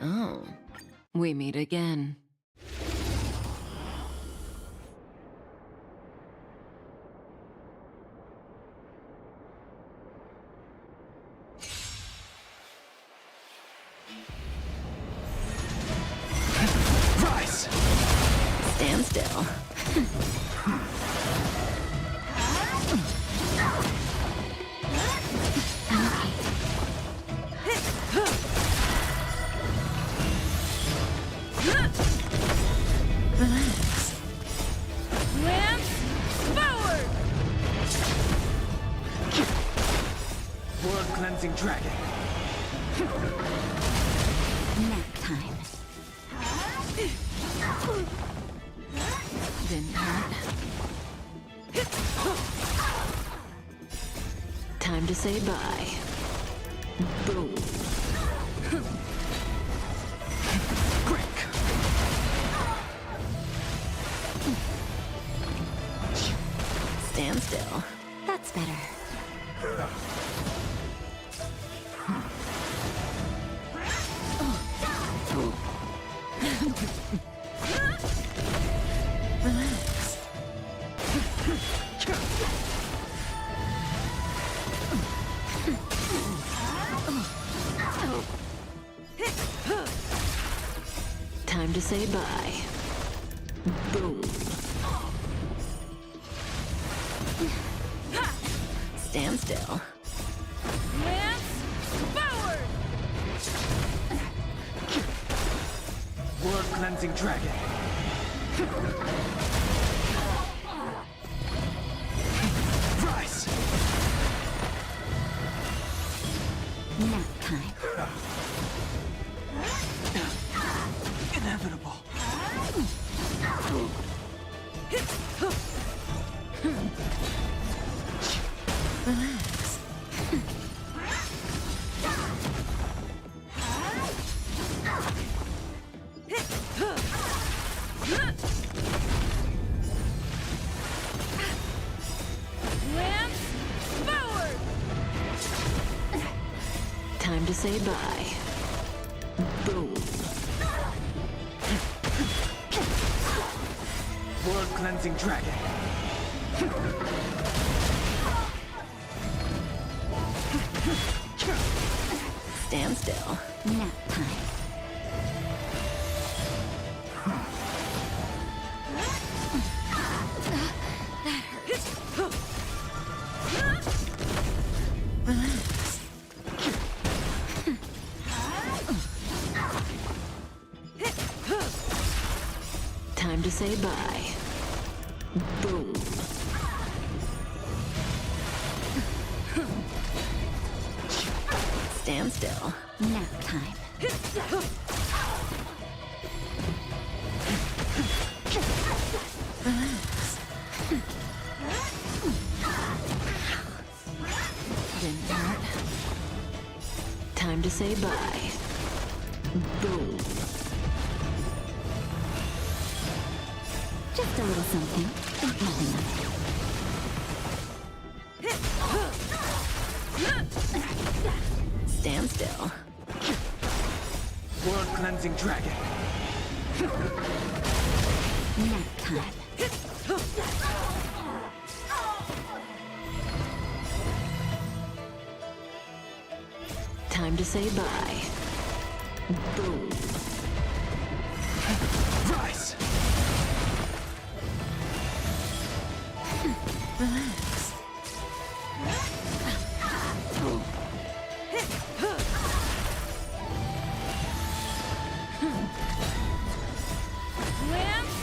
Oh, we meet again. Stand still. Relax. Lance forward! World cleansing dragon. Nap time. Didn't hurt. Time to say bye. Boom. Quick. Stand still. That's better. Relax. Time to say bye. Boom. Stand still. Lance forward! World cleansing dragon. Rise. Nap time. Inevitable. Relax. Lance forward! Time to say bye. Boom. World cleansing dragon. Stand still. Nap time. Relax. Time to say bye. Boom. Stand still. Nap time. Relax. Didn't hurt. Time to say bye. Boom. Just a little something. Think nothing of it. Stand still. World cleansing dragon. Nap time. Time to say bye. Boom. Rise. Relax. Lance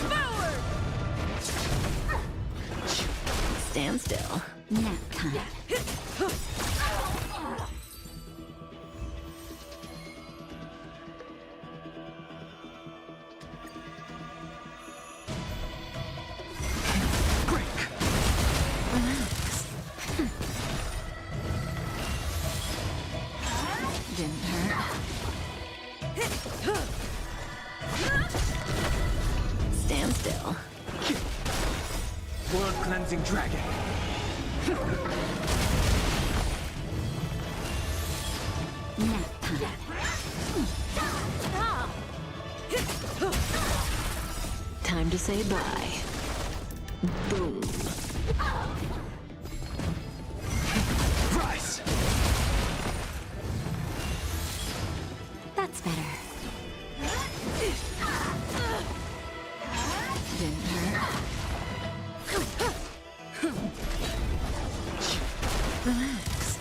forward! Stand still. Nap time. Quick. Relax. Didn't hurt. Stand still. World cleansing dragon. Nap time. Time to say bye. Boom. Rise. That's better. didn't hurt. Relax.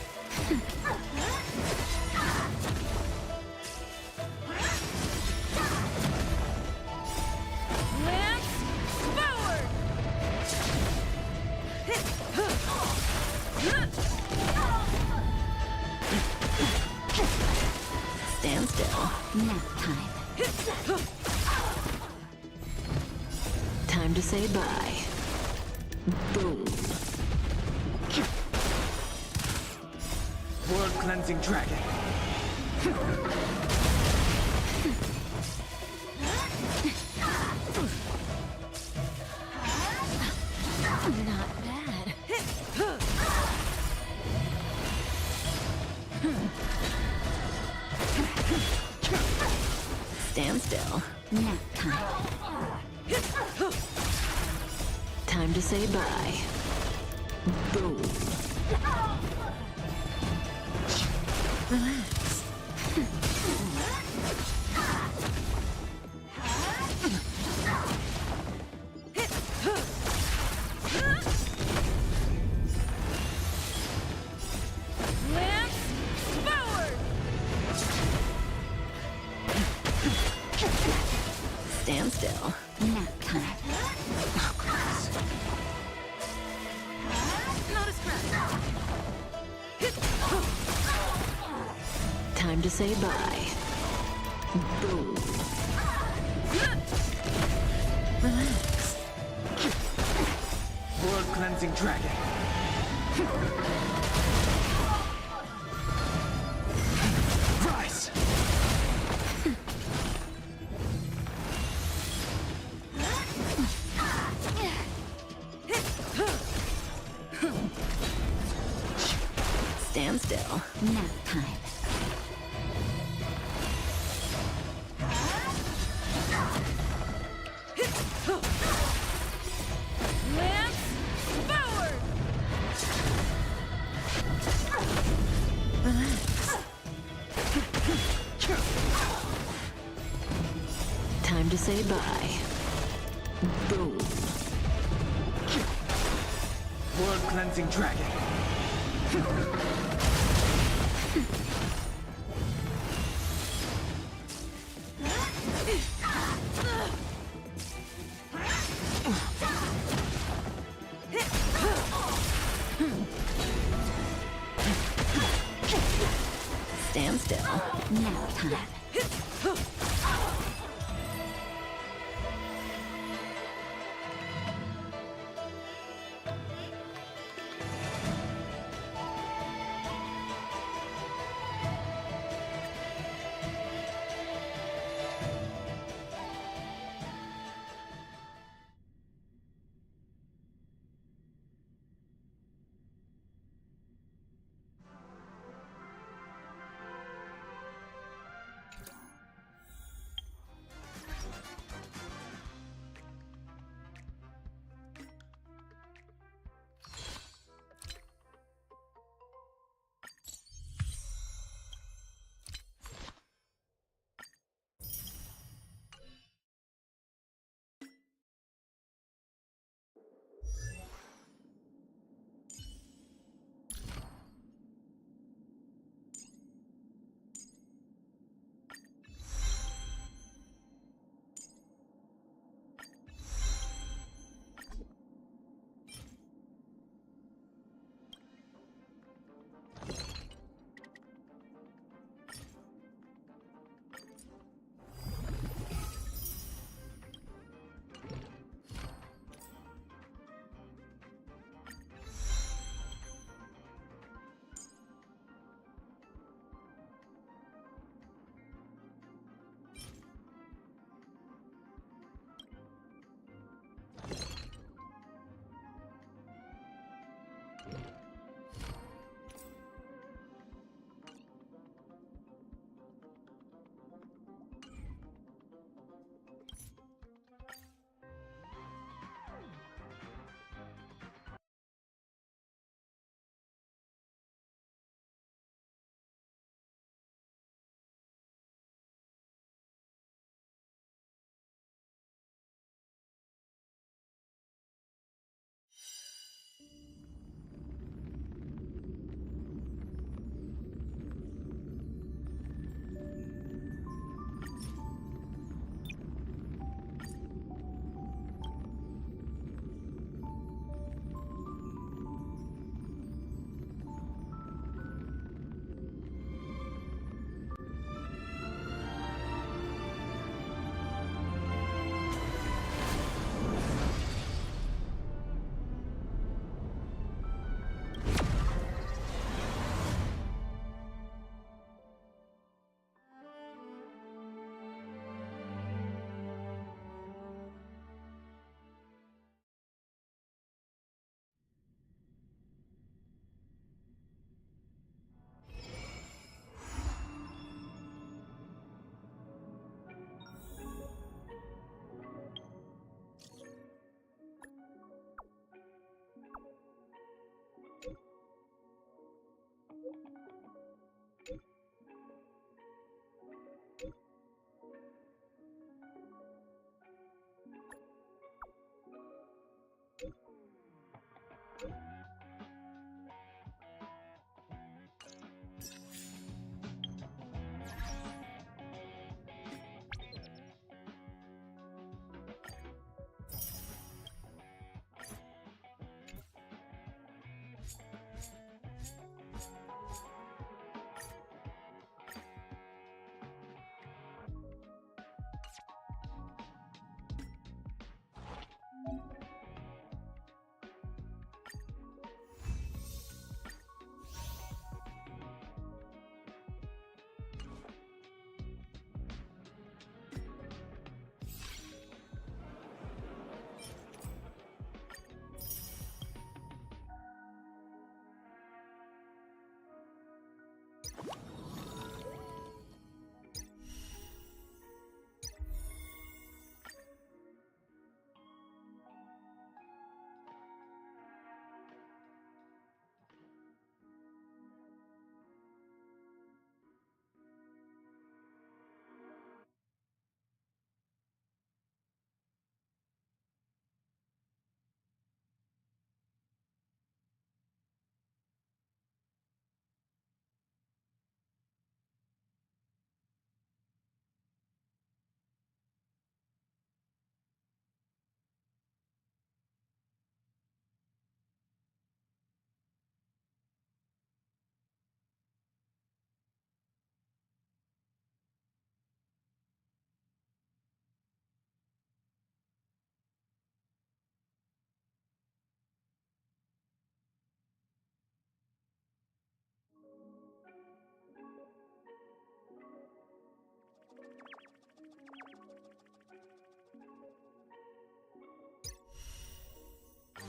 Lance forward. Stand still. Nap time. Time to say bye. Boom. World cleansing dragon. Not bad. Stand still. Nap time. Time to say bye. Boom. Relax. Lance forward. Stand still. Nap time. Not a scratch. Time to say bye. Boom. Relax. World cleansing dragon. Rise. Stand still. Nap time. Lance forward. Relax. Time to say bye. Boom. World cleansing dragon. Stand still. Nap time.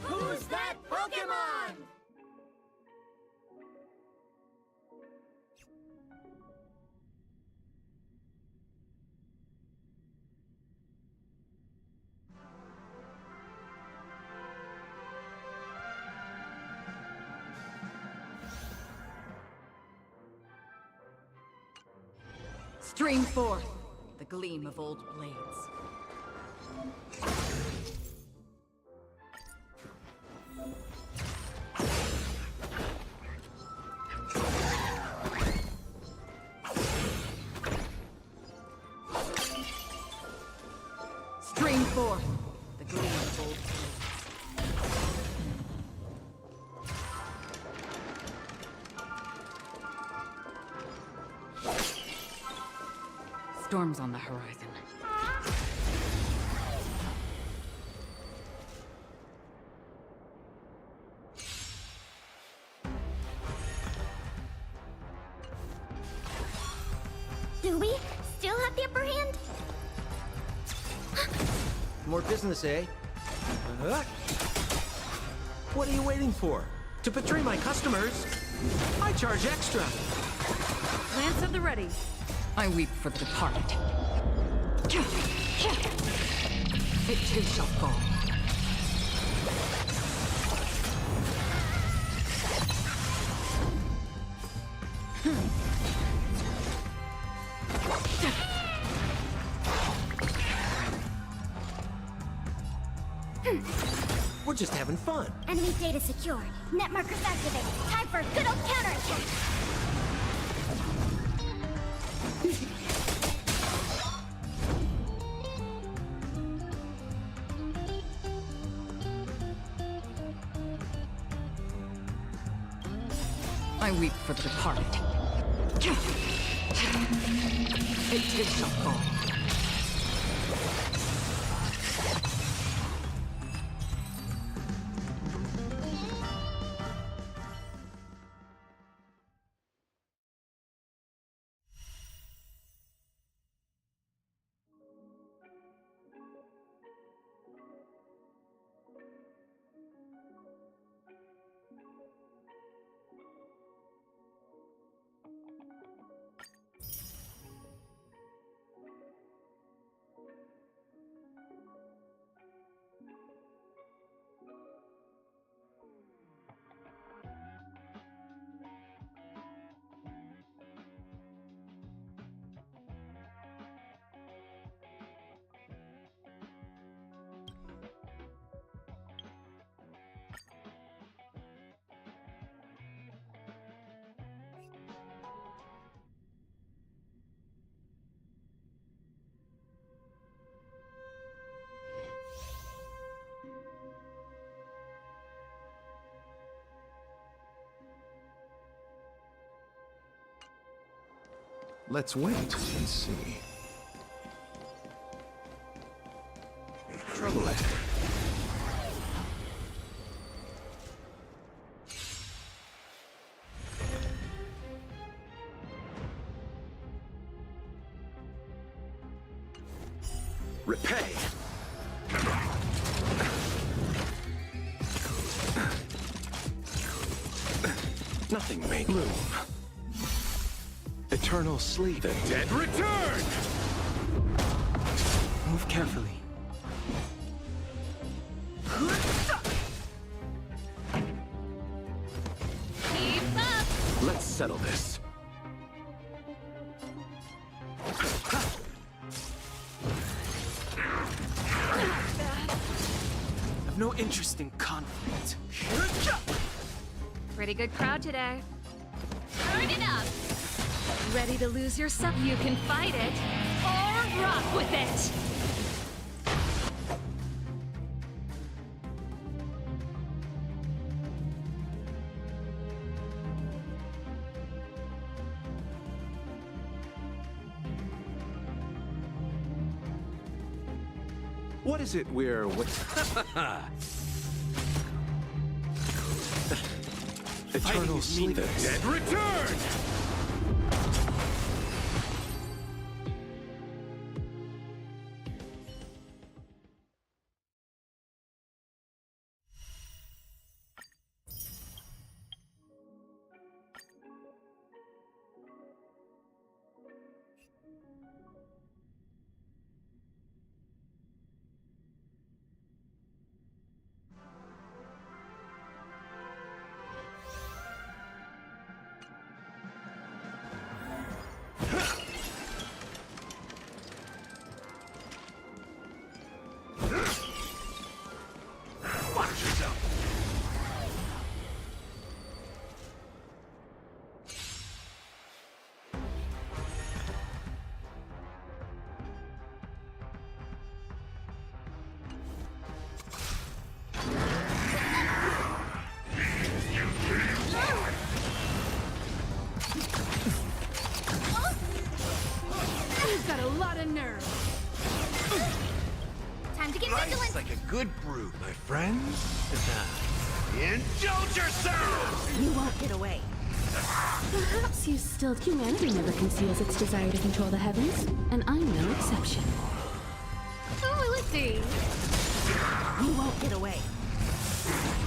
Who's that Pokemon? Stream forth the gleam of old blades. Stream forth the gleam of old blades. Storms on the horizon. Do we still have the upper hand? More business, eh? What are you waiting for? To betray my customers? I charge extra. Lance at the ready. I weep for the departed. It too shall fall. We're just having fun. Enemy data secured. Net markers activated. Time for a good old counterattack. I weep for the departed. It too shall fall. Let's wait and see. Trouble ahead. Repay. Nothing may bloom. Eternal sleep. The dead return! Move carefully. Keep up! Let's settle this. I've no interest in conflict. Pretty good crowd today. Turn it up! Ready to lose yourself? You can fight it, or rock with it! What is it we're... Eternal is sleep. meaningless. The dead return! Watch yourself! You've got a lot of nerve. Time to get vigilant! Like a good brew, my friends. Indulge yourselves! You won't get away. Perhaps you still. Humanity never conceals its desire to control the heavens, and I'm no exception. Who will it be? You won't get away.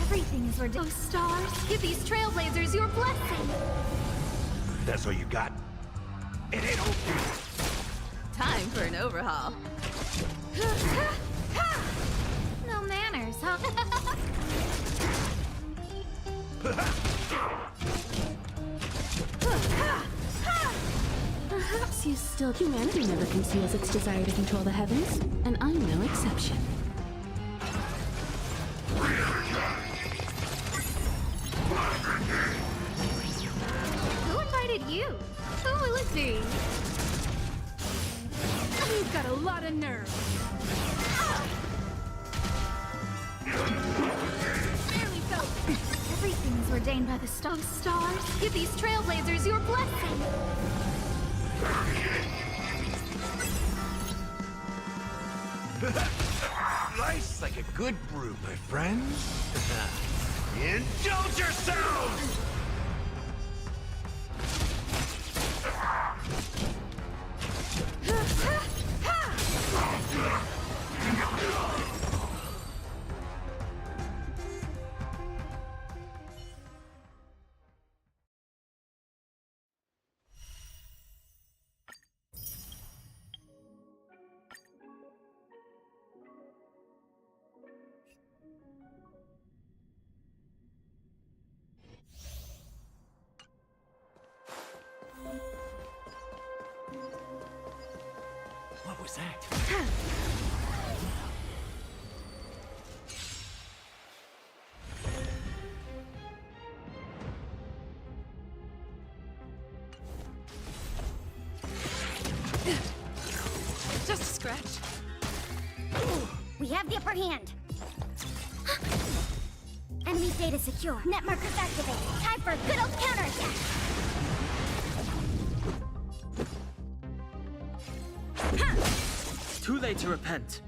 Everything is ordained. Oh, stars, give these trailblazers your blessing. That's all you got? It ain't over. Time for an overhaul. No manners, huh? Perhaps you still. Humanity never conceals its desire to control the heavens, and I'm no exception. Who invited you? Who will it be? You've got a lot of nerve. Barely felt it. Everything is ordained by the stars. Give these trailblazers your blessing. Life's like a good brew, my friends. Indulge yourselves! What was that? Just a scratch. We have the upper hand. Enemy data secure. Net markers activated. Time for a good old counterattack. Too late to repent.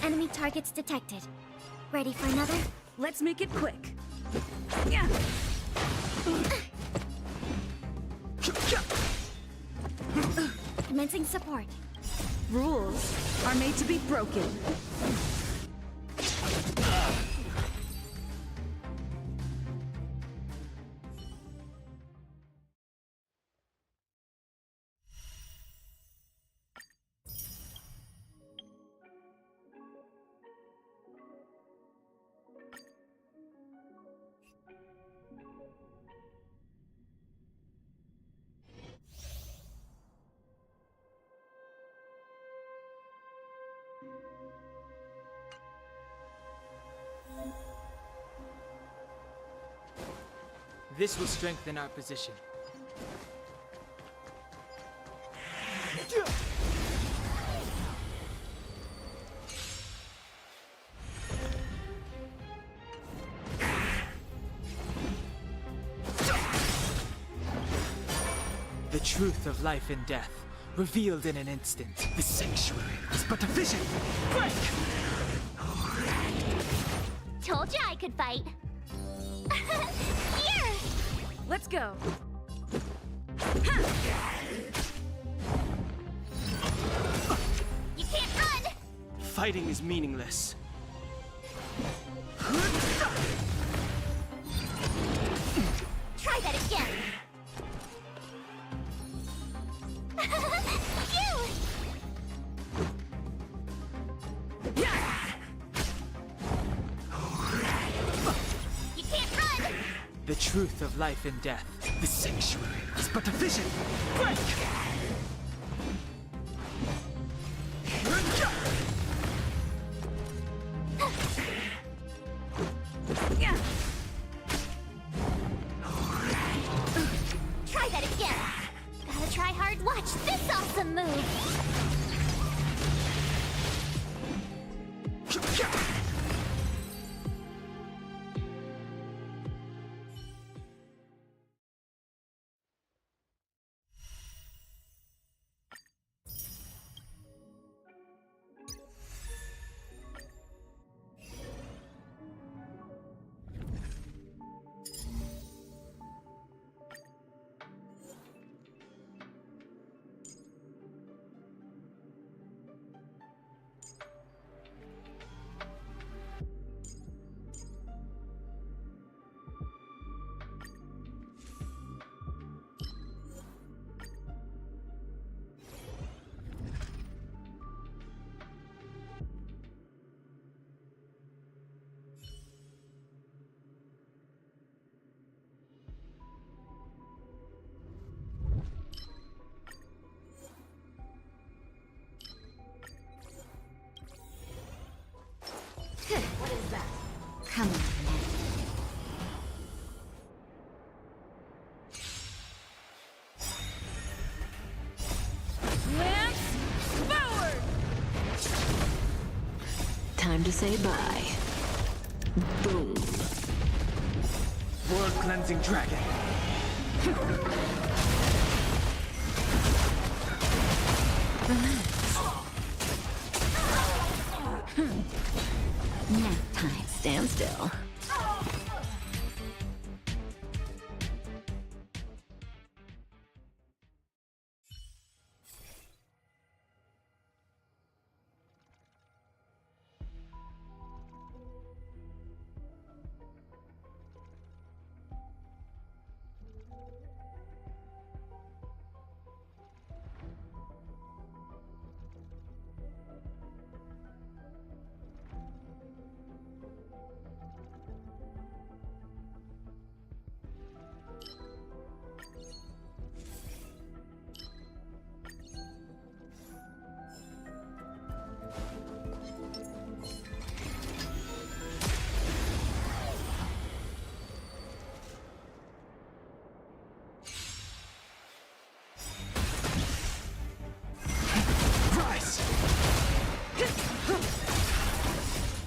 Enemy targets detected. Ready for another? Let's make it quick. Commencing support. Rules are made to be broken. This will strengthen our position. The truth of life and death, revealed in an instant. The sanctuary is but a vision. Break! Told you I could fight. Here! Let's go. You can't run! Fighting is meaningless. Try that again. Phew! You can't run! The truth of life and death. The sanctuary is but a vision. Break! Try that again. Gotta try hard. Watch this awesome move. Come on, man. Lance forward! Time to say bye. Boom. World cleansing dragon. Nap time. Stand still.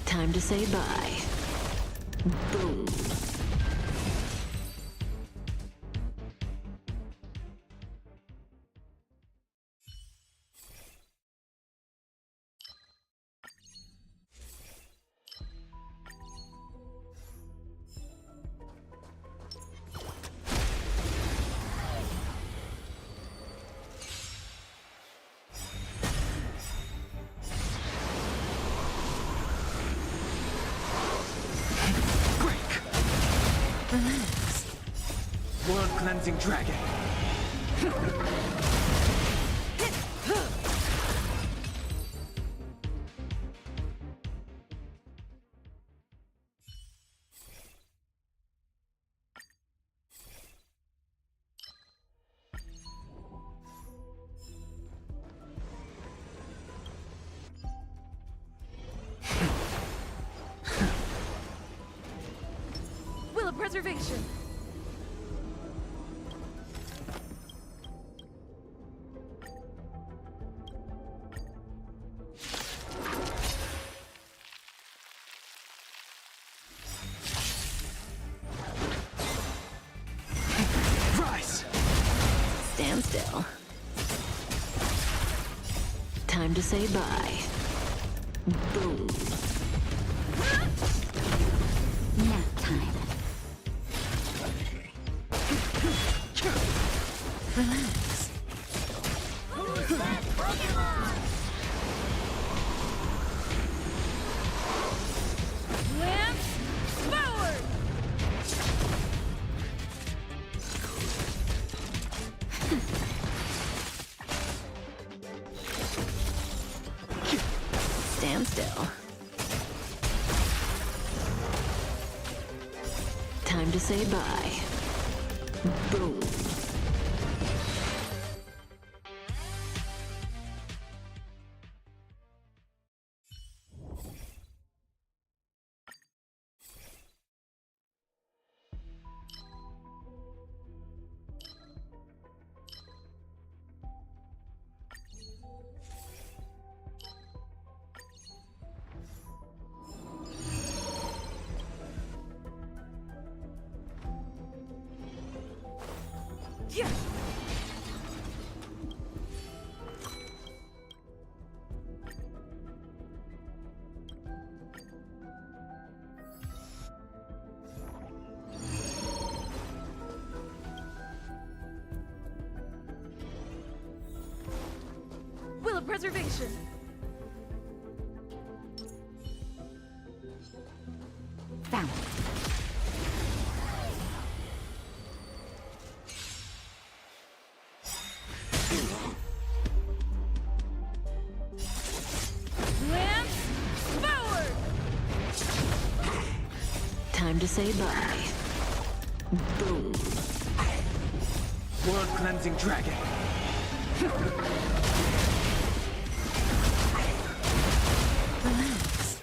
Time to say bye. Boom. World cleansing dragon. preservation. Rise! Stand still. Time to say bye. Boom. Nap time. Relax. Lance forward! Stand still. Time to say bye. Boom. Yeah. Will of preservation. Found. Lance forward! Time to say bye. Boom. World cleansing dragon. Relax.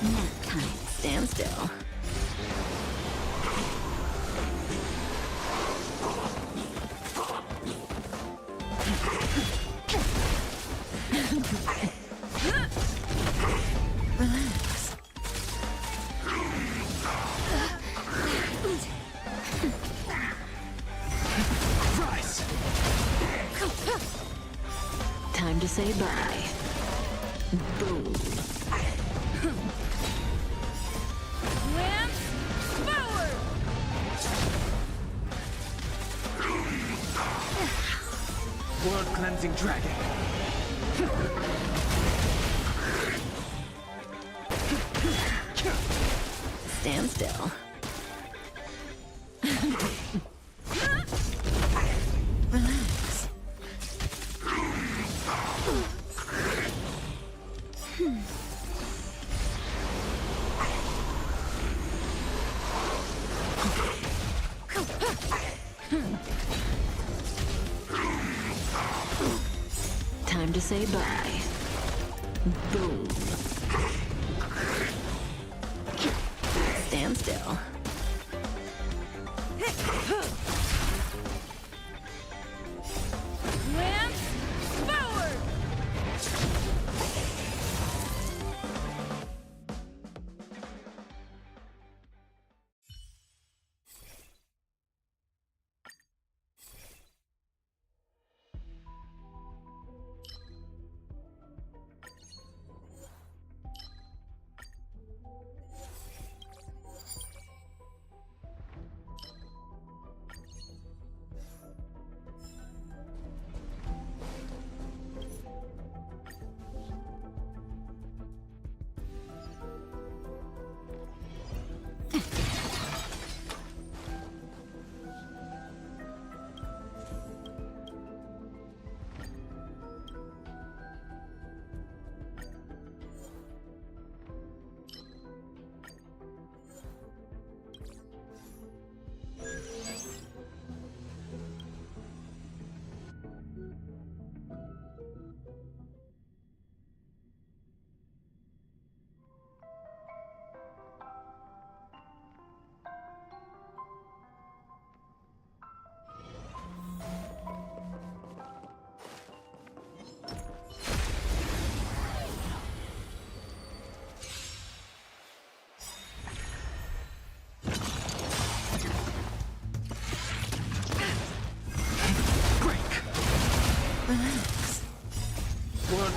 Nap time. Stand still. Relax. Rise! Time to say bye. Boom. Lance forward! World cleansing dragon. Stand still. Relax. Time to say bye. Boom. Stand still. Lance forward!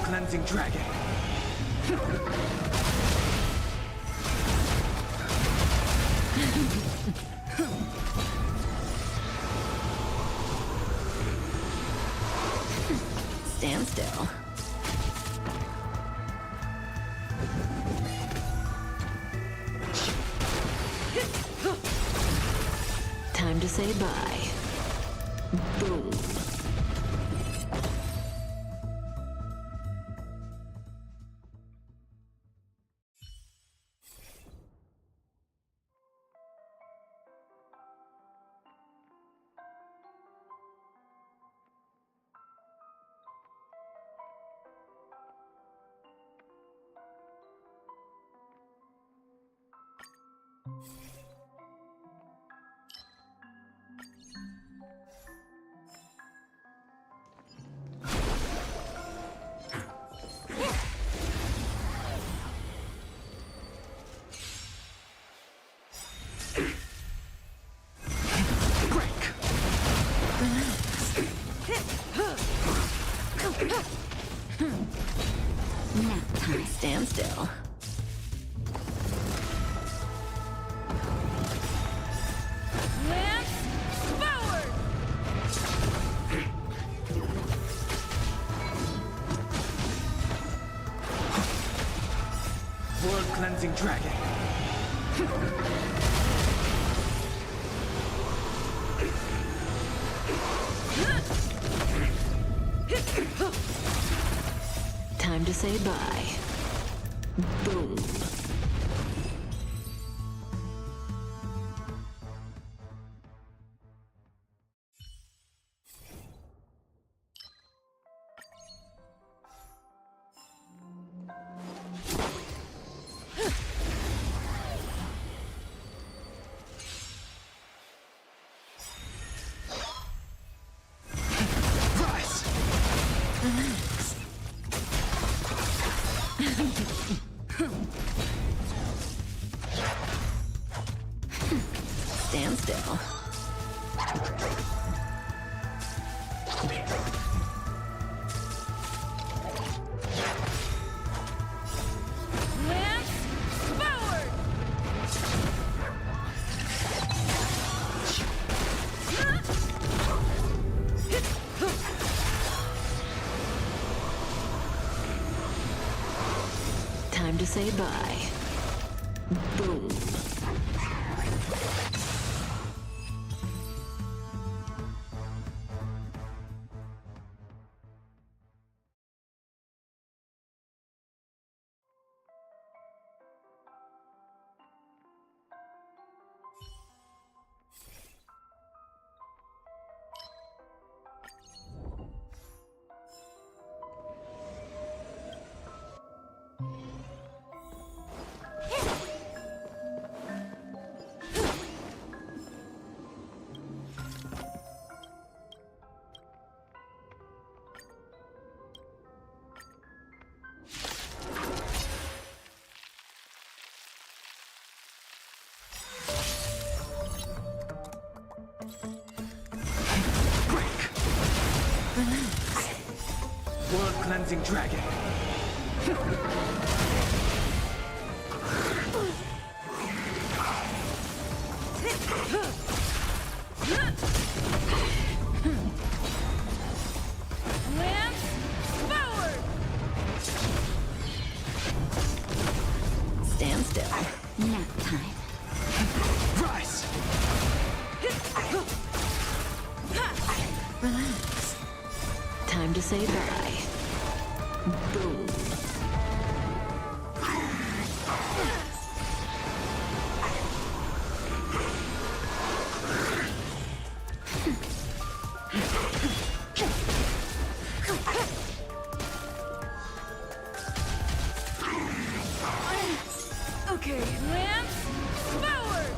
World-cleansing dragon. Stand still. Time to say bye. Boom. Nap time. Stand still. Lance forward! World-cleansing dragon. Time to say bye. Boom. Rise! Stand still. Lance forward! Time to say bye. Boom. World-cleansing dragon. Lance forward! Stand still. Nap time. Rise! Relax. Time to say bye. Boom. Okay, Lance forward!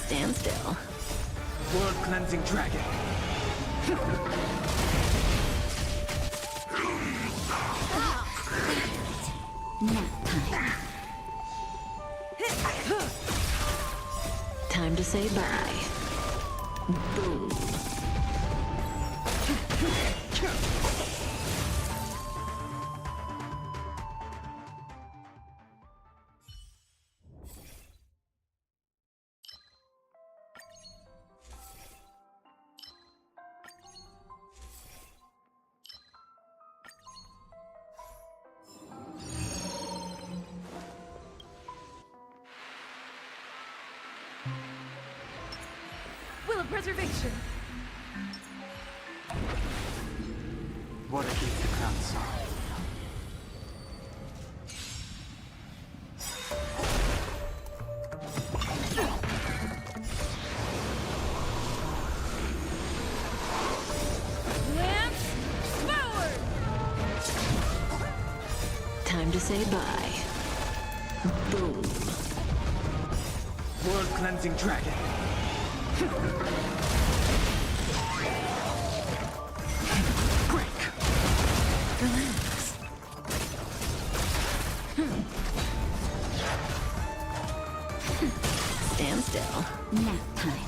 Stand still. World-cleansing dragon. Nap time. to say bye. Boom. Will of preservation. Water keeps the ground soft. Lamps forward. Time to say bye. Boom. World cleansing dragon. Relax. Stand still. Nap time.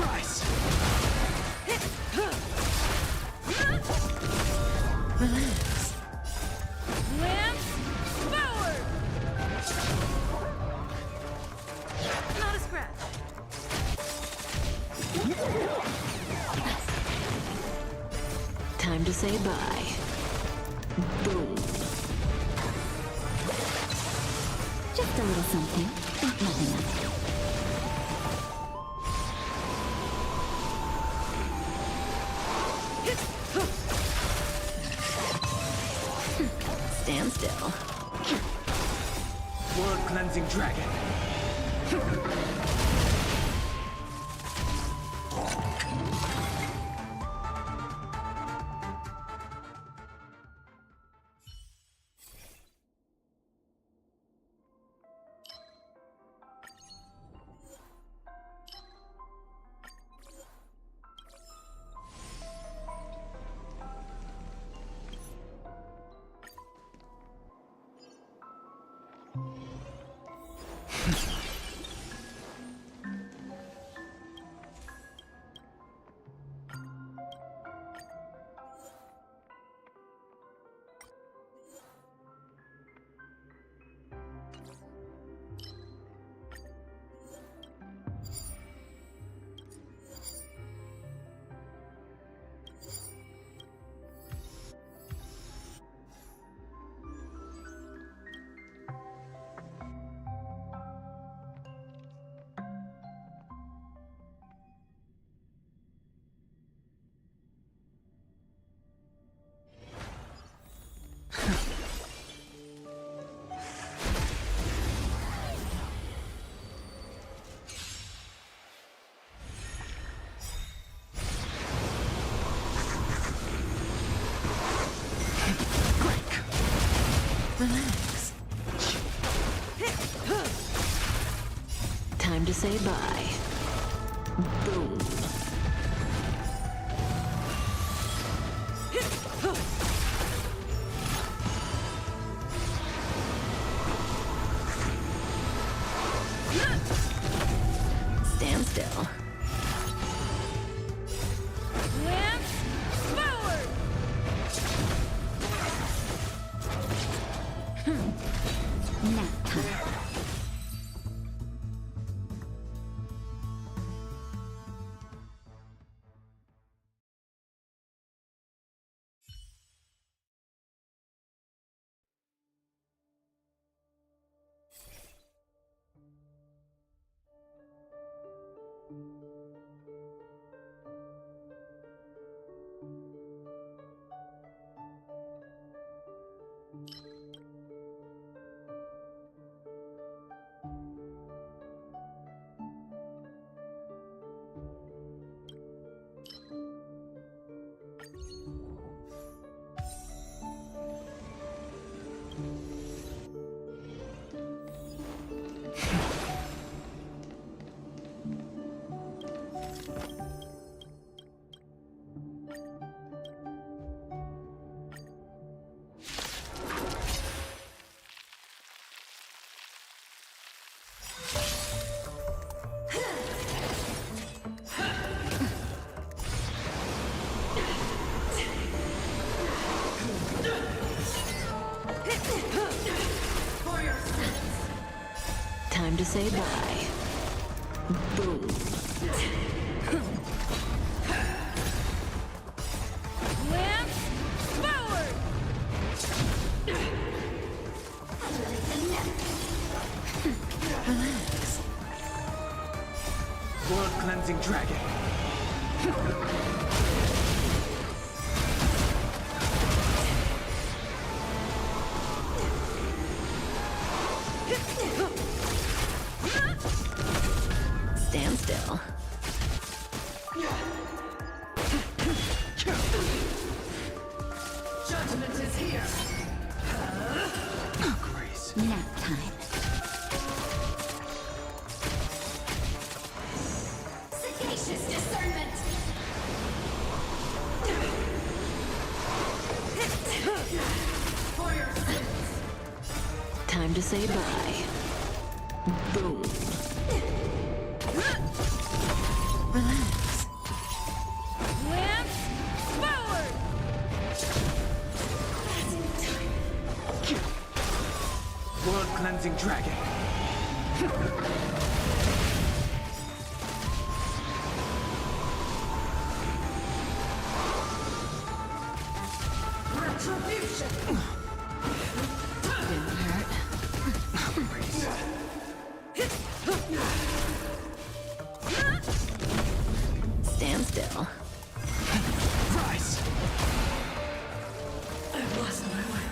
Rise! Relax. Lamps forward. Not a scratch. Time to say bye. Boom. Just a little something. Think nothing of it. Stand still. World cleansing dragon. Relax. Time to say bye. Boom. Stand still. Lamps forward. Nap time. to say bye. Boom. Lance forward! World cleansing dragon. Stand still. Judgment is here. Grace. Nap time. Sagacious discernment. For your sins. Time to say bye. Boom. Relax. Lance forward! World cleansing dragon. Retribution. Didn't hurt. Stand still. Rise. I've lost my way.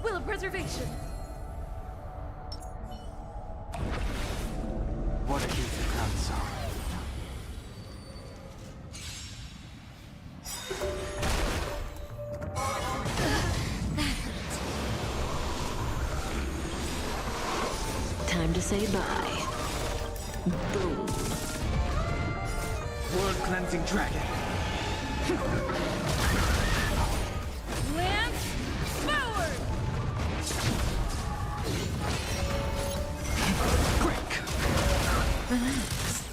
Will of preservation! What a youth crown song. Time to say bye. Boom. World cleansing dragon. Lance forward! Break. Relax.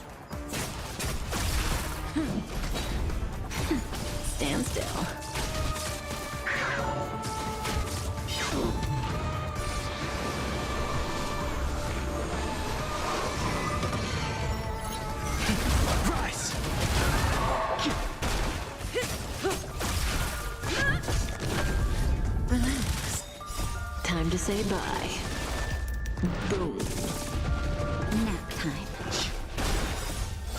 Stand still. Rise. Relax. Time to say bye. Boom. Nap time.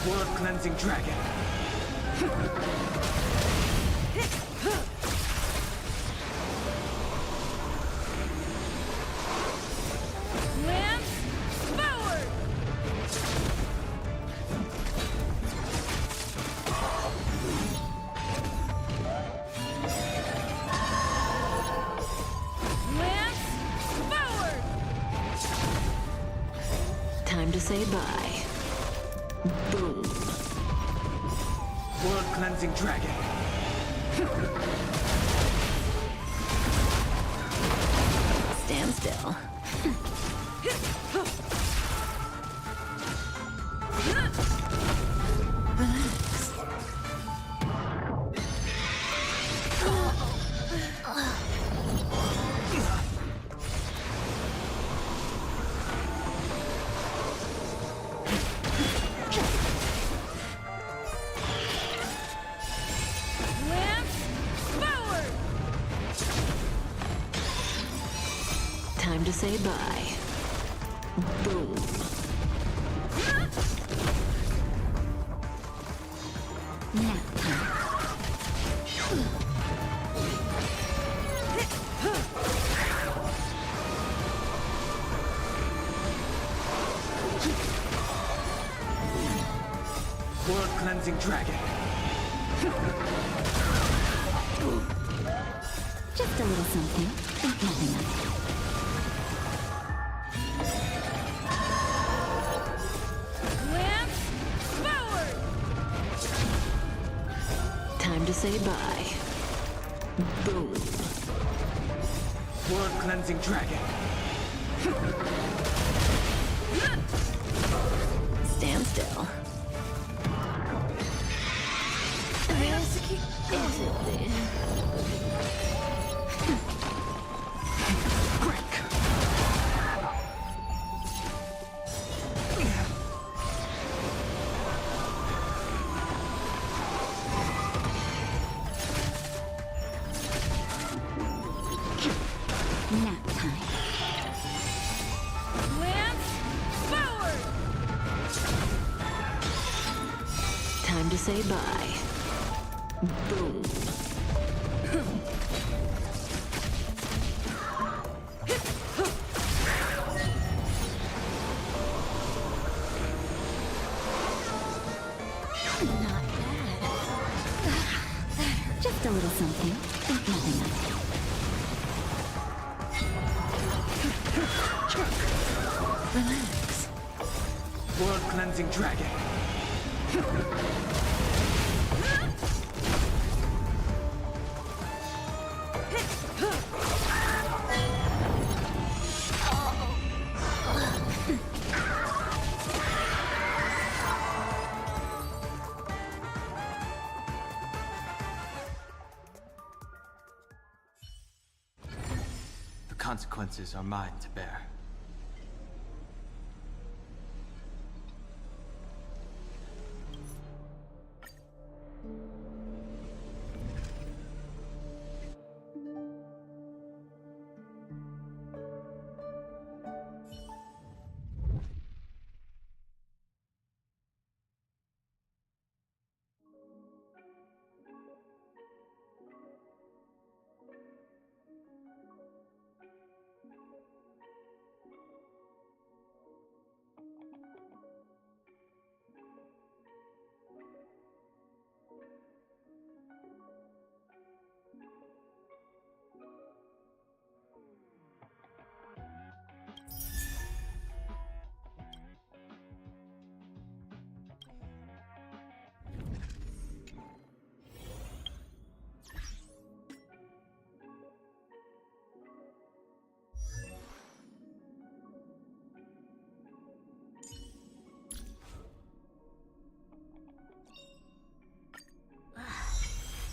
World cleansing dragon. Lance forward! say bye. Boom. World cleansing dragon. Stand still. Lance forward! Time to say bye. Boom. World cleansing dragon. Just a little something. Think nothing of it. Lance forward! Time to say bye. Boom. World cleansing dragon. Stand still. Nap time. Lance forward! Time to say bye. Boom. Not bad. Just a little something. Think nothing of it. Relax. World cleansing dragon. The consequences are mine to bear.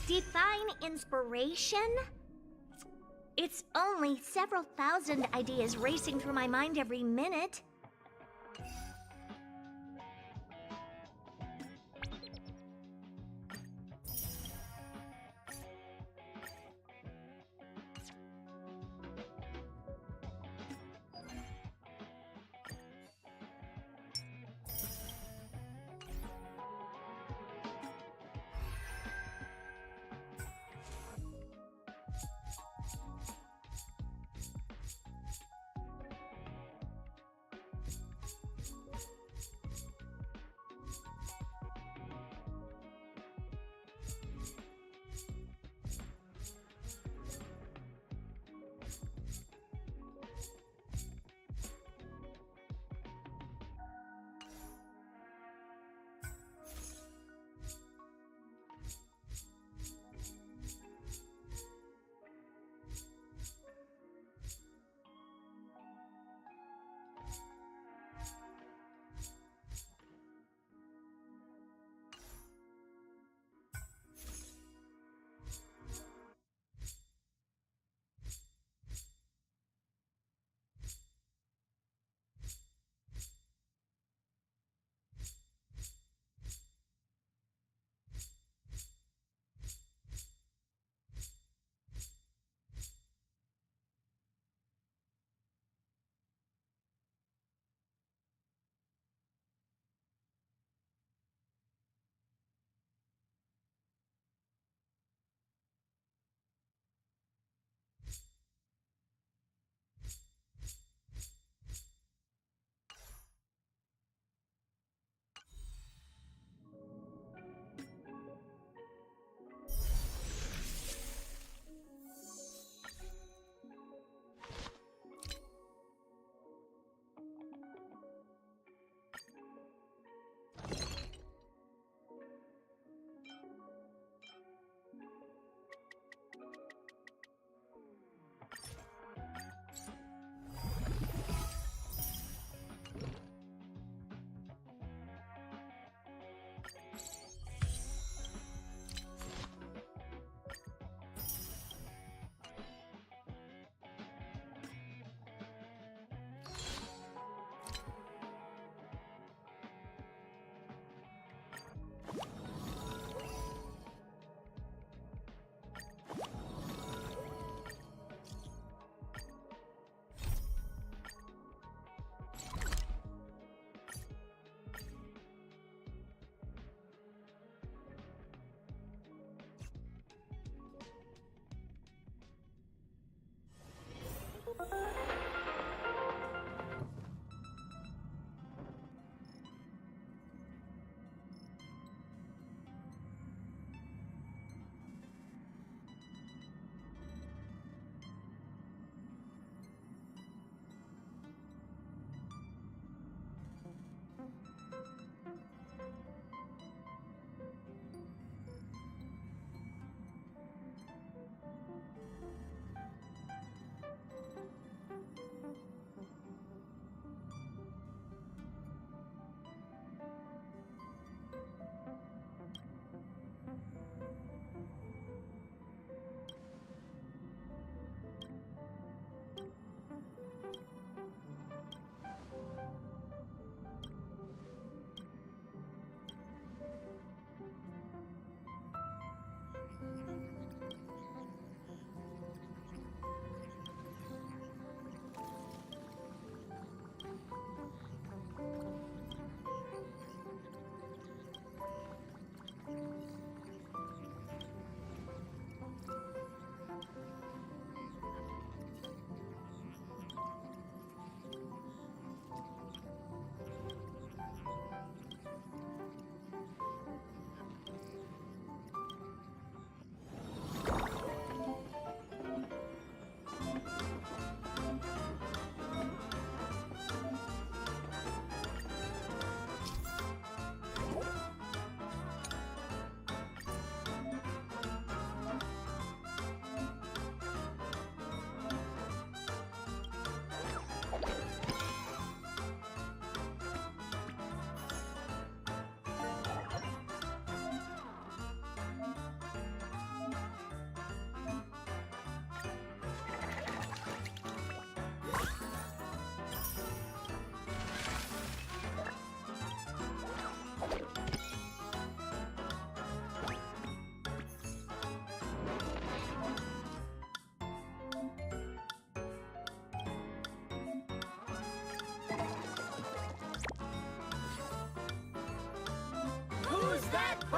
Divine inspiration? It's only several thousand ideas racing through my mind every minute.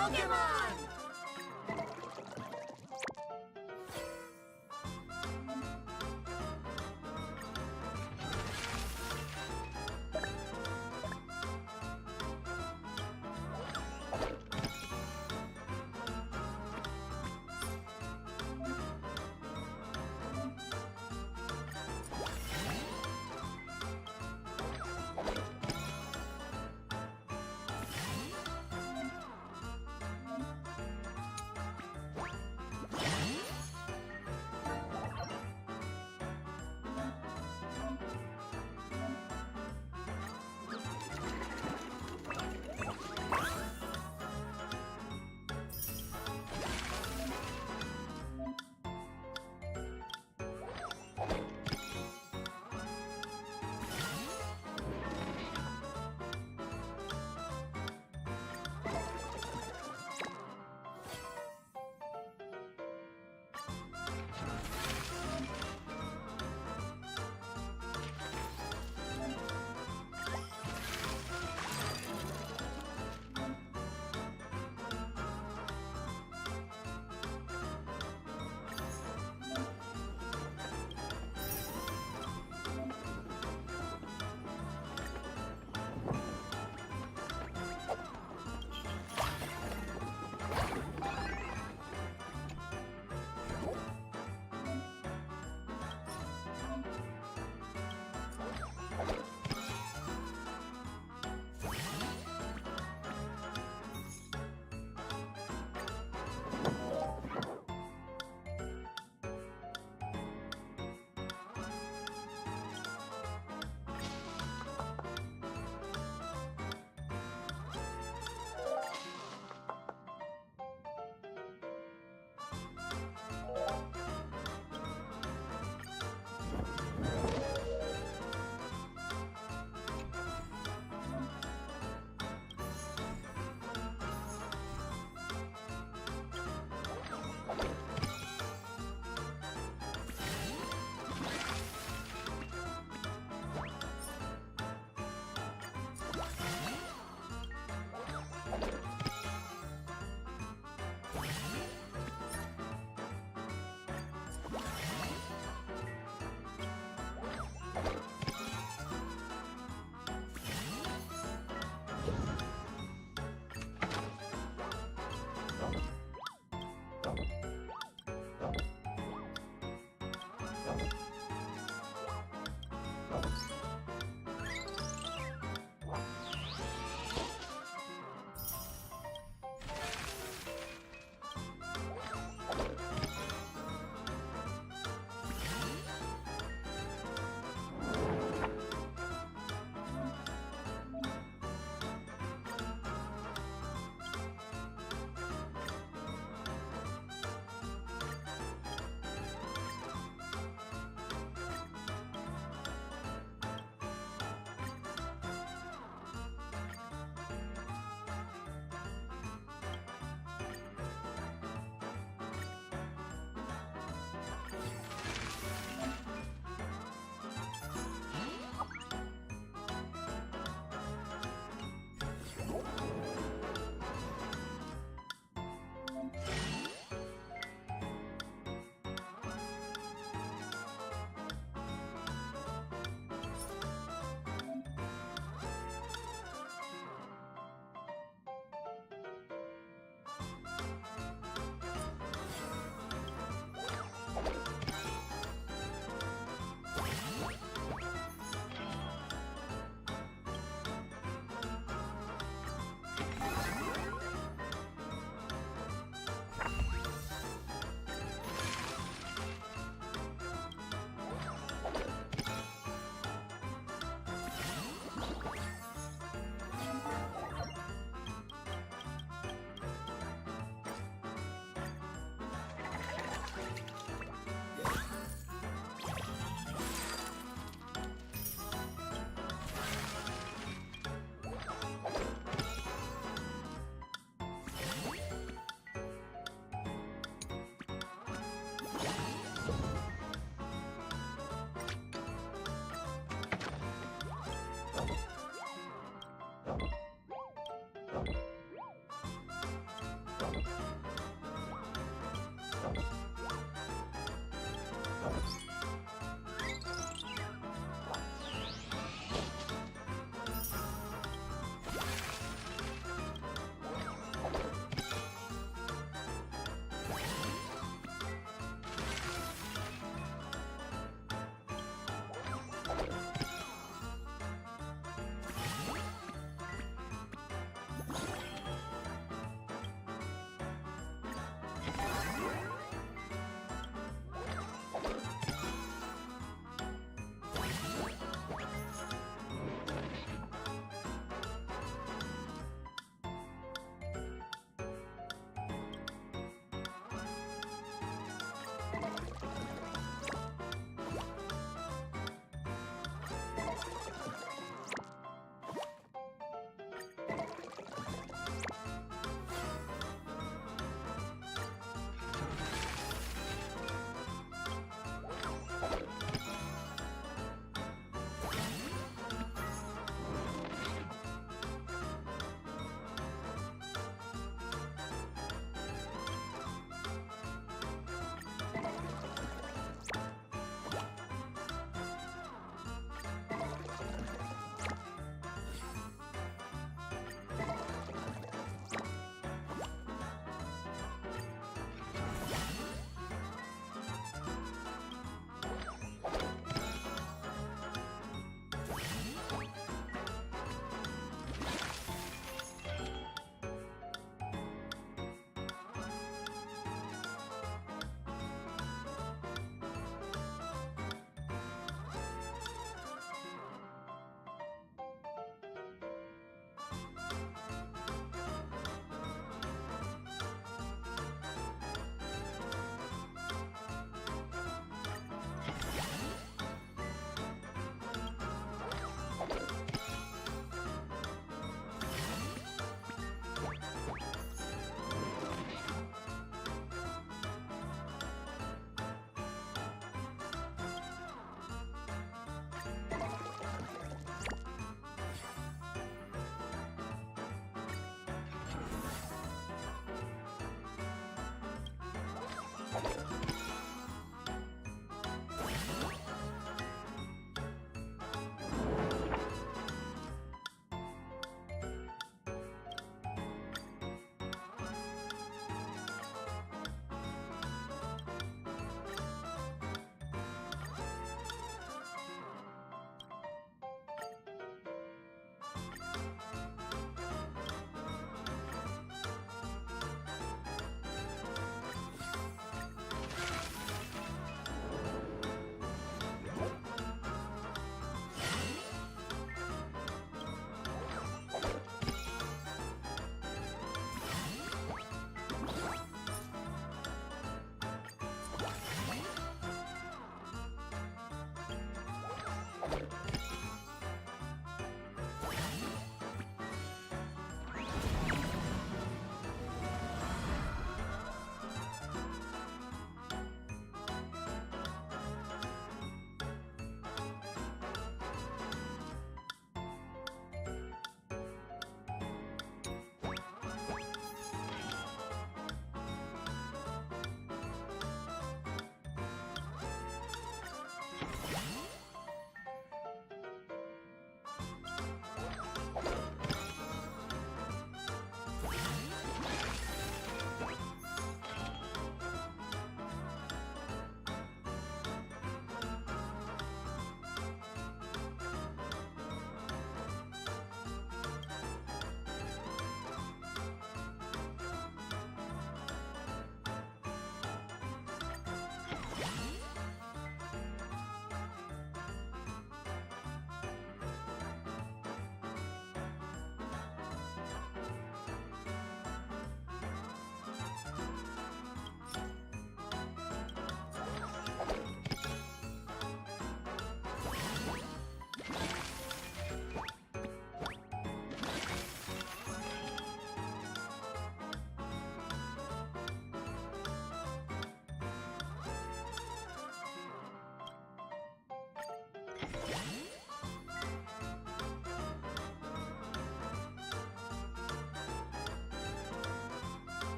Pokemon!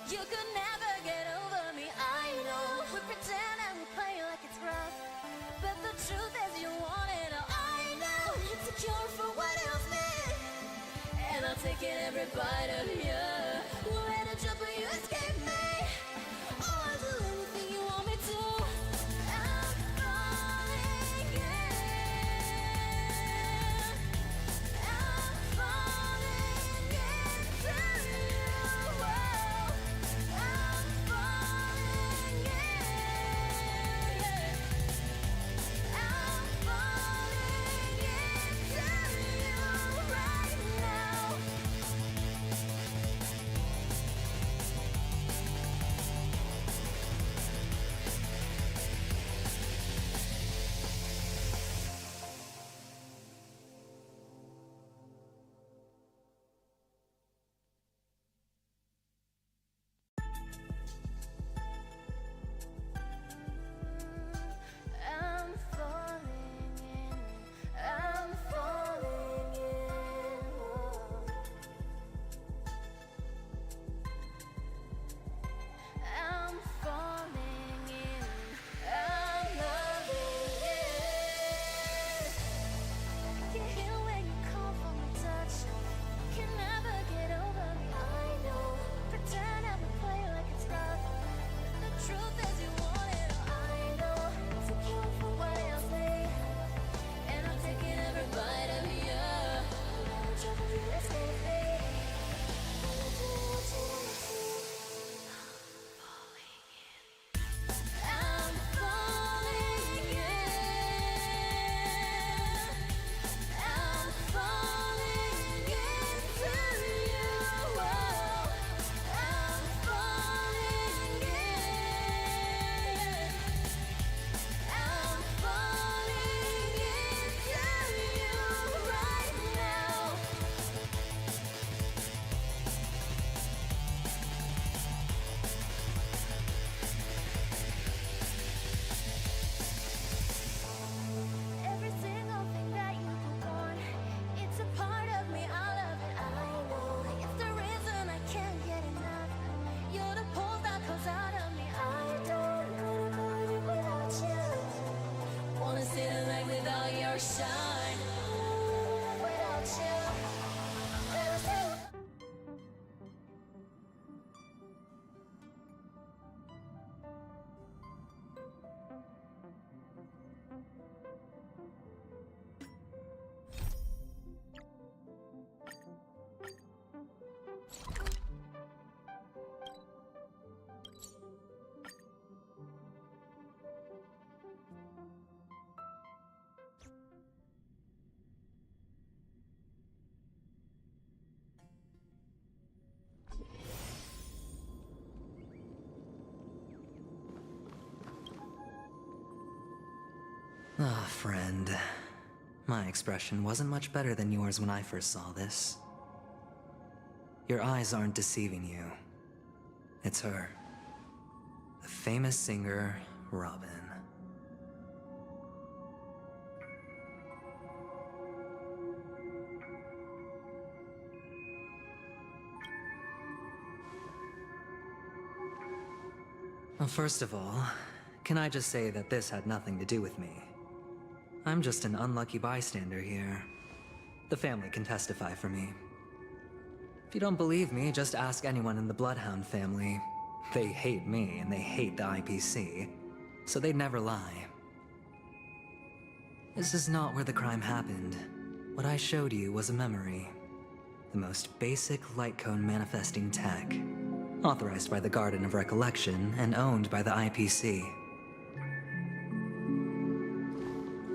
You could never get over me, I know. We pretend and we play like it's rough, but the truth is you want it all. I know, insecure for what else me, and I'll take it every bite of you. We're at a jump, but you escape me. Oh, I'll do anything you want me to. I'm falling in. I'm falling into you. I'm falling in. I'm falling into you right now. I'm falling in. I'm falling in. I'm falling in. I'm loving it. Can hear when you call for my touch. Can never get over me. I know. Pretend I would play like it's rough. The truth is you want it all. I know. Secure for what else me, and I'm taking every bite of you. I'm trouble you escape me. I'm doing what you want me to. I'm falling in. I'm falling into you. I'm falling in. I'm falling into you right now. Every single thing that you could want, it's a part of me, I love it, I know. It's the reason I can't get enough. You're the pulse that comes out of me, I don't know to live without you. Wanna sit in light without your shine. Without you. Without you. Ah, friend. My expression wasn't much better than yours when I first saw this. Your eyes aren't deceiving you. It's her. The famous singer, Robin. Well, first of all, can I just say that this had nothing to do with me? I'm just an unlucky bystander here. The family can testify for me. If you don't believe me, just ask anyone in the Bloodhound family. They hate me and they hate the IPC, so they'd never lie. This is not where the crime happened. What I showed you was a memory. The most basic light cone manifesting tech. Authorized by the Garden of Recollection and owned by the IPC.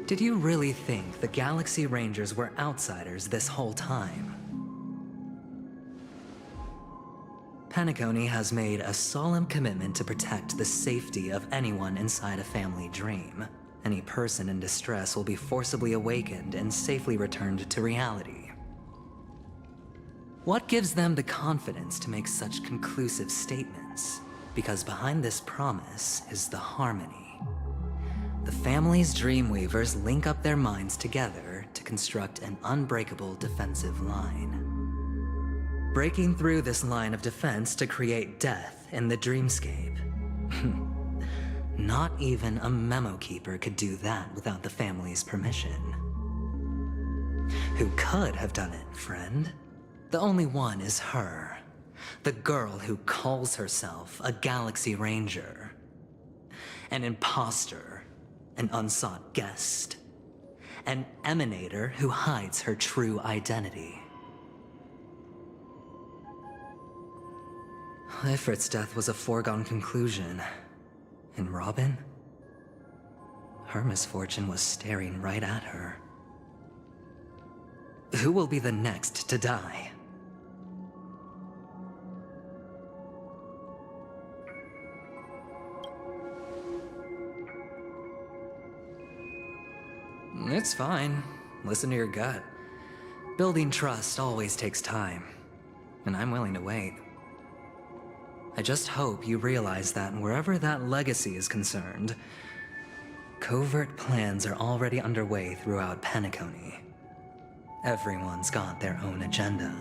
Did you really think the Galaxy Rangers were outsiders this whole time? Penacony has made a solemn commitment to protect the safety of anyone inside a family dream. Any person in distress will be forcibly awakened and safely returned to reality. What gives them the confidence to make such conclusive statements? Because behind this promise is the harmony. The family's Dreamweavers link up their minds together to construct an unbreakable defensive line. Breaking through this line of defense to create death in the dreamscape. Not even a memo keeper could do that without the family's permission. Who could have done it, friend? The only one is her. The girl who calls herself a Galaxy Ranger. An imposter, an unsought guest. An emanator who hides her true identity. Ifrit's death was a foregone conclusion. And Robin? Her misfortune was staring right at her. Who will be the next to die? It's fine. Listen to your gut. Building trust always takes time, and I'm willing to wait. I just hope you realize that wherever that legacy is concerned, covert plans are already underway throughout Penacony. Everyone's got their own agenda.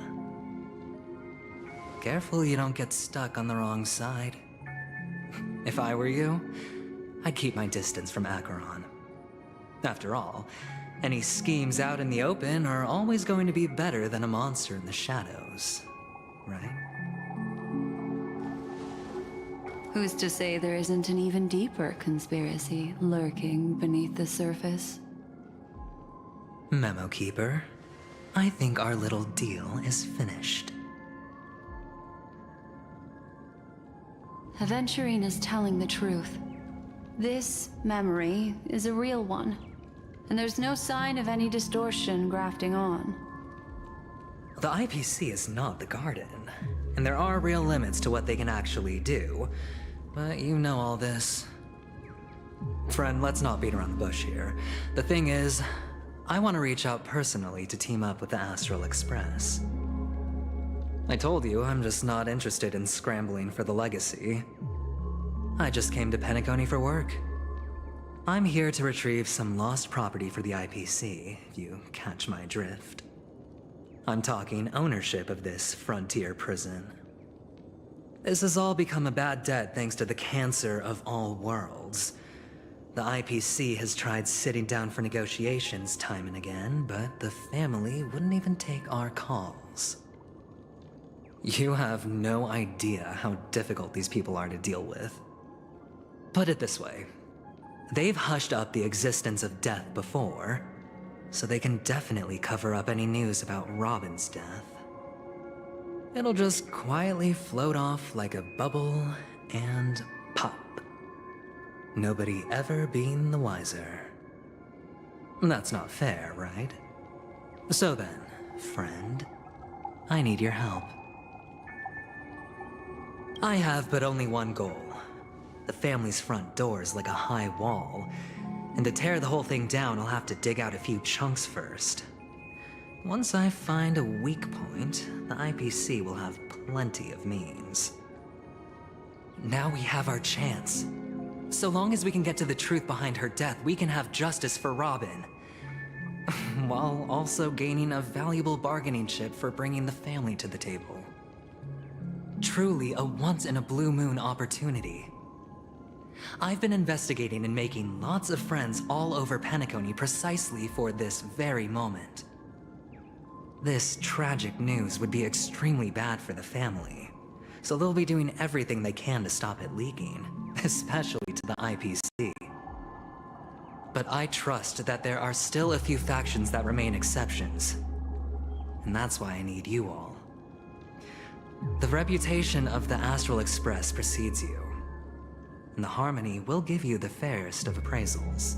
Careful you don't get stuck on the wrong side. If I were you, I'd keep my distance from Acheron. After all, any schemes out in the open are always going to be better than a monster in the shadows, right? Who's to say there isn't an even deeper conspiracy lurking beneath the surface? Memo Keeper, I think our little deal is finished. Aventurine is telling the truth. This memory is a real one, and there's no sign of any distortion grafting on. The IPC is not the Garden, and there are real limits to what they can actually do, but you know all this. Friend, let's not beat around the bush here. The thing is, I want to reach out personally to team up with the Astral Express. I told you I'm just not interested in scrambling for the legacy. I just came to Penacony for work. I'm here to retrieve some lost property for the IPC, if you catch my drift. I'm talking ownership of this frontier prison. This has all become a bad debt thanks to the cancer of all worlds. The IPC has tried sitting down for negotiations time and again, but the family wouldn't even take our calls. You have no idea how difficult these people are to deal with. Put it this way. They've hushed up the existence of death before, so they can definitely cover up any news about Robin's death. It'll just quietly float off like a bubble and pop. Nobody ever being the wiser. That's not fair, right? So then, friend, I need your help. I have but only one goal. The family's front door is like a high wall, and to tear the whole thing down, I'll have to dig out a few chunks first. Once I find a weak point, the IPC will have plenty of means. Now we have our chance. So long as we can get to the truth behind her death, we can have justice for Robin. While also gaining a valuable bargaining chip for bringing the family to the table. Truly a once-in-a-blue-moon opportunity. I've been investigating and making lots of friends all over Penacony precisely for this very moment. This tragic news would be extremely bad for the family, so they'll be doing everything they can to stop it leaking, especially to the IPC. But I trust that there are still a few factions that remain exceptions, and that's why I need you all. The reputation of the Astral Express precedes you, and the Harmony will give you the fairest of appraisals.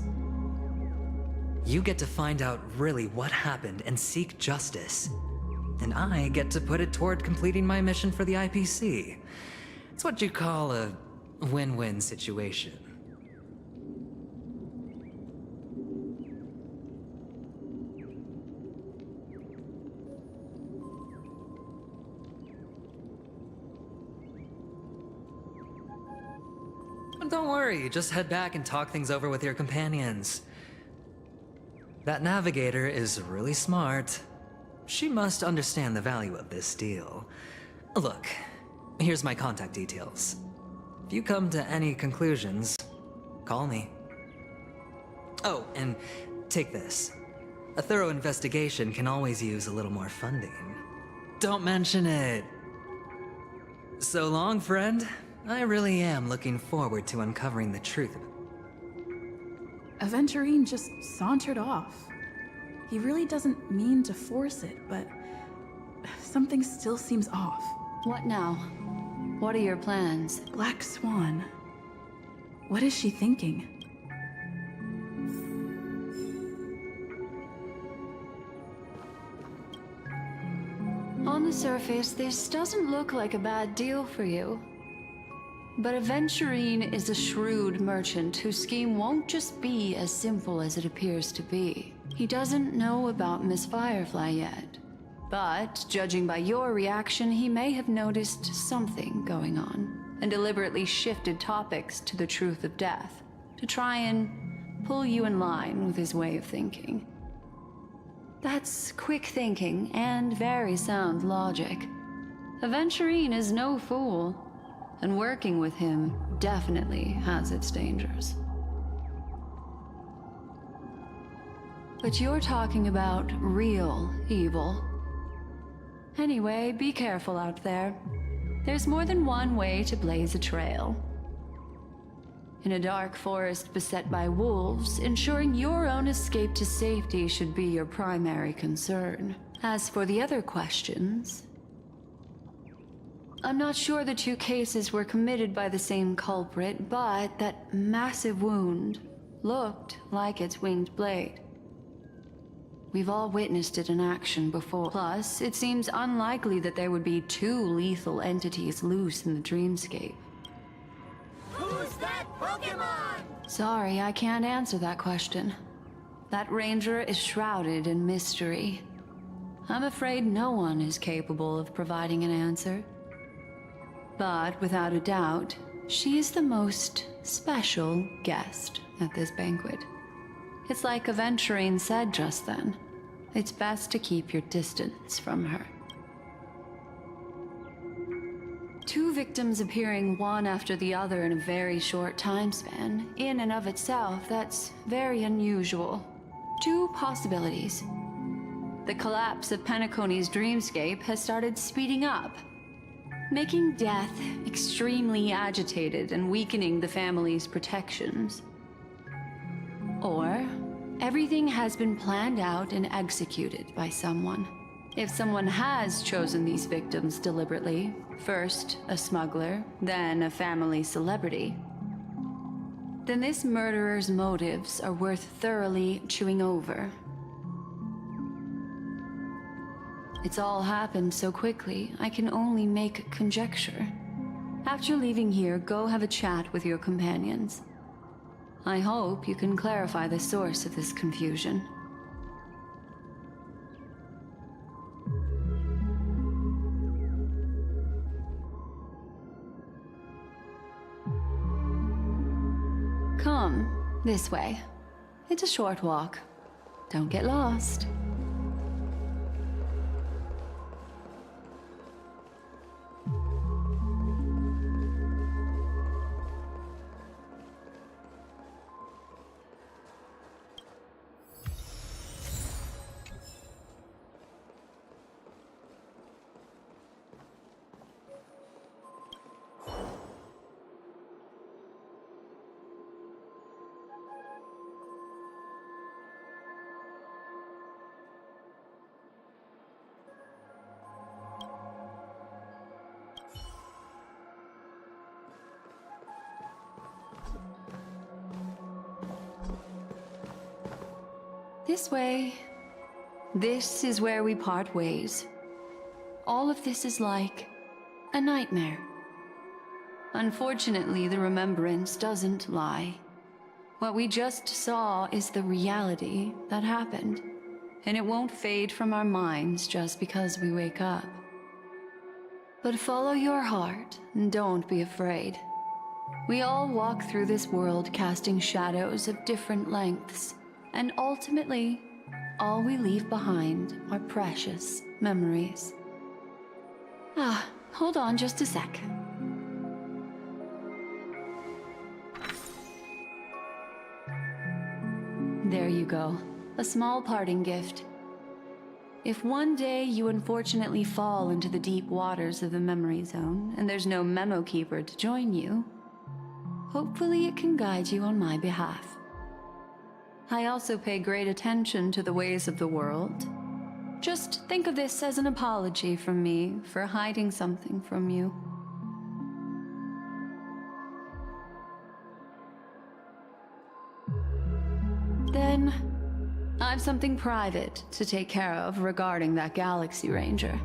You get to find out really what happened and seek justice, and I get to put it toward completing my mission for the IPC. It's what you call a win-win situation. Don't worry, just head back and talk things over with your companions. That navigator is really smart. She must understand the value of this deal. Look, Here's my contact details. If you come to any conclusions, call me. Oh, and take this. A thorough investigation can always use a little more funding. Don't mention it. So long, friend. I really am looking forward to uncovering the truth. Aventurine just sauntered off. He really doesn't mean to force it, but something still seems off. What now? What are your plans? Black Swan. What is she thinking? On the surface, this doesn't look like a bad deal for you. But Aventurine is a shrewd merchant whose scheme won't just be as simple as it appears to be. He doesn't know about Miss Firefly yet. But, judging by your reaction, he may have noticed something going on, and deliberately shifted topics to the truth of death, to try and pull you in line with his way of thinking. That's quick thinking and very sound logic. Aventurine is no fool, and working with him definitely has its dangers. But you're talking about real evil. Anyway, be careful out there. There's more than one way to blaze a trail. In a dark forest beset by wolves, ensuring your own escape to safety should be your primary concern. As for the other questions, I'm not sure the two cases were committed by the same culprit, but that massive wound looked like its winged blade. We've all witnessed it in action before. Plus, it seems unlikely that there would be two lethal entities loose in the dreamscape. Who's that Pokemon? Sorry, I can't answer that question. That ranger is shrouded in mystery. I'm afraid no one is capable of providing an answer. But without a doubt, she is the most special guest at this banquet. It's like Aventurine said just then. It's best to keep your distance from her. Two victims appearing one after the other in a very short time span, in and of itself, that's very unusual. Two possibilities. The collapse of Penacony's dreamscape has started speeding up, making death extremely agitated and weakening the family's protections. Or everything has been planned out and executed by someone. If someone has chosen these victims deliberately, first a smuggler, then a family celebrity, then this murderer's motives are worth thoroughly chewing over. It's all happened so quickly, I can only make conjecture. After leaving here, go have a chat with your companions. I hope you can clarify the source of this confusion. Come, this way. It's a short walk. Don't get lost. This way. This is where we part ways. All of this is like a nightmare. Unfortunately, the remembrance doesn't lie. What we just saw is the reality that happened, and it won't fade from our minds just because we wake up. But follow your heart and don't be afraid. We all walk through this world casting shadows of different lengths, and ultimately, all we leave behind are precious memories. Hold on just a sec. There you go. A small parting gift. If one day you unfortunately fall into the deep waters of the memory zone and there's no memo keeper to join you, hopefully it can guide you on my behalf. I also pay great attention to the ways of the world. Just think of this as an apology from me for hiding something from you. Then, I've something private to take care of regarding that Galaxy Ranger.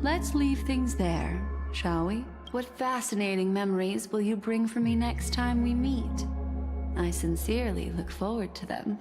Let's leave things there, shall we? What fascinating memories will you bring for me next time we meet? I sincerely look forward to them.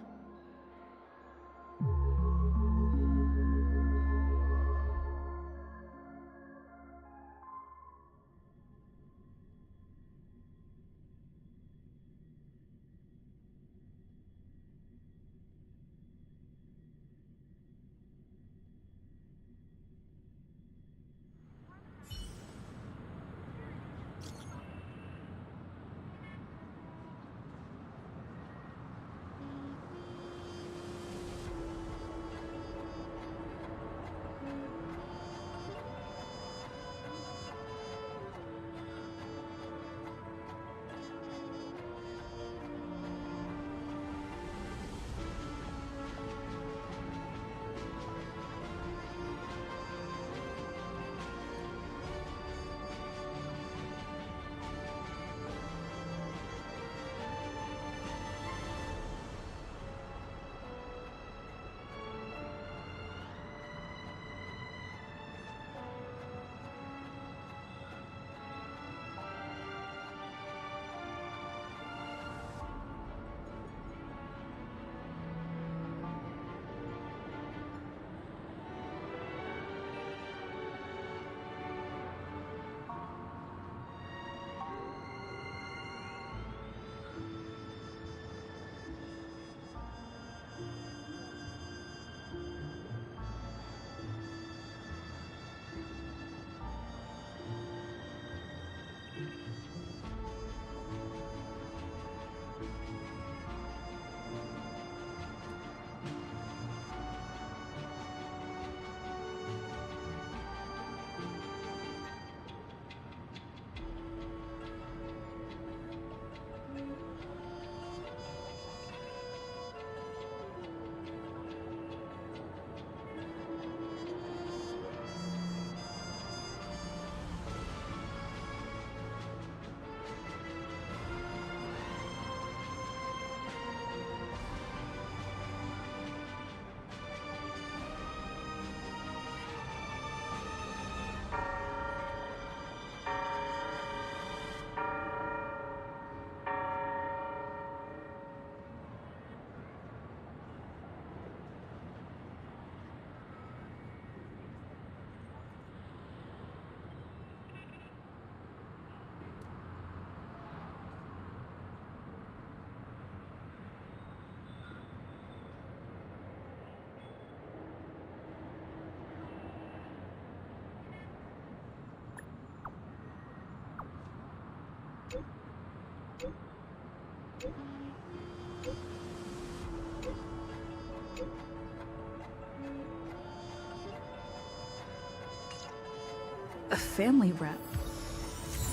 A family rep.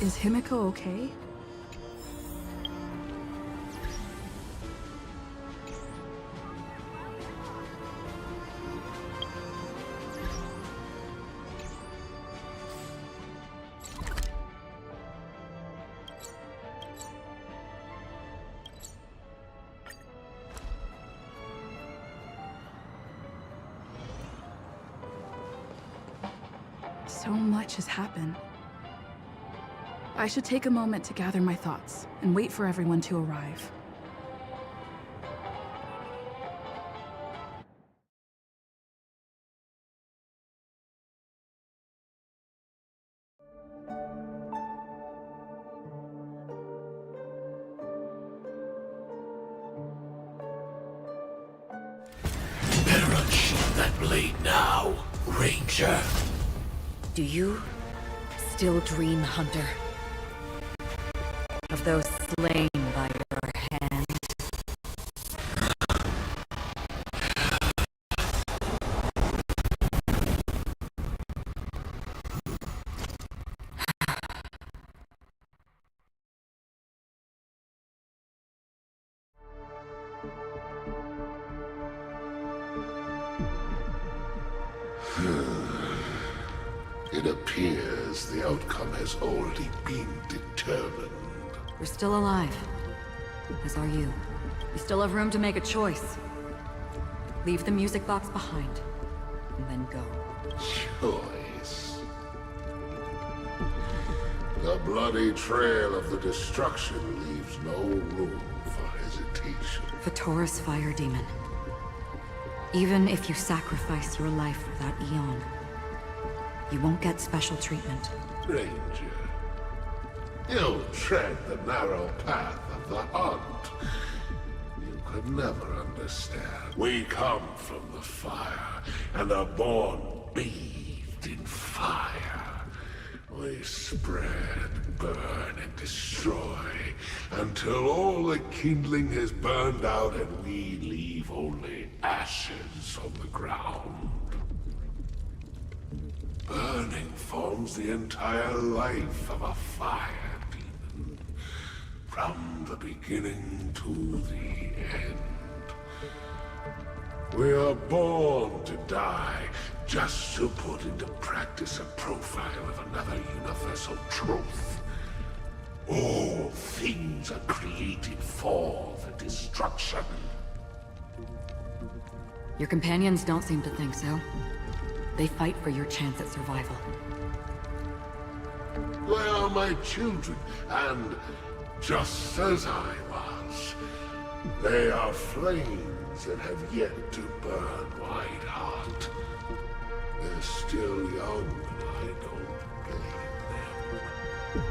Is Himiko okay? So much has happened. I should take a moment to gather my thoughts and wait for everyone to arrive. Better unsheath that blade now, Ranger. Do you still dream, Hunter? Of those slain by your hand? It appears the outcome has already been determined. You're still alive. As are you. You still have room to make a choice. Leave the music box behind, and then go. Choice. The bloody trail of the destruction leaves no room for hesitation. Fatora's fire demon. Even if you sacrifice your life for that Eon, you won't get special treatment. Ranger, you tread the narrow path of the hunt. You could never understand. We come from the fire, and are born bathed in fire. We spread, burn, and destroy, until all the kindling has burned out and we leave only ashes on the ground. Burning forms the entire life of a fire demon, from the beginning to the end. We are born to die, just to put into practice a profile of another universal truth. All things are created for the destruction. Your companions don't seem to think so. They fight for your chance at survival. They are my children, and just as I was, they are flames that have yet to burn white hot. They're still young, and I don't blame them.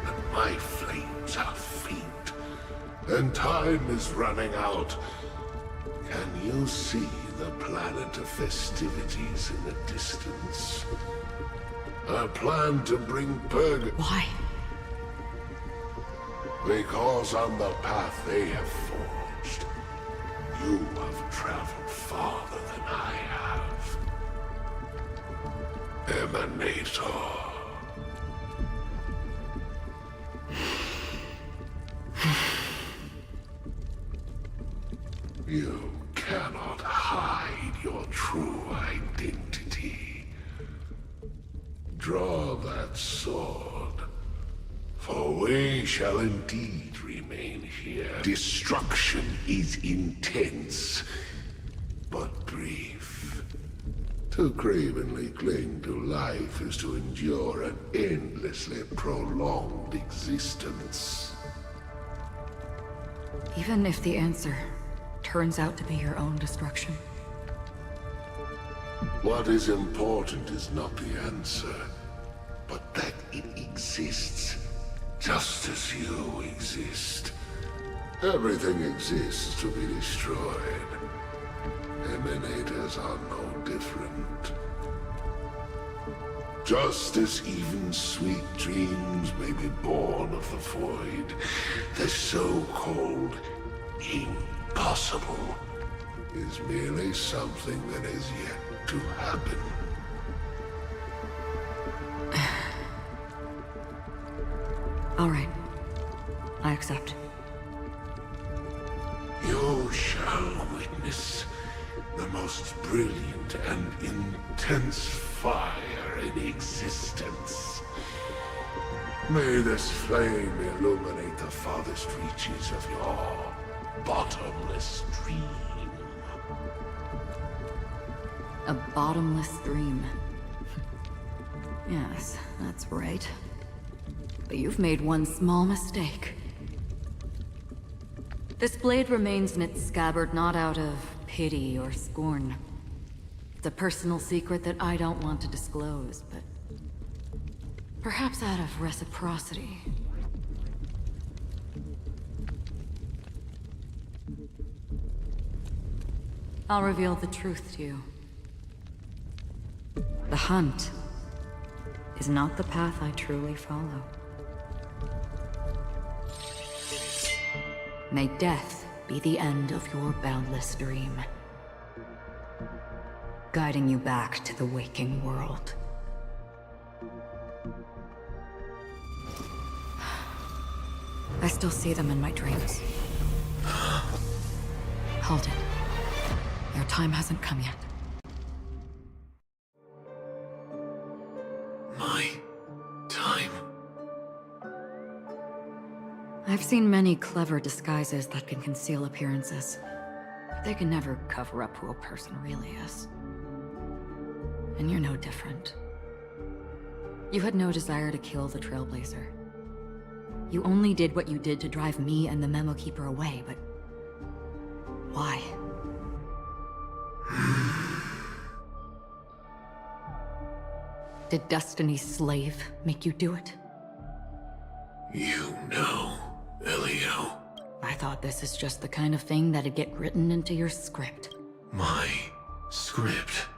But my flames are faint, and time is running out. Can you see the planet of festivities in the distance? I plan to bring Why? Because on the path they have forged, you have traveled farther than I have. Emanator. You cannot hide your true identity. Draw that sword, for we shall indeed remain here. Destruction is intense, but brief. To cravenly cling to life is to endure an endlessly prolonged existence. Even if the answer turns out to be your own destruction. What is important is not the answer, but that it exists, just as you exist. Everything exists to be destroyed. Emanators are no different. Just as even sweet dreams may be born of the void, the so-called impossible is merely something that is yet to happen. All right. I accept. You shall witness the most brilliant and intense fire in existence. May this flame illuminate the farthest reaches of your bottomless dream. A bottomless dream. Yes, that's right. But you've made one small mistake. This blade remains in its scabbard not out of pity or scorn. It's a personal secret that I don't want to disclose, but perhaps out of reciprocity. I'll reveal the truth to you. The hunt is not the path I truly follow. May death be the end of your boundless dream, guiding you back to the waking world. I still see them in my dreams. Hold it. Your time hasn't come yet. My time? I've seen many clever disguises that can conceal appearances, but they can never cover up who a person really is. And you're no different. You had no desire to kill the Trailblazer. You only did what you did to drive me and the Memo Keeper away, but why? Did Destiny's slave make you do it? You know, Elio. I thought this is just the kind of thing that'd get written into your script. My script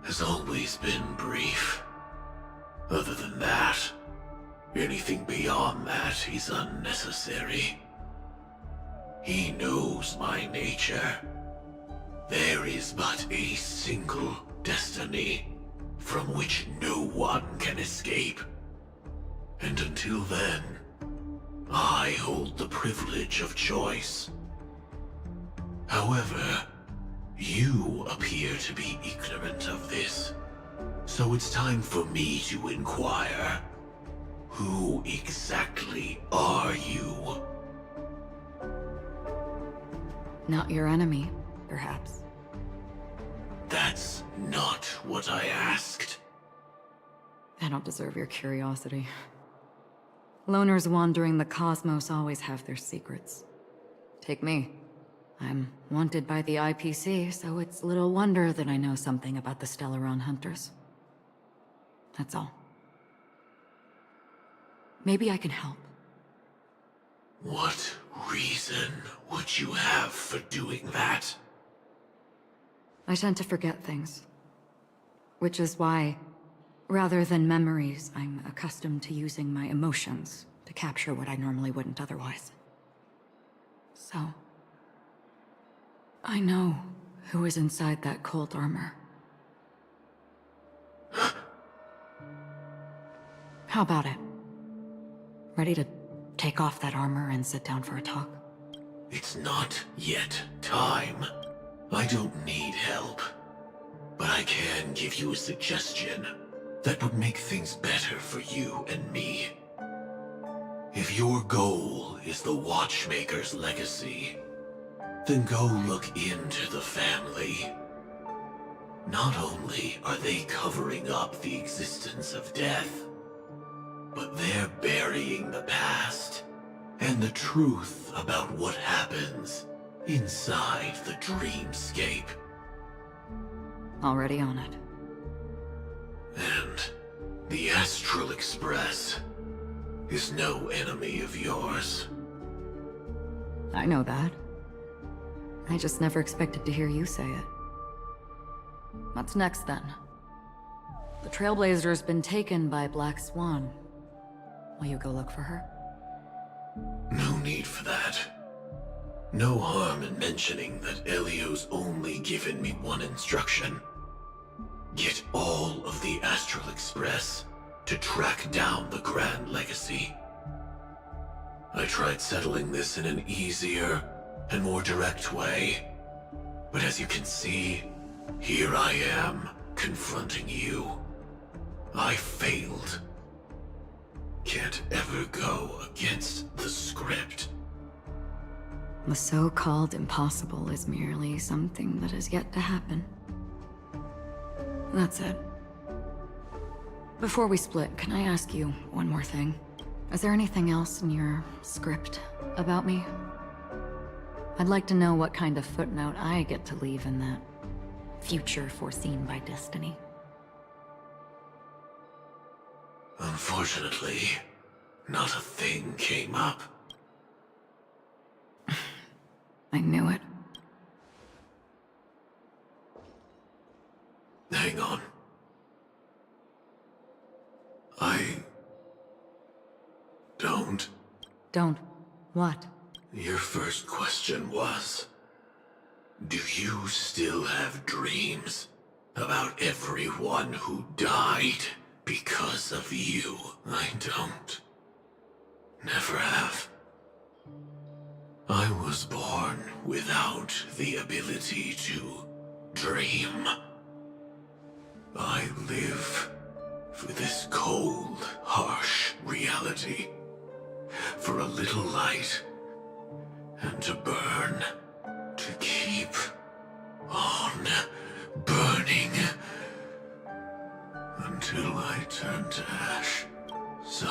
has always been brief. Other than that, anything beyond that is unnecessary. He knows my nature. There is but a single destiny from which no one can escape. And until then, I hold the privilege of choice. However, you appear to be ignorant of this. So it's time for me to inquire. Who exactly are you? Not your enemy, perhaps. That's not what I asked. I don't deserve your curiosity. Loners wandering the cosmos always have their secrets. Take me. I'm wanted by the IPC, so it's little wonder that I know something about the Stellaron Hunters. That's all. Maybe I can help. What reason would you have for doing that? I tend to forget things. Which is why, rather than memories, I'm accustomed to using my emotions to capture what I normally wouldn't otherwise. So, I know who is inside that cold armor. How about it? Ready to take off that armor and sit down for a talk? It's not yet time. I don't need help. But I can give you a suggestion that would make things better for you and me. If your goal is the Watchmaker's legacy, then go look into the family. Not only are they covering up the existence of death, but they're burying the past and the truth about what happens inside the dreamscape. Already on it. And the Astral Express is no enemy of yours. I know that. I just never expected to hear you say it. What's next, then? The Trailblazer's been taken by Black Swan. Will you go look for her? No need for that. No harm in mentioning that Elio's only given me one instruction. Get all of the Astral Express to track down the Grand Legacy. I tried settling this in an easier and more direct way, but as you can see, here I am, confronting you. I failed. Can't ever go against the script. The so-called impossible is merely something that is yet to happen. That's it. Before we split, can I ask you one more thing? Is there anything else in your script about me? I'd like to know what kind of footnote I get to leave in that future foreseen by destiny. Unfortunately, not a thing came up. I knew it. Hang on. Don't. What? Your first question was, do you still have dreams about everyone who died because of you? I don't. Never have. I was born without the ability to dream. I live for this cold, harsh reality. For a little light, and to burn, to keep on burning, until I turn to ash. So,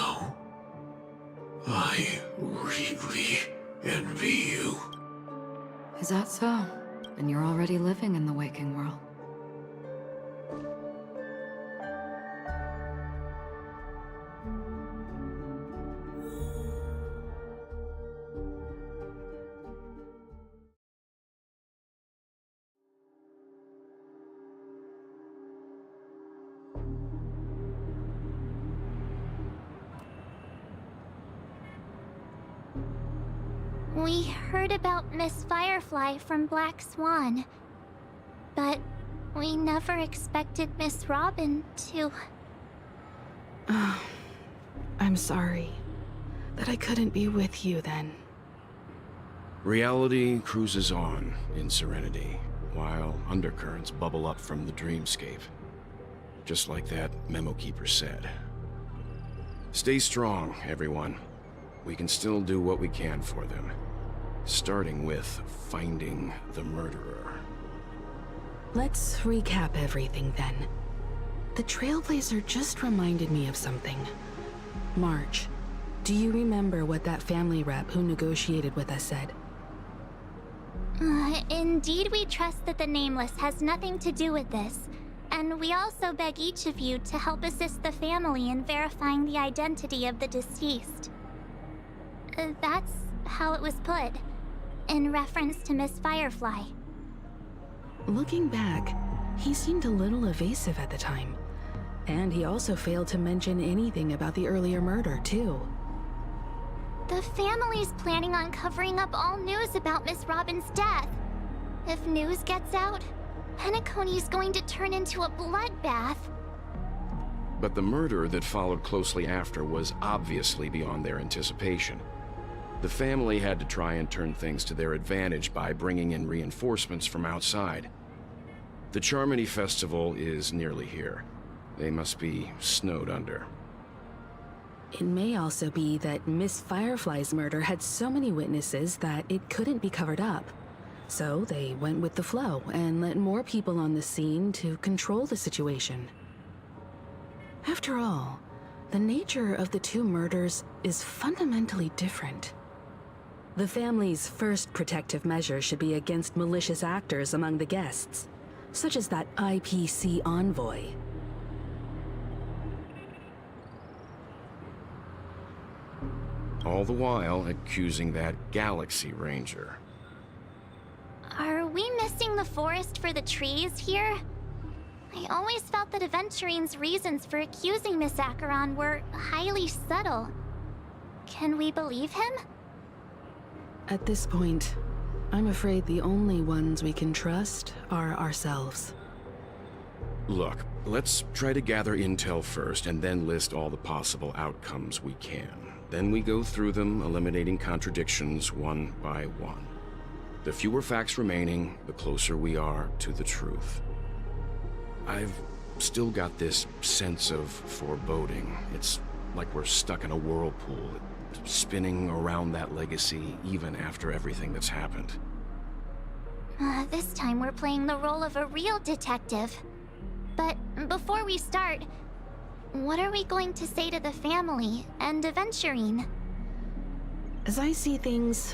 I really envy you. Is that so? Then you're already living in the waking world. We heard about Miss Firefly from Black Swan, but we never expected Miss Robin to... I'm sorry that I couldn't be with you then. Reality cruises on in Serenity, while undercurrents bubble up from the dreamscape. Just like that Memo Keeper said. Stay strong, everyone. We can still do what we can for them. Starting with finding the murderer. Let's recap everything then. The Trailblazer just reminded me of something. March, do you remember what that family rep who negotiated with us said? Indeed, we trust that the Nameless has nothing to do with this, and we also beg each of you to help assist the family in verifying the identity of the deceased. That's how it was put, in reference to Miss Firefly. Looking back, he seemed a little evasive at the time. And he also failed to mention anything about the earlier murder, too. The family's planning on covering up all news about Miss Robin's death. If news gets out, Penacony's going to turn into a bloodbath. But the murder that followed closely after was obviously beyond their anticipation. The family had to try and turn things to their advantage by bringing in reinforcements from outside. The Charmony Festival is nearly here. They must be snowed under. It may also be that Miss Firefly's murder had so many witnesses that it couldn't be covered up. So they went with the flow and let more people on the scene to control the situation. After all, the nature of the two murders is fundamentally different. The family's first protective measure should be against malicious actors among the guests, such as that IPC envoy. All the while accusing that Galaxy Ranger. Are we missing the forest for the trees here? I always felt that Aventurine's reasons for accusing Miss Acheron were highly subtle. Can we believe him? At this point, I'm afraid the only ones we can trust are ourselves. Look, let's try to gather intel first and then list all the possible outcomes we can. Then we go through them, eliminating contradictions one by one. The fewer facts remaining, the closer we are to the truth. I've still got this sense of foreboding. It's like we're stuck in a whirlpool, spinning around that legacy even after everything that's happened. This time we're playing the role of a real detective. But before we start, what are we going to say to the family and Aventurine? As I see things,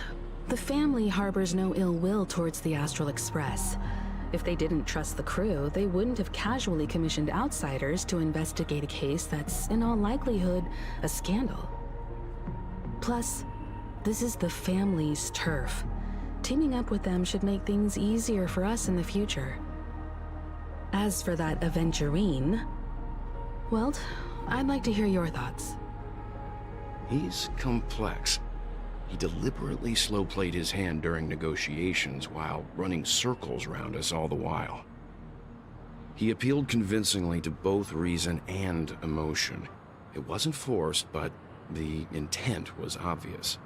the family harbors no ill will towards the Astral Express. If they didn't trust the crew, they wouldn't have casually commissioned outsiders to investigate a case that's, in all likelihood, a scandal. Plus, this is the family's turf. Teaming up with them should make things easier for us in the future. As for that Aventurine, well, I'd like to hear your thoughts. He's complex. He deliberately slow-played his hand during negotiations while running circles around us all the while. He appealed convincingly to both reason and emotion. It wasn't forced, but the intent was obvious.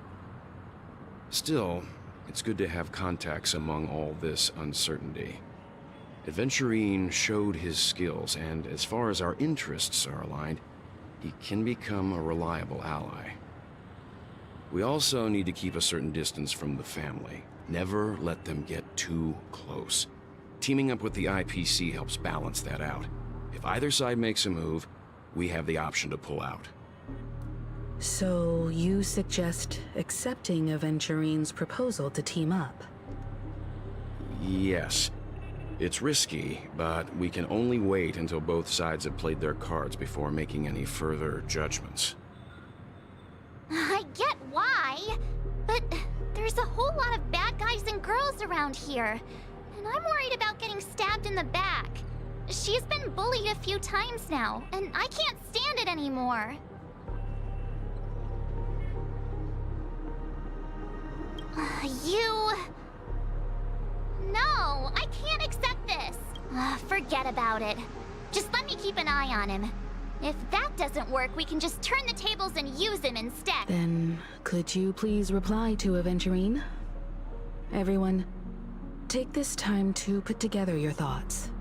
Still, it's good to have contacts among all this uncertainty. Aventurine showed his skills, and as far as our interests are aligned, he can become a reliable ally. We also need to keep a certain distance from the family. Never let them get too close. Teaming up with the IPC helps balance that out. If either side makes a move, we have the option to pull out. So you suggest accepting Aventurine's proposal to team up? Yes. It's risky, but we can only wait until both sides have played their cards before making any further judgments. I get why, but there's a whole lot of bad guys and girls around here, and I'm worried about getting stabbed in the back. She's been bullied a few times now, and I can't stand it anymore. You... No, I can't accept this. Forget about it. Just let me keep an eye on him. If that doesn't work, we can just turn the tables and use him instead. Then, could you please reply to Aventurine? Everyone, take this time to put together your thoughts.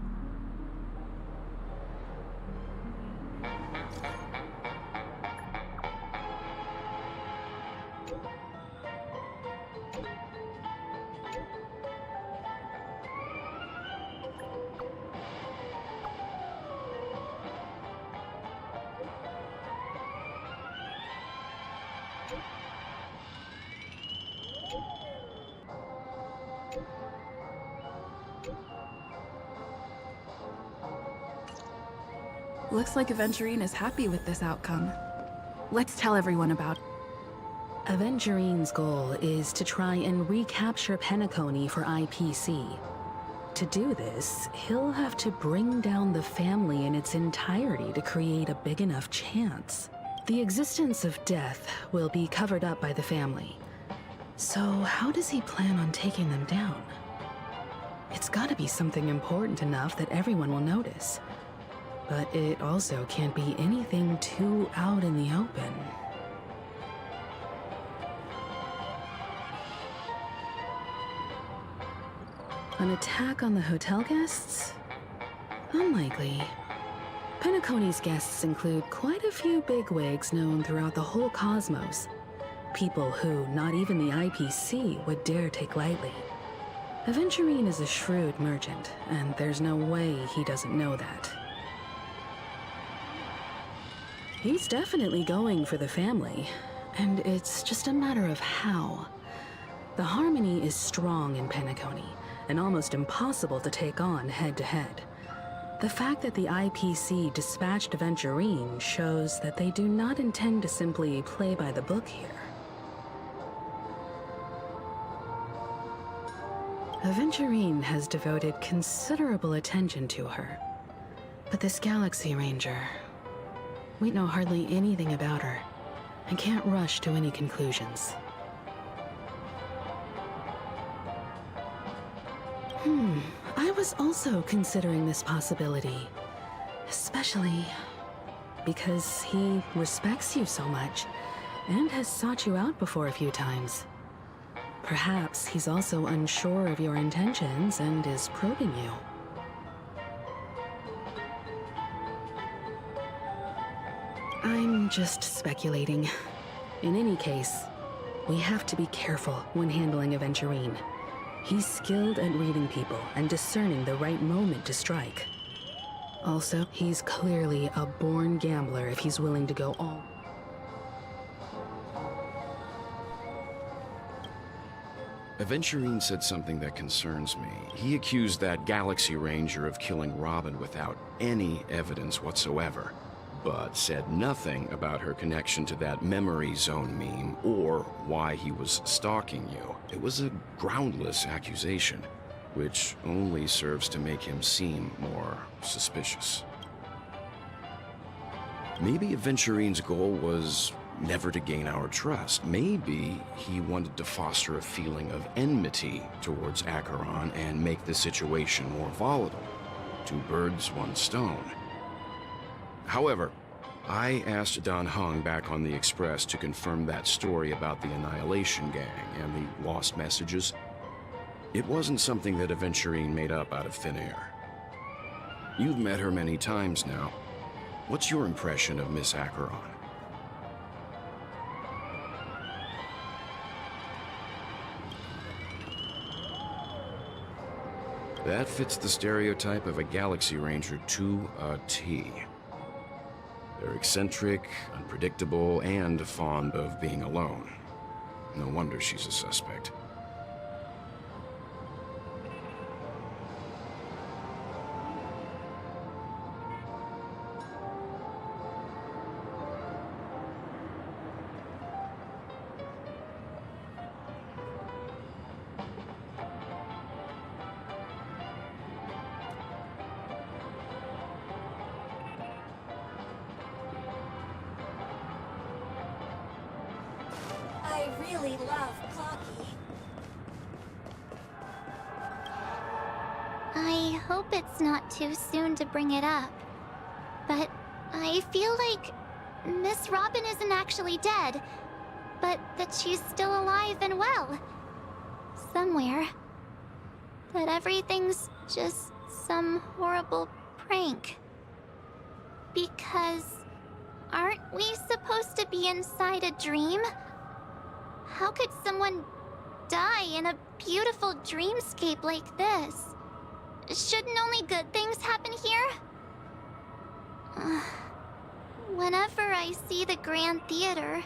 Looks like Aventurine is happy with this outcome. Let's tell everyone about it. Aventurine's goal is to try and recapture Penacony for IPC. To do this, he'll have to bring down the family in its entirety to create a big enough chance. The existence of death will be covered up by the family. So how does he plan on taking them down? It's gotta be something important enough that everyone will notice. But it also can't be anything too out in the open. An attack on the hotel guests? Unlikely. Penacony's guests include quite a few bigwigs known throughout the whole cosmos. People who not even the IPC would dare take lightly. Aventurine is a shrewd merchant, and there's no way he doesn't know that. He's definitely going for the family, and it's just a matter of how. The harmony is strong in Penacony, and almost impossible to take on head-to-head. The fact that the IPC dispatched Aventurine shows that they do not intend to simply play by the book here. Aventurine has devoted considerable attention to her, but this Galaxy Ranger... we know hardly anything about her, and can't rush to any conclusions. I was also considering this possibility. Especially because he respects you so much, and has sought you out before a few times. Perhaps he's also unsure of your intentions and is probing you. I'm just speculating. In any case, we have to be careful when handling Aventurine. He's skilled at reading people and discerning the right moment to strike. Also, he's clearly a born gambler if he's willing to go all. Aventurine said something that concerns me. He accused that Galaxy Ranger of killing Robin without any evidence whatsoever, but said nothing about her connection to that memory zone meme or why he was stalking you. It was a groundless accusation, which only serves to make him seem more suspicious. Maybe Aventurine's goal was never to gain our trust. Maybe he wanted to foster a feeling of enmity towards Acheron and make the situation more volatile. Two birds, one stone. However, I asked Dan Heng back on the Express to confirm that story about the Annihilation Gang and the lost messages. It wasn't something that Aventurine made up out of thin air. You've met her many times now. What's your impression of Miss Acheron? That fits the stereotype of a Galaxy Ranger to a T. They're eccentric, unpredictable, and fond of being alone. No wonder she's a suspect. I really love Clocky. I hope it's not too soon to bring it up, but I feel like Miss Robin isn't actually dead, but that she's still alive and well. Somewhere. That everything's just some horrible prank. Because aren't we supposed to be inside a dream? How could someone die in a beautiful dreamscape like this? Shouldn't only good things happen here? Whenever I see the Grand Theater,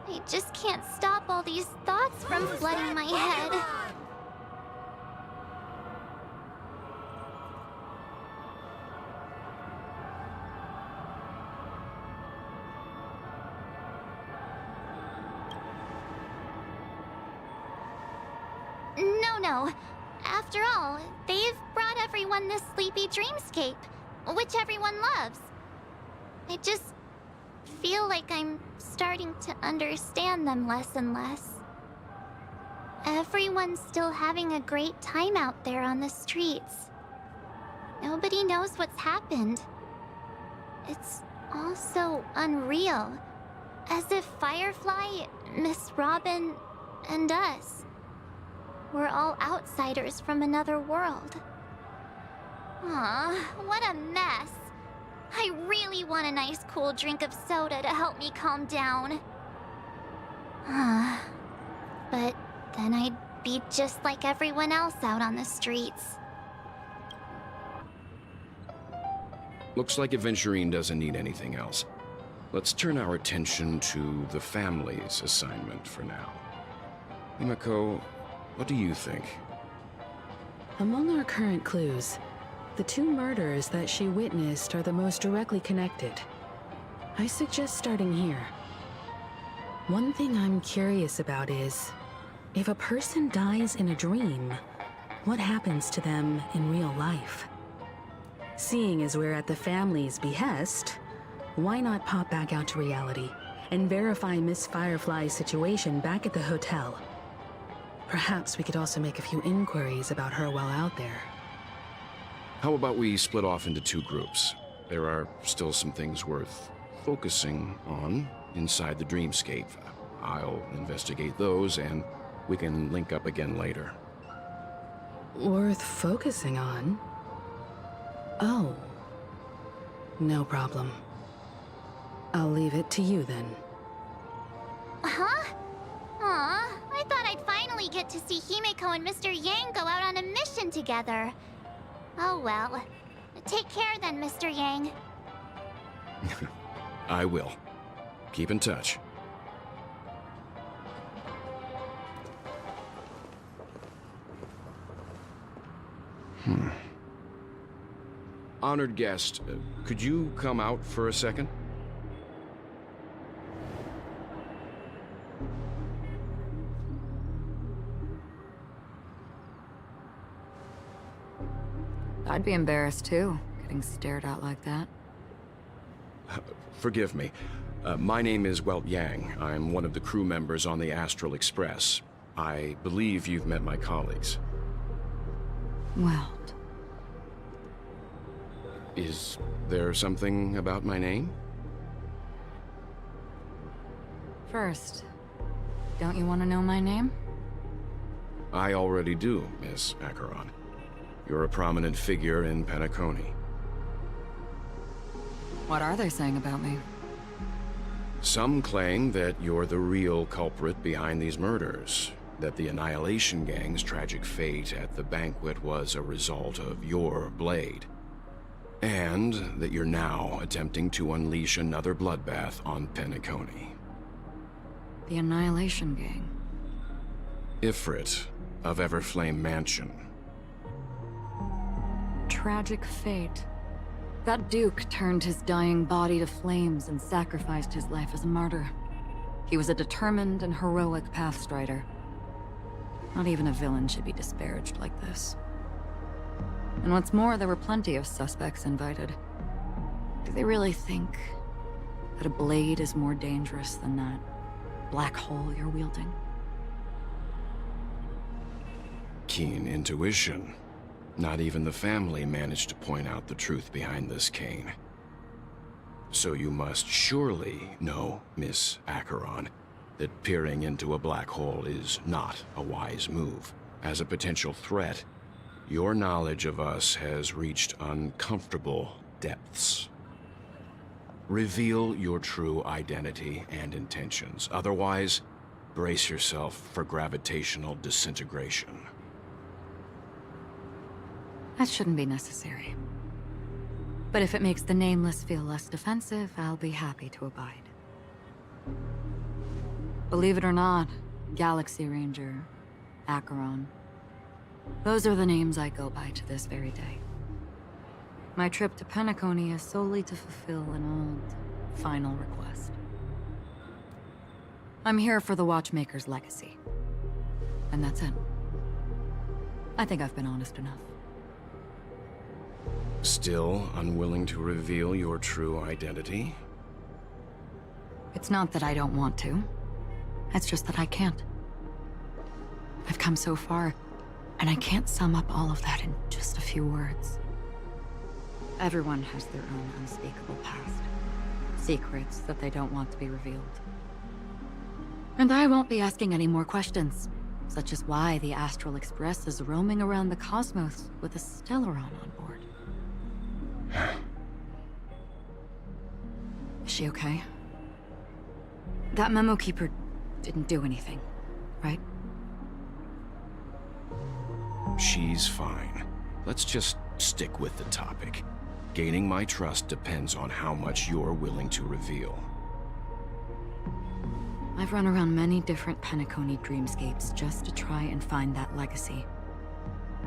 I just can't stop all these thoughts from flooding my head. No. After all, they've brought everyone this sleepy dreamscape, which everyone loves. I just feel like I'm starting to understand them less and less. Everyone's still having a great time out there on the streets. Nobody knows what's happened. It's all so unreal. As if Firefly, Miss Robin, and us we're all outsiders from another world. Aw, what a mess. I really want a nice cool drink of soda to help me calm down. But then I'd be just like everyone else out on the streets. Looks like Aventurine doesn't need anything else. Let's turn our attention to the family's assignment for now. Himeko, what do you think? Among our current clues, the two murders that she witnessed are the most directly connected. I suggest starting here. One thing I'm curious about is, if a person dies in a dream, what happens to them in real life? Seeing as we're at the family's behest, why not pop back out to reality and verify Miss Firefly's situation back at the hotel? Perhaps we could also make a few inquiries about her while out there. How about we split off into two groups? There are still some things worth focusing on inside the dreamscape. I'll investigate those, and we can link up again later. Worth focusing on? Oh. No problem. I'll leave it to you then. Huh? Aw, I thought I'd finally get to see Himeko and Mr. Yang go out on a mission together. Oh well. Take care then, Mr. Yang. I will. Keep in touch. Honored guest, could you come out for a second? I'd be embarrassed too, getting stared at like that. Forgive me. My name is Welt Yang. I'm one of the crew members on the Astral Express. I believe you've met my colleagues. Welt. Is there something about my name? First, don't you want to know my name? I already do, Miss Acheron. You're a prominent figure in Penacony. What are they saying about me? Some claim that you're the real culprit behind these murders, that the Annihilation Gang's tragic fate at the banquet was a result of your blade, and that you're now attempting to unleash another bloodbath on Penacony. The Annihilation Gang. Ifrit of Everflame Mansion. Tragic fate. That Duke turned his dying body to flames and sacrificed his life as a martyr. He was a determined and heroic pathstrider. Not even a villain should be disparaged like this. And what's more, there were plenty of suspects invited. Do they really think that a blade is more dangerous than that black hole you're wielding? Keen intuition. Not even the family managed to point out the truth behind this cane. So you must surely know, Miss Acheron, that peering into a black hole is not a wise move. As a potential threat, your knowledge of us has reached uncomfortable depths. Reveal your true identity and intentions. Otherwise, brace yourself for gravitational disintegration. That shouldn't be necessary. But if it makes the Nameless feel less defensive, I'll be happy to abide. Believe it or not, Galaxy Ranger, Acheron, those are the names I go by to this very day. My trip to Penacony is solely to fulfill an old, final request. I'm here for the Watchmaker's legacy. And that's it. I think I've been honest enough. Still unwilling to reveal your true identity? It's not that I don't want to. It's just that I can't. I've come so far, and I can't sum up all of that in just a few words. Everyone has their own unspeakable past. Secrets that they don't want to be revealed. And I won't be asking any more questions, such as why the Astral Express is roaming around the cosmos with a Stellaron on board. Is she okay? That Memo Keeper didn't do anything, right? She's fine. Let's just stick with the topic. Gaining my trust depends on how much you're willing to reveal. I've run around many different Penacony dreamscapes just to try and find that legacy.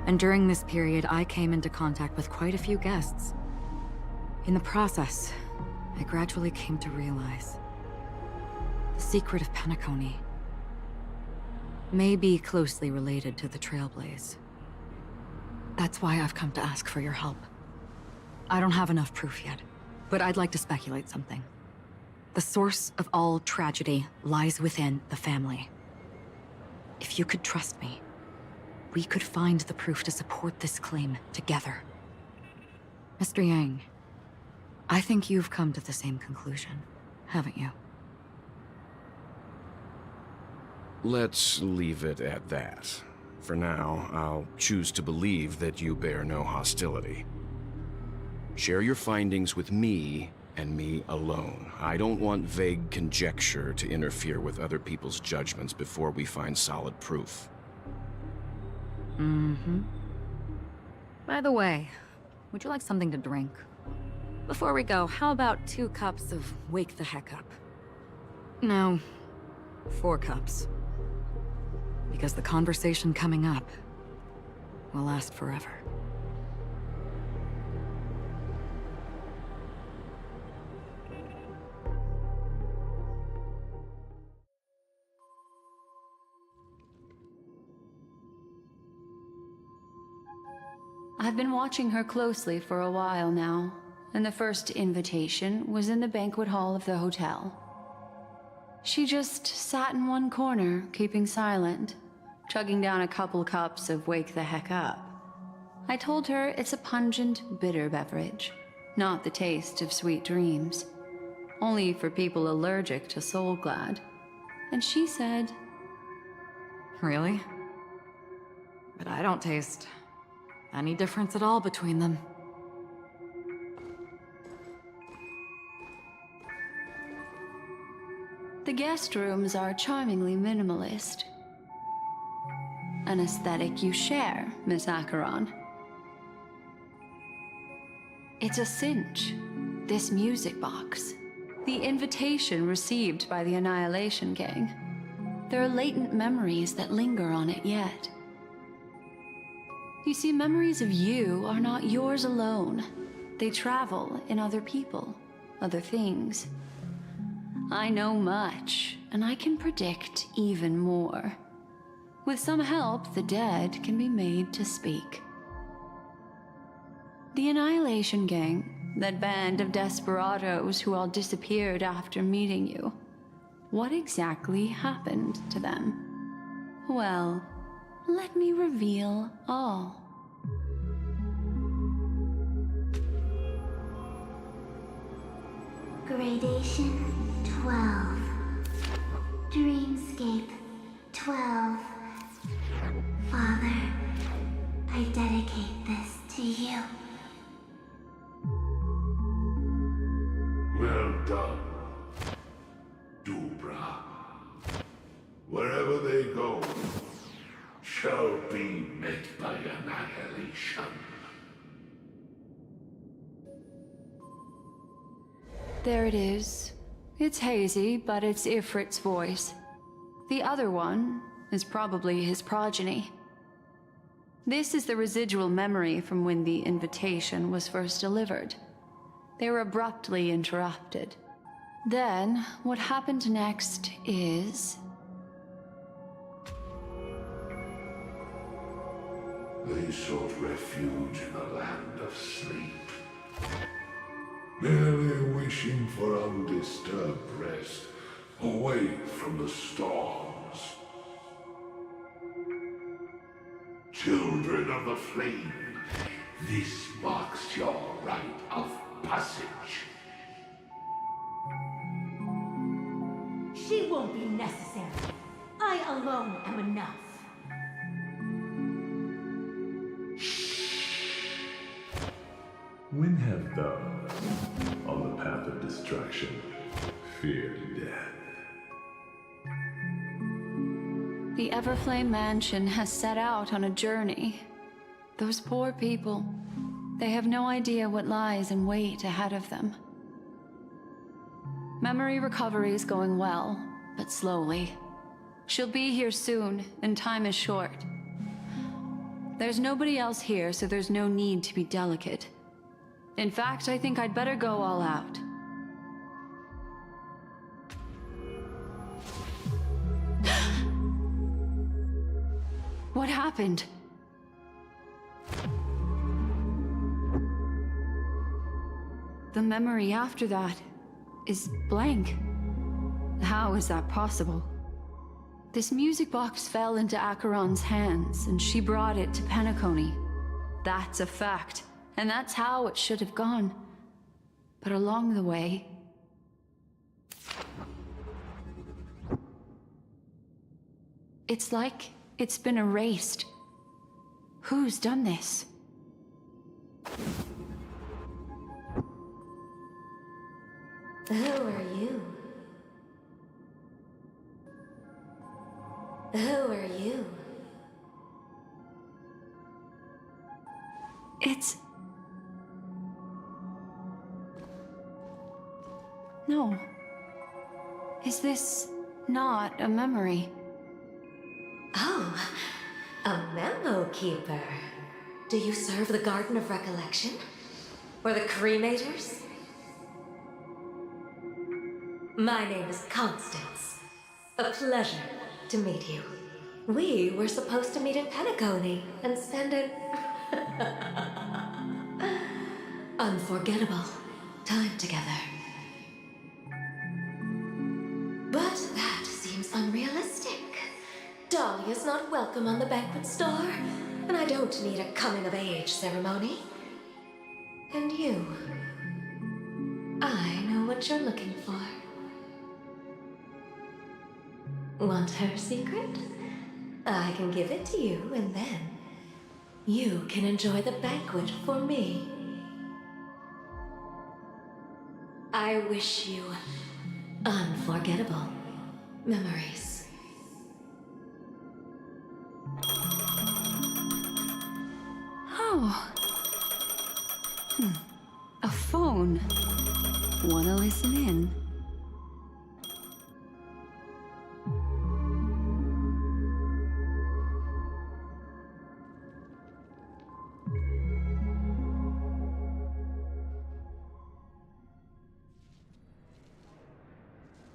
And during this period, I came into contact with quite a few guests. In the process, I gradually came to realize the secret of Penacony may be closely related to the Trailblaze. That's why I've come to ask for your help. I don't have enough proof yet, but I'd like to speculate something. The source of all tragedy lies within the family. If you could trust me, we could find the proof to support this claim together. Mr. Yang, I think you've come to the same conclusion, haven't you? Let's leave it at that. For now, I'll choose to believe that you bear no hostility. Share your findings with me, and me alone. I don't want vague conjecture to interfere with other people's judgments before we find solid proof. Mm-hmm. By the way, would you like something to drink? Before we go, how about 2 cups of Wake the Heck Up? No, 4 cups. Because the conversation coming up will last forever. I've been watching her closely for a while now, and the first invitation was in the banquet hall of the hotel. She just sat in one corner, keeping silent, chugging down a couple cups of Wake the Heck Up. I told her it's a pungent, bitter beverage, not the taste of sweet dreams. Only for people allergic to Soul Glad. And she said, Really? But I don't taste any difference at all between them. the guest rooms are charmingly minimalist. An aesthetic you share, Miss Acheron. It's a cinch, this music box. The invitation received by the Annihilation Gang. There are latent memories that linger on it yet. You see, memories of you are not yours alone. They travel in other people, other things. I know much, and I can predict even more. With some help, the dead can be made to speak. The Annihilation Gang, that band of desperados who all disappeared after meeting you. What exactly happened to them? Well, let me reveal all. Gradation 12. Dreamscape 12. Father, I dedicate this to you. Well done, Dubra. Wherever they go, shall be met by annihilation. There it is. It's hazy, but it's Ifrit's voice. The other one is probably his progeny. This is the residual memory from when the invitation was first delivered. They were abruptly interrupted. Then, what happened next is... They sought refuge in the land of sleep, merely wishing for undisturbed rest, away from the storms. Children of the Flame, this marks your rite of passage. She won't be necessary. I alone am enough. When have those on the path of destruction feared death? The Everflame Mansion has set out on a journey. Those poor people, they have no idea what lies in wait ahead of them. Memory recovery is going well, but slowly. She'll be here soon, and time is short. There's nobody else here, so there's no need to be delicate. In fact, I think I'd better go all out. What happened? The memory after that is blank. How is that possible? This music box fell into Acheron's hands, and she brought it to Penacony. That's a fact, and that's how it should have gone. But along the way... it's like it's been erased. Who's done this? Who are you? Who are you? It's... No. Is this not a memory? Oh, a memo keeper. Do you serve the Garden of Recollection? Or the Cremators? My name is Constance. A pleasure to meet you. We were supposed to meet in Penacony and spend an unforgettable time together. But Dahlia's not welcome on the banquet star, and I don't need a coming-of-age ceremony. And you, I know what you're looking for. Want her secret? I can give it to you, and then you can enjoy the banquet for me. I wish you unforgettable memories. Oh. A phone. Wanna listen in?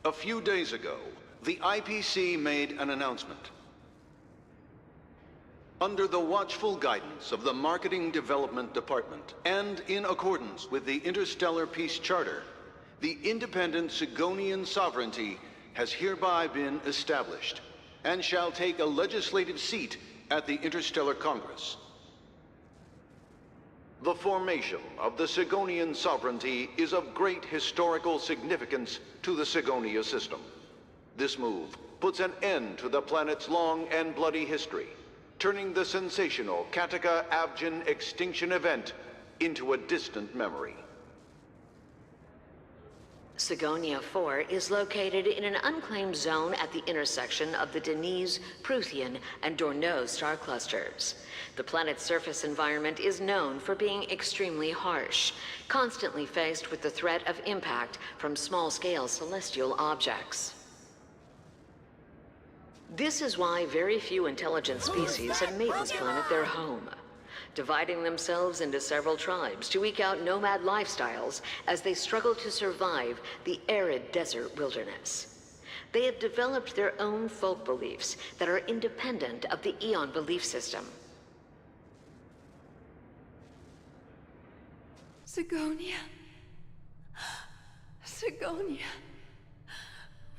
A few days ago, the IPC made an announcement. Under the watchful guidance of the Marketing Development Department, and in accordance with the Interstellar Peace Charter, the independent Sigonian sovereignty has hereby been established, and shall take a legislative seat at the Interstellar Congress. The formation of the Sigonian sovereignty is of great historical significance to the Sigonia system. This move puts an end to the planet's long and bloody history, turning the sensational Kataka-Avgin extinction event into a distant memory. Sigonia 4 is located in an unclaimed zone at the intersection of the Denise, Prothean, and Dorneau star clusters. The planet's surface environment is known for being extremely harsh, constantly faced with the threat of impact from small-scale celestial objects. This is why very few intelligent species have made this planet their home, dividing themselves into several tribes to eke out nomad lifestyles as they struggle to survive the arid desert wilderness. They have developed their own folk beliefs that are independent of the Aeon belief system. Sigonia. Sigonia.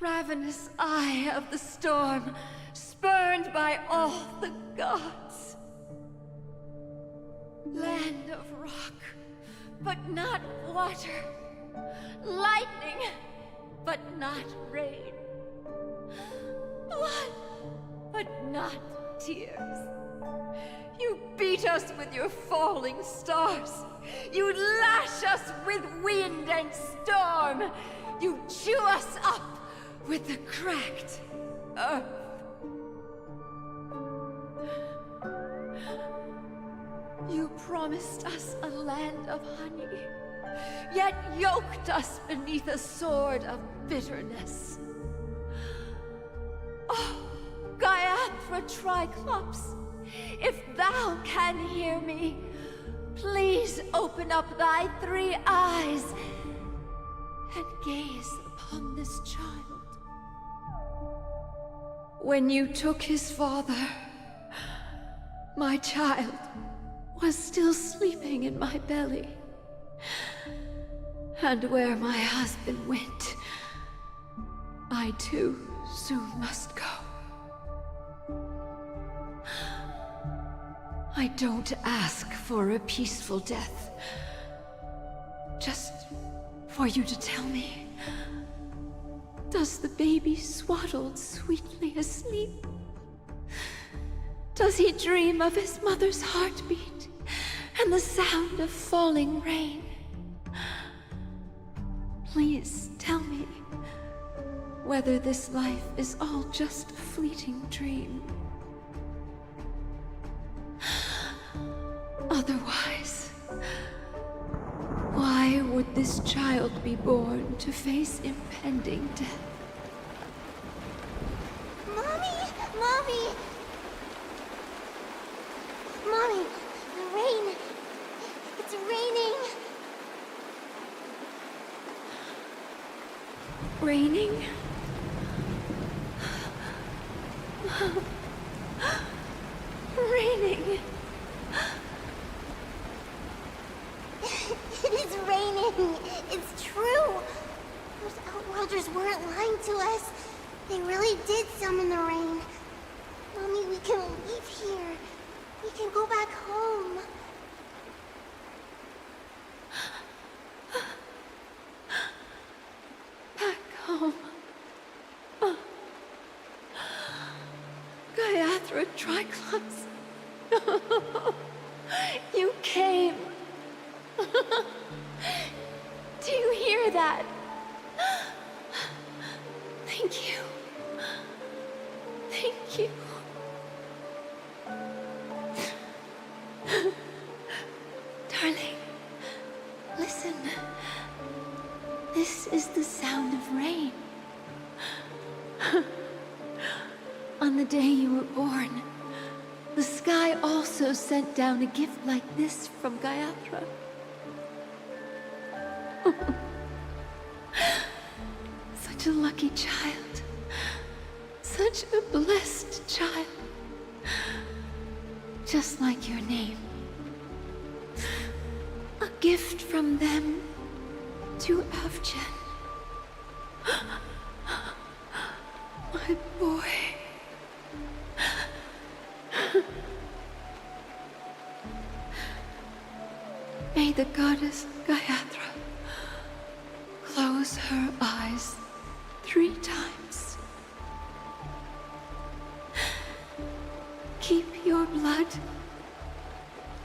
Ravenous eye of the storm, spurned by all the gods. Land of rock, but not water. Lightning, but not rain. Blood, but not tears. You beat us with your falling stars. You lash us with wind and storm. You chew us up with the cracked earth. You promised us a land of honey, yet yoked us beneath a sword of bitterness. Oh, Gaiathra Triclops, if thou can hear me, please open up thy 3 eyes and gaze upon this child. When you took his father, my child was still sleeping in my belly. And where my husband went, I too soon must go. I don't ask for a peaceful death. Just for you to tell me, does the baby swaddled sweetly asleep? Does he dream of his mother's heartbeat and the sound of falling rain? Please tell me whether this life is all just a fleeting dream. Otherwise, why would this child be born to face impending death? Mommy! Mommy! Mommy, the rain. It's raining. Raining? Raining. It is raining. It's true. Those Outworlders weren't lying to us. They really did summon the rain. Gaiathra Triclops. You came. Do you hear that? Thank you. Thank you. Darling, listen. This is the sound of rain. On the day you were born, the sky also sent down a gift like this from Gaiathra. Such a lucky child. Such a blessed child. Just like your name. A gift from them to Avgen. My boy. May the goddess Gaiathra close her eyes 3 times. Keep your blood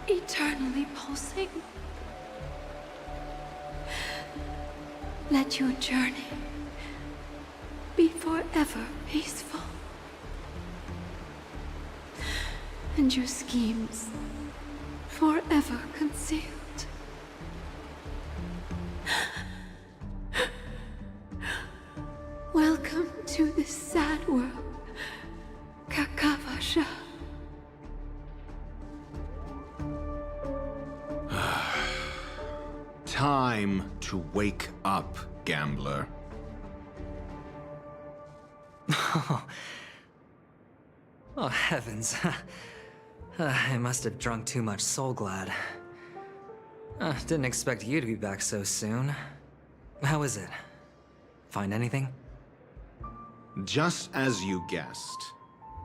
eternally pulsing. Let your journey be forever peaceful. And your schemes forever concealed. Welcome to this sad world, Kakavasha. Time to wake up, gambler. Oh, heavens. I must have drunk too much Soul Glad. Didn't expect you to be back so soon. How is it? Find anything? Just as you guessed.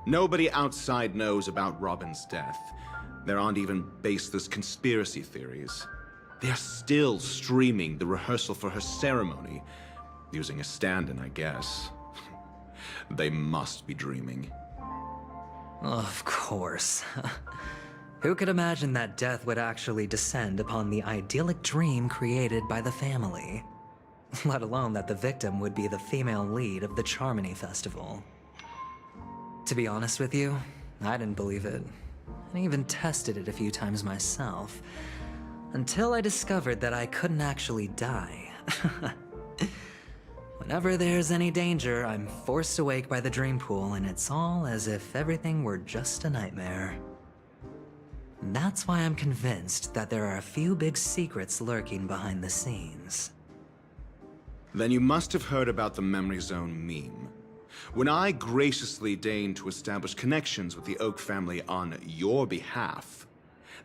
Nobody outside knows about Robin's death. There aren't even baseless conspiracy theories. They're still streaming the rehearsal for her ceremony, using a stand-in, I guess. They must be dreaming. Of course. Who could imagine that death would actually descend upon the idyllic dream created by the family? Let alone that the victim would be the female lead of the Charmony Festival. To be honest with you, I didn't believe it. I even tested it a few times myself, until I discovered that I couldn't actually die. Whenever there's any danger, I'm forced awake by the dream pool, and it's all as if everything were just a nightmare. And that's why I'm convinced that there are a few big secrets lurking behind the scenes. Then you must have heard about the Memory Zone meme. When I graciously deigned to establish connections with the Oak family on your behalf,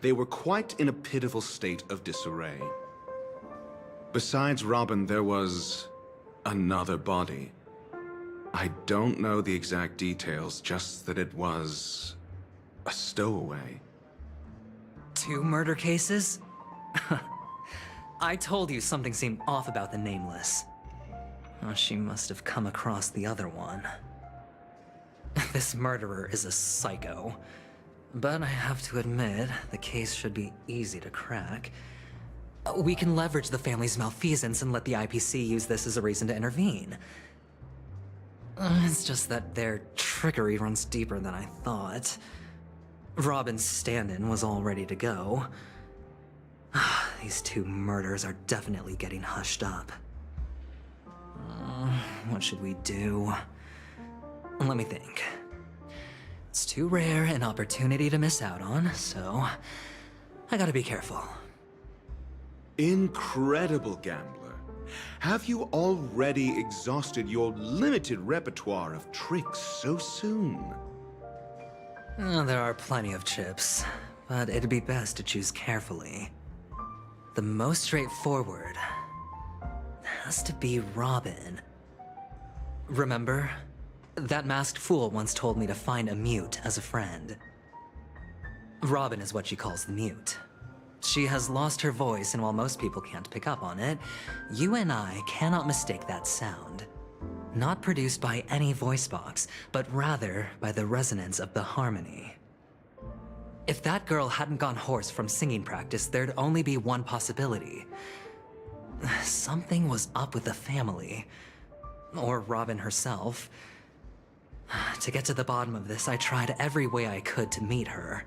they were quite in a pitiful state of disarray. Besides Robin, there was another body. I don't know the exact details, just that it was a stowaway. 2 murder cases? I told you something seemed off about the Nameless. Oh, she must have come across the other one. This murderer is a psycho. But I have to admit, the case should be easy to crack. We can leverage the family's malfeasance and let the IPC use this as a reason to intervene. It's just that their trickery runs deeper than I thought. Robin's stand-in was all ready to go. These 2 murders are definitely getting hushed up. What should we do? Let me think. It's too rare an opportunity to miss out on, so I gotta be careful. Incredible, gambler. Have you already exhausted your limited repertoire of tricks so soon? There are plenty of chips, but it'd be best to choose carefully. The most straightforward has to be Robin. Remember? That masked fool once told me to find a mute as a friend. Robin is what she calls the mute. She has lost her voice, and while most people can't pick up on it, you and I cannot mistake that sound. Not produced by any voice box, but rather by the resonance of the harmony. If that girl hadn't gone hoarse from singing practice, there'd only be one possibility. Something was up with the family. Or Robin herself. To get to the bottom of this, I tried every way I could to meet her.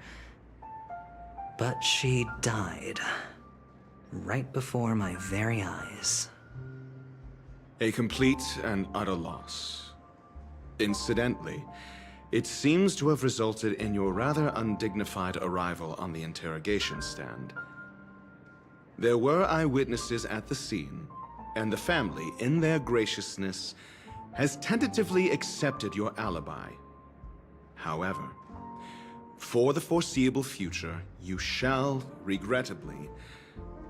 But she died. Right before my very eyes. A complete and utter loss. Incidentally, it seems to have resulted in your rather undignified arrival on the interrogation stand. There were eyewitnesses at the scene, and the family, in their graciousness, has tentatively accepted your alibi. However, for the foreseeable future, you shall, regrettably,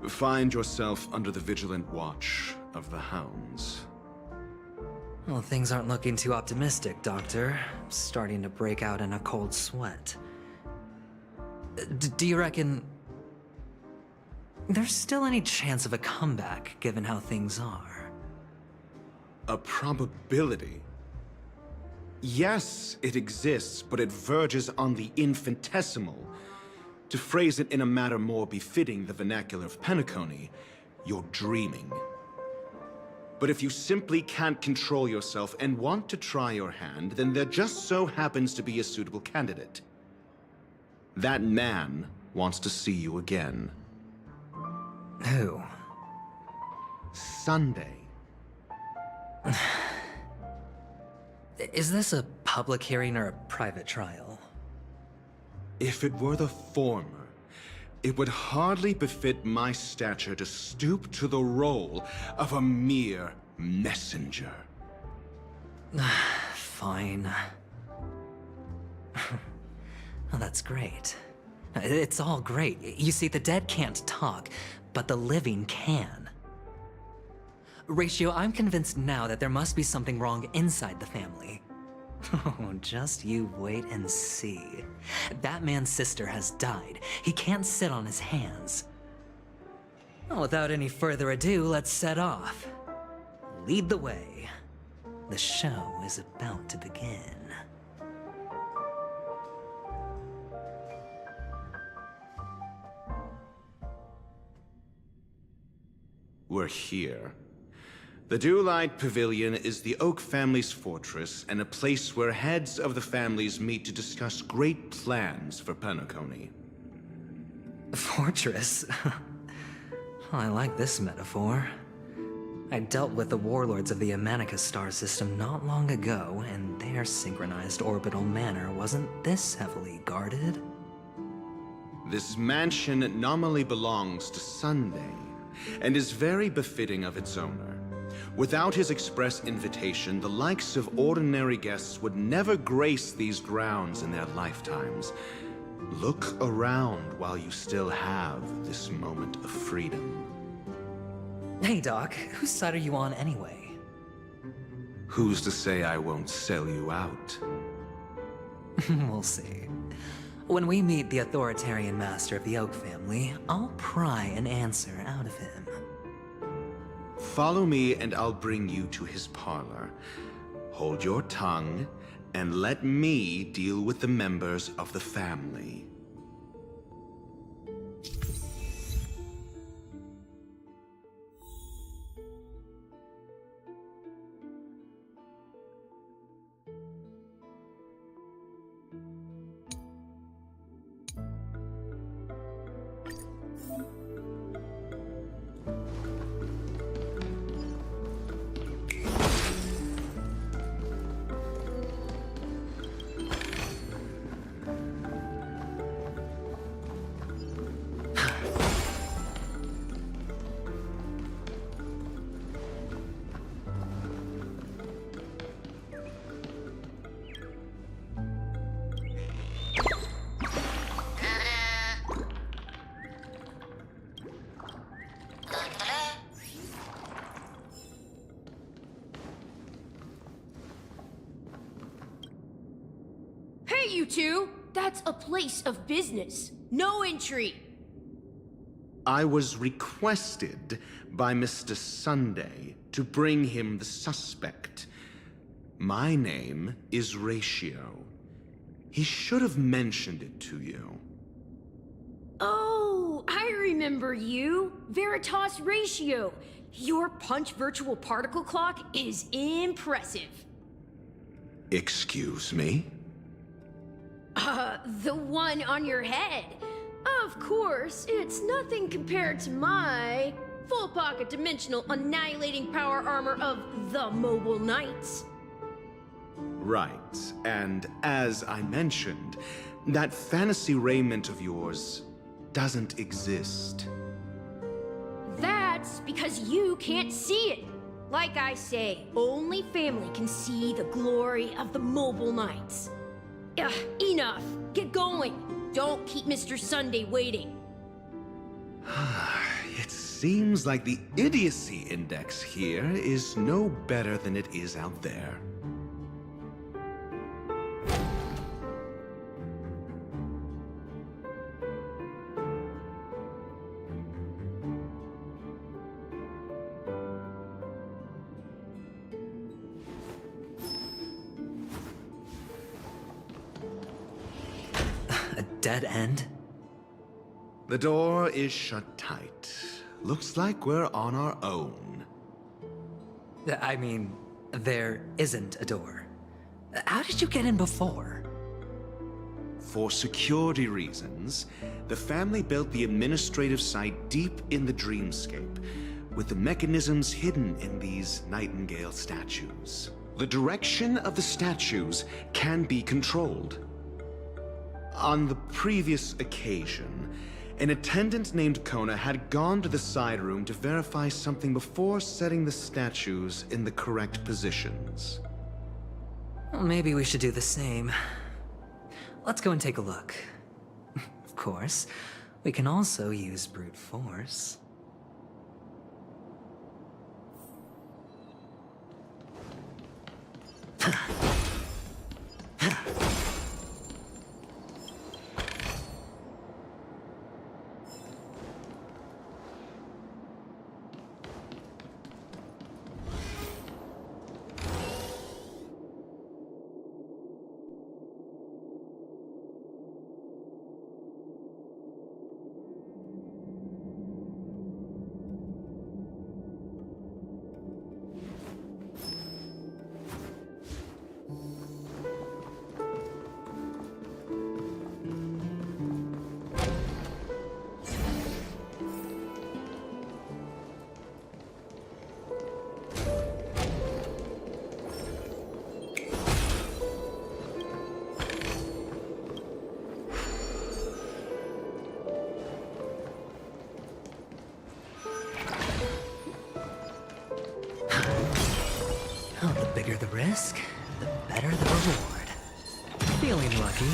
find yourself under the vigilant watch of the Hounds. Well, things aren't looking too optimistic, Doctor. I'm starting to break out in a cold sweat. Do you reckon there's still any chance of a comeback, given how things are? A probability? Yes, it exists, but it verges on the infinitesimal. To phrase it in a manner more befitting the vernacular of Penacony, you're dreaming. But if you simply can't control yourself and want to try your hand, then there just so happens to be a suitable candidate. That man wants to see you again. Who? Sunday. Is this a public hearing or a private trial? If it were the former, it would hardly befit my stature to stoop to the role of a mere messenger. Fine. Well, that's great. It's all great. You see, the dead can't talk, but the living can. Ratio, I'm convinced now that there must be something wrong inside the family. Oh, just you wait and see. That man's sister has died. He can't sit on his hands. Well, without any further ado, let's set off. Lead the way. The show is about to begin. We're here. The Dewlight Pavilion is the Oak family's fortress and a place where heads of the families meet to discuss great plans for Penacony. Fortress? I like this metaphor. I dealt with the warlords of the Amanicus star system not long ago, and their synchronized orbital manor wasn't this heavily guarded. This mansion nominally belongs to Sunday, and is very befitting of its owner. Without his express invitation, the likes of ordinary guests would never grace these grounds in their lifetimes. Look around while you still have this moment of freedom. Hey, Doc, whose side are you on anyway? Who's to say I won't sell you out? We'll see. When we meet the authoritarian master of the Oak family, I'll pry an answer out of him. Follow me and I'll bring you to his parlor. Hold your tongue and let me deal with the members of the family. Hey, you two! That's a place of business. No entry. I was requested by Mr. Sunday to bring him the suspect. My name is Ratio. He should have mentioned it to you. Oh, I remember you. Veritas Ratio. Your punch virtual particle clock is impressive. Excuse me? The one on your head. Of course, it's nothing compared to my full pocket dimensional annihilating power armor of the Mobile Knights. Right, and as I mentioned, that fantasy raiment of yours doesn't exist. That's because you can't see it. Like I say, only family can see the glory of the Mobile Knights. Enough. Get going. Don't keep Mr. Sunday waiting. It seems like the idiocy index here is no better than it is out there. Dead end? The door is shut tight. Looks like we're on our own. I mean, there isn't a door. How did you get in before? For security reasons, the family built the administrative site deep in the dreamscape, with the mechanisms hidden in these Nightingale statues. The direction of the statues can be controlled. On the previous occasion, an attendant named Kona had gone to the side room to verify something before setting the statues in the correct positions. Well, maybe we should do the same. Let's go and take a look. Of course, we can also use brute force. The bigger the risk, the better the reward. Feeling lucky.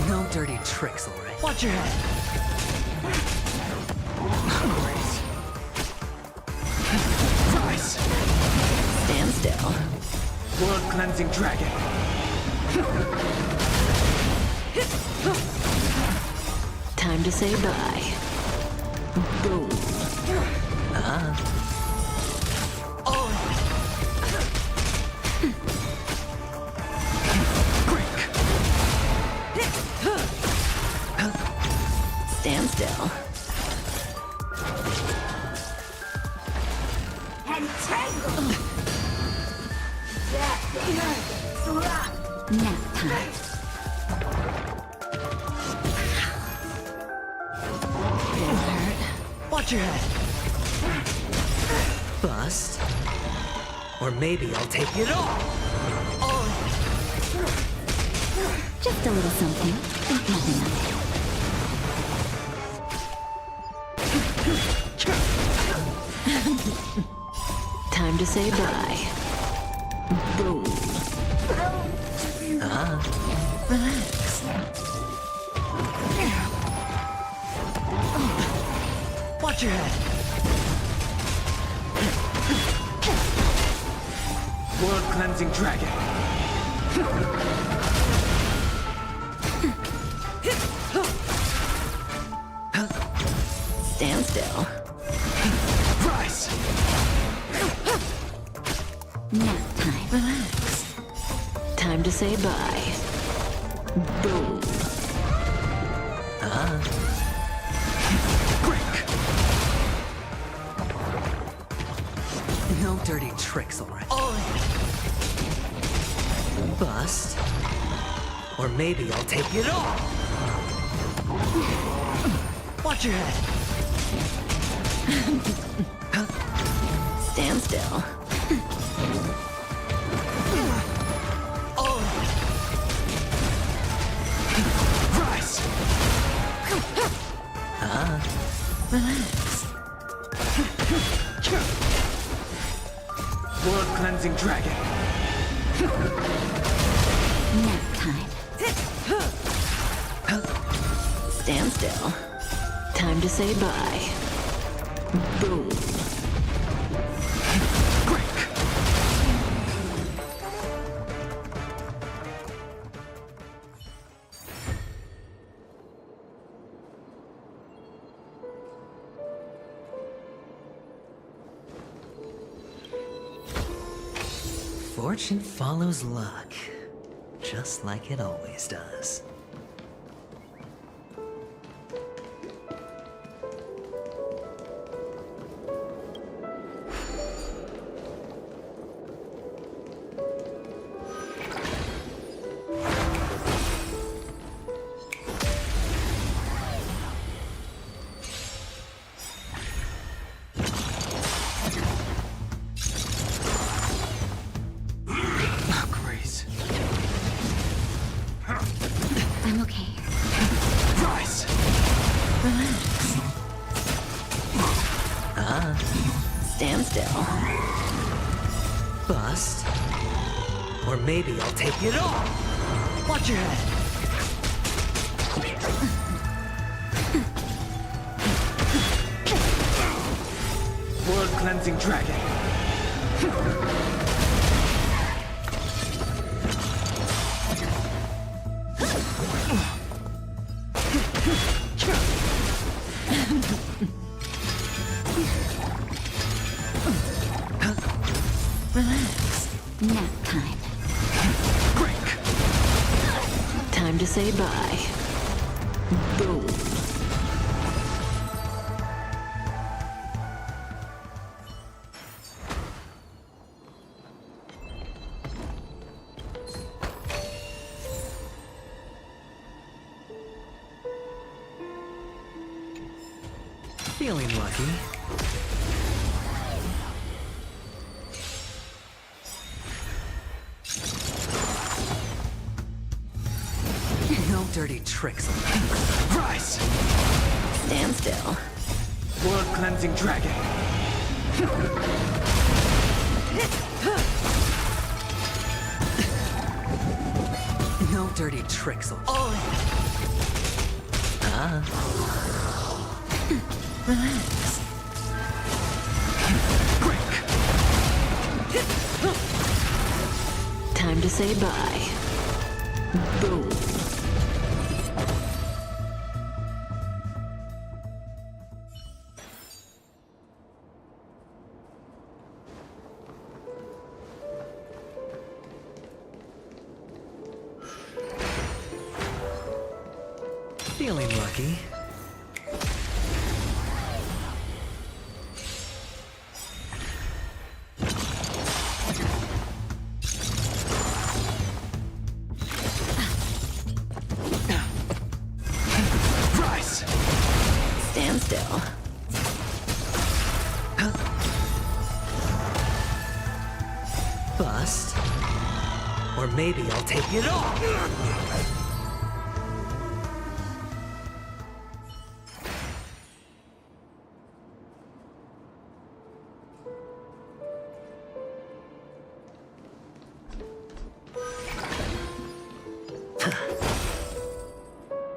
No dirty tricks, all right? Watch your head. Stand still. World-cleansing dragon. Time to say bye. Boom. Stand still. Nap time. Watch your head. Bust. Or maybe I'll take it all. Just a little something. Think nothing of it. Time to say bye. Boom. Relax. Watch your head. World-cleansing dragon. Stand still. Rise! Nap time. Relax. Time to say bye. Boom. No dirty tricks, alright? Bust. Or maybe I'll take it all. Watch your head. Stand still. Rise! Relax. World-cleansing dragon. Nap time. Stand still. Time to say bye. Boom. Fortune follows luck, just like it always does. I'm okay. Rise! Relax. Stand still. Bust. Or maybe I'll take it all. Watch your head. World-cleansing dragon. Relax. Nap time. Time to say bye. Boom. Feeling lucky. No dirty tricks. Rise! Stand still. World-cleansing dragon. No dirty tricks. Relax. Time to say bye. Boom. Feeling lucky. Rise! Stand still. Bust. Or maybe I'll take it all.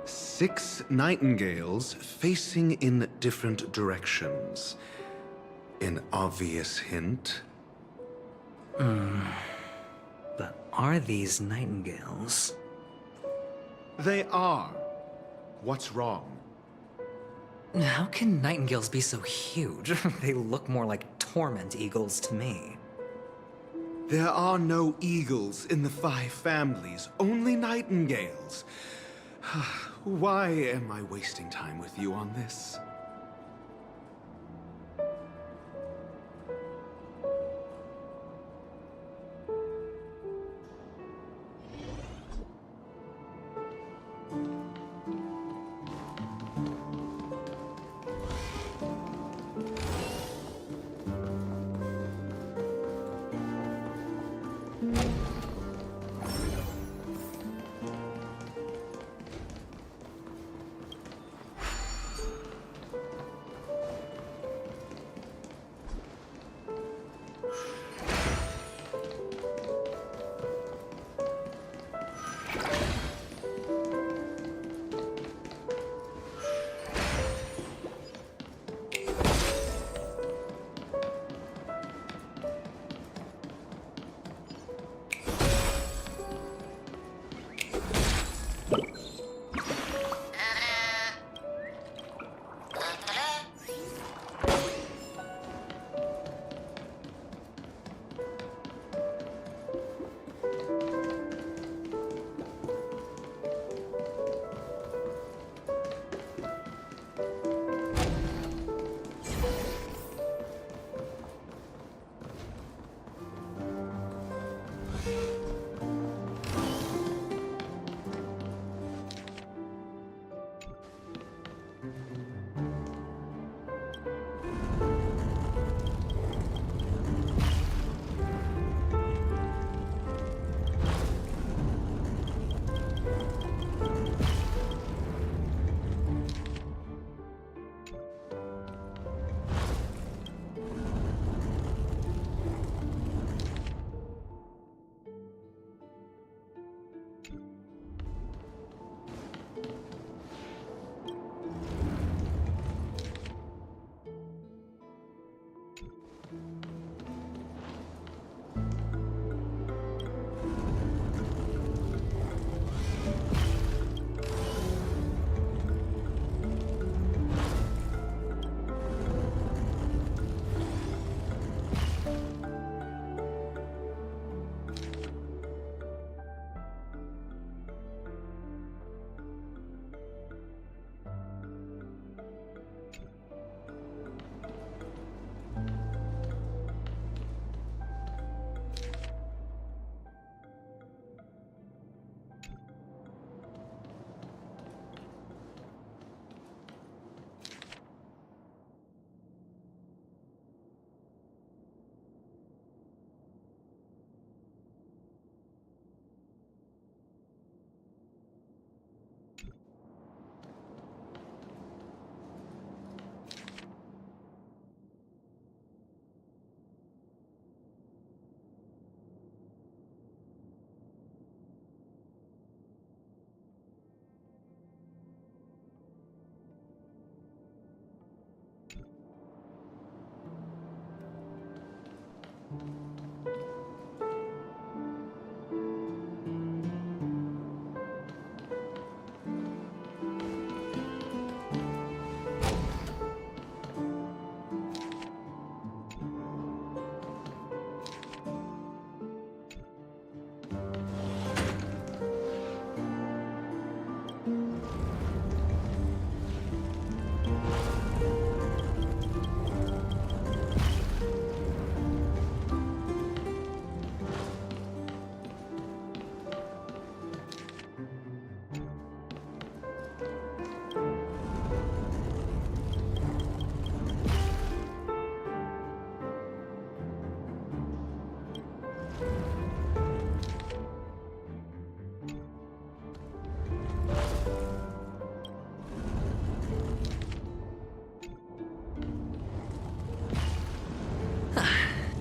Six nightingales facing in different directions. An obvious hint. But are these nightingales? They are. What's wrong? How can nightingales be so huge? They look more like torment eagles to me. There are no eagles in the 5 families, only nightingales. Why am I wasting time with you on this?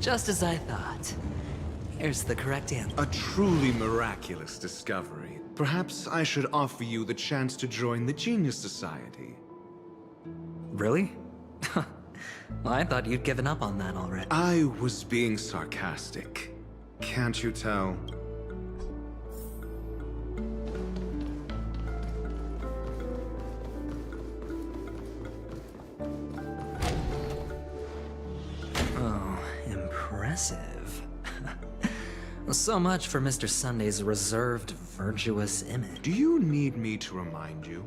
Just as I thought. Here's the correct answer. A truly miraculous discovery. Perhaps I should offer you the chance to join the Genius Society. Really? Well, I thought you'd given up on that already. I was being sarcastic. Can't you tell? Oh, impressive. So much for Mr. Sunday's reserved, virtuous image. Do you need me to remind you?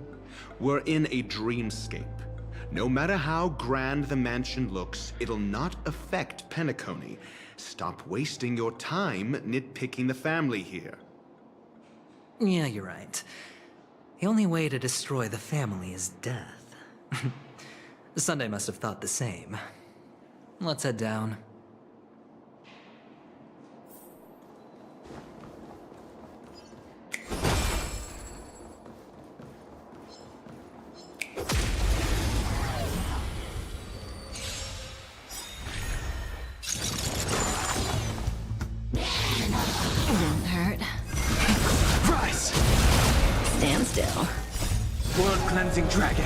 We're in a dreamscape. No matter how grand the mansion looks, it'll not affect Penacony. Stop wasting your time nitpicking the family here. Yeah, you're right. The only way to destroy the family is death. Sunday must have thought the same. Let's head down. Didn't hurt. Rise! Stand still. World cleansing dragon.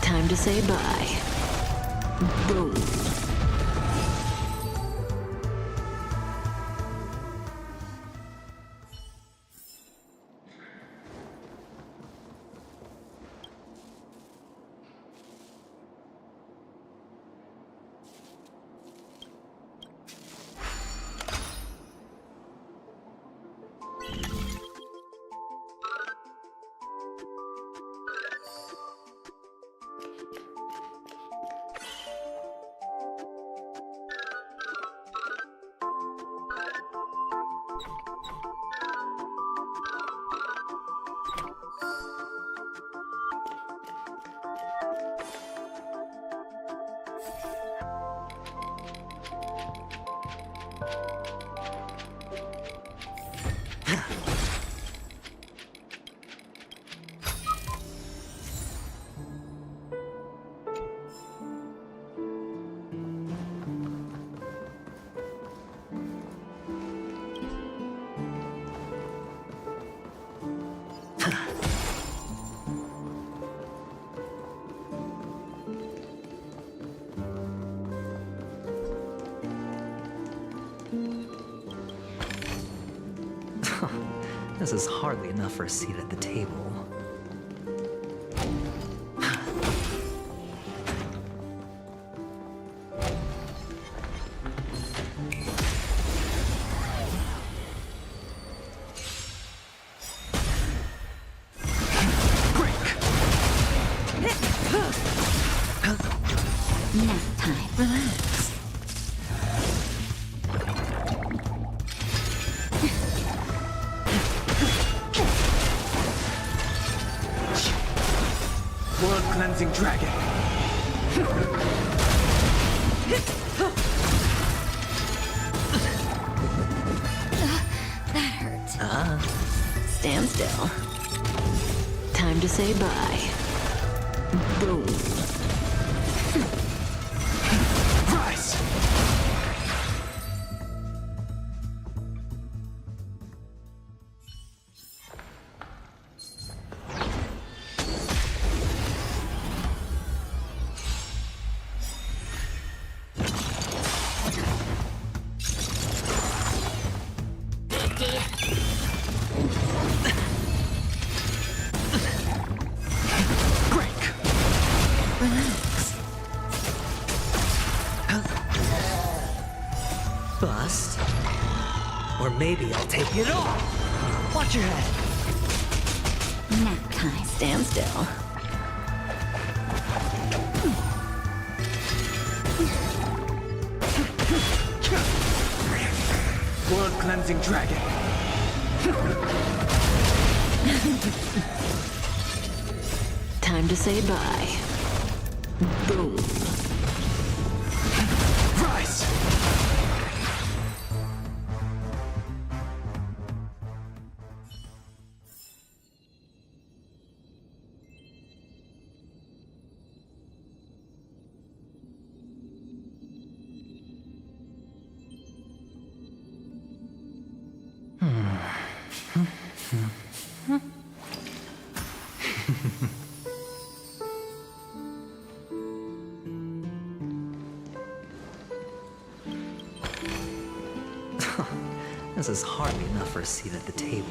Time to say bye. Boom. This is hardly enough for a seat at the table. Nap time. Relax. World cleansing dragon. That hurts. Stand still. Time to say bye. Boom. Rise! Bust. Or maybe I'll take it all. Watch your head. Nap time. Stand still. World cleansing dragon. Time to say bye. Boom. Rise! This is hardly enough for a seat at the table.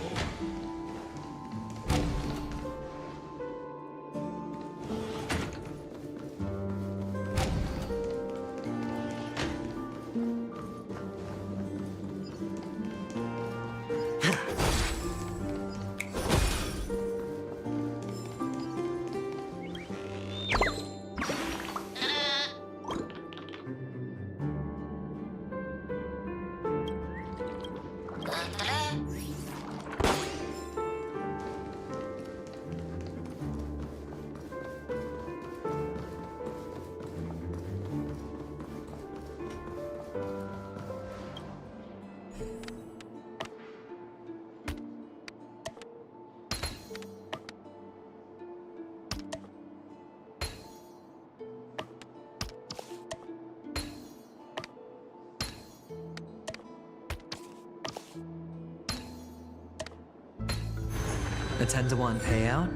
A 10-to-1 payout?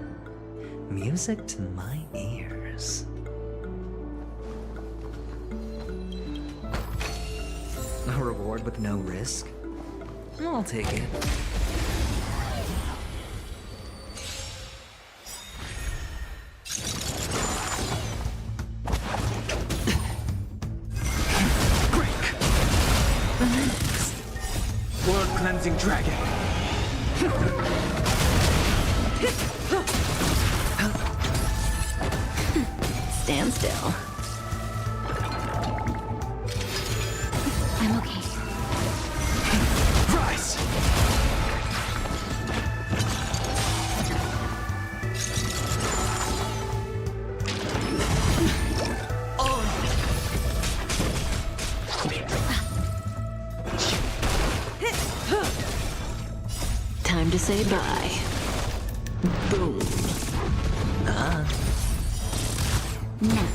Music to my ears. A reward with no risk? I'll take it. World cleansing dragon. Stand still. I'm okay. Rise! Time to say bye. Boom. Nap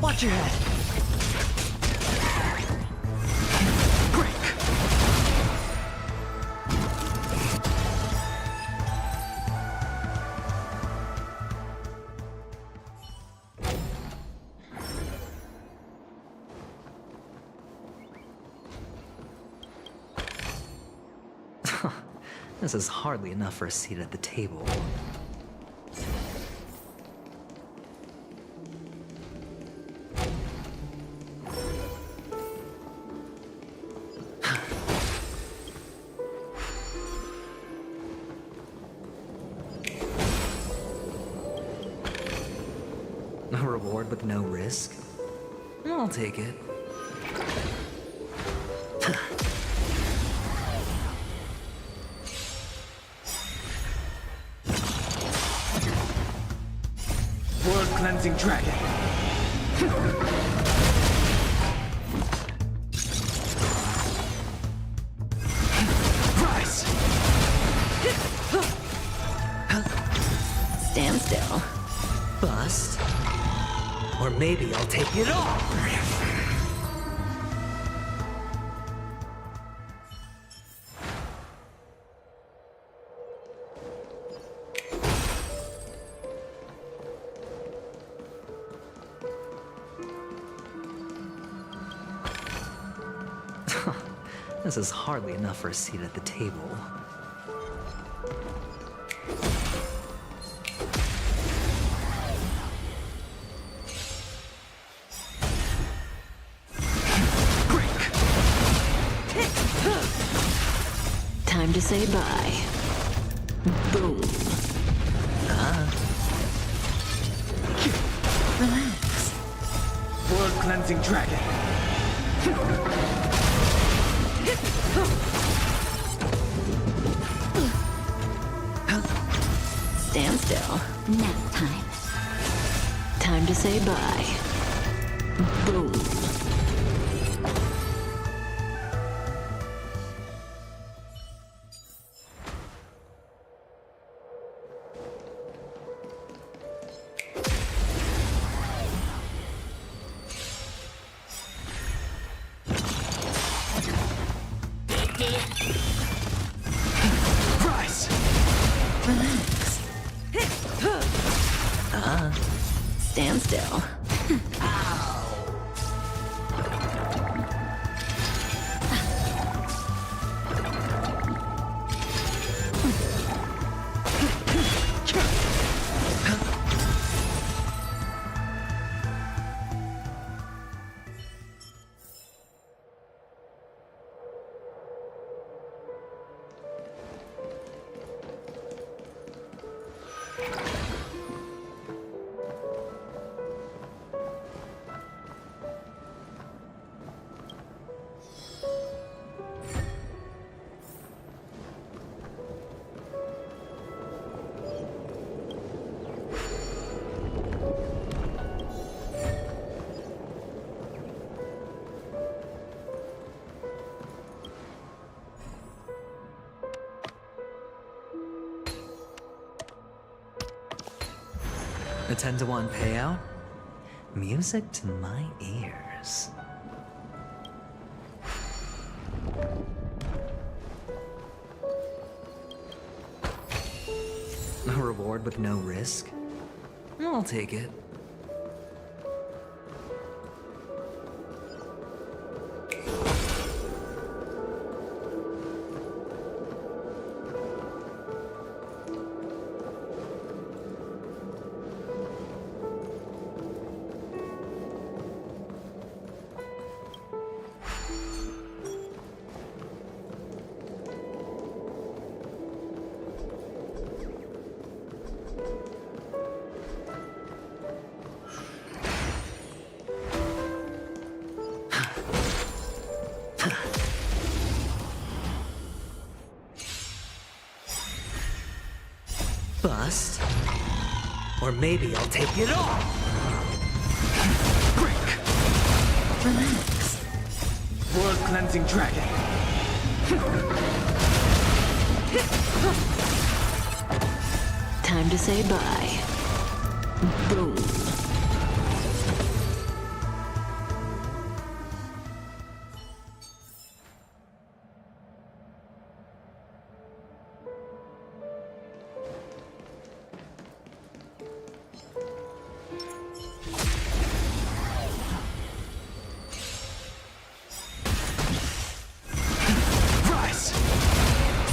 Watch your head. This is hardly enough for a seat at the table. A reward with no risk? I'll take it. World cleansing dragon. Rise! Stand still. Bust? Or maybe I'll take it all! This is hardly enough for a seat at the table. Time to say bye. Boom. Relax. World cleansing dragon. Stand still. Nap time. Time to say bye. Boom. Rise! Relax. Stand still. A 10-to-1 payout? Music to my ears. A reward with no risk? I'll take it. Bust. Or maybe I'll take it all! Break! Relax. World-cleansing dragon! Time to say bye. Boom.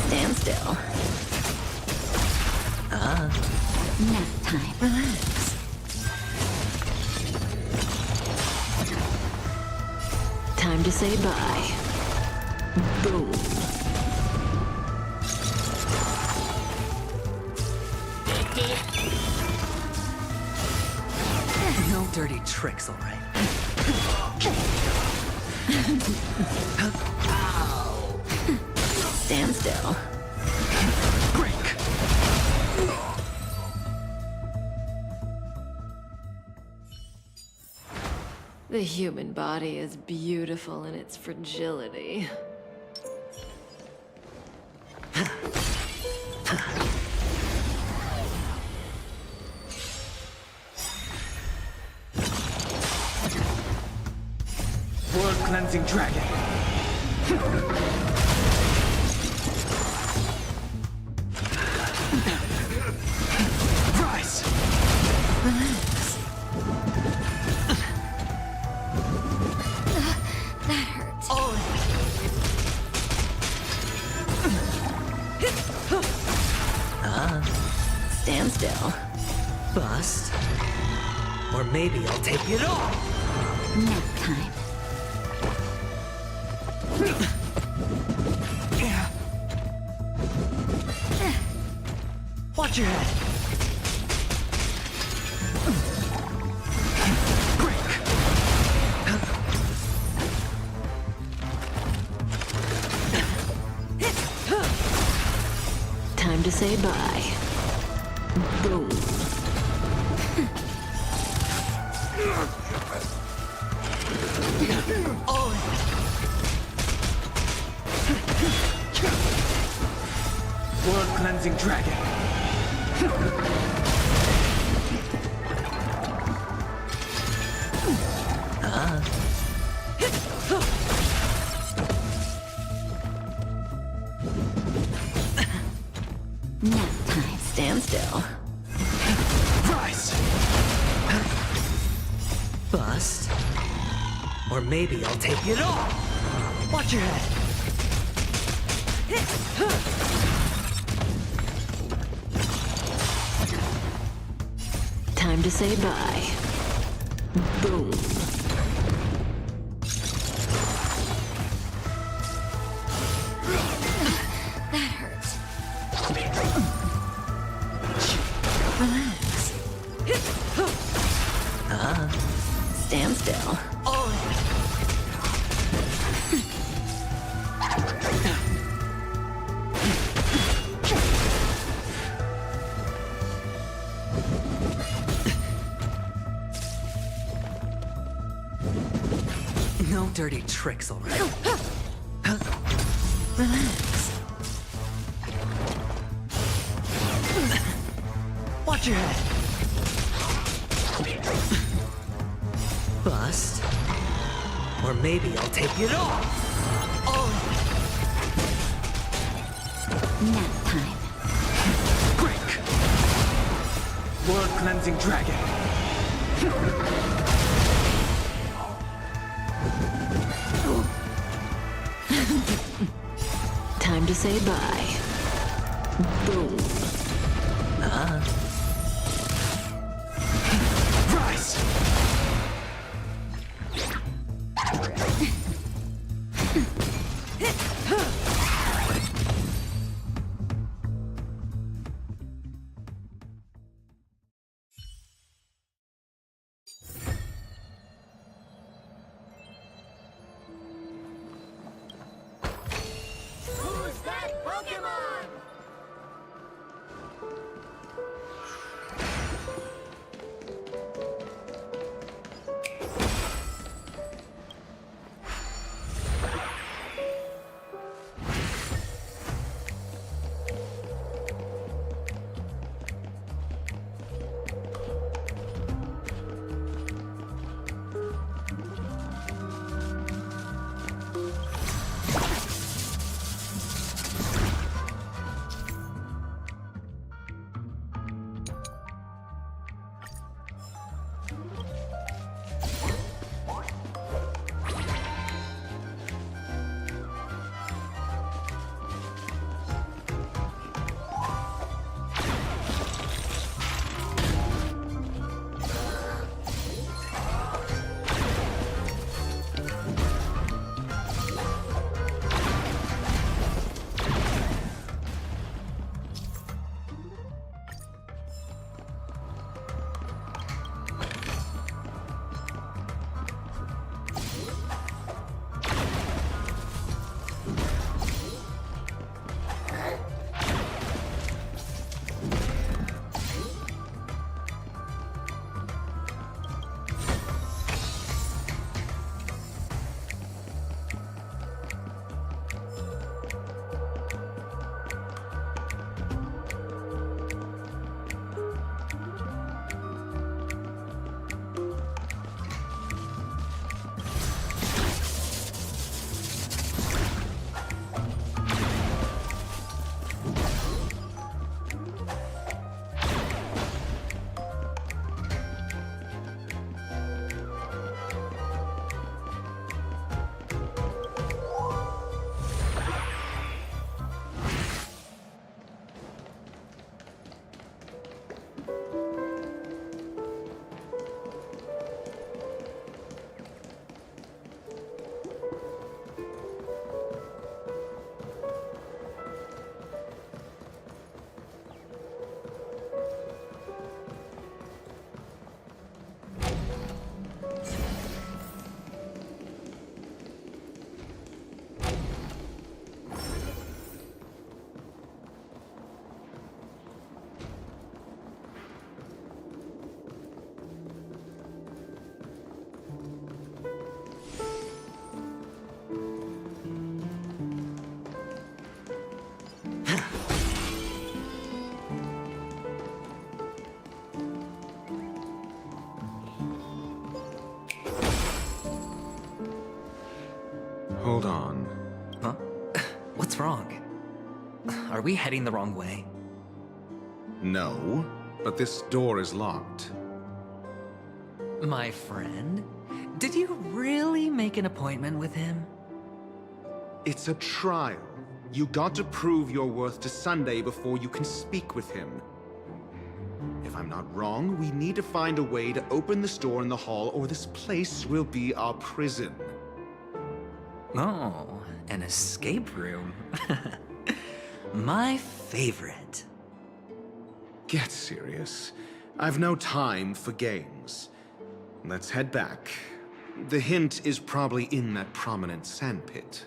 Stand still. Nap time. Relax. Time to say bye. Boom. No dirty tricks, all right? Stand still. Break! The human body is beautiful in its fragility. World-cleansing dragon! Rise! Relax. That hurts. Stand still. Bust. Or maybe I'll take it all! Nap time. Watch your head! Time to say bye. Boom. World-cleansing dragon! Nap time. Stand still. Rise! Bust. Or maybe I'll take it all! Watch your head! Time to say bye. Boom. That hurts. Relax. Stand still. No dirty tricks, all right? Relax. Watch your head! Or maybe I'll take it off! Nap time. Quick! World Cleansing Dragon! Time to say bye. Boom. Rise! Who's that Pokemon? Hold on. Huh? What's wrong? Are we heading the wrong way? No, but this door is locked. My friend? Did you really make an appointment with him? It's a trial. You got to prove your worth to Sunday before you can speak with him. If I'm not wrong, we need to find a way to open this door in the hall, or this place will be our prison. Oh, an escape room. My favorite. Get serious. I've no time for games. Let's head back. The hint is probably in that prominent sandpit.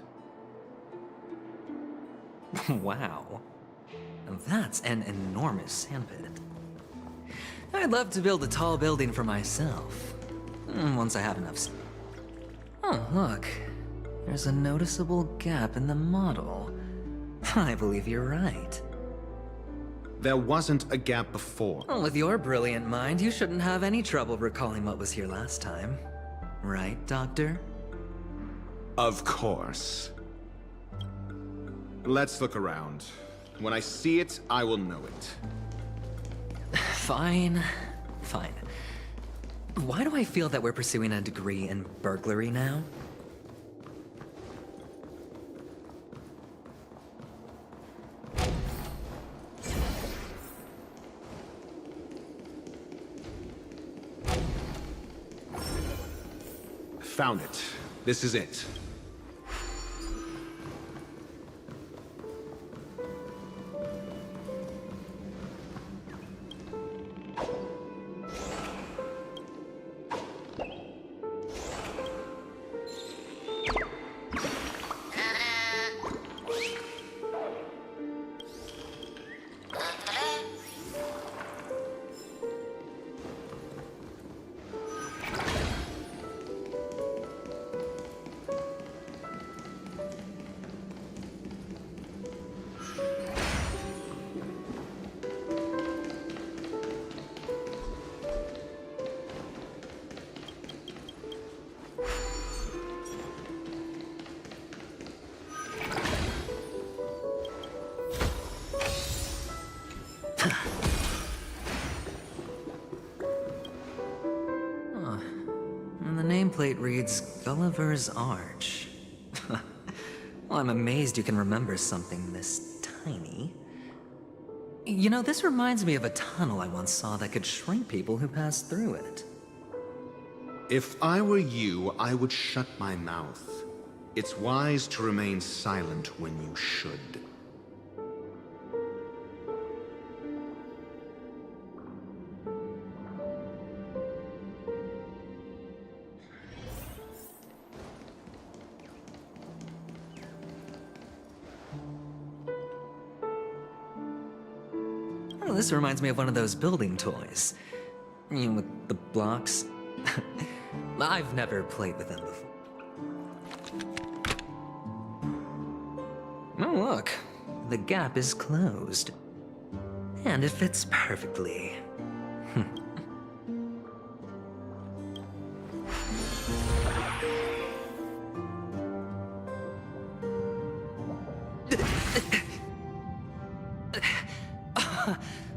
Wow. That's an enormous sandpit. I'd love to build a tall building for myself. Once I have enough. Oh, look. There's a noticeable gap in the model. I believe you're right. There wasn't a gap before. Well, with your brilliant mind, you shouldn't have any trouble recalling what was here last time. Right, Doctor? Of course. Let's look around. When I see it, I will know it. Fine. Fine. Why do I feel that we're pursuing a degree in burglary now? Found it. This is it. And the nameplate reads Gulliver's Arch. Well, I'm amazed you can remember something this tiny. You know, this reminds me of a tunnel I once saw that could shrink people who passed through it. If I were you, I would shut my mouth. It's wise to remain silent when you should. Oh, this reminds me of one of those building toys. You know, with the blocks. I've never played with them before. Oh, look. The gap is closed. And it fits perfectly.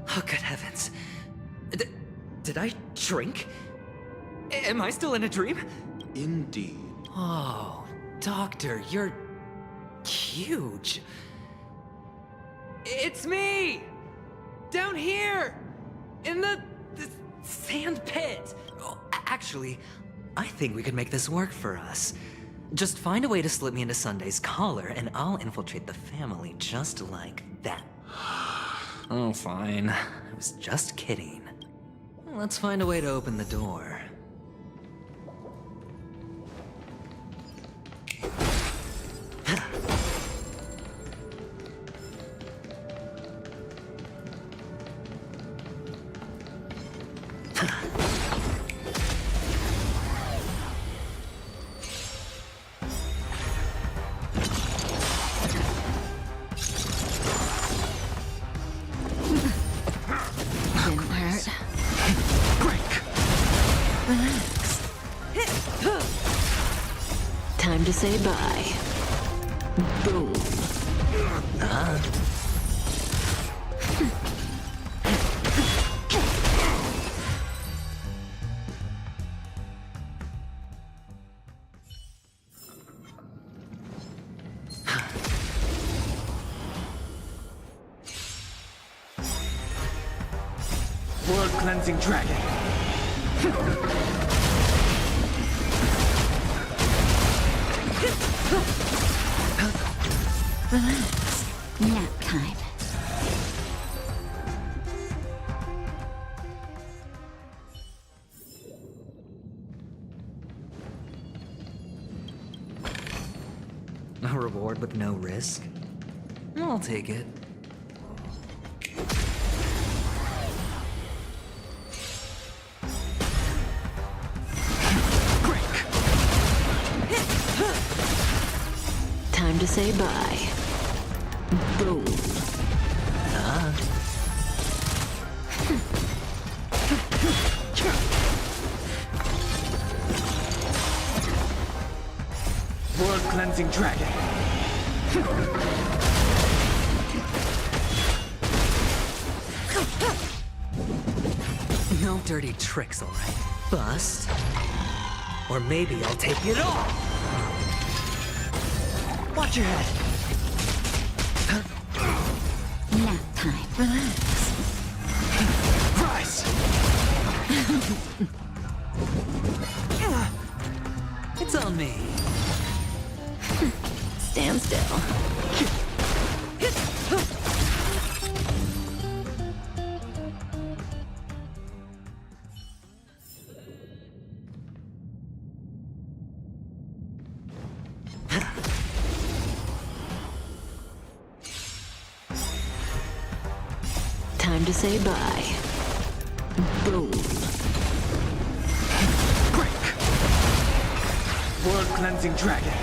Oh, good heavens. Did I shrink? Am I still in a dream? Indeed. Oh, Doctor, you're huge. It's me! Down here! In the sand pit! Oh, actually, I think we could make this work for us. Just find a way to slip me into Sunday's collar, and I'll infiltrate the family just like that. Oh, fine. I was just kidding. Let's find a way to open the door. Didn't hurt. Relax. Time to say bye. Boom. World cleansing dragon. Relax. Nap time. A reward with no risk? I'll take it. Time to say bye. Boom. World cleansing dragon. No dirty tricks, alright? Bust. Or maybe I'll take it all! Watch your head! Nap time. Relax. Rise! It's on me. Stand still. Time to say bye. Boom. World cleansing dragon.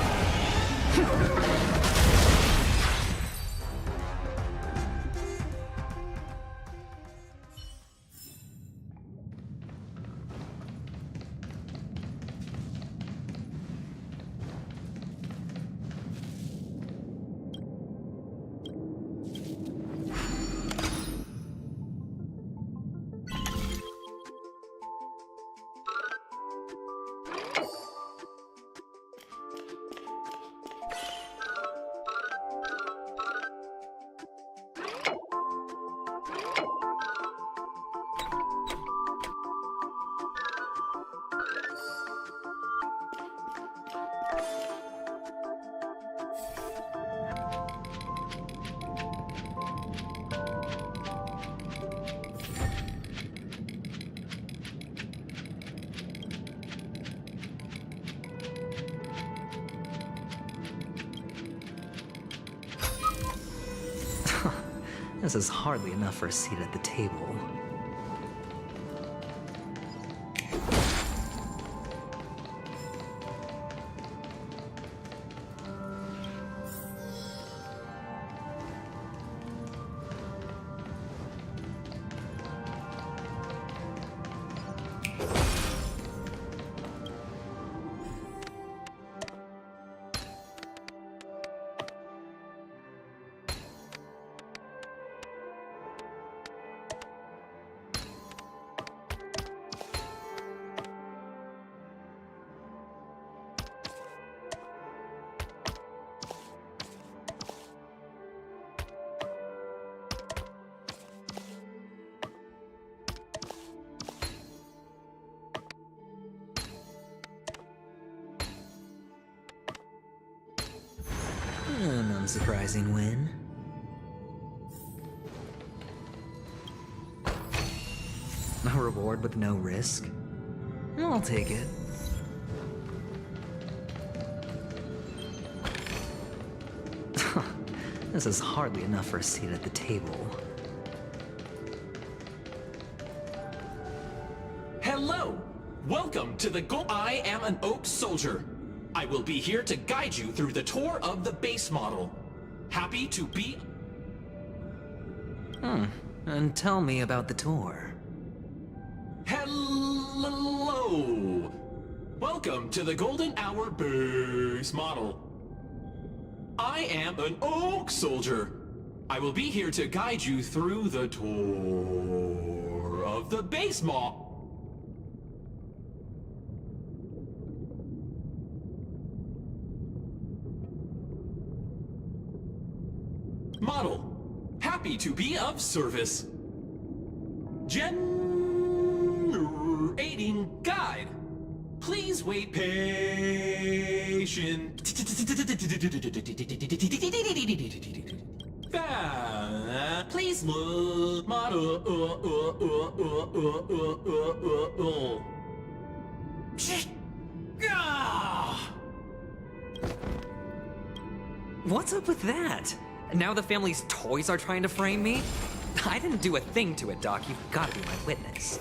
This is hardly enough for a seat at the table. An unsurprising win. A reward with no risk? I'll take it. This is hardly enough for a seat at the table. Hello! Welcome to the I am an Oak Soldier. I will be here to guide you through the tour of the base model. Happy to be... And tell me about the tour. Hello! Welcome to the Golden Hour base model. I am an Oak Soldier. I will be here to guide you through the tour of the base model. Happy to be of service. Generating guide. Please wait patient. Please look model. What's up with that? Now the family's toys are trying to frame me? I didn't do a thing to it, Doc. You've got to be my witness.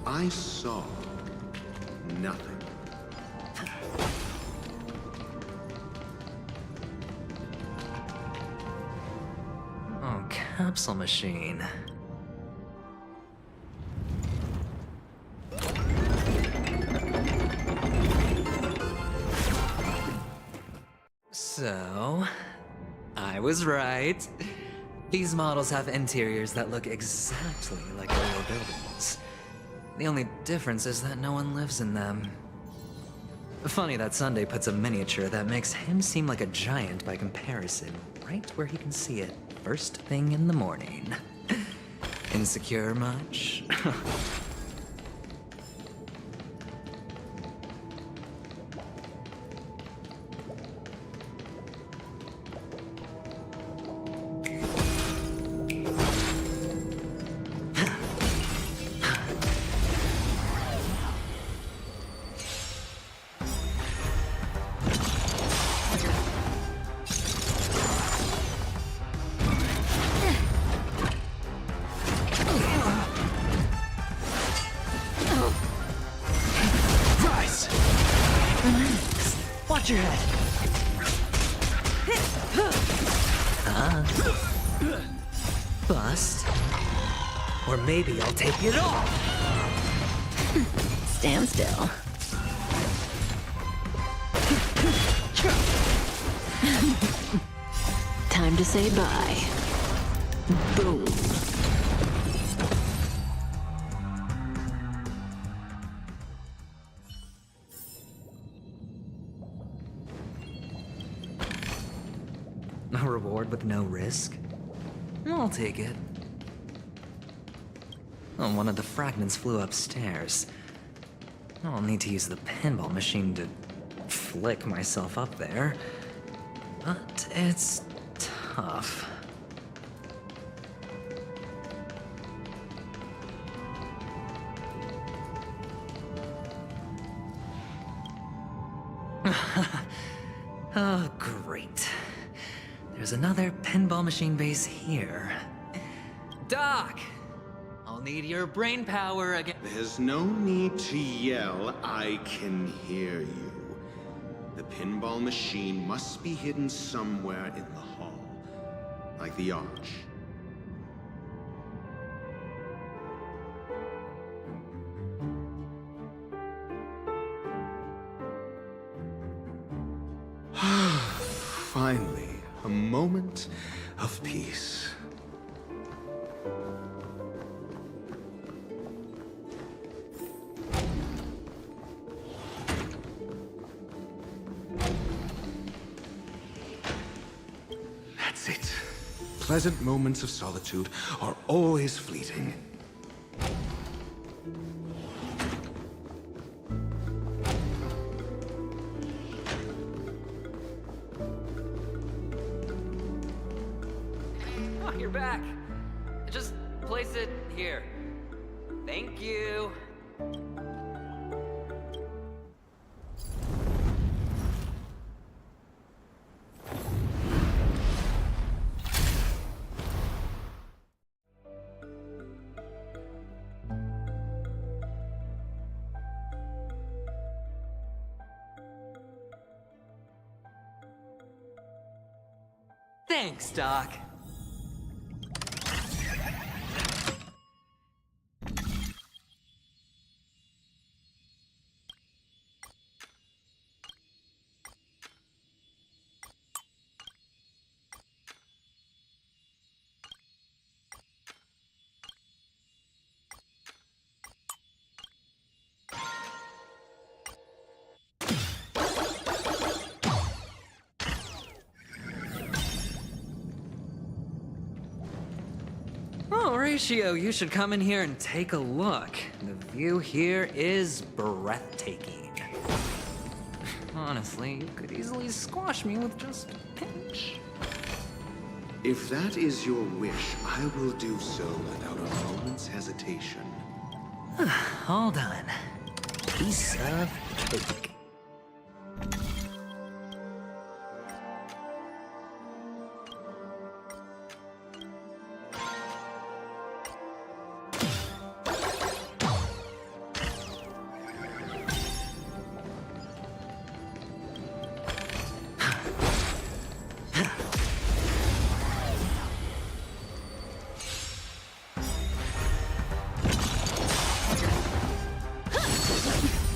I saw nothing. Oh, capsule machine. So, I was right. These models have interiors that look exactly like real buildings. The only difference is that no one lives in them. Funny that Sunday puts a miniature that makes him seem like a giant by comparison right where he can see it first thing in the morning. Insecure much? Watch your head. Bust. Or maybe I'll take it off. Stand still. Time to say bye. Boom. A reward with no risk? I'll take it. Oh, one of the fragments flew upstairs. I'll need to use the pinball machine to flick myself up there. But it's tough. Oh, great. There's another pinball machine base here. Doc! I'll need your brain power again. There's no need to yell. I can hear you. The pinball machine must be hidden somewhere in the hall. Like the arch. Finally, a moment of peace. That's it. Pleasant moments of solitude are always fleeting. Oh, you're back. Just place it here. Thank you. Thanks, Doc. Oh, Horatio, you should come in here and take a look. The view here is breathtaking. Honestly, you could easily squash me with just a pinch. If that is your wish, I will do so without a moment's hesitation. All done. Piece of cake.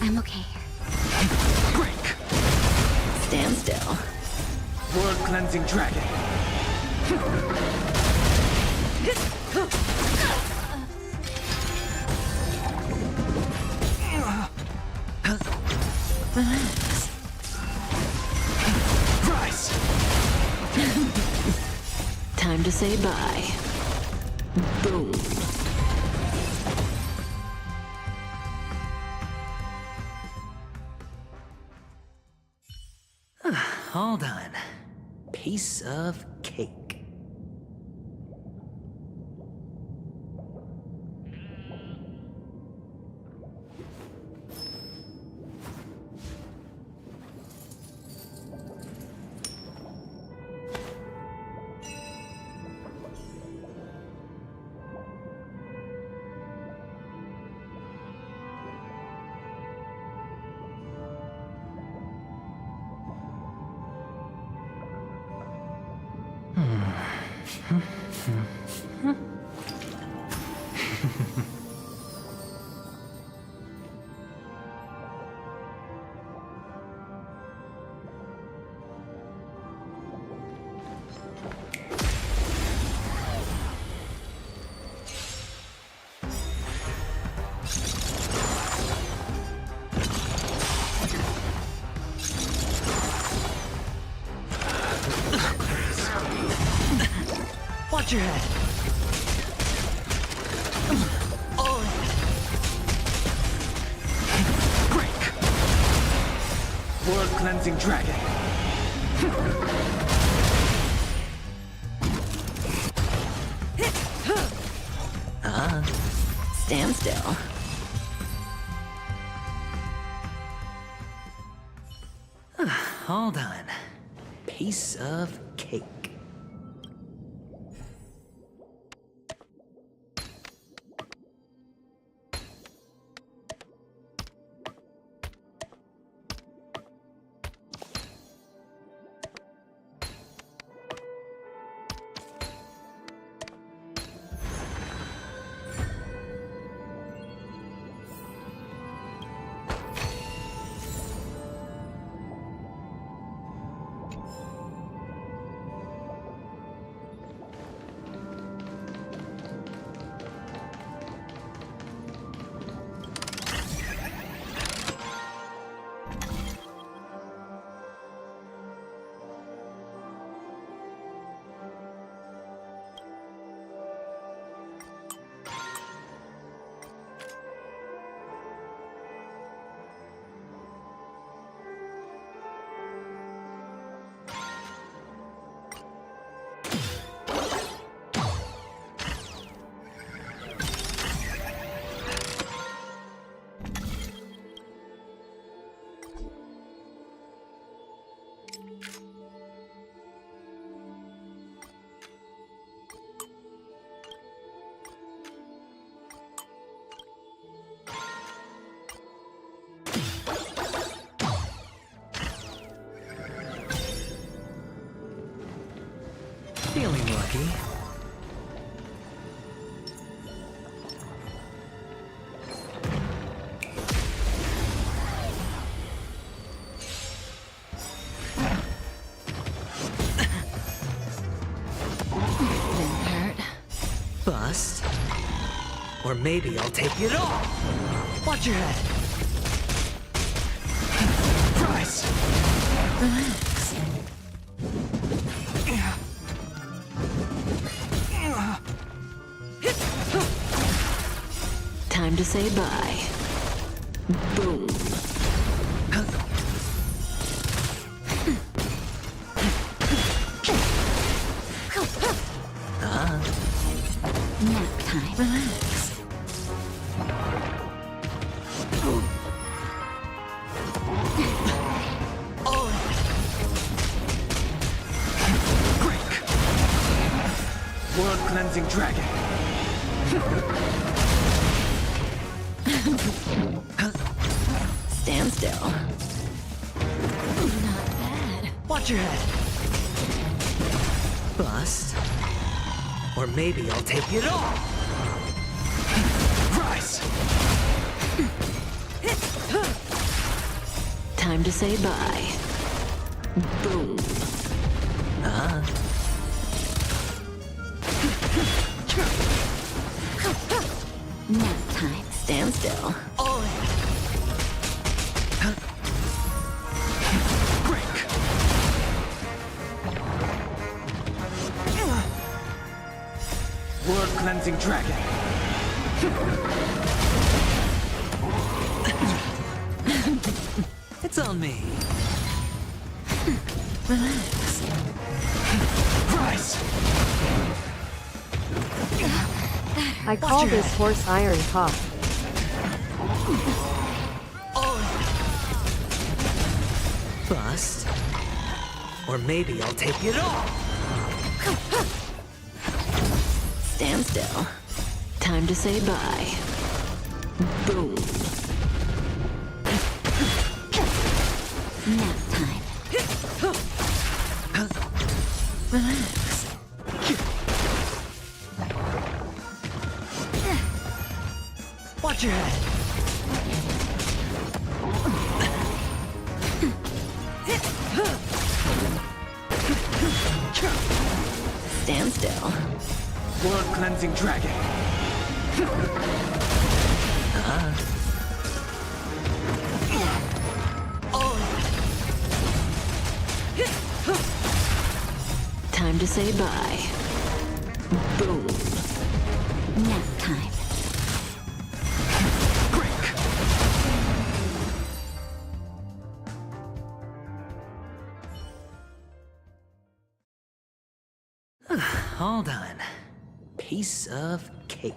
I'm okay. Stand still. Whoa! cleansing dragon. Rise. Time to say bye. Boom. All done. Piece of cake. Watch your head. Break. World cleansing dragon. Stand still. All done. Piece of cake. Feeling lucky. Didn't hurt. Bust. Or maybe I'll take it all. Watch your head. Rise. Relax. Time to say bye. Boom. Nap time. Relax. World cleansing dragon. Stand still. Not bad. Watch your head. Bust. Or maybe I'll take it all. Rise. Time to say bye. Boom. World-cleansing dragon. It's on me. Relax. Rise. I call this horse iron top. Bust. Or maybe I'll take it all. Stand still. Time to say bye. Boom. Nap time. Relax. Watch your head. Stand still. World-cleansing dragon. Time to say bye. Boom. Nap time. All done. Piece of cake.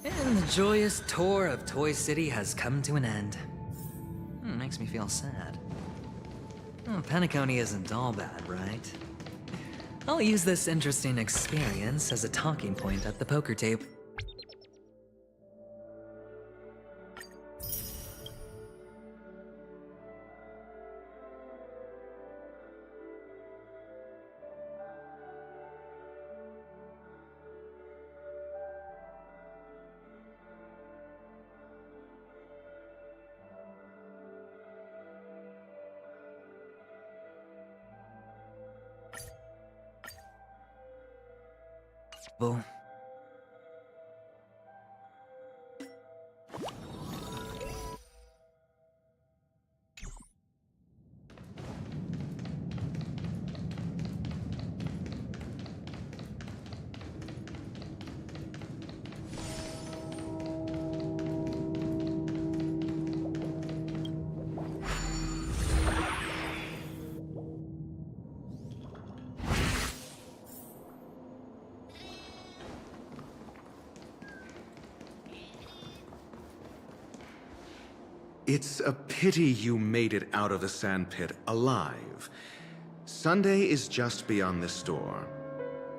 And the joyous tour of Toy City has come to an end. Makes me feel sad. Oh, Penacony isn't all bad, right? I'll use this interesting experience as a talking point at the poker tape. Well, It's a pity you made it out of the sandpit alive. Sunday is just beyond this door.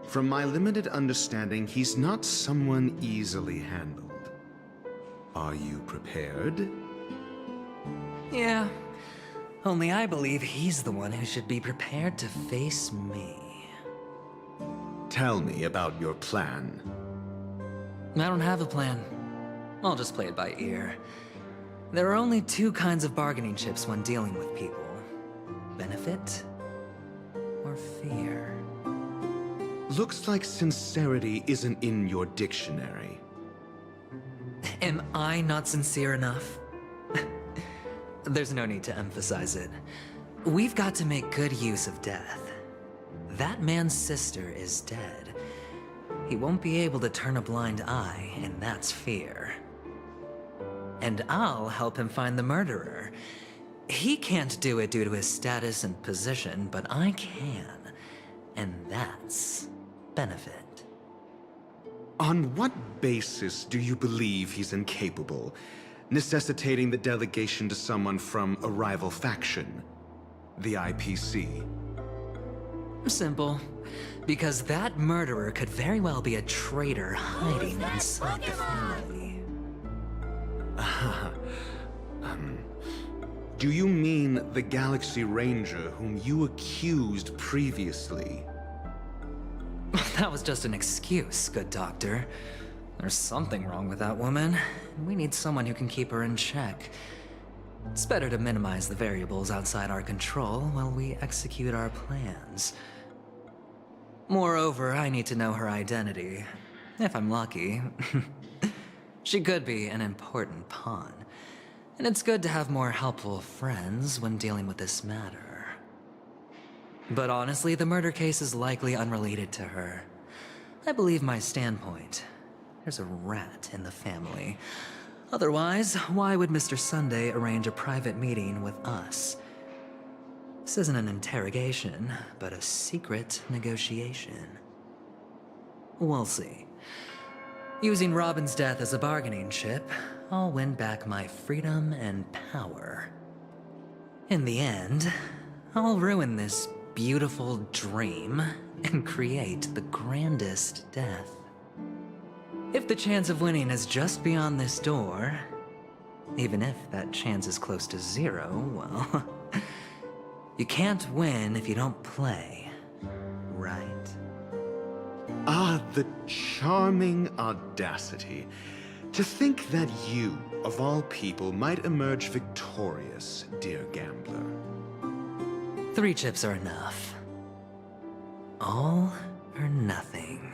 From my limited understanding, he's not someone easily handled. Are you prepared? yeah. Only I believe he's the one who should be prepared to face me. Tell me about your plan. I don't have a plan. I'll just play it by ear. There are only two kinds of bargaining chips when dealing with people. Benefit or fear. Looks like sincerity isn't in your dictionary. Am I not sincere enough? There's no need to emphasize it. We've got to make good use of death. That man's sister is dead. he won't be able to turn a blind eye, and that's fear. And I'll help him find the murderer. He can't do it due to his status and position, but I can. And that's benefit. On what basis do you believe he's incapable, necessitating the delegation to someone from a rival faction, the IPC? Simple. Because that murderer could very well be a traitor hiding inside the family. Do you mean the Galaxy Ranger whom you accused previously? That was just an excuse, good doctor. There's something wrong with that woman. We need someone who can keep her in check. It's better to minimize the variables outside our control while we execute our plans. Moreover, I need to know her identity. If I'm lucky. She could be an important pawn. And it's good to have more helpful friends when dealing with this matter. But honestly, the murder case is likely unrelated to her. I believe my standpoint. There's a rat in the family. Otherwise, why would Mr. Sunday arrange a private meeting with us? This isn't an interrogation, but a secret negotiation. We'll see. Using Robin's death as a bargaining chip, I'll win back my freedom and power. In the end, I'll ruin this beautiful dream and create the grandest death. If the chance of winning is just beyond this door, even if that chance is close to zero, well, you can't win if you don't play, right? Ah, the charming audacity. To think that you, of all people, might emerge victorious, dear gambler. 3 chips are enough. All or nothing.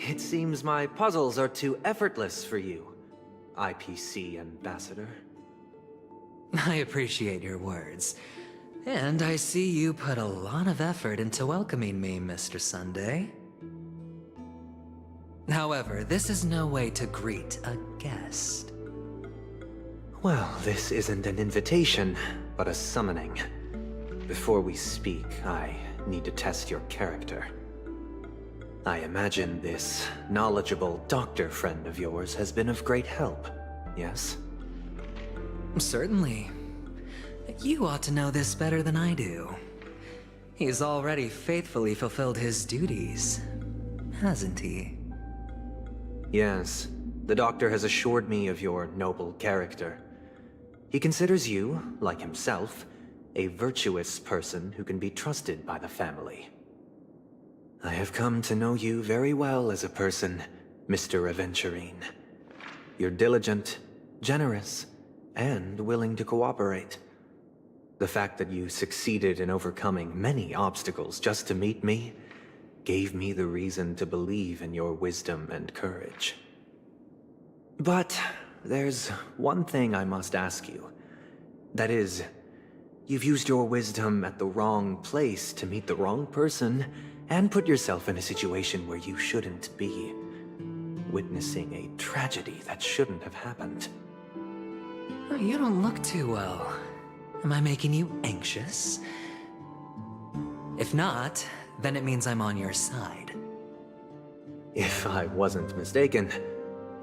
It seems my puzzles are too effortless for you, IPC Ambassador. I appreciate your words. And I see you put a lot of effort into welcoming me, Mr. Sunday. However, this is no way to greet a guest. Well, this isn't an invitation, but a summoning. Before we speak, I need to test your character. I imagine this knowledgeable doctor friend of yours has been of great help, yes? Certainly. You ought to know this better than I do. He's already faithfully fulfilled his duties, hasn't he? Yes, the doctor has assured me of your noble character. He considers you, like himself, a virtuous person who can be trusted by the family. I have come to know you very well as a person, Mr. Aventurine. You're diligent, generous, and willing to cooperate. The fact that you succeeded in overcoming many obstacles just to meet me gave me the reason to believe in your wisdom and courage. But there's one thing I must ask you. That is, you've used your wisdom at the wrong place to meet the wrong person and put yourself in a situation where you shouldn't be, witnessing a tragedy that shouldn't have happened. You don't look too well. Am I making you anxious? If not, then it means I'm on your side. If I wasn't mistaken,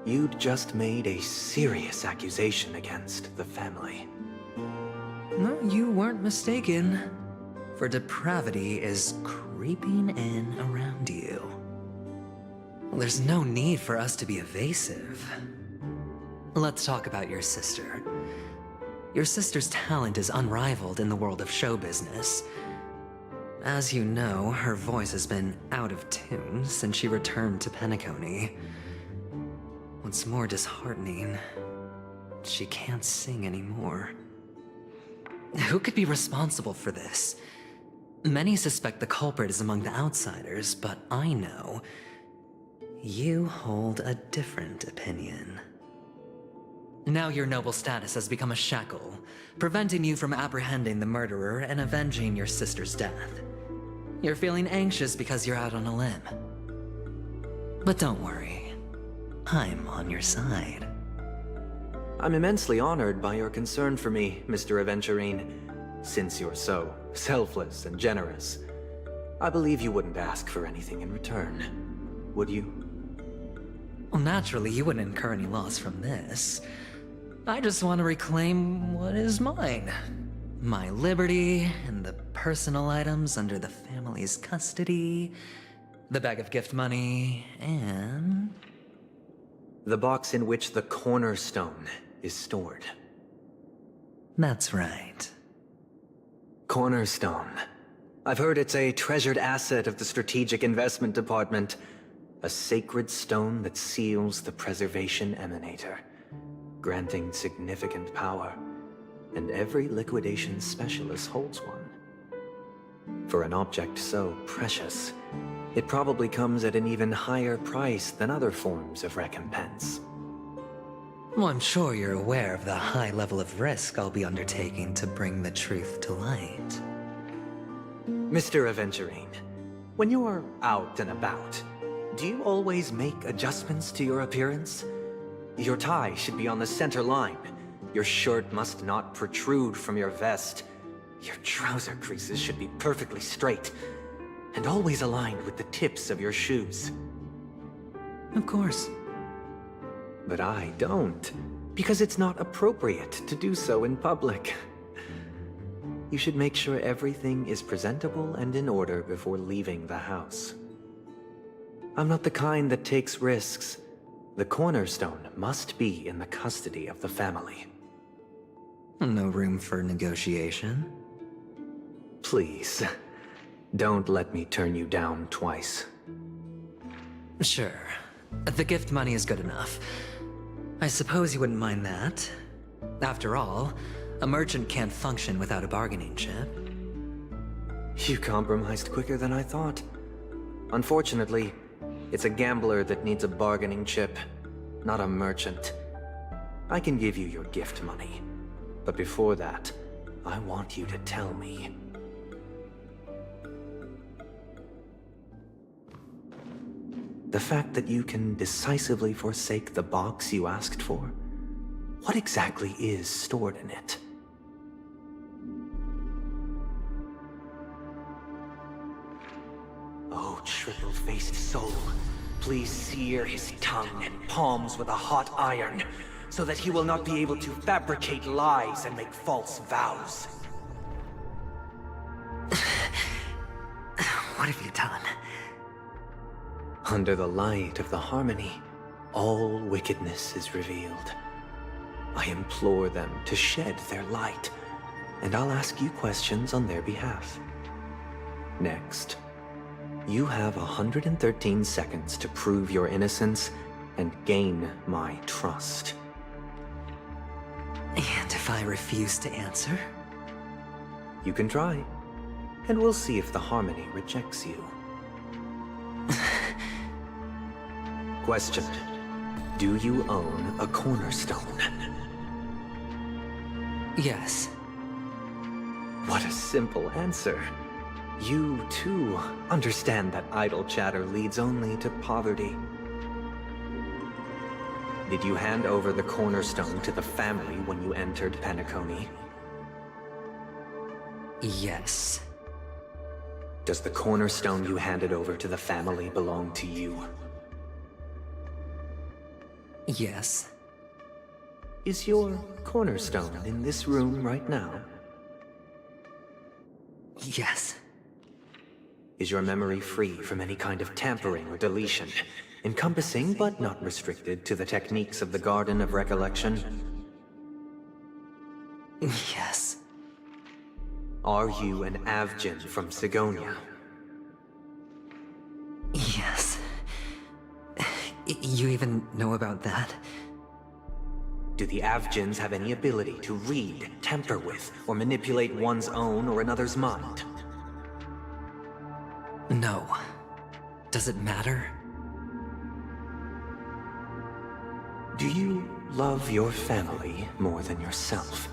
you'd just made a serious accusation against the family. No, you weren't mistaken. For depravity is creeping in around you. There's no need for us to be evasive. Let's talk about your sister. Your sister's talent is unrivaled in the world of show business. As you know, her voice has been out of tune since she returned to Penacony. What's more disheartening, she can't sing anymore. Who could be responsible for this? Many suspect the culprit is among the outsiders, but I know you hold a different opinion. Now your noble status has become a shackle, preventing you from apprehending the murderer and avenging your sister's death. You're feeling anxious because you're out on a limb. But don't worry, I'm on your side. I'm immensely honored by your concern for me, Mr. Aventurine. Since you're so selfless and generous, I believe you wouldn't ask for anything in return, would you? Well, naturally, you wouldn't incur any loss from this. I just want to reclaim what is mine. My liberty and the personal items under the family's custody, the bag of gift money, and... the box in which the cornerstone is stored. That's right. Cornerstone. I've heard it's a treasured asset of the Strategic Investment Department. A sacred stone that seals the Preservation Emanator, granting significant power, and every liquidation specialist holds one. For an object so precious, it probably comes at an even higher price than other forms of recompense. Well, I'm sure you're aware of the high level of risk I'll be undertaking to bring the truth to light. Mr. Aventurine, when you're out and about, do you always make adjustments to your appearance? Your tie should be on the center line. Your shirt must not protrude from your vest. Your trouser creases should be perfectly straight, and always aligned with the tips of your shoes. Of course. But I don't, because it's not appropriate to do so in public. You should make sure everything is presentable and in order before leaving the house. I'm not the kind that takes risks. The cornerstone must be in the custody of the family. No room for negotiation? Please, don't let me turn you down twice. Sure. The gift money is good enough. I suppose you wouldn't mind that. After all, a merchant can't function without a bargaining chip. You compromised quicker than I thought. Unfortunately, it's a gambler that needs a bargaining chip, not a merchant. I can give you your gift money, but before that, I want you to tell me. The fact that you can decisively forsake the box you asked for, what exactly is stored in it? Oh, triple-faced soul, please sear his tongue and palms with a hot iron, so that he will not be able to fabricate lies and make false vows. What have you done? Under the light of the harmony, all wickedness is revealed. I implore them to shed their light, and I'll ask you questions on their behalf. Next, you have 113 seconds to prove your innocence and gain my trust. And if I refuse to answer? You can try, and we'll see if the harmony rejects you. Question: do you own a cornerstone? Yes. What a simple answer. You, too, understand that idle chatter leads only to poverty. Did you hand over the cornerstone to the family when you entered Penacony? Yes. Does the cornerstone you handed over to the family belong to you? Yes. Is your cornerstone in this room right now? Yes. Is your memory free from any kind of tampering or deletion, encompassing but not restricted to the techniques of the Garden of Recollection? Yes. Are you an Avgin from Sigonia? Yes. You even know about that? Do the Avgins have any ability to read, tamper with, or manipulate one's own or another's mind? No. Does it matter? Do you love your family more than yourself?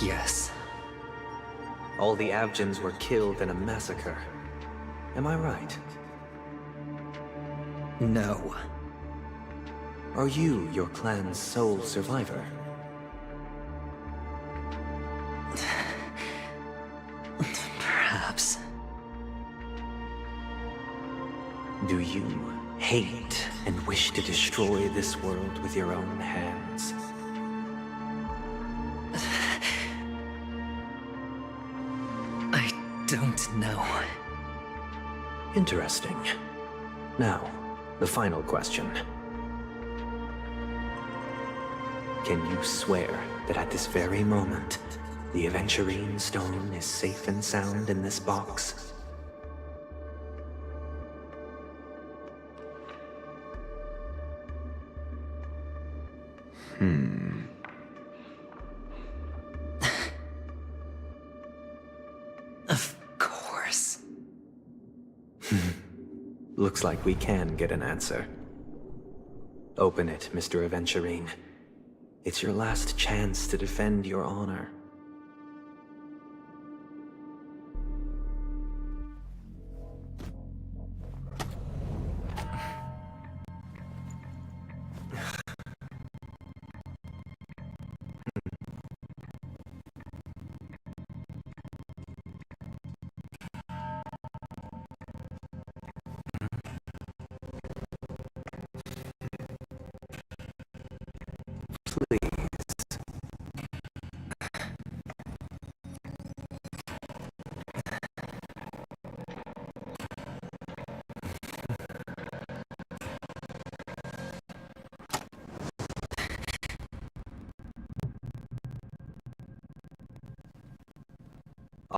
Yes. All the Avgens were killed in a massacre. Am I right? No. Are you your clan's sole survivor? Perhaps. Do you hate and wish to destroy this world with your own hands? I don't know. Interesting. Now, the final question. Can you swear that at this very moment, the Aventurine Stone is safe and sound in this box? Of course. Looks like we can get an answer. Open it, Mr. Aventurine. It's your last chance to defend your honor.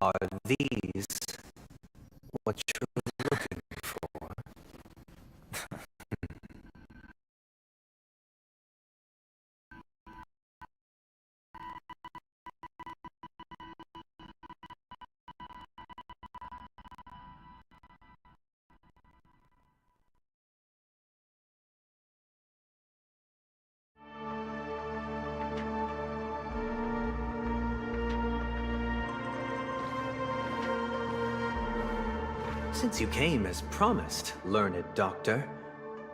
Are these what you're looking for? Since you came as promised, learned doctor,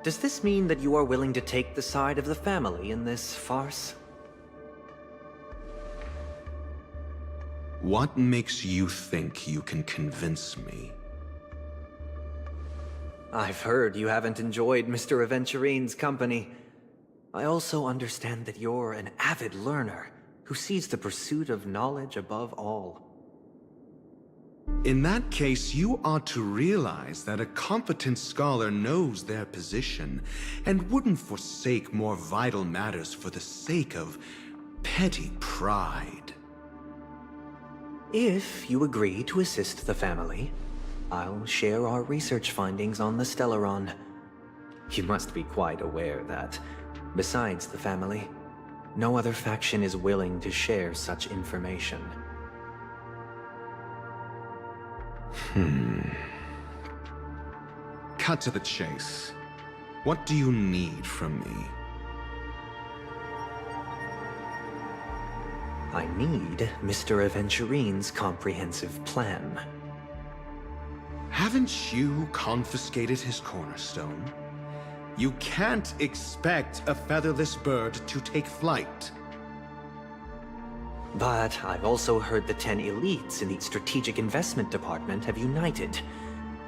does this mean that you are willing to take the side of the family in this farce? What makes you think you can convince me? I've heard you haven't enjoyed Mr. Aventurine's company. I also understand that you're an avid learner who sees the pursuit of knowledge above all. In that case, you ought to realize that a competent scholar knows their position and wouldn't forsake more vital matters for the sake of petty pride. If you agree to assist the family, I'll share our research findings on the Stellaron. You must be quite aware that, besides the family, no other faction is willing to share such information. Cut to the chase. What do you need from me? I need Mr. Aventurine's comprehensive plan. Haven't you confiscated his cornerstone? You can't expect a featherless bird to take flight. But I've also heard the 10 elites in the Strategic Investment Department have united,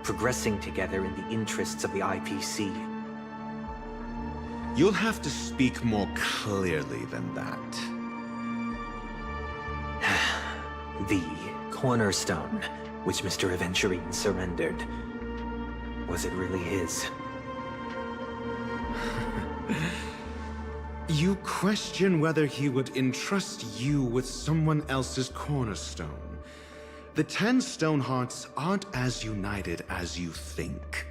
progressing together in the interests of the IPC. You'll have to speak more clearly than that. The cornerstone, which Mr. Aventurine surrendered. Was it really his? You question whether he would entrust you with someone else's cornerstone. The 10 Stonehearts aren't as united as you think.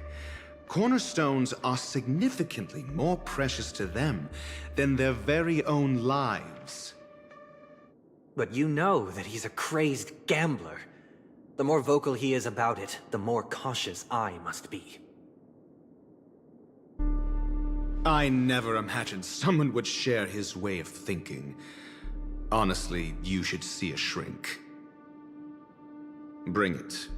Cornerstones are significantly more precious to them than their very own lives. But you know that he's a crazed gambler. The more vocal he is about it, the more cautious I must be. I never imagined someone would share his way of thinking. Honestly, you should see a shrink. Bring it.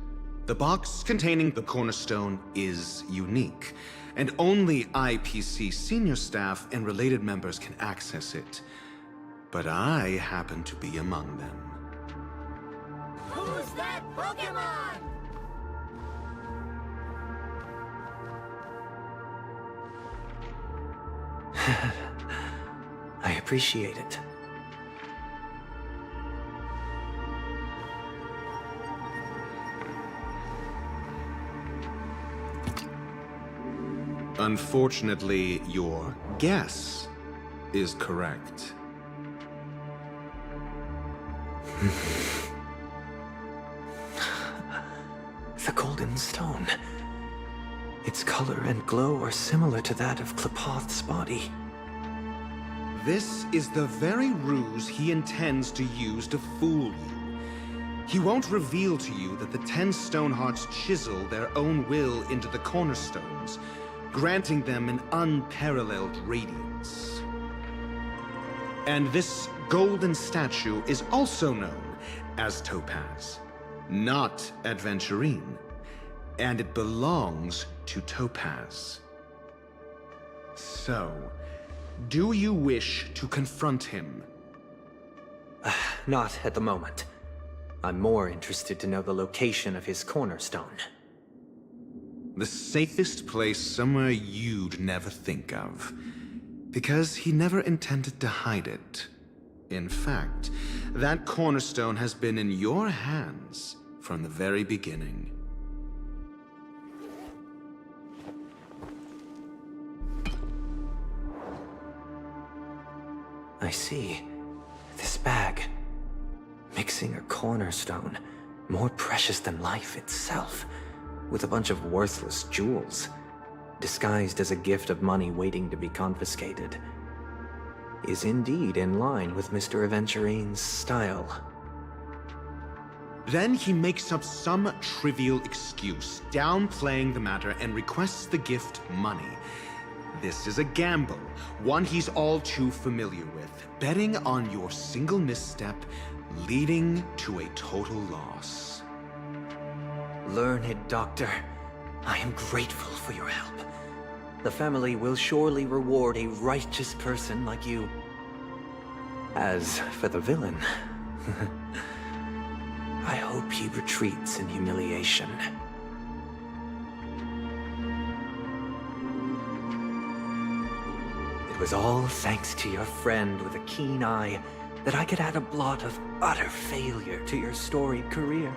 The box containing the cornerstone is unique, and only IPC senior staff and related members can access it. But I happen to be among them. Who's that Pokemon? I appreciate it. Unfortunately, your guess is correct. The Golden Stone. Its color and glow are similar to that of Klepoth's body. This is the very ruse he intends to use to fool you. He won't reveal to you that the 10 Stonehearts chisel their own will into the cornerstones, granting them an unparalleled radiance. And this golden statue is also known as Topaz, not Adventurine, and it belongs to Topaz. So, do you wish to confront him? Not at the moment. I'm more interested to know the location of his cornerstone. The safest place somewhere you'd never think of. Because he never intended to hide it. In fact, that cornerstone has been in your hands from the very beginning. I see. This bag. Mixing a cornerstone, more precious than life itself, with a bunch of worthless jewels, disguised as a gift of money waiting to be confiscated, is indeed in line with Mr. Aventurine's style. Then he makes up some trivial excuse, downplaying the matter, and requests the gift money. This is a gamble, one he's all too familiar with, betting on your single misstep, leading to a total loss. Learned Doctor, I am grateful for your help. The family will surely reward a righteous person like you. As for the villain, I hope he retreats in humiliation. It was all thanks to your friend with a keen eye that I could add a blot of utter failure to your storied career.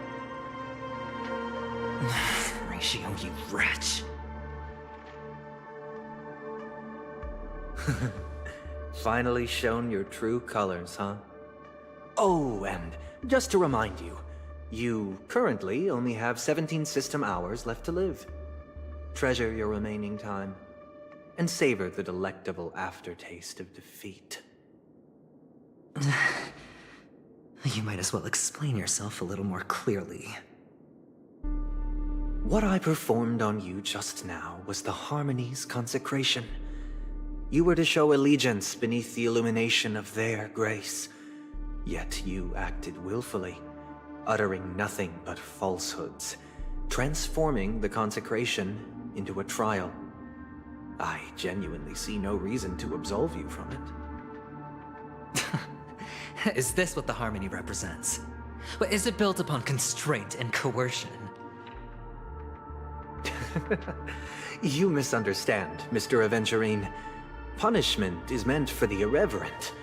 Ratio, you wretch. Finally shown your true colors, huh? Oh, and just to remind you, you currently only have 17 system hours left to live. Treasure your remaining time, and savor the delectable aftertaste of defeat. You might as well explain yourself a little more clearly. What I performed on you just now was the Harmony's consecration. You were to show allegiance beneath the illumination of their grace. Yet you acted willfully, uttering nothing but falsehoods, transforming the consecration into a trial. I genuinely see no reason to absolve you from it. Is this what the Harmony represents? But is it built upon constraint and coercion? You misunderstand, Mr. Aventurine. Punishment is meant for the irreverent,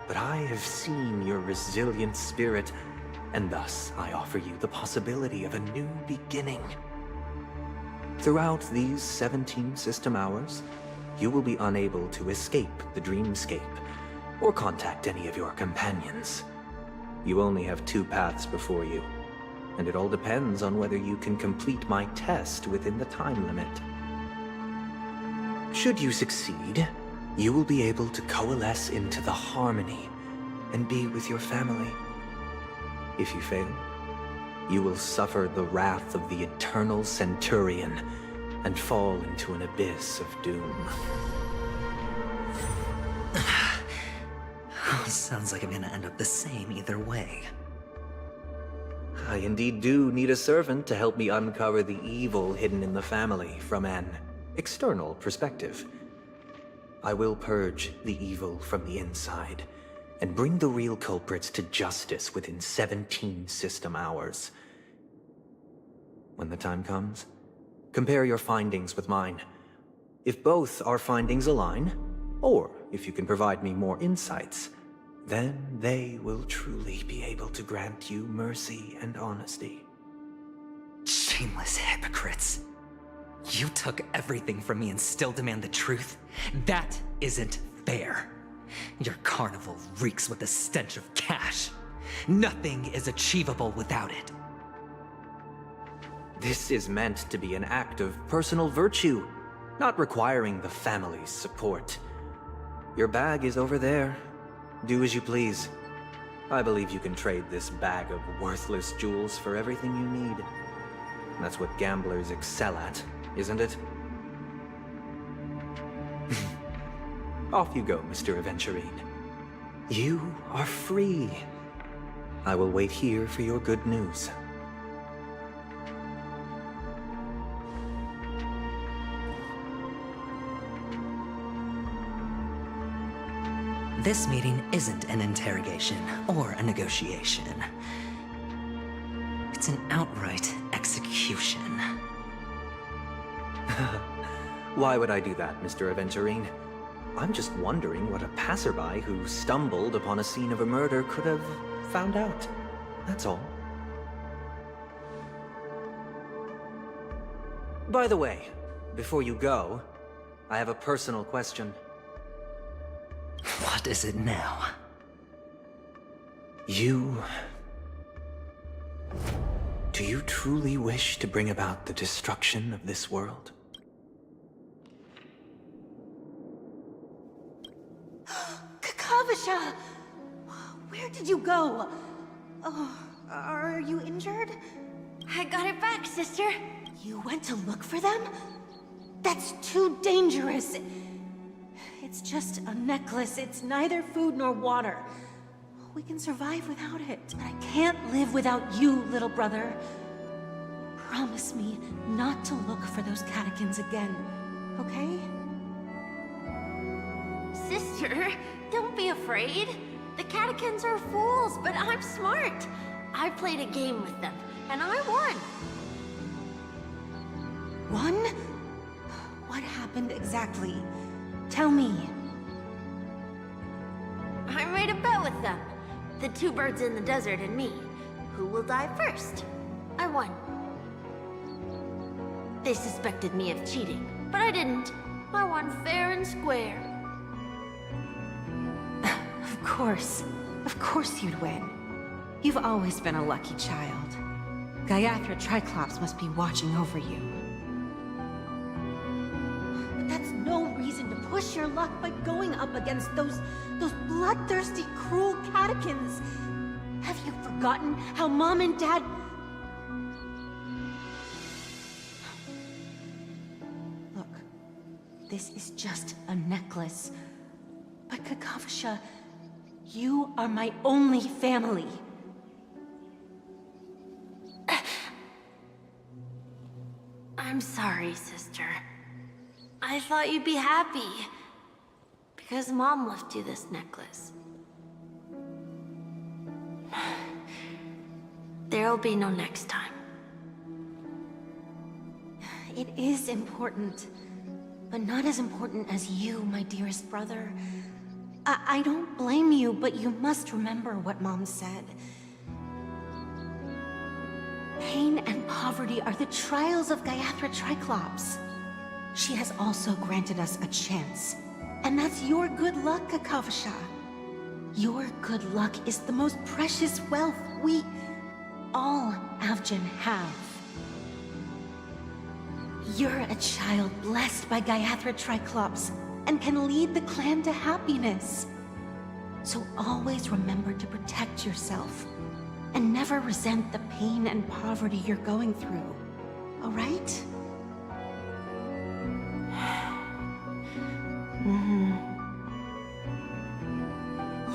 but I have seen your resilient spirit, and thus I offer you the possibility of a new beginning. Throughout these 17 system hours, you will be unable to escape the dreamscape, or contact any of your companions. You only have 2 paths before you, and it all depends on whether you can complete my test within the time limit. Should you succeed, you will be able to coalesce into the Harmony and be with your family. If you fail, you will suffer the wrath of the eternal Centurion and fall into an abyss of doom. Sounds like I'm gonna end up the same either way. I indeed do need a servant to help me uncover the evil hidden in the family from an external perspective. I will purge the evil from the inside and bring the real culprits to justice within 17 system hours. When the time comes, compare your findings with mine. If both our findings align, or if you can provide me more insights, then they will truly be able to grant you mercy and honesty. Shameless hypocrites. You took everything from me and still demand the truth? That isn't fair. Your carnival reeks with the stench of cash. Nothing is achievable without it. This is meant to be an act of personal virtue, not requiring the family's support. Your bag is over there. Do as you please. I believe you can trade this bag of worthless jewels for everything you need. That's what gamblers excel at, isn't it? Off you go, Mr. Aventurine. You are free. I will wait here for your good news. This meeting isn't an interrogation or a negotiation. It's an outright execution. Why would I do that, Mr. Aventurine? I'm just wondering what a passerby who stumbled upon a scene of a murder could have found out. That's all. By the way, before you go, I have a personal question. What is it now? Do you truly wish to bring about the destruction of this world? Kakavasha! Where did you go? Oh, are you injured? I got it back, sister. You went to look for them? That's too dangerous. It's just a necklace. It's neither food nor water. We can survive without it. But I can't live without you, little brother. Promise me not to look for those catechins again, okay? Sister, don't be afraid. The catechins are fools, but I'm smart. I played a game with them, and I won. Won? What happened exactly? Tell me. I made a bet with them. The two birds in the desert and me. Who will die first? I won. They suspected me of cheating, but I didn't. I won fair and square. Of course you'd win. You've always been a lucky child. Gaiathra Triclops must be watching over you. But that's no reason to push your luck by going up against those bloodthirsty, cruel catechins. Have you forgotten how Mom and Dad... Look, this is just a necklace. But Kakavasha, you are my only family. I'm sorry, sister. I thought you'd be happy. Because Mom left you this necklace. There'll be no next time. It is important. But not as important as you, my dearest brother. I don't blame you, but you must remember what Mom said. Pain and poverty are the trials of Gaiathra Triclops. She has also granted us a chance. And that's your good luck, Kakavasha. Your good luck is the most precious wealth we, all Avgin, have. You're a child blessed by Gaiathra Triclops and can lead the clan to happiness. So always remember to protect yourself. and never resent the pain and poverty you're going through. All right?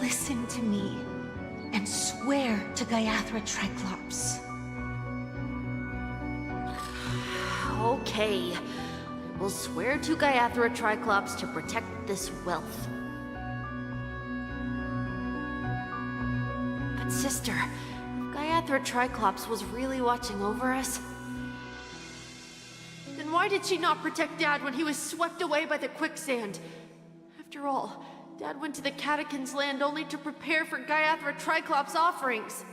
Listen to me and swear to Gaiathra Triclops. Okay. We'll swear to Gaiathra Triclops to protect this wealth. But sister, if Gaiathra Triclops was really watching over us, then why did she not protect Dad when he was swept away by the quicksand? After all, Dad went to the Catechins' land only to prepare for Gaiathra Triclops' offerings.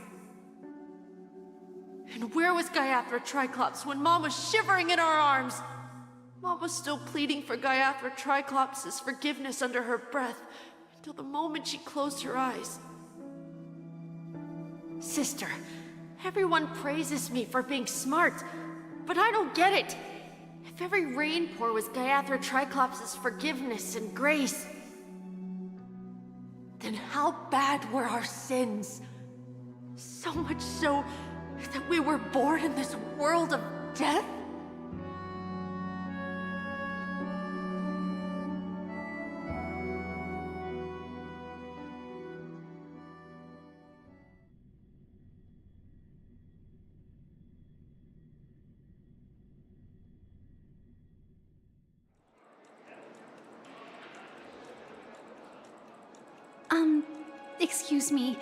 And where was Gaiathra Triclops when Mom was shivering in our arms? Mom was still pleading for Gaiathra Triclops' forgiveness under her breath until the moment she closed her eyes. Sister, everyone praises me for being smart, but I don't get it. If every rain pour was Gaiathra Triclops' forgiveness and grace, then how bad were our sins? So much so that we were born in this world of death? Excuse me.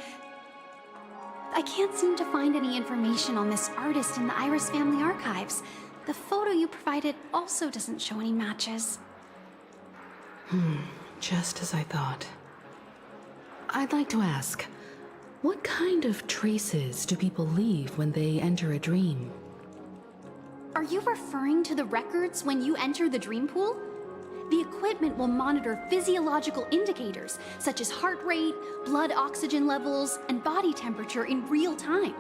I can't seem to find any information on this artist in the Iris family archives. The photo you provided also doesn't show any matches. Just as I thought. I'd like to ask, what kind of traces do people leave when they enter a dream? Are you referring to the records when you enter the dream pool? The equipment will monitor physiological indicators such as heart rate, blood oxygen levels, and body temperature in real time.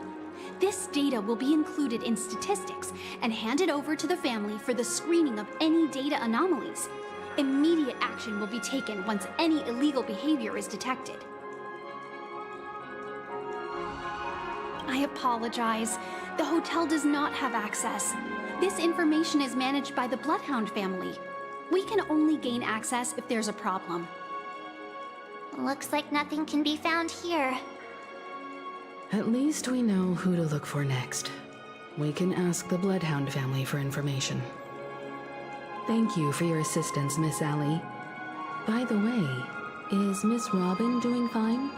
This data will be included in statistics and handed over to the family for the screening of any data anomalies. Immediate action will be taken once any illegal behavior is detected. I apologize. The hotel does not have access. This information is managed by the Bloodhound family. We can only gain access if there's a problem. Looks like nothing can be found here. At least we know who to look for next. We can ask the Bloodhound family for information. Thank you for your assistance, Miss Allie. By the way, is Miss Robin doing fine?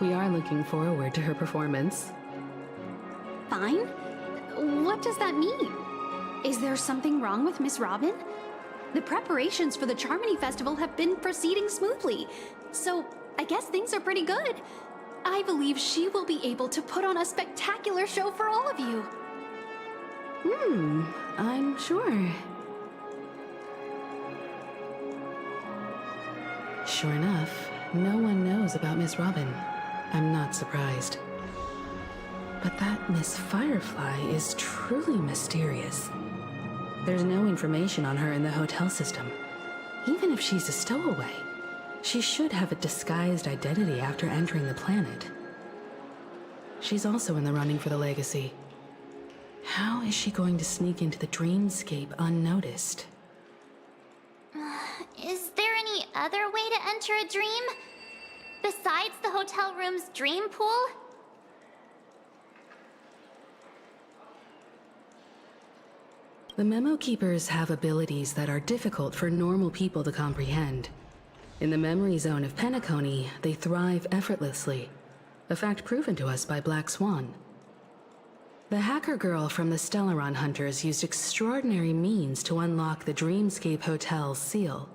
We are looking forward to her performance. Fine? What does that mean? Is there something wrong with Miss Robin? The preparations for the Charmony Festival have been proceeding smoothly, so I guess things are pretty good. I believe she will be able to put on a spectacular show for all of you. I'm sure. Sure enough, no one knows about Miss Robin. I'm not surprised. But that Miss Firefly is truly mysterious. There's no information on her in the hotel system. Even if she's a stowaway, she should have a disguised identity after entering the planet. She's also in the running for the legacy. How is she going to sneak into the dreamscape unnoticed? Is there any other way to enter a dream? Besides the hotel room's dream pool? The Memo Keepers have abilities that are difficult for normal people to comprehend. In the memory zone of Penacony, they thrive effortlessly, a fact proven to us by Black Swan. The hacker girl from the Stellaron Hunters used extraordinary means to unlock the Dreamscape Hotel's seal.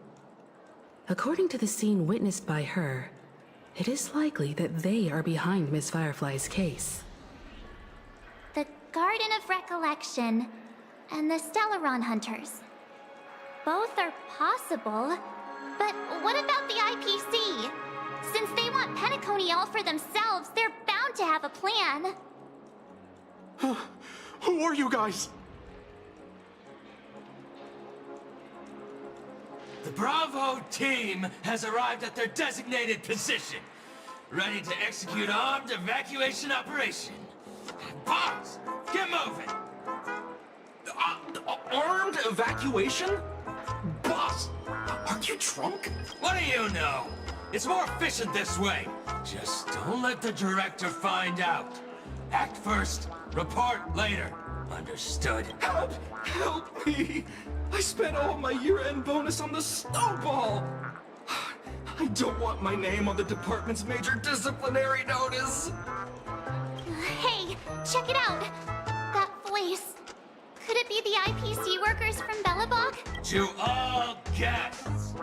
According to the scene witnessed by her, it is likely that they are behind Miss Firefly's case. The Garden of Recollection and the Stellaron Hunters. Both are possible, but what about the IPC? Since they want Penacony all for themselves, they're bound to have a plan. Who are you guys? The Bravo team has arrived at their designated position, ready to execute armed evacuation operation. Evacuation? Boss, aren't you drunk? What do you know? It's more efficient this way. Just don't let the director find out. Act first, report later. Understood? Help! Help me! I spent all my year-end bonus on the snowball! I don't want my name on the department's major disciplinary notice! Hey, check it out! That voice. Could it be the IPC workers from Belobog? To all guests,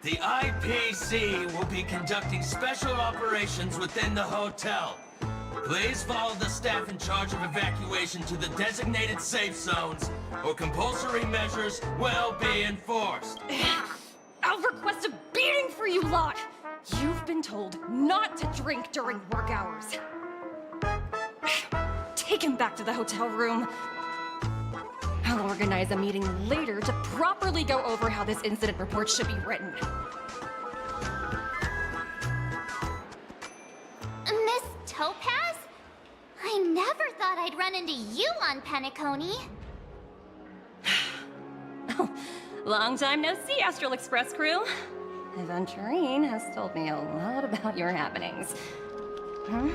the IPC will be conducting special operations within the hotel. Please follow the staff in charge of evacuation to the designated safe zones, or compulsory measures will be enforced. I'll request a beating for you lot! You've been told not to drink during work hours. Take him back to the hotel room. I'll organize a meeting later to properly go over how this incident report should be written. Miss Topaz? I never thought I'd run into you on Penacony. Long time no see, Astral Express crew. Aventurine has told me a lot about your happenings. Huh?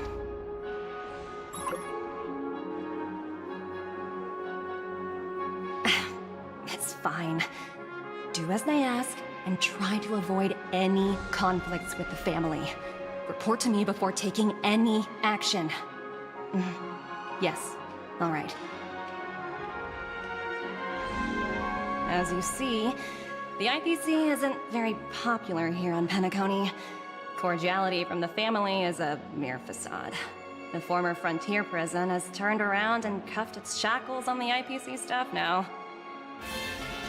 It's fine. Do as they ask, and try to avoid any conflicts with the family. Report to me before taking any action. Yes, all right. As you see, the IPC isn't very popular here on Penacony. Cordiality from the family is a mere facade. The former frontier prison has turned around and cuffed its shackles on the IPC staff now.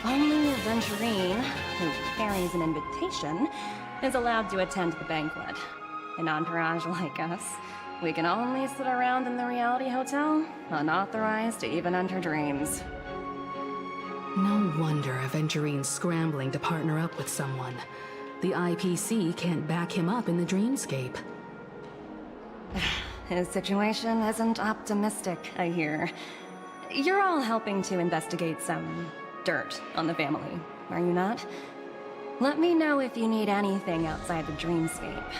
Only Aventurine, who carries an invitation, is allowed to attend the banquet. An entourage like us, we can only sit around in the reality hotel, unauthorized to even enter dreams. No wonder Aventurine's scrambling to partner up with someone. The IPC can't back him up in the dreamscape. His situation isn't optimistic, I hear. You're all helping to investigate some dirt on the family, are you not? Let me know if you need anything outside the dreamscape.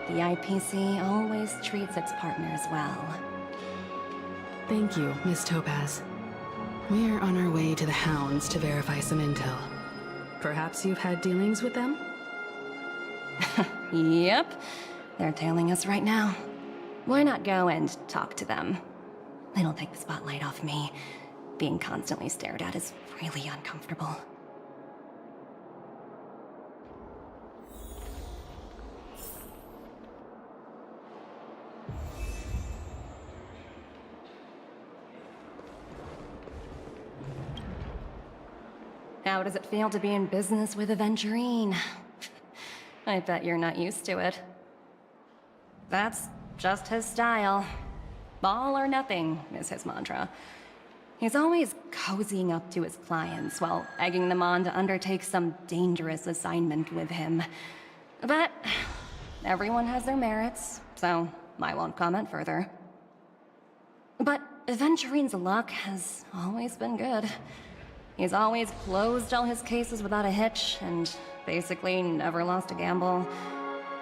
The IPC always treats its partners well. Thank you, Miss Topaz. We're on our way to the Hounds to verify some intel. Perhaps you've had dealings with them? Yep. They're tailing us right now. Why not go and talk to them? It'll take the spotlight off me. Being constantly stared at is really uncomfortable. How does it feel to be in business with Aventurine? I bet you're not used to it. That's just his style. All or nothing is his mantra. He's always cozying up to his clients while egging them on to undertake some dangerous assignment with him. But everyone has their merits, so I won't comment further. But Aventurine's luck has always been good. He's always closed all his cases without a hitch, and basically never lost a gamble.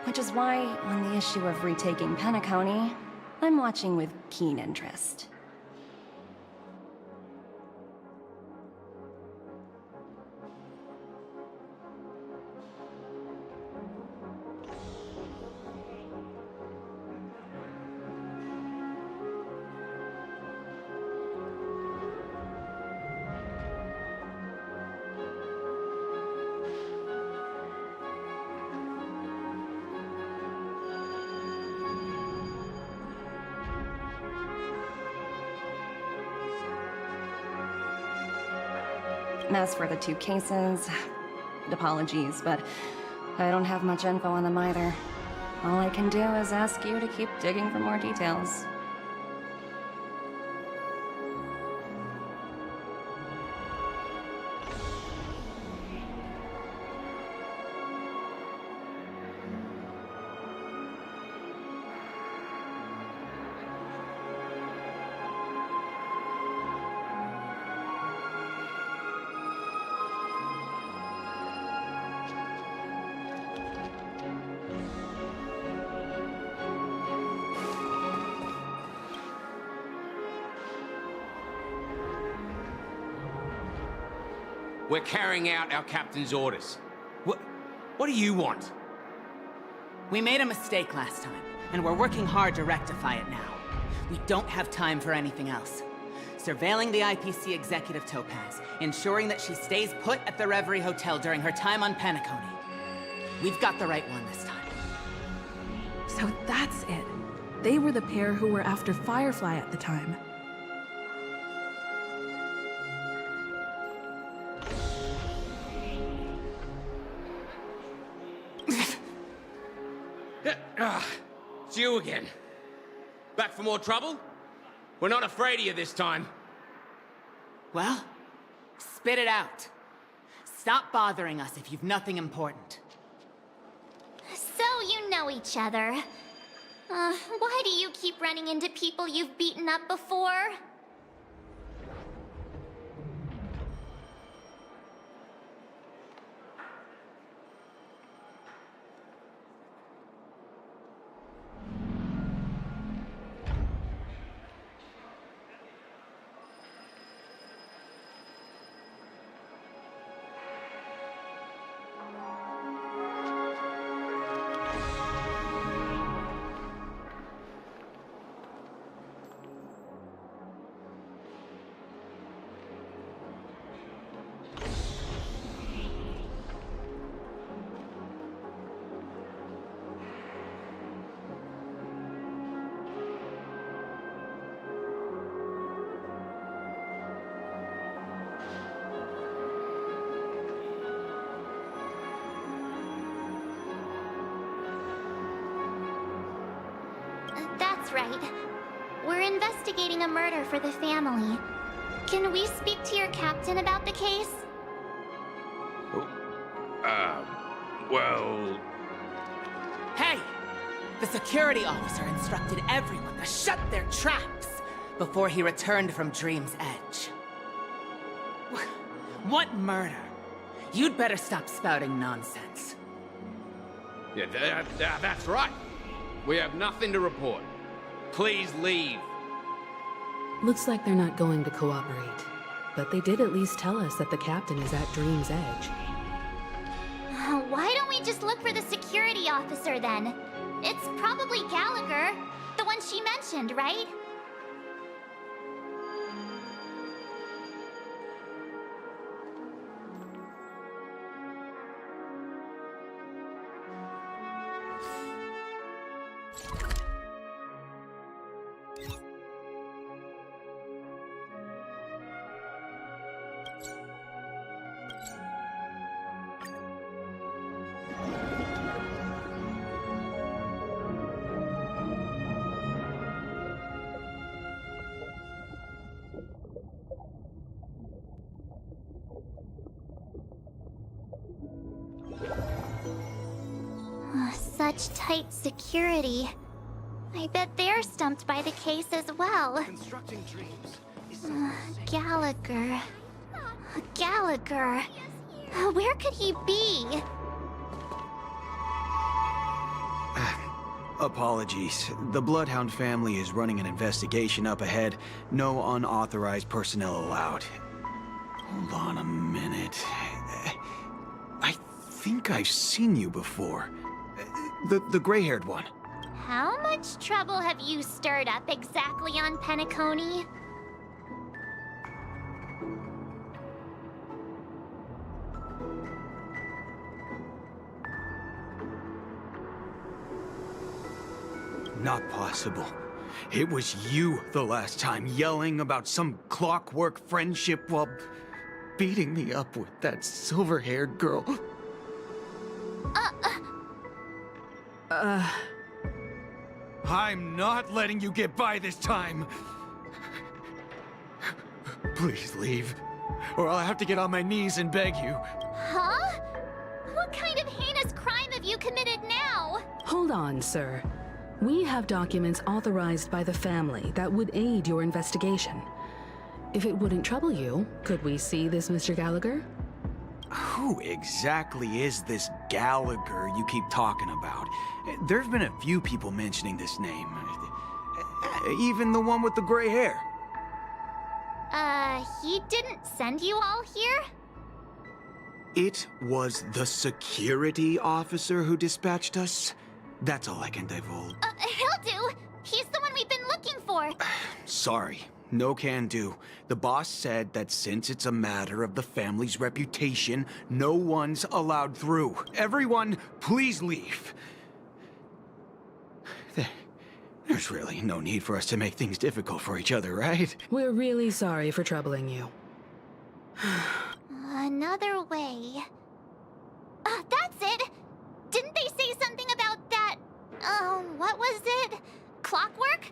Which is why, on the issue of retaking Penacony, I'm watching with keen interest. As for the two cases, apologies, but I don't have much info on them either. All I can do is ask you to keep digging for more details. We're carrying out our captain's orders. What do you want? We made a mistake last time, and we're working hard to rectify it now. We don't have time for anything else. Surveilling the IPC executive Topaz, ensuring that she stays put at the Reverie Hotel during her time on Penacony. We've got the right one this time. So that's it. They were the pair who were after Firefly at the time. It's you again. Back for more trouble? We're not afraid of you this time. Well, spit it out. Stop bothering us if you've nothing important. So you know each other. Why do you keep running into people you've beaten up before? That's right. We're investigating a murder for the family. Can we speak to your captain about the case? Well... Hey! The security officer instructed everyone to shut their traps before he returned from Dream's Edge. What murder? You'd better stop spouting nonsense. Yeah, that's right. We have nothing to report. Please leave. Looks like they're not going to cooperate. But they did at least tell us that the captain is at Dream's Edge. Why don't we just look for the security officer then? It's probably Gallagher, the one she mentioned, right? Such tight security. I bet they're stumped by the case as well. Constructing dreams. Gallagher. Gallagher. Where could he be? Apologies. The Bloodhound family is running an investigation up ahead. No unauthorized personnel allowed. Hold on a minute. I think I've seen you before. The gray-haired one. How much trouble have you stirred up exactly on Penacony? Not possible. It was you the last time, yelling about some clockwork friendship while beating me up with that silver-haired girl. I'm not letting you get by this time. Please leave, or I'll have to get on my knees and beg you. Huh? What kind of heinous crime have you committed now? Hold on, sir. We have documents authorized by the family that would aid your investigation. If it wouldn't trouble you, could we see this Mr. Gallagher? Who exactly is this Gallagher you keep talking about? There's been a few people mentioning this name. Even the one with the gray hair. He didn't send you all here? It was the security officer who dispatched us? That's all I can divulge. He'll do. He's the one we've been looking for. Sorry, no can do. The boss said that since it's a matter of the family's reputation, no one's allowed through. Everyone, please leave. There's really no need for us to make things difficult for each other, right? We're really sorry for troubling you. Another way. That's it! Didn't they say something about that... what was it? Clockwork?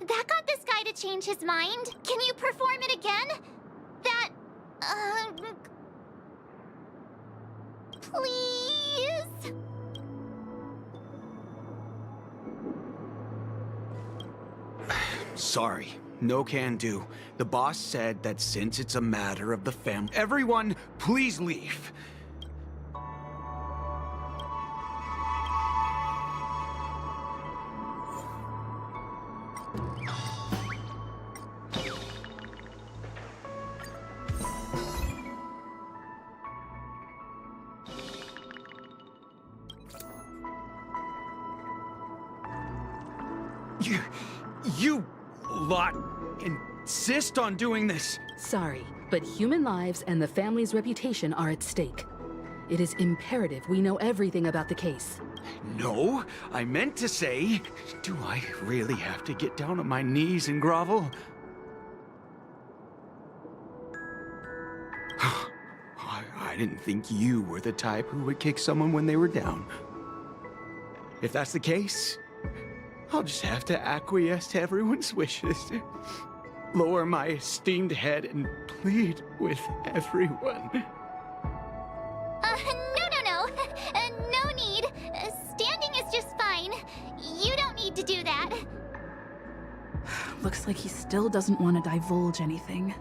That got this guy to change his mind. Can you perform it again? That... please? Sorry, no can do. The boss said that since it's a matter of the family... Everyone, please leave. You lot insist on doing this. Sorry, but human lives and the family's reputation are at stake. It is imperative we know everything about the case. No, I meant to say, do I really have to get down on my knees and grovel? I didn't think you were the type who would kick someone when they were down. If that's the case, I'll just have to acquiesce to everyone's wishes. Lower my esteemed head and plead with everyone. No. No need. Standing is just fine. You don't need to do that. Looks like he still doesn't want to divulge anything.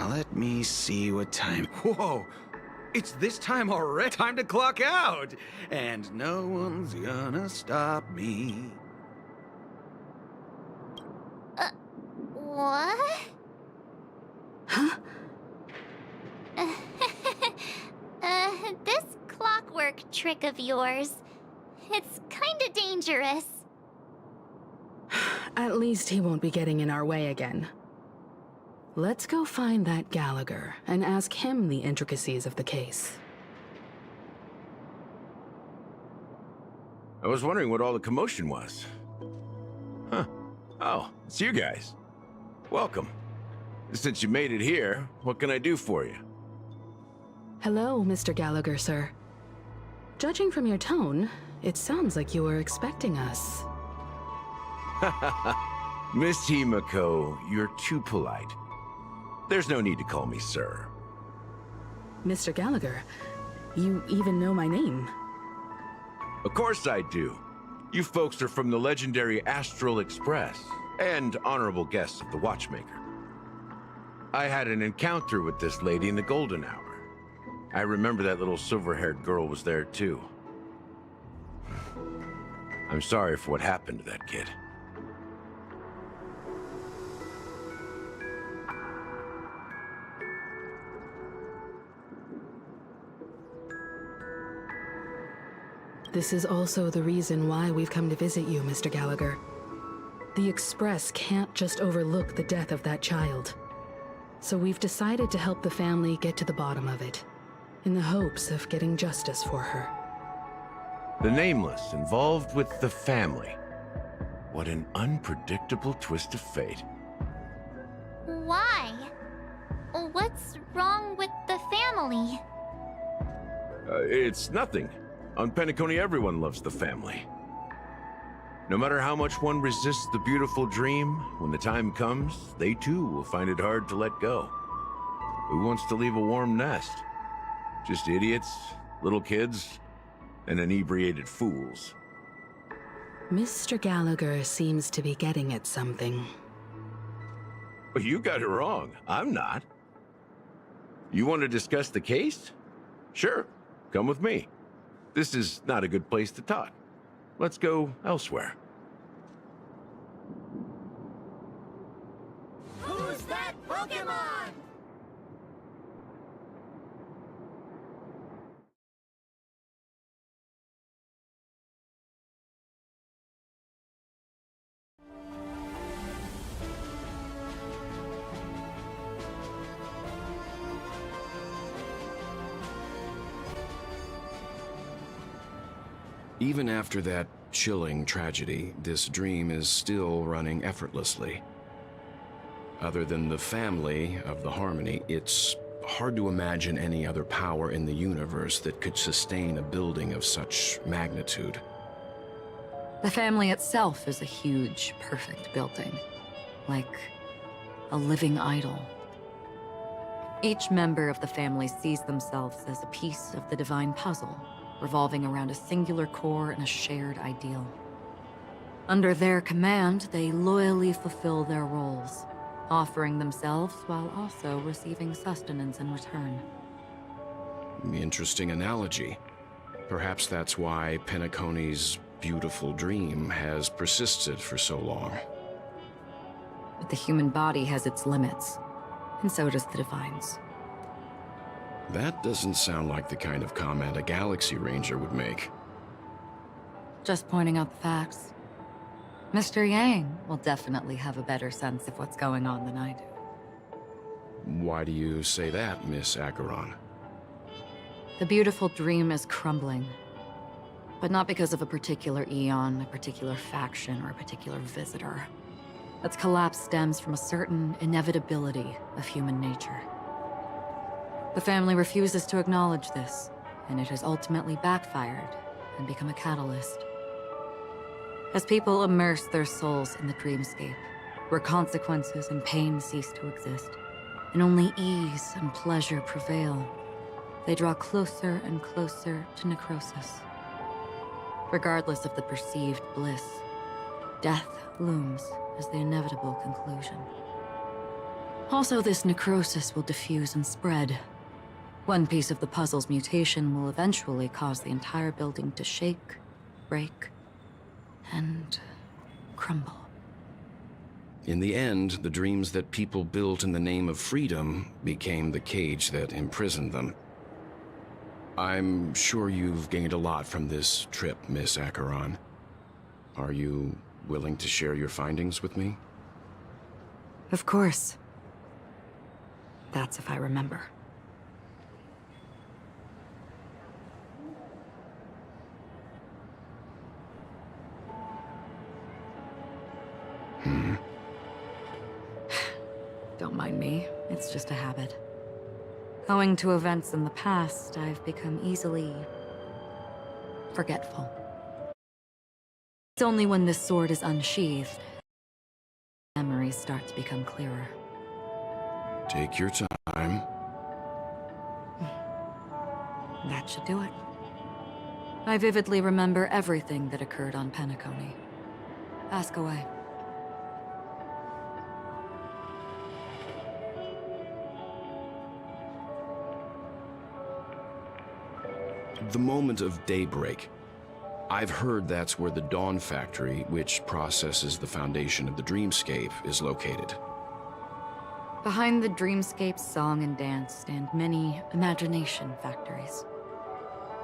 Let me see what time... Whoa! It's this time already! Time to clock out! And no one's gonna stop me. What? Huh? This clockwork trick of yours, it's kinda dangerous. At least he won't be getting in our way again. Let's go find that Gallagher and ask him the intricacies of the case. I was wondering what all the commotion was. Huh. Oh, it's you guys. Welcome. Since you made it here, what can I do for you? Hello, Mr. Gallagher, sir. Judging from your tone, it sounds like you were expecting us. Miss Himiko, you're too polite. There's no need to call me sir. Mr. Gallagher, you even know my name. Of course I do. You folks are from the legendary Astral Express, and honorable guests of the Watchmaker. I had an encounter with this lady in the Golden Hour. I remember that little silver-haired girl was there too. I'm sorry for what happened to that kid. This is also the reason why we've come to visit you, Mr. Gallagher. The Express can't just overlook the death of that child. So we've decided to help the family get to the bottom of it, in the hopes of getting justice for her. The Nameless involved with the family. What an unpredictable twist of fate. Why? What's wrong with the family? It's nothing. On Penacony, everyone loves the family. No matter how much one resists the beautiful dream, when the time comes, they too will find it hard to let go. Who wants to leave a warm nest? Just idiots, little kids, and inebriated fools. Mr. Gallagher seems to be getting at something. Well, you got it wrong. I'm not. You want to discuss the case? Sure, come with me. This is not a good place to talk. Let's go elsewhere. Who's that Pokemon? Even after that chilling tragedy, this dream is still running effortlessly. Other than the family of the Harmony, it's hard to imagine any other power in the universe that could sustain a building of such magnitude. The family itself is a huge, perfect building. Like a living idol. Each member of the family sees themselves as a piece of the divine puzzle, revolving around a singular core and a shared ideal. Under their command, they loyally fulfill their roles, offering themselves while also receiving sustenance in return. Interesting analogy. Perhaps that's why Penacony's beautiful dream has persisted for so long. But the human body has its limits, and so does the Divine's. That doesn't sound like the kind of comment a Galaxy Ranger would make. Just pointing out the facts. Mr. Yang will definitely have a better sense of what's going on than I do. Why do you say that, Miss Acheron? The beautiful dream is crumbling. But not because of a particular eon, a particular faction, or a particular visitor. Its collapse stems from a certain inevitability of human nature. The family refuses to acknowledge this, and it has ultimately backfired and become a catalyst. As people immerse their souls in the dreamscape, where consequences and pain cease to exist, and only ease and pleasure prevail, they draw closer and closer to necrosis. Regardless of the perceived bliss, death looms as the inevitable conclusion. Also, this necrosis will diffuse and spread. One piece of the puzzle's mutation will eventually cause the entire building to shake, break, and crumble. In the end, the dreams that people built in the name of freedom became the cage that imprisoned them. I'm sure you've gained a lot from this trip, Miss Acheron. Are you willing to share your findings with me? Of course. That's if I remember. Don't mind me, it's just a habit. Owing to events in the past, I've become easily forgetful. It's only when this sword is unsheathed, memories start to become clearer. Take your time. That should do it. I vividly remember everything that occurred on Penacony. Ask away. The moment of daybreak. I've heard that's where the Dawn Factory, which processes the foundation of the dreamscape, is located. Behind the dreamscape's song and dance stand many imagination factories.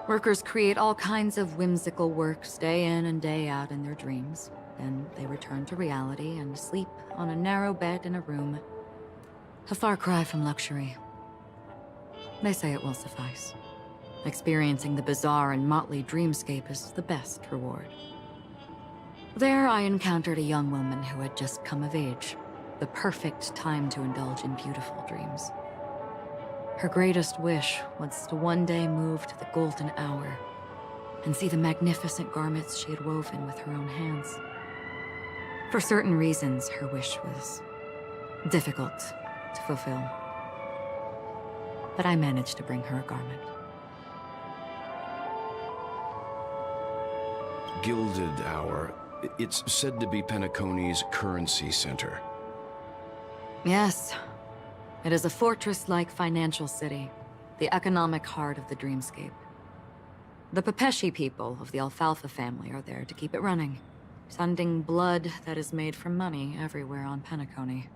Workers create all kinds of whimsical works day in and day out in their dreams. Then they return to reality and sleep on a narrow bed in a room. A far cry from luxury. They say it will suffice. Experiencing the bizarre and motley dreamscape is the best reward. There I encountered a young woman who had just come of age. The perfect time to indulge in beautiful dreams. Her greatest wish was to one day move to the golden hour and see the magnificent garments she had woven with her own hands. For certain reasons, her wish was difficult to fulfill. But I managed to bring her a garment. Gilded Hour. It's said to be Penacony's currency center. Yes. It is a fortress-like financial city, the economic heart of the dreamscape. The Pepeshi people of the Alfalfa family are there to keep it running, sending blood that is made from money everywhere on Penacony.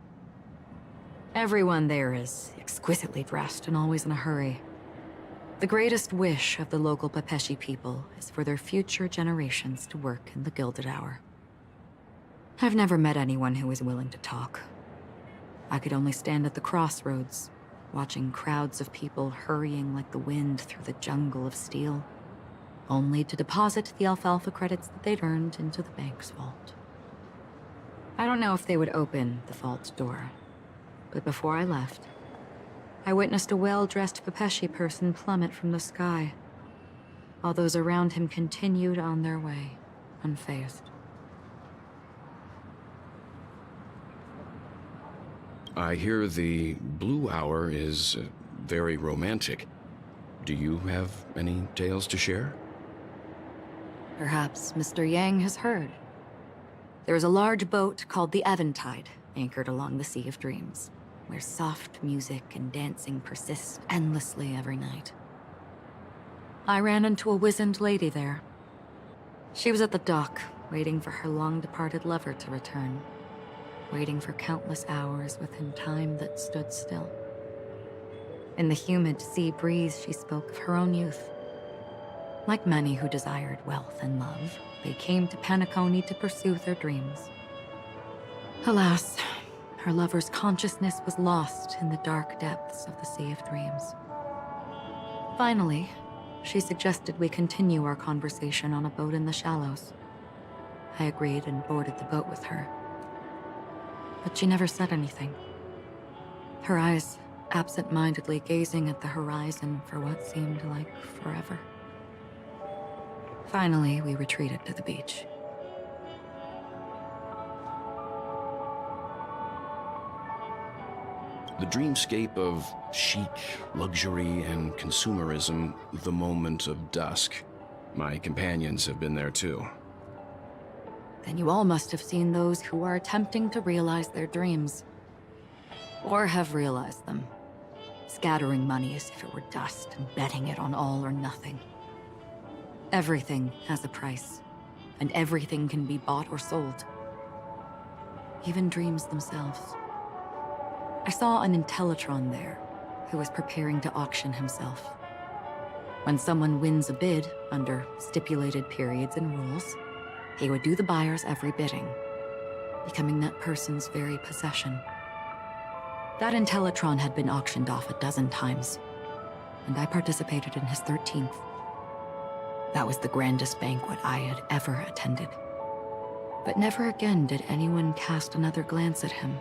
Everyone there is exquisitely dressed and always in a hurry. The greatest wish of the local Pepeshi people is for their future generations to work in the Gilded Hour. I've never met anyone who is willing to talk. I could only stand at the crossroads, watching crowds of people hurrying like the wind through the jungle of steel, only to deposit the Alfalfa credits that they'd earned into the bank's vault. I don't know if they would open the vault door, but before I left, I witnessed a well-dressed Pepeshi person plummet from the sky, while those around him continued on their way, unfazed. I hear the Blue Hour is very romantic. Do you have any tales to share? Perhaps Mr. Yang has heard. There is a large boat called the Eventide, anchored along the Sea of Dreams, where soft music and dancing persist endlessly every night. I ran into a wizened lady there. She was at the dock, waiting for her long-departed lover to return, waiting for countless hours within time that stood still. In the humid sea breeze, she spoke of her own youth. Like many who desired wealth and love, they came to Penacony to pursue their dreams. Alas, her lover's consciousness was lost in the dark depths of the Sea of Dreams. Finally, she suggested we continue our conversation on a boat in the shallows. I agreed and boarded the boat with her. But she never said anything. Her eyes absent-mindedly gazing at the horizon for what seemed like forever. Finally, we retreated to the beach. The dreamscape of chic, luxury, and consumerism, the moment of dusk. My companions have been there too. Then you all must have seen those who are attempting to realize their dreams. Or have realized them. Scattering money as if it were dust and betting it on all or nothing. Everything has a price, and everything can be bought or sold. Even dreams themselves. I saw an Intellitron there, who was preparing to auction himself. When someone wins a bid under stipulated periods and rules, he would do the buyer's every bidding, becoming that person's very possession. That Intellitron had been auctioned off 12 times, and I participated in his 13th. That was the grandest banquet I had ever attended. But never again did anyone cast another glance at him.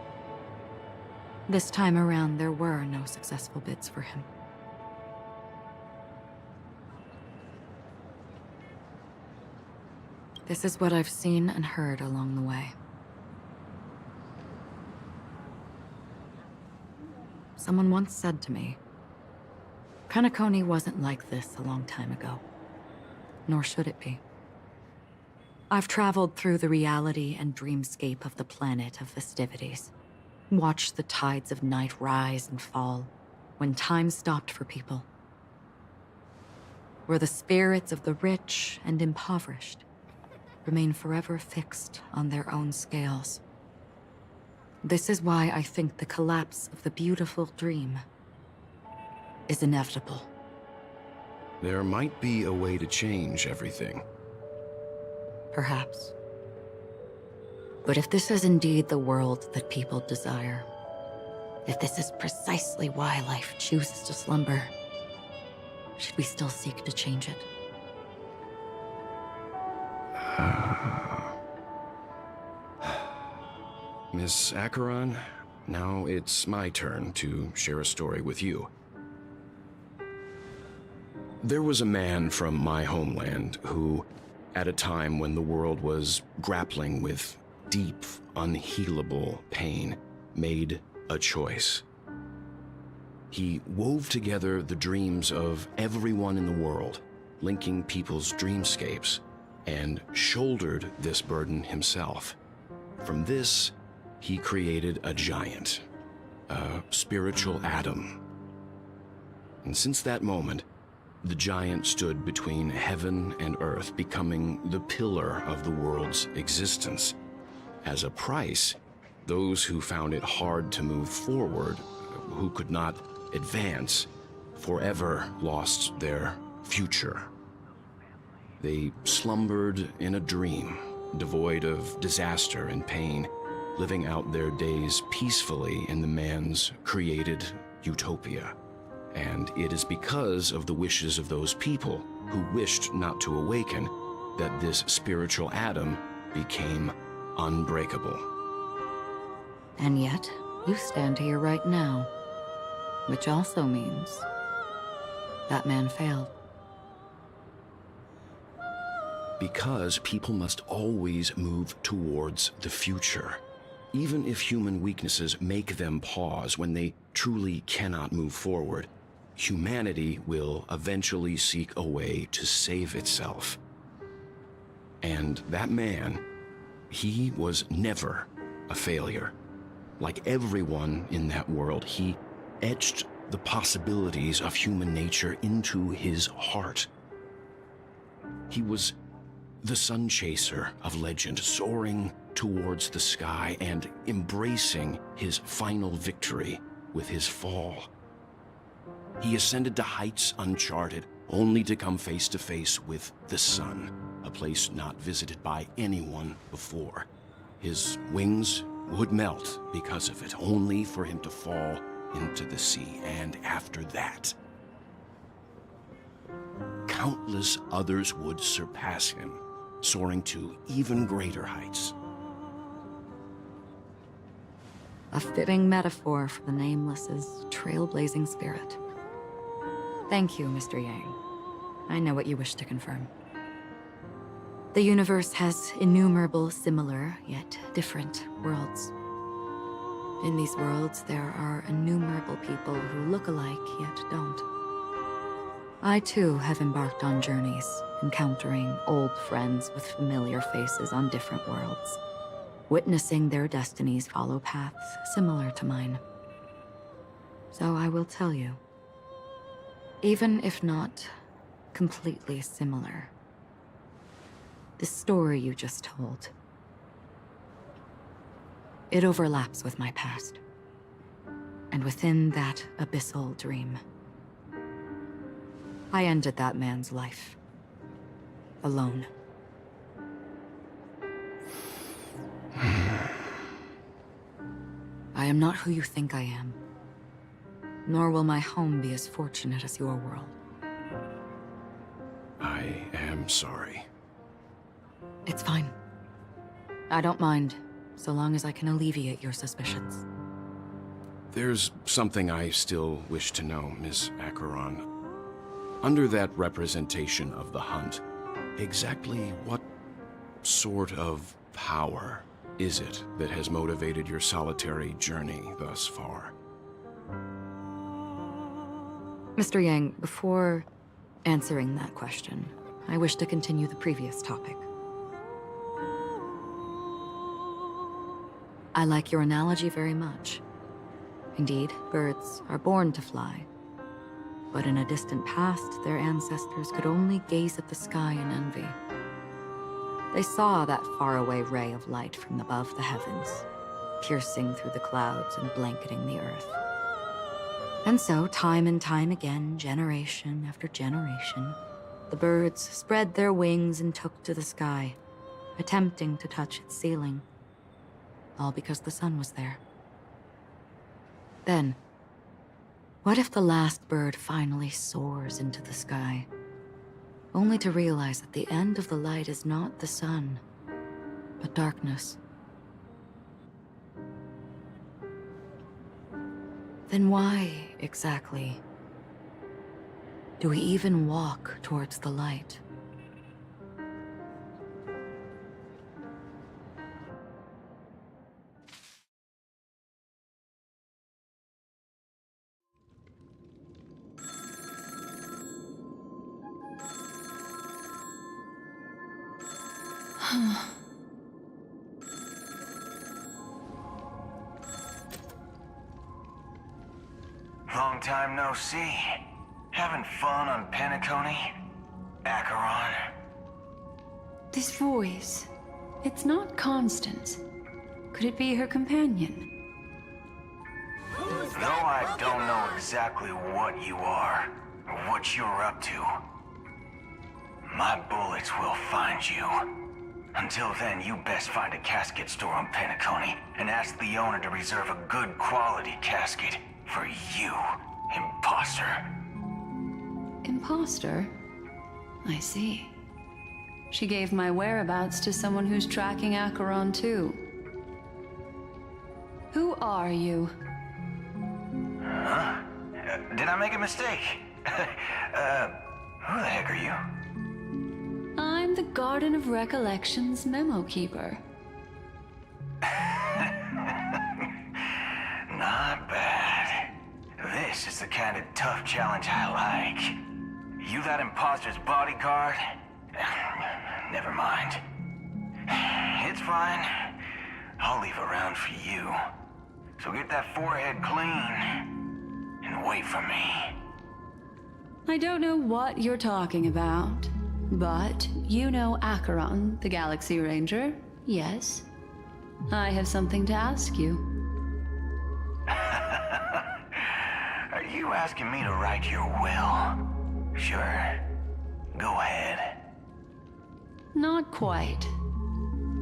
This time around, there were no successful bids for him. This is what I've seen and heard along the way. Someone once said to me, Penacony wasn't like this a long time ago. Nor should it be. I've traveled through the reality and dreamscape of the planet of festivities. Watched the tides of night rise and fall when time stopped for people. Where the spirits of the rich and impoverished remain forever fixed on their own scales. This is why I think the collapse of the beautiful dream is inevitable. There might be a way to change everything. Perhaps. But if this is indeed the world that people desire, if this is precisely why life chooses to slumber, should we still seek to change it? Miss Acheron, now it's my turn to share a story with you. There was a man from my homeland who, at a time when the world was grappling with deep, unhealable pain, made a choice. He wove together the dreams of everyone in the world, linking people's dreamscapes, and shouldered this burden himself. From this, he created a giant, a spiritual Adam. And since that moment, the giant stood between heaven and earth, becoming the pillar of the world's existence. As a price, those who found it hard to move forward, who could not advance, forever lost their future. They slumbered in a dream, devoid of disaster and pain, living out their days peacefully in the man's created utopia. And it is because of the wishes of those people who wished not to awaken that this spiritual Adam became unbreakable. And yet, you stand here right now, which also means that man failed. Because people must always move towards the future. Even if human weaknesses make them pause when they truly cannot move forward, humanity will eventually seek a way to save itself. And that man, he was never a failure. Like everyone in that world, he etched the possibilities of human nature into his heart. He was the sun chaser of legend, soaring towards the sky and embracing his final victory with his fall. He ascended to heights uncharted, only to come face to face with the sun, a place not visited by anyone before. His wings would melt because of it, only for him to fall into the sea. And after that, countless others would surpass him, soaring to even greater heights. A fitting metaphor for the Nameless's trailblazing spirit. Thank you, Mr. Yang. I know what you wish to confirm. The universe has innumerable similar, yet different worlds. In these worlds, there are innumerable people who look alike, yet don't. I too have embarked on journeys, encountering old friends with familiar faces on different worlds, witnessing their destinies follow paths similar to mine. So I will tell you, even if not completely similar, the story you just told, it overlaps with my past. And within that abyssal dream, I ended that man's life. Alone. I am not who you think I am. Nor will my home be as fortunate as your world. I am sorry. It's fine. I don't mind, so long as I can alleviate your suspicions. There's something I still wish to know, Miss Acheron. Under that representation of the hunt, exactly what sort of power is it that has motivated your solitary journey thus far? Mr. Yang, before answering that question, I wish to continue the previous topic. I like your analogy very much. Indeed, birds are born to fly. But in a distant past, their ancestors could only gaze at the sky in envy. They saw that faraway ray of light from above the heavens, piercing through the clouds and blanketing the earth. And so, time and time again, generation after generation, the birds spread their wings and took to the sky, attempting to touch its ceiling, all because the sun was there. Then, what if the last bird finally soars into the sky, only to realize that the end of the light is not the sun, but darkness? Then why, exactly, do we even walk towards the light? Long time no see. Having fun on Penacony? Acheron? This voice, it's not Constance. Could it be her companion? Though I don't know exactly what you are, or what you're up to, my bullets will find you. Until then, you best find a casket store on Penacony and ask the owner to reserve a good quality casket for you, imposter. Imposter? I see. She gave my whereabouts to someone who's tracking Acheron too. Who are you? Huh? Did I make a mistake? Who the heck are you? I'm the Garden of Recollection's memo keeper. Not bad. This is the kind of tough challenge I like. You that imposter's bodyguard? Never mind. It's fine. I'll leave a round for you. So get that forehead clean and wait for me. I don't know what you're talking about, but you know Acheron, the Galaxy Ranger, yes? I have something to ask you. Are you asking me to write your will? Sure. Go ahead. Not quite.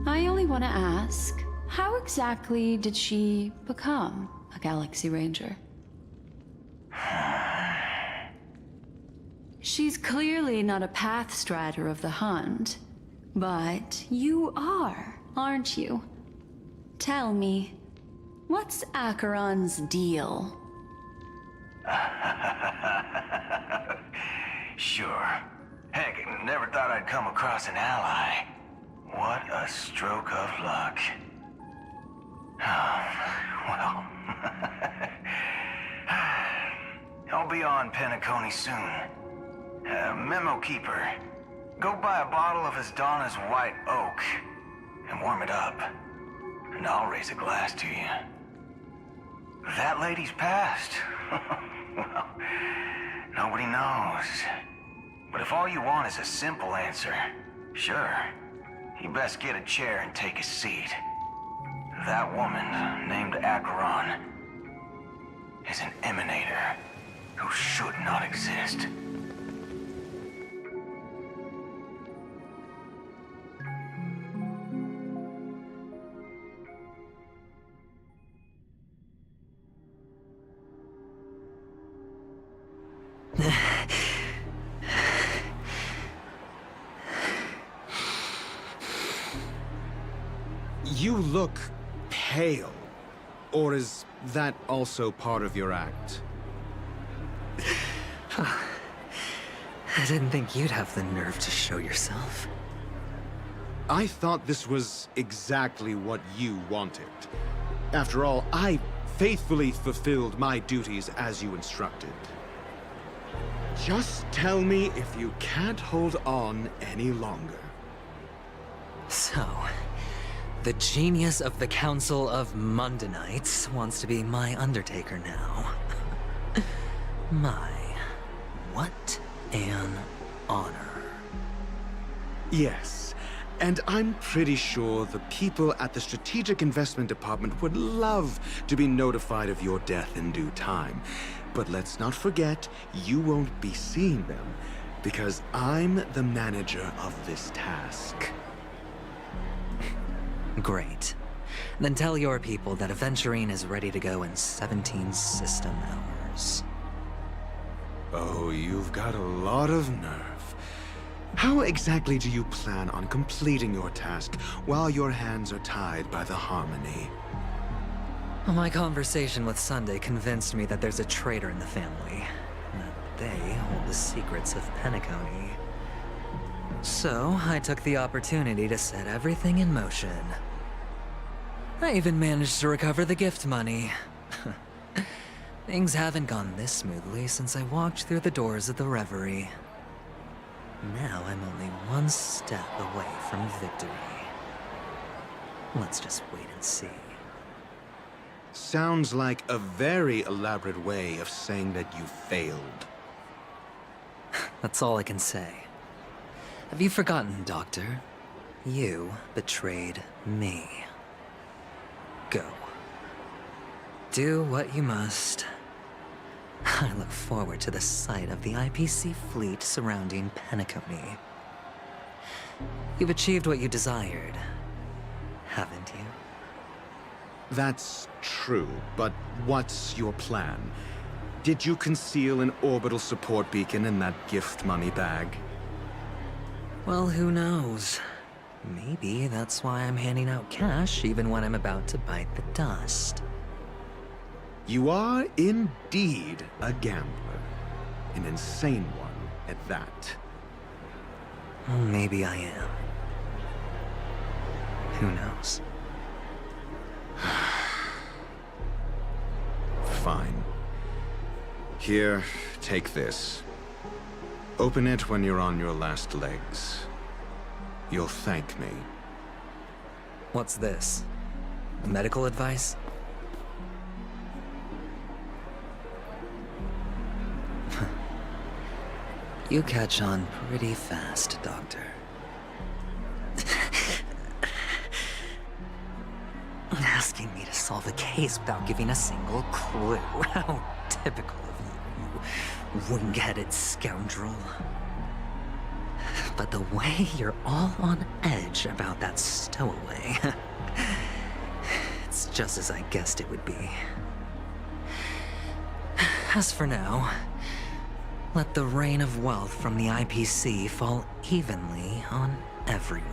I only want to ask, how exactly did she become a Galaxy Ranger? She's clearly not a pathstrider of the Hunt, but you are, aren't you? Tell me, what's Acheron's deal? Sure. Heck, never thought I'd come across an ally. What a stroke of luck. Well, I'll be on Penacony soon. Memo Keeper, go buy a bottle of Asdana's White Oak and warm it up, and I'll raise a glass to you. That lady's passed. Well, nobody knows. But if all you want is a simple answer, sure, you best get a chair and take a seat. That woman, named Acheron, is an emanator who should not exist. You look pale. Or is that also part of your act? I didn't think you'd have the nerve to show yourself. I thought this was exactly what you wanted. After all, I faithfully fulfilled my duties as you instructed. Just tell me if you can't hold on any longer. So, the genius of the Council of Mundanites wants to be my Undertaker now. What an honor. Yes, and I'm pretty sure the people at the Strategic Investment Department would love to be notified of your death in due time. But let's not forget, you won't be seeing them, because I'm the manager of this task. Great. Then tell your people that Aventurine is ready to go in 17 system hours. Oh, you've got a lot of nerve. How exactly do you plan on completing your task while your hands are tied by the Harmony? My conversation with Sunday convinced me that there's a traitor in the family. That they hold the secrets of Penacony. So, I took the opportunity to set everything in motion. I even managed to recover the gift money. Things haven't gone this smoothly since I walked through the doors of the Reverie. Now I'm only one step away from victory. Let's just wait and see. Sounds like a very elaborate way of saying that you failed. That's all I can say. Have you forgotten, Doctor? You betrayed me. Go. Do what you must. I look forward to the sight of the IPC fleet surrounding Penacony. You've achieved what you desired, haven't you? That's true, but what's your plan? Did you conceal an orbital support beacon in that gift money bag? Well, who knows? Maybe that's why I'm handing out cash even when I'm about to bite the dust. You are indeed a gambler. An insane one at that. Well, maybe I am. Who knows? Fine. Here, take this. Open it when you're on your last legs. You'll thank me. What's this? Medical advice? You catch on pretty fast, Doctor. Asking me to solve a case without giving a single clue. How typical of you wing-headed scoundrel. But the way you're all on edge about that stowaway, it's just as I guessed it would be. As for now, let the rain of wealth from the IPC fall evenly on everyone.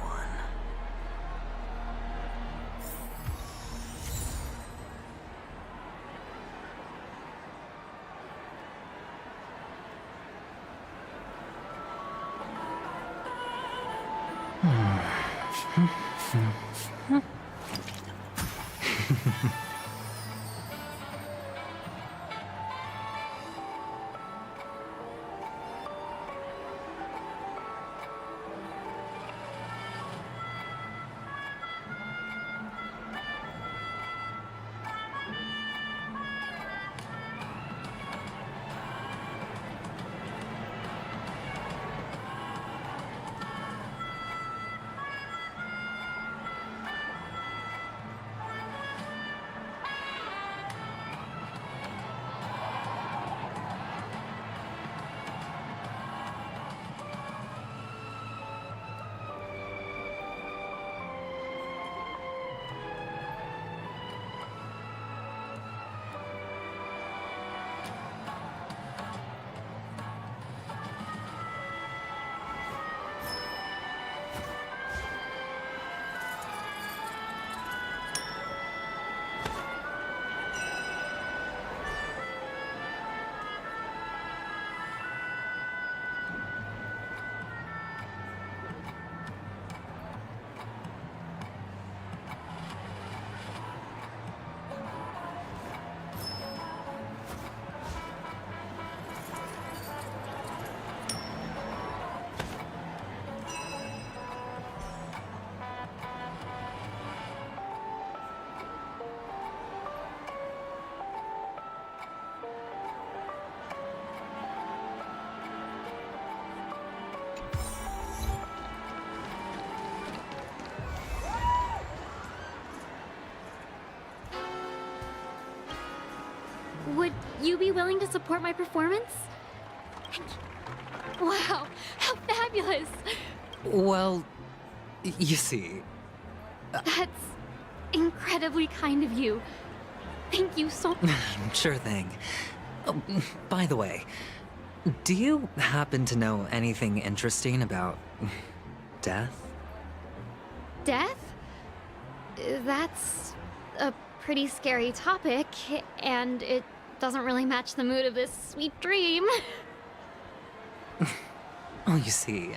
Would you be willing to support my performance? Wow, how fabulous! Well, you see... That's incredibly kind of you. Thank you so much. Sure thing. Oh, by the way, do you happen to know anything interesting about death? Death? That's a pretty scary topic, and it doesn't really match the mood of this sweet dream. Oh, you see,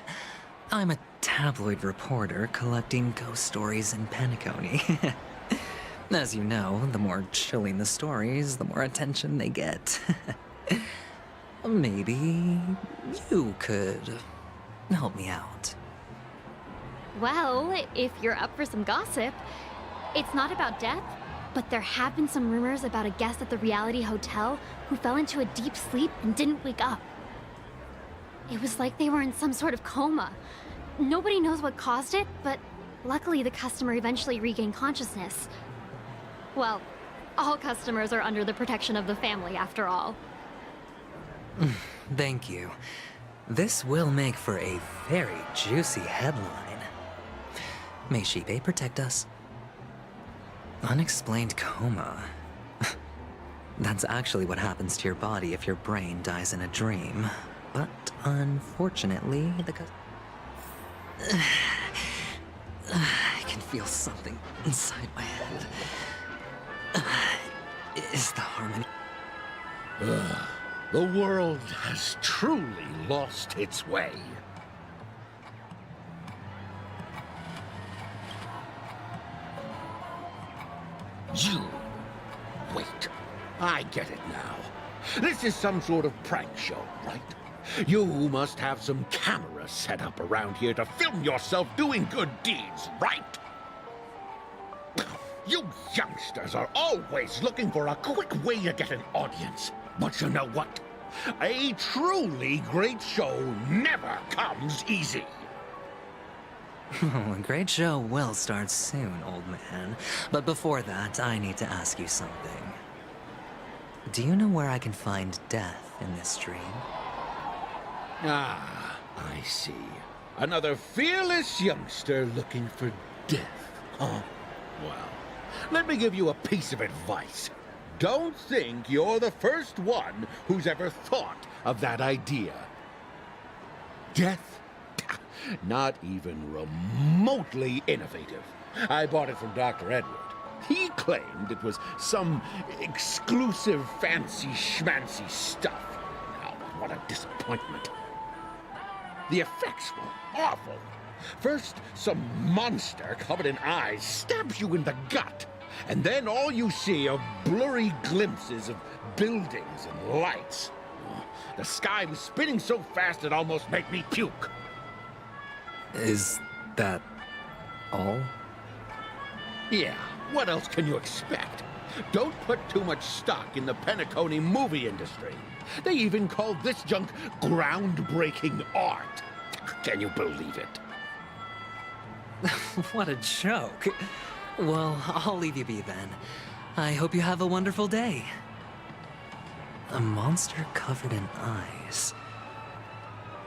I'm a tabloid reporter collecting ghost stories in Penacony. As you know, the more chilling the stories, the more attention they get. Maybe you could help me out. Well, if you're up for some gossip, it's not about death, But there have been some rumors about a guest at the Reality Hotel who fell into a deep sleep and didn't wake up. It was like they were in some sort of coma. Nobody knows what caused it, but luckily the customer eventually regained consciousness. Well, all customers are under the protection of the family, after all. Thank you. This will make for a very juicy headline. May Shibe protect us. Unexplained coma. That's actually what happens to your body if your brain dies in a dream. But unfortunately, I can feel something inside my head. Is the harmony... The world has truly lost its way. You... Wait. I get it now. This is some sort of prank show, right? You must have some cameras set up around here to film yourself doing good deeds, right? You youngsters are always looking for a quick way to get an audience. But you know what? A truly great show never comes easy. A great show will start soon, old man. But before that, I need to ask you something. Do you know where I can find death in this dream? Ah, I see. Another fearless youngster looking for death, huh? Well, let me give you a piece of advice. Don't think you're the first one who's ever thought of that idea. Death? Not even remotely innovative. I bought it from Dr. Edward. He claimed it was some exclusive fancy schmancy stuff. Oh, what a disappointment. The effects were awful. First, some monster covered in eyes stabs you in the gut. And then all you see are blurry glimpses of buildings and lights. The sky was spinning so fast it almost made me puke. Is that all? Yeah, what else can you expect? Don't put too much stock in the Penacony movie industry. They even called this junk groundbreaking art. Can you believe it? What a joke. Well, I'll leave you be then. I hope you have a wonderful day. A monster covered in eyes.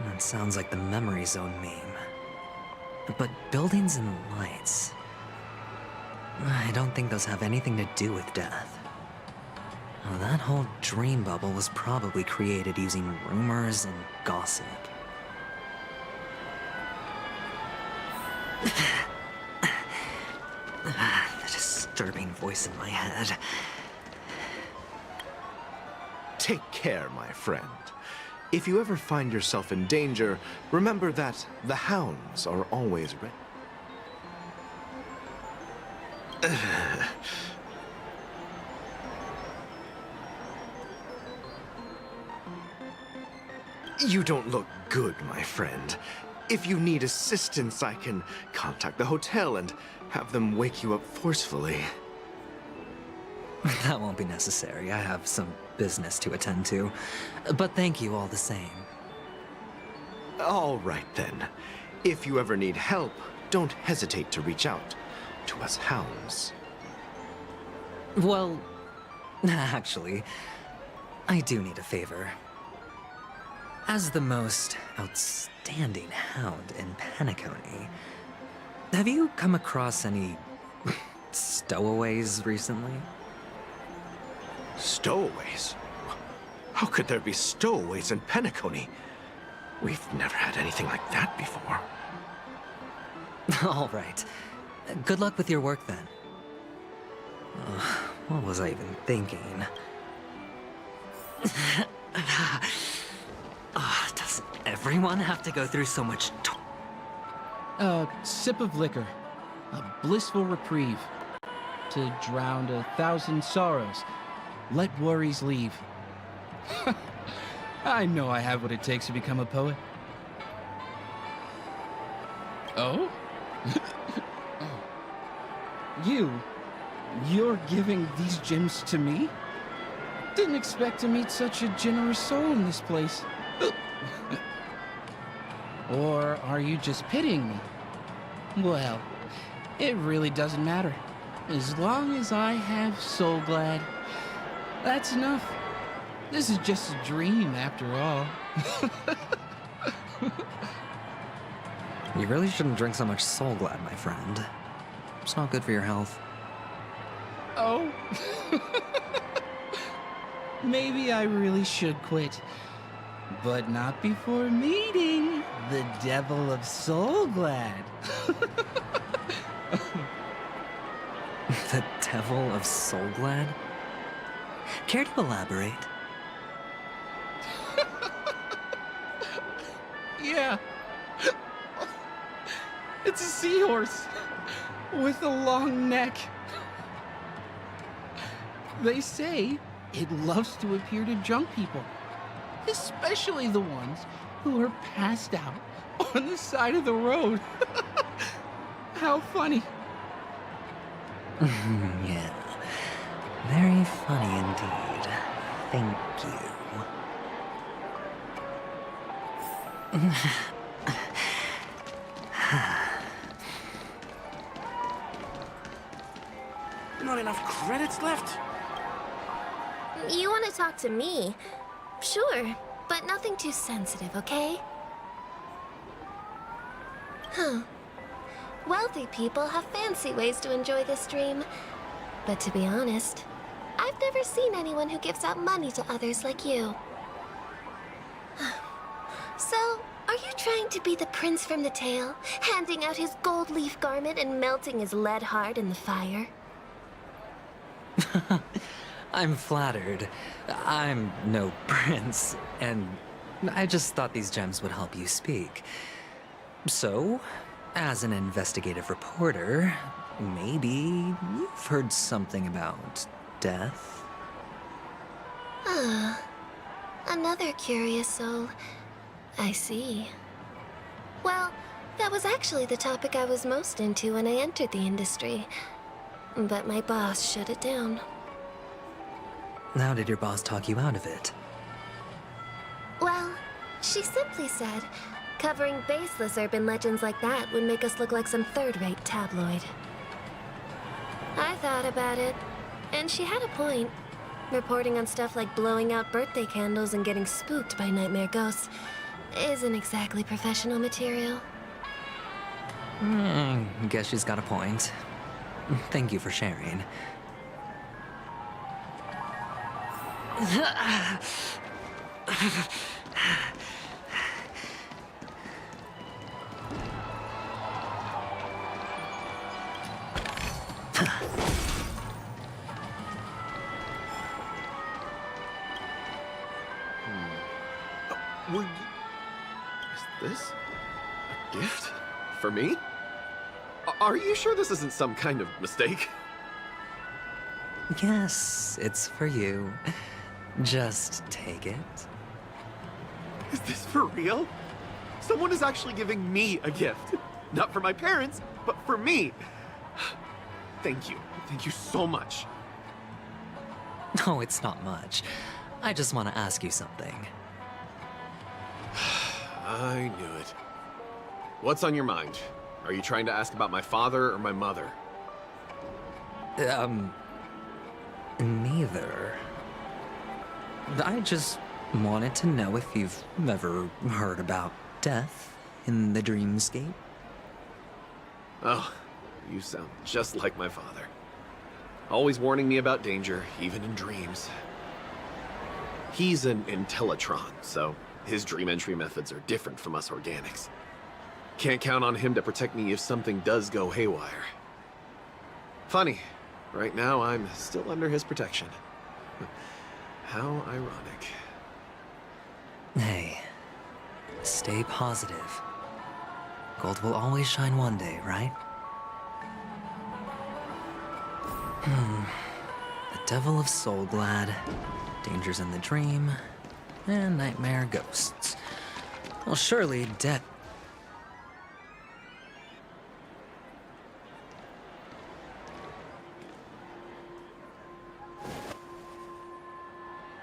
That sounds like the Memory Zone meme. But buildings and lights... I don't think those have anything to do with death. Well, that whole dream bubble was probably created using rumors and gossip. The disturbing voice in my head. Take care, my friend. If you ever find yourself in danger, remember that the hounds are always ready. You don't look good, my friend. If you need assistance, I can contact the hotel and have them wake you up forcefully. That won't be necessary. I have some business to attend to. But thank you all the same. All right, then. If you ever need help, don't hesitate to reach out to us hounds. Well, actually, I do need a favor. As the most outstanding hound in Penacony, have you come across any stowaways recently? Stowaways? How could there be stowaways in Penacony? We've never had anything like that before. All right. Good luck with your work, then. What was I even thinking? Does everyone have to go through so much A sip of liquor. A blissful reprieve. To drown 1,000 sorrows. Let worries leave. I know I have what it takes to become a poet. Oh? Oh. You? You're giving these gems to me? Didn't expect to meet such a generous soul in this place. Or are you just pitying me? Well, it really doesn't matter. As long as I have Soul Glad, that's enough. This is just a dream after all. You really shouldn't drink so much Soul Glad, my friend. It's not good for your health. Oh. Maybe I really should quit. But not before meeting the Devil of Soul Glad. The Devil of Soul Glad? Care to elaborate? Yeah. It's a seahorse with a long neck. They say it loves to appear to drunk people, especially the ones who are passed out on the side of the road. How funny. Yeah. Very funny indeed. Thank you. Not enough credits left? You want to talk to me? Sure, but nothing too sensitive, okay? Huh. Wealthy people have fancy ways to enjoy this dream. But to be honest, I've never seen anyone who gives out money to others like you. So, are you trying to be the prince from the tale, handing out his gold leaf garment and melting his lead heart in the fire? I'm flattered. I'm no prince, and I just thought these gems would help you speak. So, as an investigative reporter, maybe you've heard something about death? Ah, another curious soul. I see. Well, that was actually the topic I was most into when I entered the industry. But my boss shut it down. How did your boss talk you out of it? Well, she simply said, covering baseless urban legends like that would make us look like some third-rate tabloid. I thought about it, and she had a point. Reporting on stuff like blowing out birthday candles and getting spooked by nightmare ghosts isn't exactly professional material. Guess she's got a point. Thank you for sharing. Is this a gift? For me? Are you sure this isn't some kind of mistake? Yes, it's for you. Just take it. Is this for real? Someone is actually giving me a gift. Not for my parents, but for me. Thank you. Thank you so much. No, it's not much. I just want to ask you something. I knew it. What's on your mind? Are you trying to ask about my father or my mother? Neither. I just wanted to know if you've ever heard about death in the dreamscape. Oh, you sound just like my father. Always warning me about danger, even in dreams. He's an Intellitron, so his dream entry methods are different from us organics. Can't count on him to protect me if something does go haywire. Funny, right now I'm still under his protection. How ironic. Hey, stay positive. Gold will always shine one day, right? The Devil of Soul Glad, Dangers in the Dream, and Nightmare Ghosts. Well, surely death.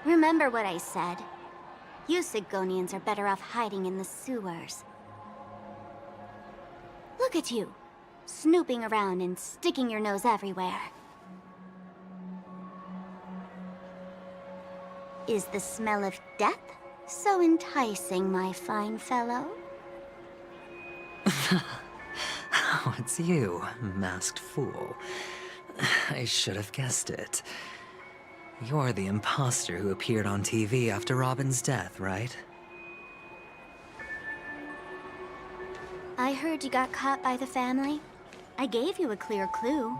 Remember what I said. You Sigonians are better off hiding in the sewers. Look at you, snooping around and sticking your nose everywhere. Is the smell of death so enticing, my fine fellow? Oh, it's you, masked fool. I should have guessed it. You're the imposter who appeared on TV after Robin's death, right? I heard you got caught by the family. I gave you a clear clue.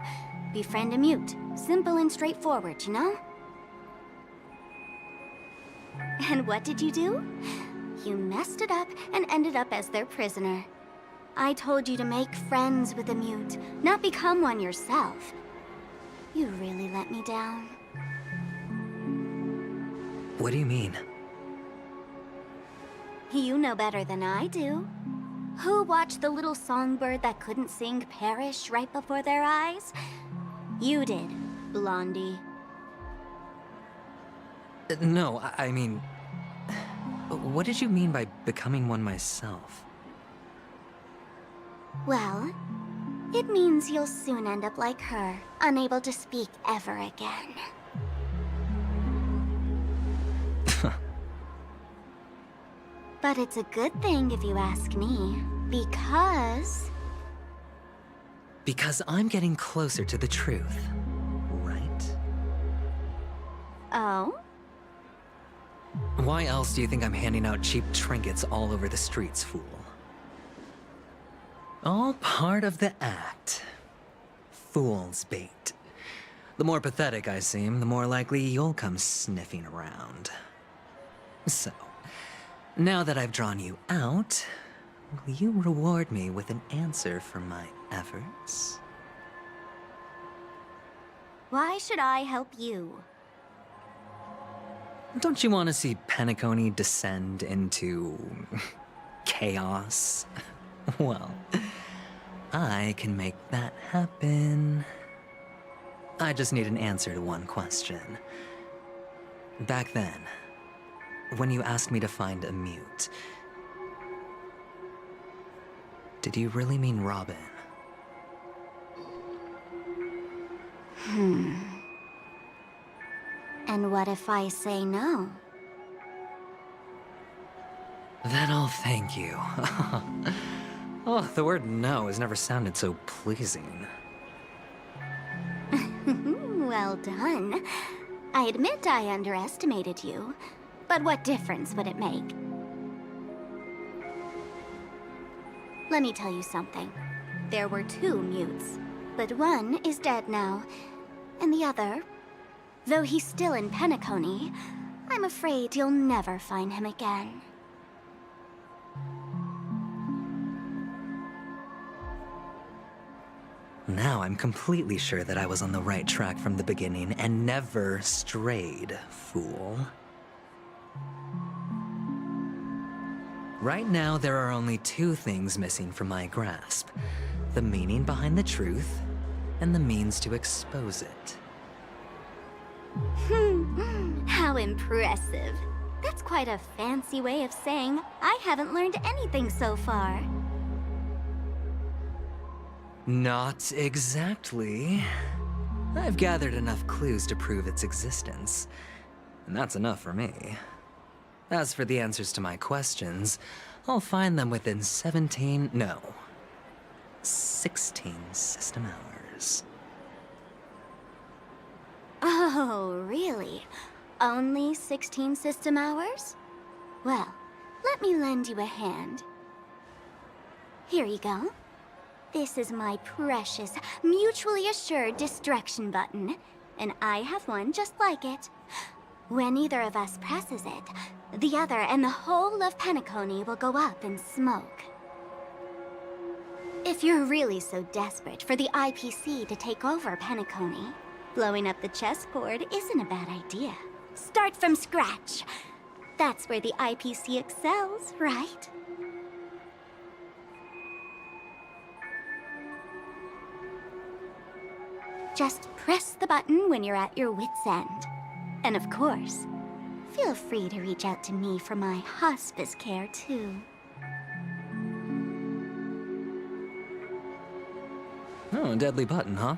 Befriend a mute. Simple and straightforward, you know? And what did you do? You messed it up and ended up as their prisoner. I told you to make friends with a mute, not become one yourself. You really let me down. What do you mean? You know better than I do. Who watched the little songbird that couldn't sing perish right before their eyes? You did, Blondie. No, I mean... What did you mean by becoming one myself? Well, it means you'll soon end up like her, unable to speak ever again. But it's a good thing if you ask me, because... Because I'm getting closer to the truth, right? Oh? Why else do you think I'm handing out cheap trinkets all over the streets, fool? All part of the act. Fool's bait. The more pathetic I seem, the more likely you'll come sniffing around. So, now that I've drawn you out, will you reward me with an answer for my efforts? Why should I help you? Don't you want to see Penacony descend into... chaos? Well, I can make that happen. I just need an answer to one question. Back then, when you asked me to find a mute, did you really mean Robin? And what if I say no? Then I'll thank you. Oh, the word no has never sounded so pleasing. Well done. I admit I underestimated you, but what difference would it make? Let me tell you something. There were two mutes, but one is dead now, and the other, though he's still in Penacony, I'm afraid you'll never find him again. Now I'm completely sure that I was on the right track from the beginning and never strayed, fool. Right now, there are only two things missing from my grasp. The meaning behind the truth, and the means to expose it. How impressive. That's quite a fancy way of saying I haven't learned anything so far. Not exactly. I've gathered enough clues to prove its existence, and that's enough for me. As for the answers to my questions, I'll find them within 16 system hours. Oh, really? Only 16 system hours? Well, let me lend you a hand. Here you go. This is my precious, mutually assured distraction button, and I have one just like it. When either of us presses it, the other and the whole of Penacony will go up in smoke. If you're really so desperate for the IPC to take over Penacony, blowing up the chessboard isn't a bad idea. Start from scratch. That's where the IPC excels, right? Just press the button when you're at your wit's end. And of course, Feel free to reach out to me for my hospice care, too. Oh, deadly button, huh?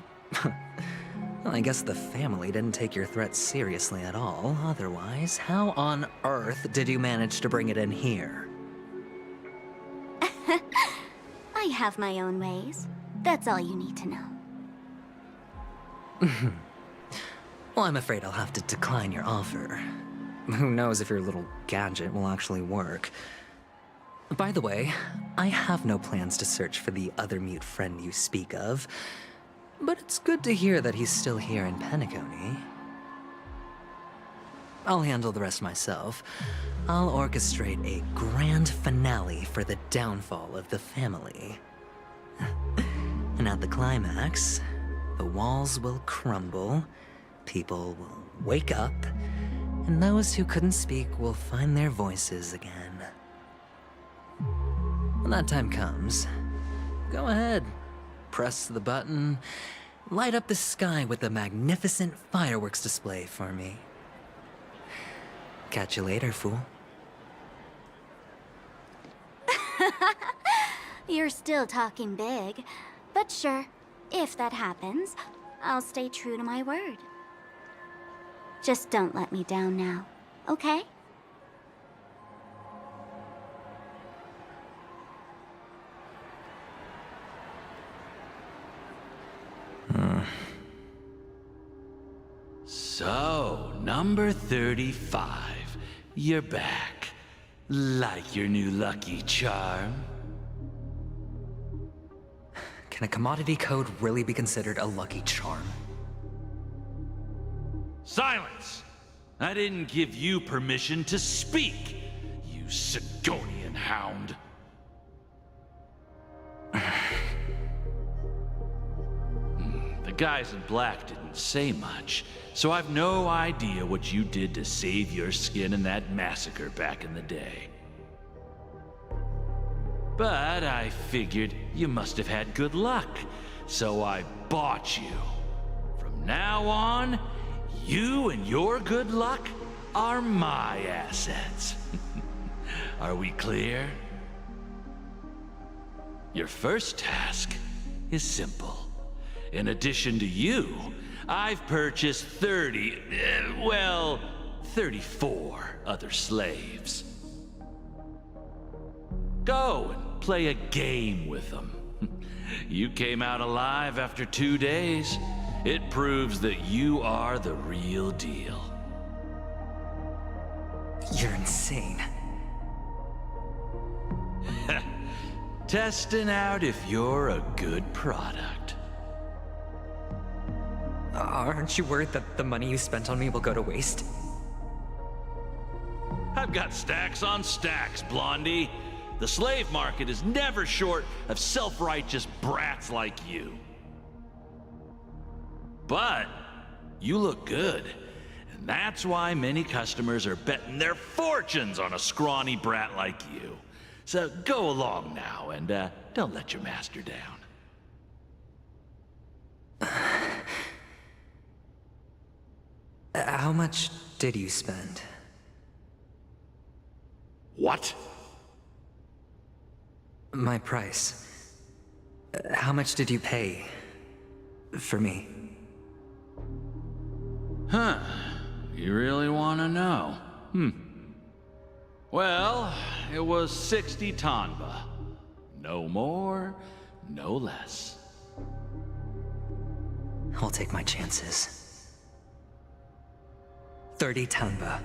Well, I guess the family didn't take your threat seriously at all. Otherwise, how on earth did you manage to bring it in here? I have my own ways. That's all you need to know. Well, I'm afraid I'll have to decline your offer. Who knows if your little gadget will actually work. By the way, I have no plans to search for the other mute friend you speak of, but it's good to hear that he's still here in Penacony. I'll handle the rest myself. I'll orchestrate a grand finale for the downfall of the family. And at the climax, the walls will crumble, people will wake up, and those who couldn't speak will find their voices again. When that time comes, go ahead, press the button, light up the sky with a magnificent fireworks display for me. Catch you later, fool. You're still talking big, but sure, if that happens, I'll stay true to my word. Just don't let me down now, okay? So, number 35. You're back. Like your new lucky charm? Can a commodity code really be considered a lucky charm? Silence! I didn't give you permission to speak, you Sigonian hound. The guys in black didn't say much, so I've no idea what you did to save your skin in that massacre back in the day. But I figured you must have had good luck, so I bought you. From now on, you and your good luck are my assets. Are we clear? Your first task is simple. In addition to you, I've purchased 34 other slaves. Go and play a game with them. You came out alive after 2 days. It proves that you are the real deal. You're insane. Testing out if you're a good product. Aren't you worried that the money you spent on me will go to waste? I've got stacks on stacks, Blondie. The slave market is never short of self-righteous brats like you. But you look good, and that's why many customers are betting their fortunes on a scrawny brat like you. So go along now, and don't let your master down. How much did you spend? What? My price. How much did you pay for me? Huh. You really want to know? Well, it was 60 tanba. No more, no less. I'll take my chances. 30 tanba.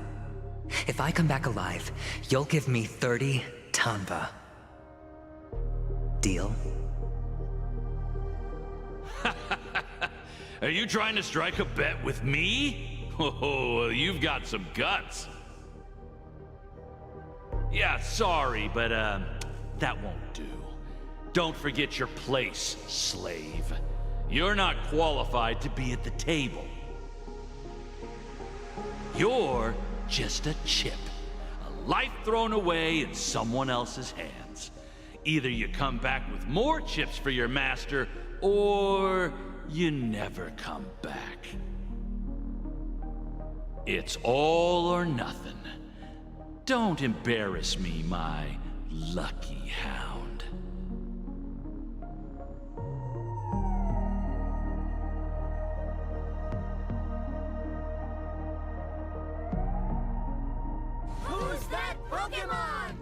If I come back alive, you'll give me 30 tanba. Deal? Are you trying to strike a bet with me? Oh, you've got some guts. Yeah, sorry, but that won't do. Don't forget your place, slave. You're not qualified to be at the table. You're just a chip. A life thrown away in someone else's hands. Either you come back with more chips for your master, or you never come back. It's all or nothing. Don't embarrass me, my lucky hound. Who's that Pokemon?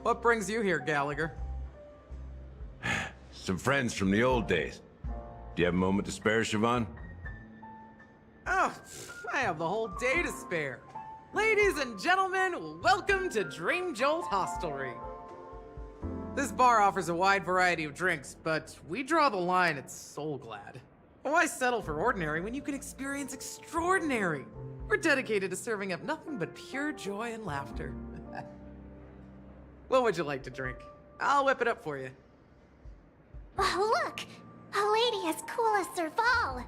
What brings you here, Gallagher? Some friends from the old days. Do you have a moment to spare, Siobhan? Oh, I have the whole day to spare. Ladies and gentlemen, welcome to Dream Jolt Hostelry. This bar offers a wide variety of drinks, but we draw the line at Soulglad. Why settle for ordinary when you can experience extraordinary? We're dedicated to serving up nothing but pure joy and laughter. What would you like to drink? I'll whip it up for you. Oh, look! A lady as cool as Serval!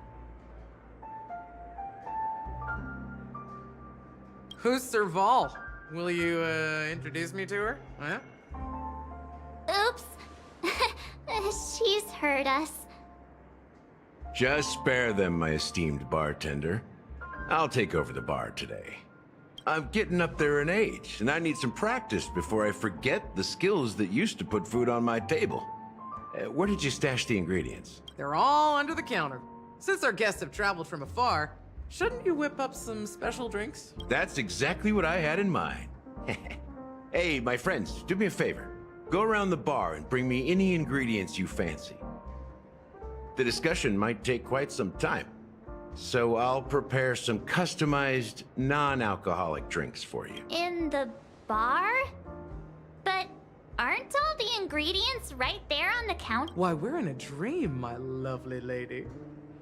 Who's Serval? Will you, introduce me to her? Huh? Oops. She's heard us. Just spare them, my esteemed bartender. I'll take over the bar today. I'm getting up there in age, and I need some practice before I forget the skills that used to put food on my table. Where did you stash the ingredients? They're all under the counter. Since our guests have traveled from afar, shouldn't you whip up some special drinks? That's exactly what I had in mind. Hey, my friends, do me a favor. Go around the bar and bring me any ingredients you fancy. The discussion might take quite some time, so I'll prepare some customized, non-alcoholic drinks for you. In the bar? But aren't all the ingredients right there on the counter? Why, we're in a dream, my lovely lady.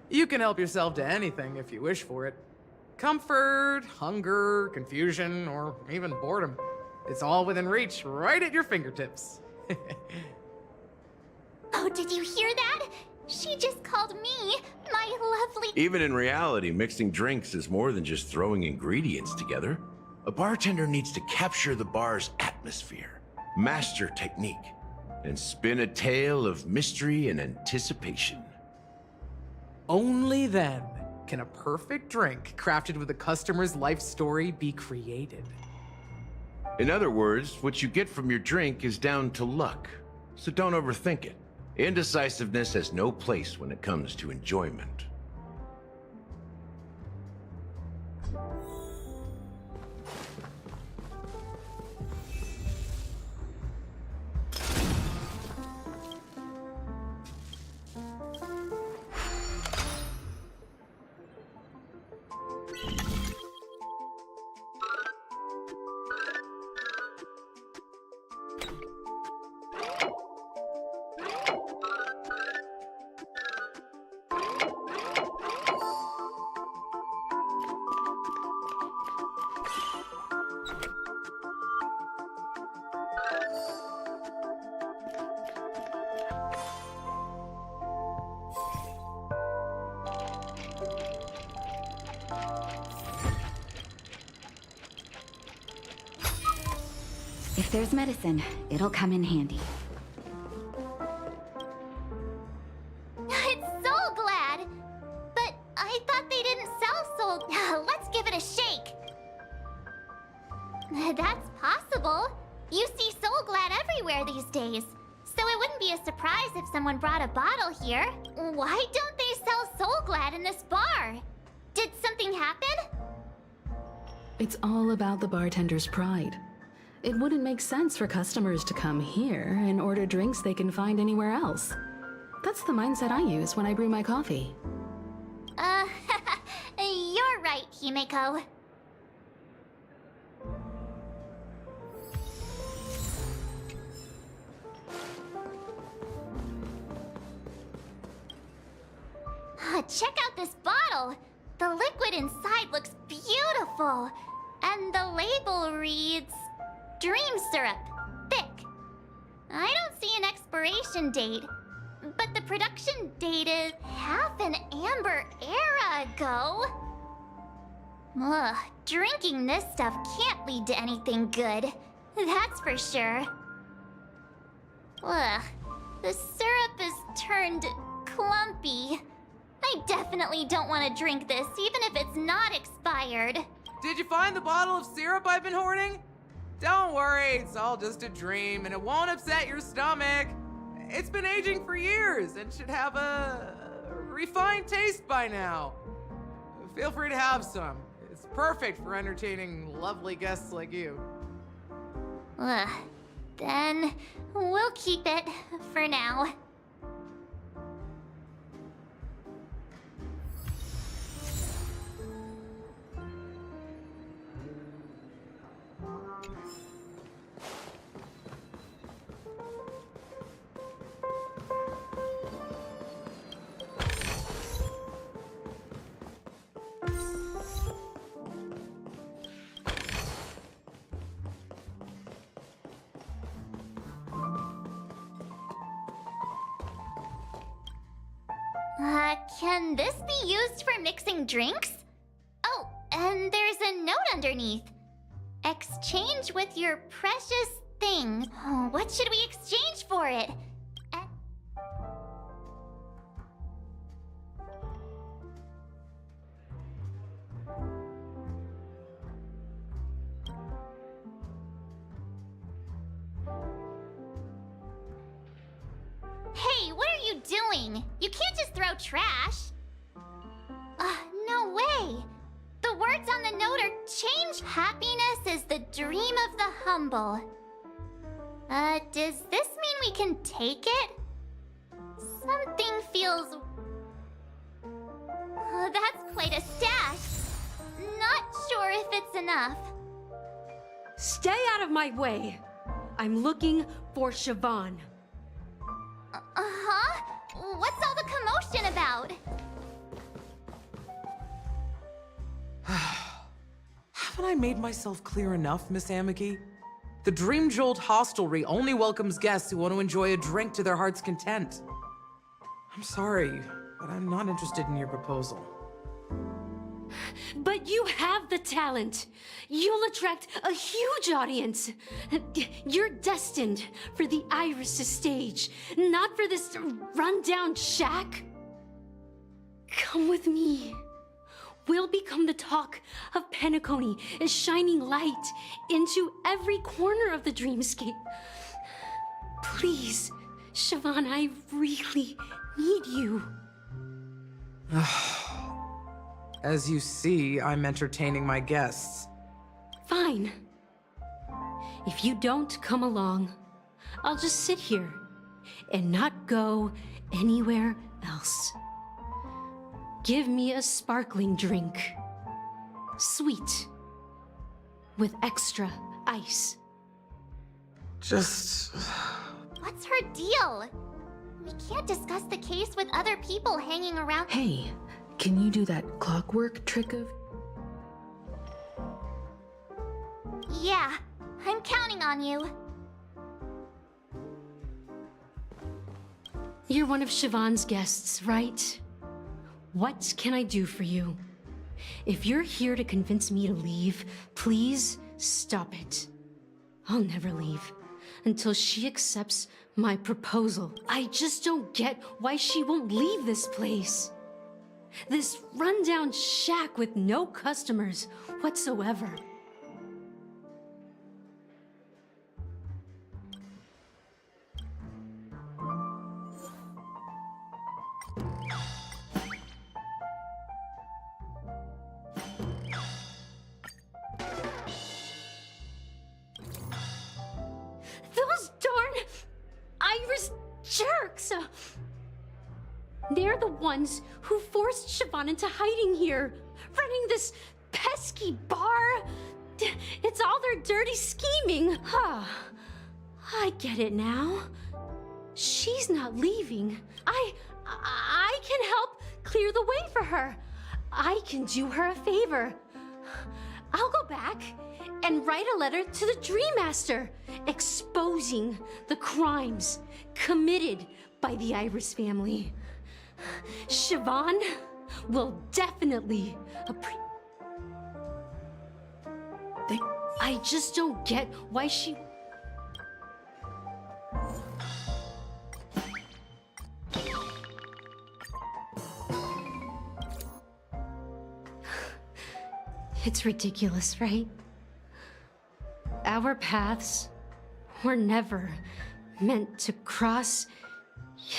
You can help yourself to anything if you wish for it. Comfort, hunger, confusion, or even boredom. It's all within reach, right at your fingertips. Oh, did you hear that? She just called me my lovely... Even in reality, mixing drinks is more than just throwing ingredients together. A bartender needs to capture the bar's atmosphere, master technique, and spin a tale of mystery and anticipation. Only then can a perfect drink crafted with a customer's life story be created. In other words, what you get from your drink is down to luck, so don't overthink it. Indecisiveness has no place when it comes to enjoyment. If there's medicine, it'll come in handy. It's Soulglad! But I thought they didn't sell Soul... Let's give it a shake! That's possible. You see Soulglad everywhere these days. So it wouldn't be a surprise if someone brought a bottle here. Why don't they sell Soulglad in this bar? Did something happen? It's all about the bartender's pride. It wouldn't make sense for customers to come here and order drinks they can find anywhere else. That's the mindset I use when I brew my coffee. You're right, Himeko. Check out this bottle! The liquid inside looks beautiful! And the label reads... Dream syrup. Thick. I don't see an expiration date, but the production date is half an amber era ago. Ugh, drinking this stuff can't lead to anything good. That's for sure. Ugh, the syrup is turned clumpy. I definitely don't want to drink this, even if it's not expired. Did you find the bottle of syrup I've been hoarding? Don't worry, it's all just a dream and it won't upset your stomach. It's been aging for years and should have a refined taste by now. Feel free to have some. It's perfect for entertaining lovely guests like you. Ugh, then we'll keep it for now. Can this be used for mixing drinks? Oh, and there's a note underneath. Exchange with your precious thing. Oh, what should we exchange for it? Hey, what are you doing? You can't just throw trash. No way. The words on the note are change. Happiness is the dream of the humble. Does this mean we can take it? Something feels... that's quite a stash. Not sure if it's enough. Stay out of my way. I'm looking for Siobhan. Uh-huh? What's all the commotion about? Haven't I made myself clear enough, Miss Amiki? The Dream Jolt Hostelry only welcomes guests who want to enjoy a drink to their heart's content. I'm sorry, but I'm not interested in your proposal. But you have the talent. You'll attract a huge audience. You're destined for the Iris' stage, not for this rundown shack. Come with me. We'll become the talk of Penacony, as shining light into every corner of the dreamscape. Please, Siobhan, I really need you. As you see, I'm entertaining my guests. Fine. If you don't come along, I'll just sit here and not go anywhere else. Give me a sparkling drink. Sweet. With extra ice. Just... What's her deal? We can't discuss the case with other people hanging around. Hey, can you do that clockwork trick of... Yeah, I'm counting on you. You're one of Siobhan's guests, right? What can I do for you? If you're here to convince me to leave, please stop it. I'll never leave until she accepts my proposal. I just don't get why she won't leave this place. This rundown shack with no customers whatsoever. Those darn Iris jerks! They're the ones who forced Siobhan into hiding here, running this pesky bar. It's all their dirty scheming. I get it now. She's not leaving. I can help clear the way for her. I can do her a favor. I'll go back and write a letter to the Dream Master, exposing the crimes committed by the Iris family. Siobhan will definitely I just don't get why she... It's ridiculous, right? Our paths were never meant to cross,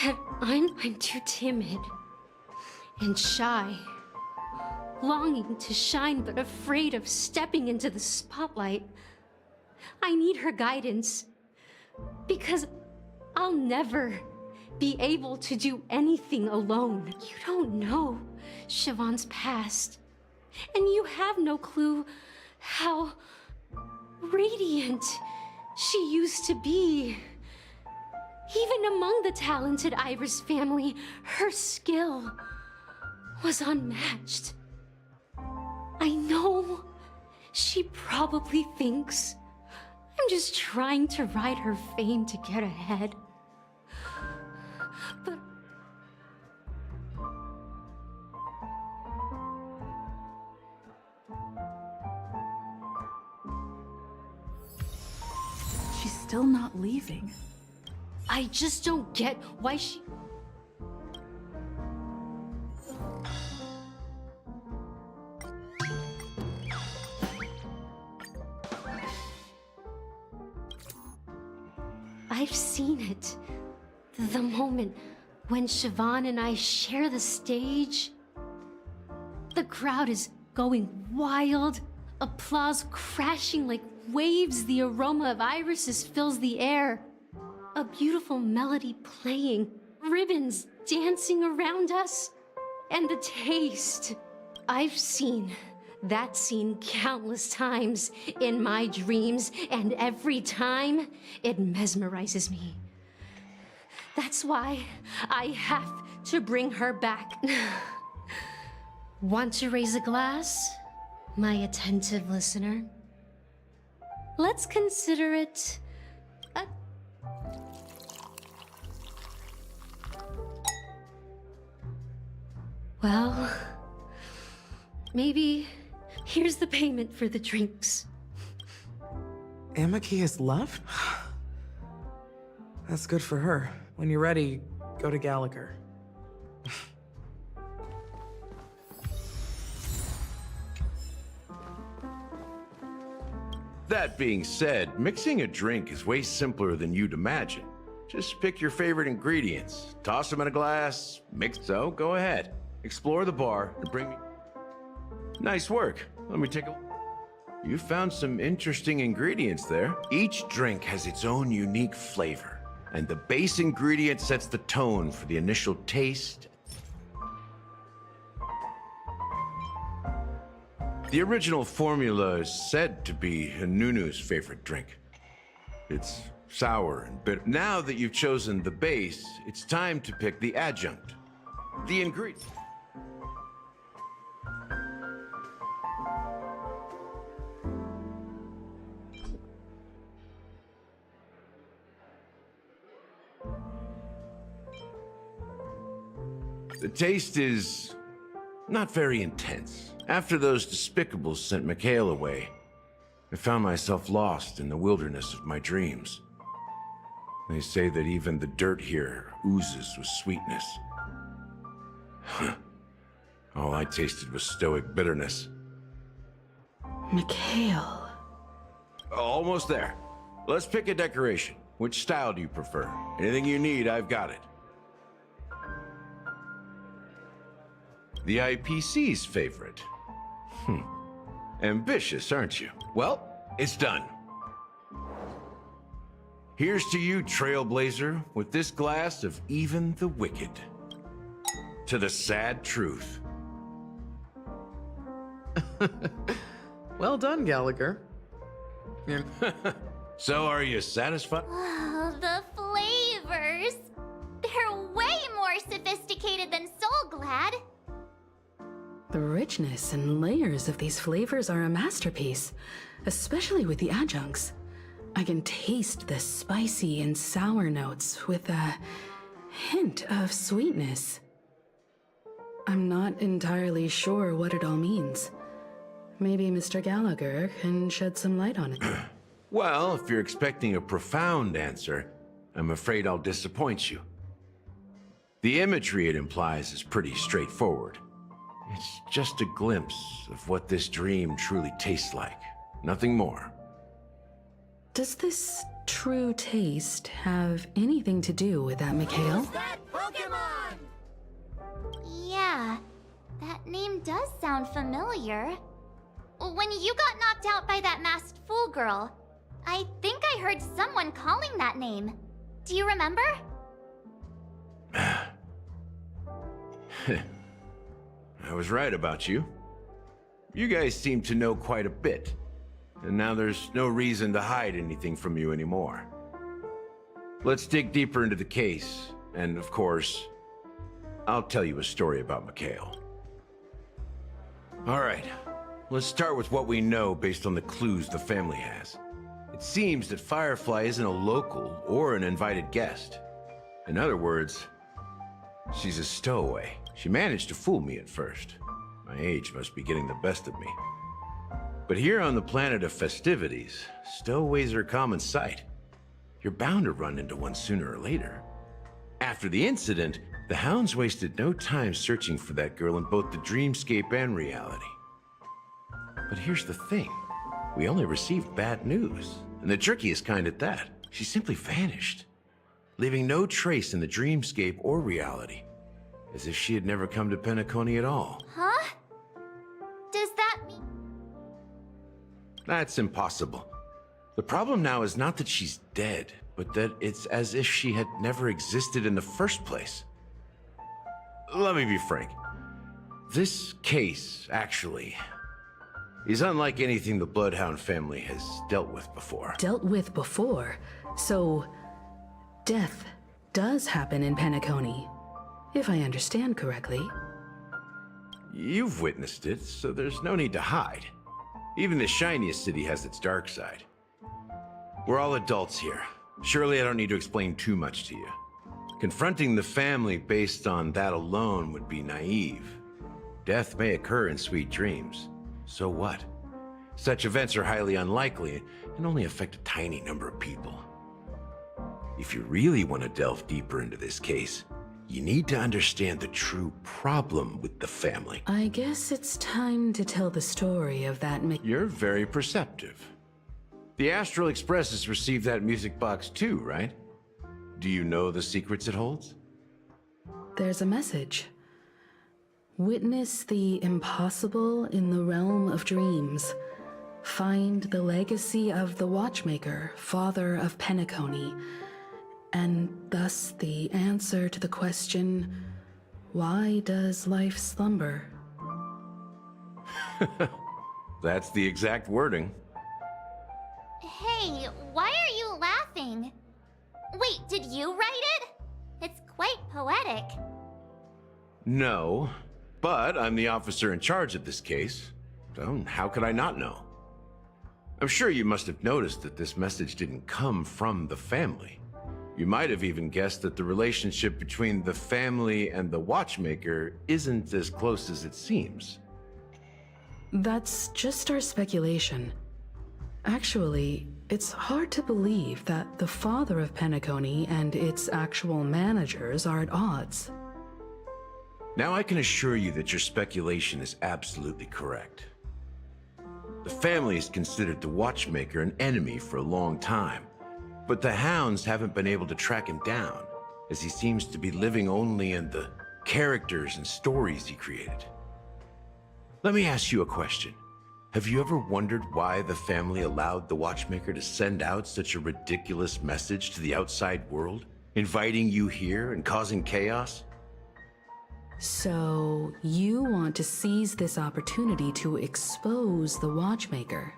yet I'm too timid and shy, longing to shine but afraid of stepping into the spotlight. I need her guidance, because I'll never be able to do anything alone. You don't know Siobhan's past, and you have no clue how radiant she used to be. Even among the talented Iris family, her skill was unmatched. I know she probably thinks I'm just trying to ride her fame to get ahead. But she's still not leaving. I just don't get why she... I've seen it. The moment when Siobhan and I share the stage. The crowd is going wild, applause crashing like waves, the aroma of irises fills the air. A beautiful melody playing, ribbons dancing around us, and the taste. I've seen that scene countless times in my dreams, and every time it mesmerizes me. That's why I have to bring her back. Want to raise a glass, my attentive listener? Let's consider it a... Well, maybe here's the payment for the drinks. Amaki has left? That's good for her. When you're ready, go to Gallagher. That being said, mixing a drink is way simpler than you'd imagine. Just pick your favorite ingredients, toss them in a glass, mix. So go ahead, explore the bar and bring me... Nice work. Let me take a... You found some interesting ingredients there. Each drink has its own unique flavor, and the base ingredient sets the tone for the initial taste. The original formula is said to be Nunu's favorite drink. It's sour and bitter. Now that you've chosen the base, it's time to pick the adjunct. The ingredient. The taste is not very intense. After those despicables sent Mikhail away, I found myself lost in the wilderness of my dreams. They say that even the dirt here oozes with sweetness. All I tasted was stoic bitterness. Mikhail. Almost there. Let's pick a decoration. Which style do you prefer? Anything you need, I've got it. The IPC's favorite. Ambitious, aren't you? Well, it's done. Here's to you, Trailblazer, with this glass of even the wicked. To the sad truth. Well done, Gallagher. So, are you satisfied? Oh, the flavors! They're way more sophisticated than Soulglad. The richness and layers of these flavors are a masterpiece, especially with the adjuncts. I can taste the spicy and sour notes with a hint of sweetness. I'm not entirely sure what it all means. Maybe Mr. Gallagher can shed some light on it. Well, if you're expecting a profound answer, I'm afraid I'll disappoint you. The imagery it implies is pretty straightforward. It's just a glimpse of what this dream truly tastes like. Nothing more. Does this true taste have anything to do with that Mikhail? Yeah, that name does sound familiar. When you got knocked out by that masked fool girl, I think I heard someone calling that name. Do you remember? I was right about you. You guys seem to know quite a bit, and now there's no reason to hide anything from you anymore. Let's dig deeper into the case, and of course, I'll tell you a story about Mikhail. All right, let's start with what we know based on the clues the family has. It seems that Firefly isn't a local or an invited guest. In other words, she's a stowaway. She managed to fool me at first. My age must be getting the best of me. But here on the planet of festivities, stowaways are a common sight. You're bound to run into one sooner or later. After the incident, the Hounds wasted no time searching for that girl in both the dreamscape and reality. But here's the thing. We only received bad news, and the trickiest kind at that. She simply vanished, leaving no trace in the dreamscape or reality, as if she had never come to Penacony at all. Huh? Does that mean... That's impossible. The problem now is not that she's dead, but that it's as if she had never existed in the first place. Let me be frank. This case, actually, is unlike anything the Bloodhound family has dealt with before. Dealt with before? So, death does happen in Penacony, if I understand correctly. You've witnessed it, so there's no need to hide. Even the shiniest city has its dark side. We're all adults here. Surely I don't need to explain too much to you. Confronting the family based on that alone would be naive. Death may occur in sweet dreams. So what? Such events are highly unlikely and only affect a tiny number of people. If you really want to delve deeper into this case, you need to understand the true problem with the family. I guess it's time to tell the story of that You're very perceptive. The Astral Express has received that music box too, right? Do you know the secrets it holds? There's a message. Witness the impossible in the realm of dreams. Find the legacy of the Watchmaker, father of Penacony, and thus the answer to the question, why does life slumber? That's the exact wording. Hey, why are you laughing? Wait, did you write it? It's quite poetic. No, but I'm the officer in charge of this case, so how could I not know? I'm sure you must have noticed that this message didn't come from the family. You might have even guessed that the relationship between the family and the Watchmaker isn't as close as it seems. That's just our speculation. Actually, it's hard to believe that the father of Penacony and its actual managers are at odds. Now I can assure you that your speculation is absolutely correct. The family has considered the Watchmaker an enemy for a long time, but the Hounds haven't been able to track him down, as he seems to be living only in the characters and stories he created. Let me ask you a question. Have you ever wondered why the family allowed the Watchmaker to send out such a ridiculous message to the outside world, inviting you here and causing chaos? So, you want to seize this opportunity to expose the Watchmaker?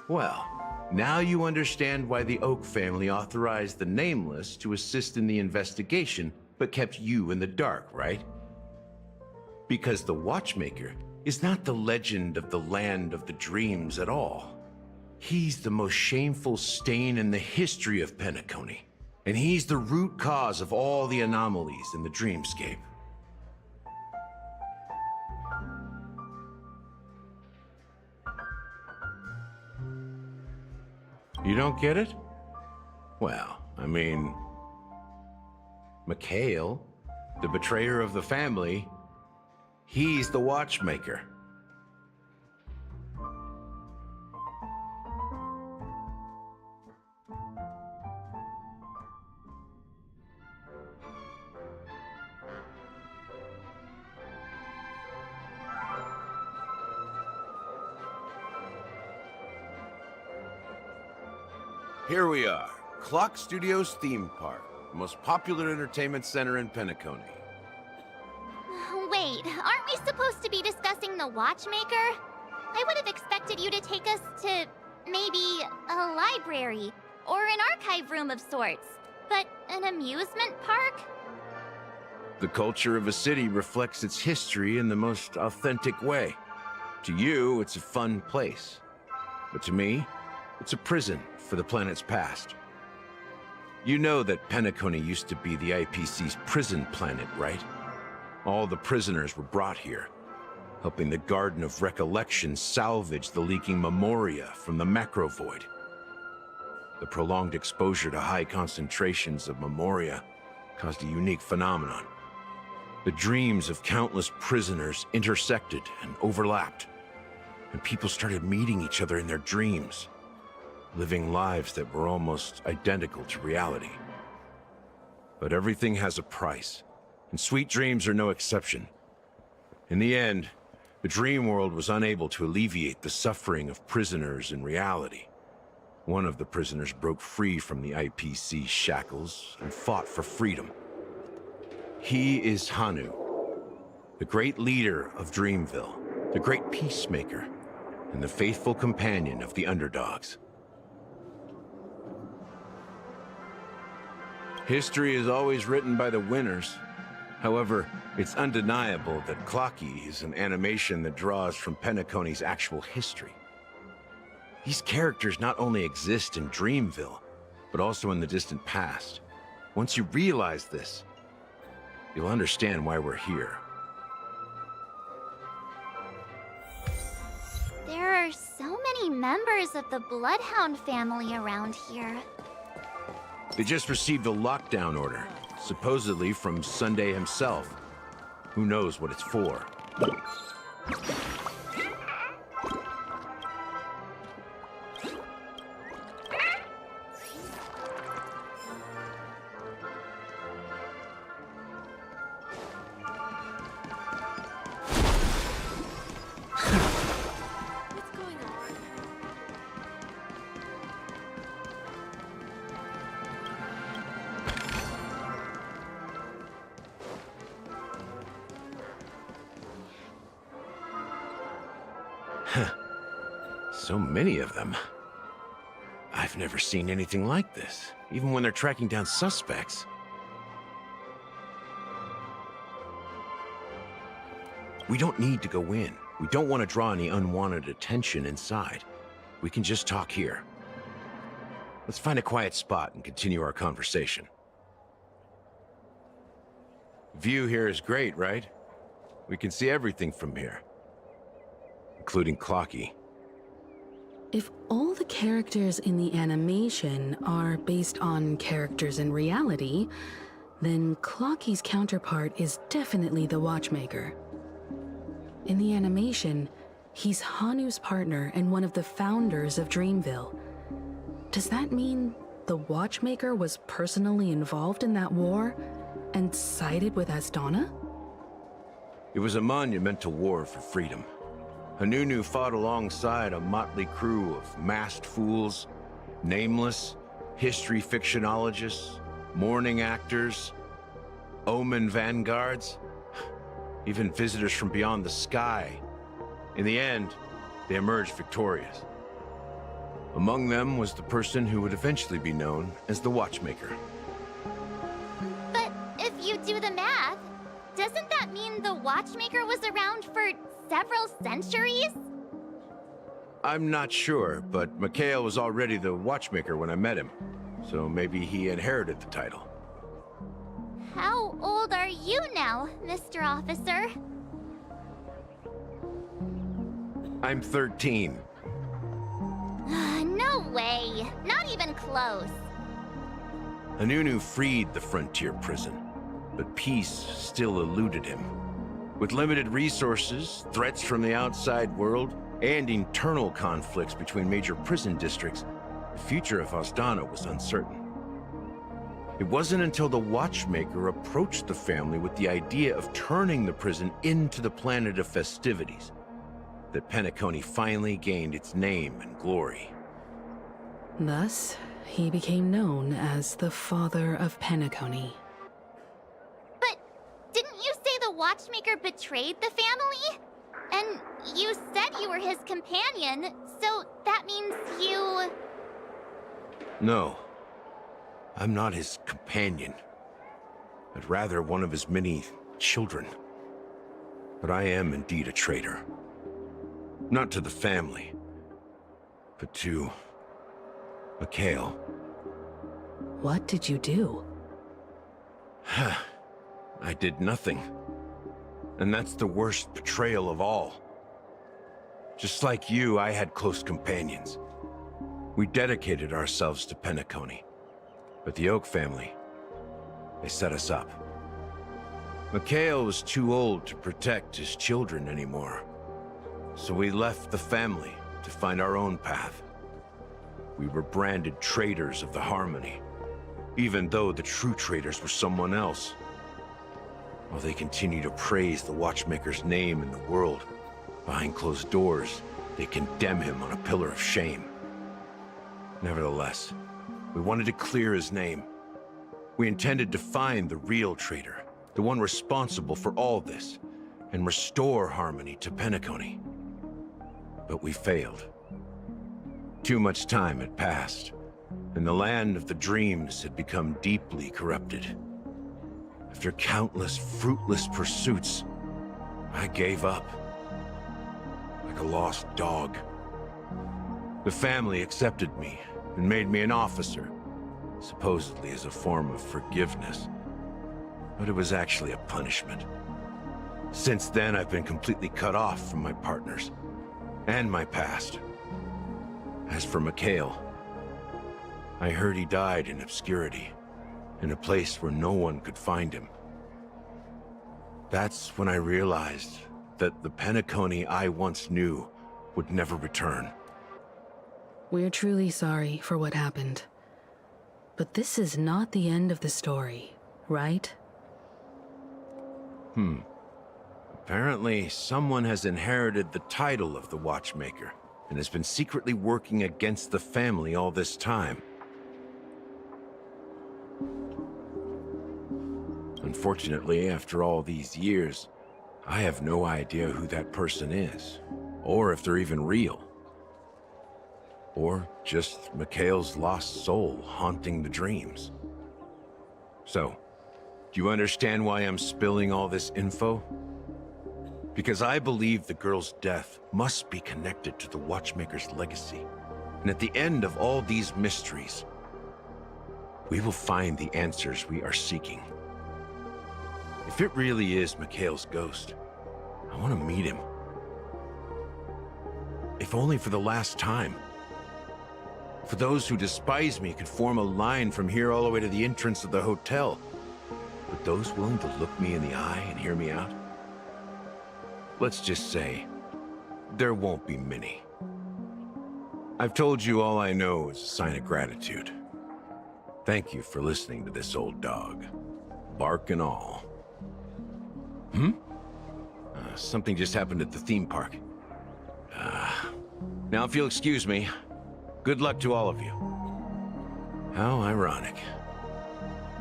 Well, now you understand why the Oak family authorized the Nameless to assist in the investigation, but kept you in the dark, right? Because the Watchmaker is not the legend of the Land of the Dreams at all. He's the most shameful stain in the history of Penacony, and he's the root cause of all the anomalies in the dreamscape. You don't get it? Well, I mean... Mikhail, the betrayer of the family, he's the watchmaker. Here we are, Clock Studios theme park, the most popular entertainment center in Penacony. Wait, aren't we supposed to be discussing the Watchmaker? I would have expected you to take us to maybe a library or an archive room of sorts, but an amusement park? The culture of a city reflects its history in the most authentic way. To you, it's a fun place. But to me, it's a prison for the planet's past. You know that Penacony used to be the IPC's prison planet, right? All the prisoners were brought here, helping the Garden of Recollection salvage the leaking memoria from the macrovoid. The prolonged exposure to high concentrations of memoria caused a unique phenomenon. The dreams of countless prisoners intersected and overlapped, and people started meeting each other in their dreams, living lives that were almost identical to reality. But everything has a price, and sweet dreams are no exception. In the end, the dream world was unable to alleviate the suffering of prisoners in reality. One of the prisoners broke free from the IPC shackles and fought for freedom. He is Hanu, the great leader of Dreamville, the great peacemaker, and the faithful companion of the underdogs. History is always written by the winners. However, it's undeniable that Clocky is an animation that draws from Penacony's actual history. These characters not only exist in Dreamville, but also in the distant past. Once you realize this, you'll understand why we're here. There are so many members of the Bloodhound family around here. They just received a lockdown order, supposedly from Sunday himself. Who knows what it's for? So many of them. I've never seen anything like this, even when they're tracking down suspects. We don't need to go in. We don't want to draw any unwanted attention inside. We can just talk here. Let's find a quiet spot and continue our conversation. View here is great, right? We can see everything from here, including Clocky. If all the characters in the animation are based on characters in reality, then Clocky's counterpart is definitely the Watchmaker. In the animation, he's Hanu's partner and one of the founders of Dreamville. Does that mean the Watchmaker was personally involved in that war and sided with Asdana? It was a monumental war for freedom. Hanunu fought alongside a motley crew of masked fools, nameless, history fictionologists, mourning actors, omen vanguards, even visitors from beyond the sky. In the end, they emerged victorious. Among them was the person who would eventually be known as the Watchmaker. But if you do the math, doesn't that mean the Watchmaker was around for several centuries? I'm not sure, but Mikhail was already the Watchmaker when I met him, so maybe he inherited the title. How old are you now, Mr. Officer? I'm 13. No way. Not even close. Anunu freed the frontier prison, but peace still eluded him. With limited resources, threats from the outside world, and internal conflicts between major prison districts, the future of Osdana was uncertain. It wasn't until the Watchmaker approached the family with the idea of turning the prison into the planet of festivities that Penacony finally gained its name and glory. Thus, he became known as the Father of Penacony. But didn't you say the Watchmaker betrayed the family? And you said you were his companion, so that means you... No. I'm not his companion, but rather one of his many children. But I am indeed a traitor. Not to the family, but to Mikhail. What did you do? I did nothing. And that's the worst betrayal of all. Just like you, I had close companions. We dedicated ourselves to Penacony. But the Oak family, they set us up. Mikhail was too old to protect his children anymore. So we left the family to find our own path. We were branded traitors of the Harmony, even though the true traitors were someone else. While they continue to praise the Watchmaker's name in the world, behind closed doors, they condemn him on a pillar of shame. Nevertheless, we wanted to clear his name. We intended to find the real traitor, the one responsible for all this, and restore harmony to Penacony. But we failed. Too much time had passed, and the land of the dreams had become deeply corrupted. After countless fruitless pursuits, I gave up. Like a lost dog. The family accepted me and made me an officer, supposedly as a form of forgiveness. But it was actually a punishment. Since then, I've been completely cut off from my partners and my past. As for Mikhail, I heard he died in obscurity, in a place where no one could find him. That's when I realized that the Penacony I once knew would never return. We're truly sorry for what happened. But this is not the end of the story, right? Apparently, someone has inherited the title of the Watchmaker and has been secretly working against the family all this time. Unfortunately, after all these years, I have no idea who that person is, or if they're even real. Or just Mikhail's lost soul haunting the dreams. So, do you understand why I'm spilling all this info? Because I believe the girl's death must be connected to the Watchmaker's legacy. And at the end of all these mysteries, we will find the answers we are seeking. If it really is Mikhail's ghost, I want to meet him. If only for the last time. For those who despise me could form a line from here all the way to the entrance of the hotel. But those willing to look me in the eye and hear me out? Let's just say, there won't be many. I've told you all I know is a sign of gratitude. Thank you for listening to this old dog. Bark and all. Something just happened at the theme park. Now if you'll excuse me, good luck to all of you. How ironic.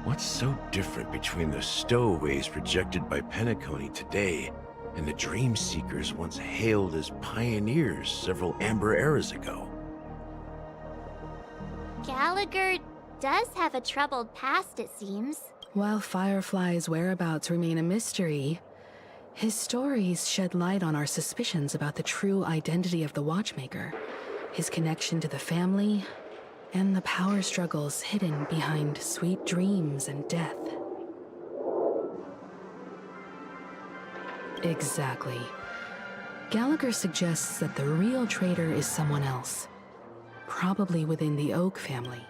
What's so different between the stowaways projected by Penacony today and the Dream Seekers once hailed as pioneers several Amber eras ago? Gallagher does have a troubled past, it seems. While Firefly's whereabouts remain a mystery, his stories shed light on our suspicions about the true identity of the Watchmaker, his connection to the family, and the power struggles hidden behind sweet dreams and death. Exactly. Gallagher suggests that the real traitor is someone else. probably within the Oak family.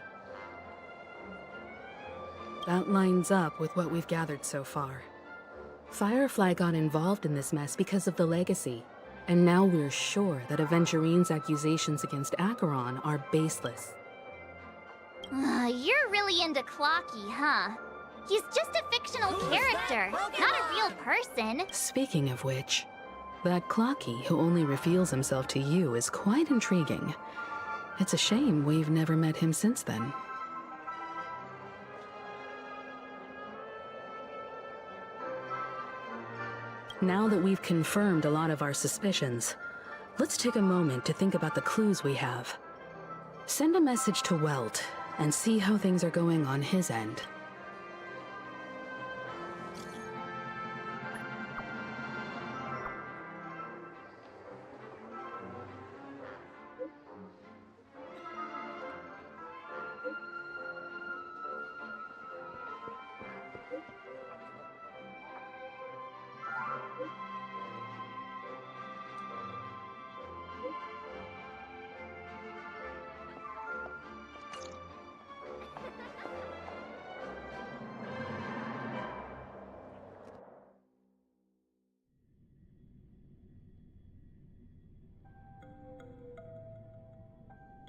That lines up with what we've gathered so far. Firefly got involved in this mess because of the legacy, and now we're sure that Aventurine's accusations against Acheron are baseless. You're really into Clocky, huh? He's just a fictional character, not a real person. Speaking of which, that Clocky who only reveals himself to you is quite intriguing. It's a shame we've never met him since then. Now that we've confirmed a lot of our suspicions, let's take a moment to think about the clues we have. Send a message to Welt and see how things are going on his end.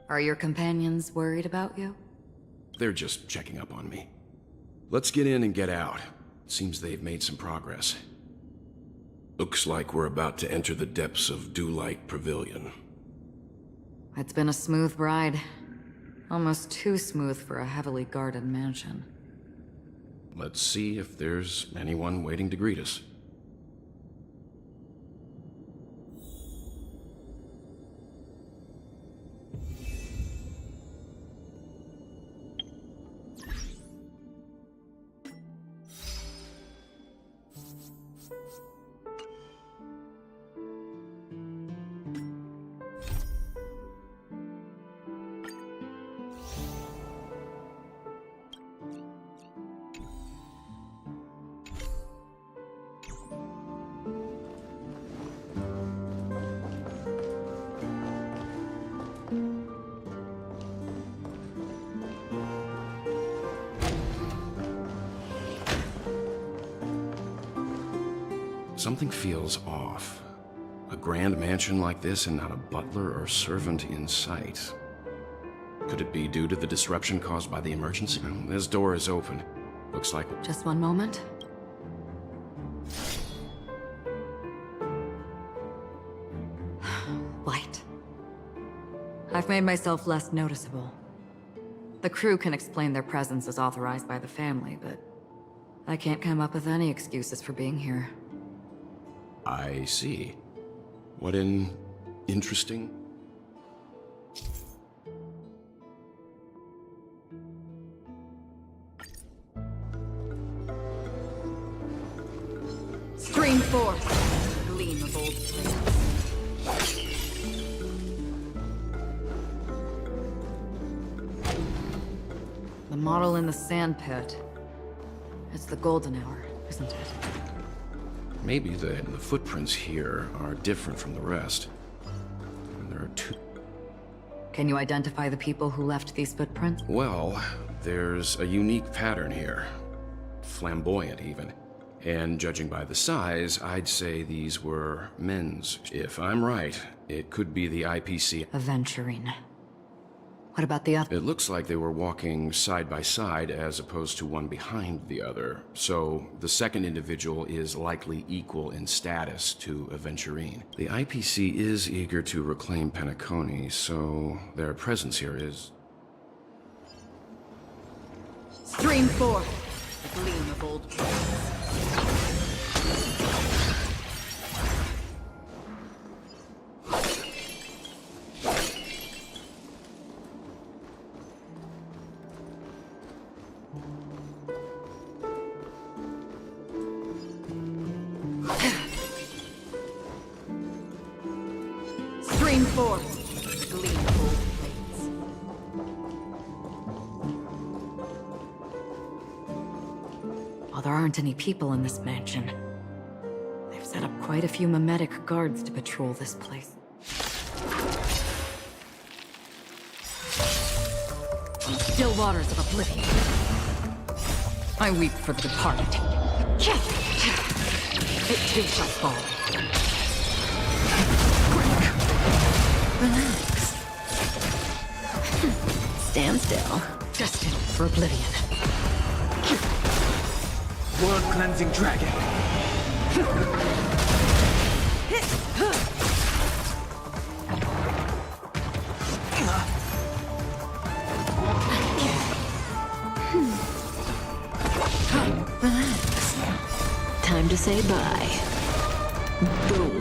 Are your companions worried about you? They're just checking up on me. Let's get in and get out. Seems they've made some progress. Looks like we're about to enter the depths of Dewlight Pavilion. It's been a smooth ride. Almost too smooth for a heavily guarded mansion. Let's see if there's anyone waiting to greet us. Something feels off. A grand mansion like this and not a butler or servant in sight. Could it be due to the disruption caused by the emergency? This door is open. Looks like... Just one moment. Light. I've made myself less noticeable. The crew can explain their presence as authorized by the family, but I can't come up with any excuses for being here. I see. What an interesting... Stream forth, gleam of old flames. The model in the sand pit. It's the golden hour, isn't it? Maybe the footprints here are different from the rest. And there are two... Can you identify the people who left these footprints? Well, there's a unique pattern here. Flamboyant, even. And judging by the size, I'd say these were men's. If I'm right, it could be the IPC. Aventurine. What about the other? It looks like they were walking side by side as opposed to one behind the other. So the second individual is likely equal in status to Aventurine. The IPC is eager to reclaim Penacony, so their presence here is... Stream forth, the gleam of old flames. Stream forth, the gleam of old flames. While there aren't any people in this mansion, they've set up quite a few mimetic guards to patrol this place. still waters of oblivion. I weep for the departed. It too shall fall. Relax. Stand still. Destined for oblivion. Blood-cleansing dragon. Relax. Time to say bye. Boom.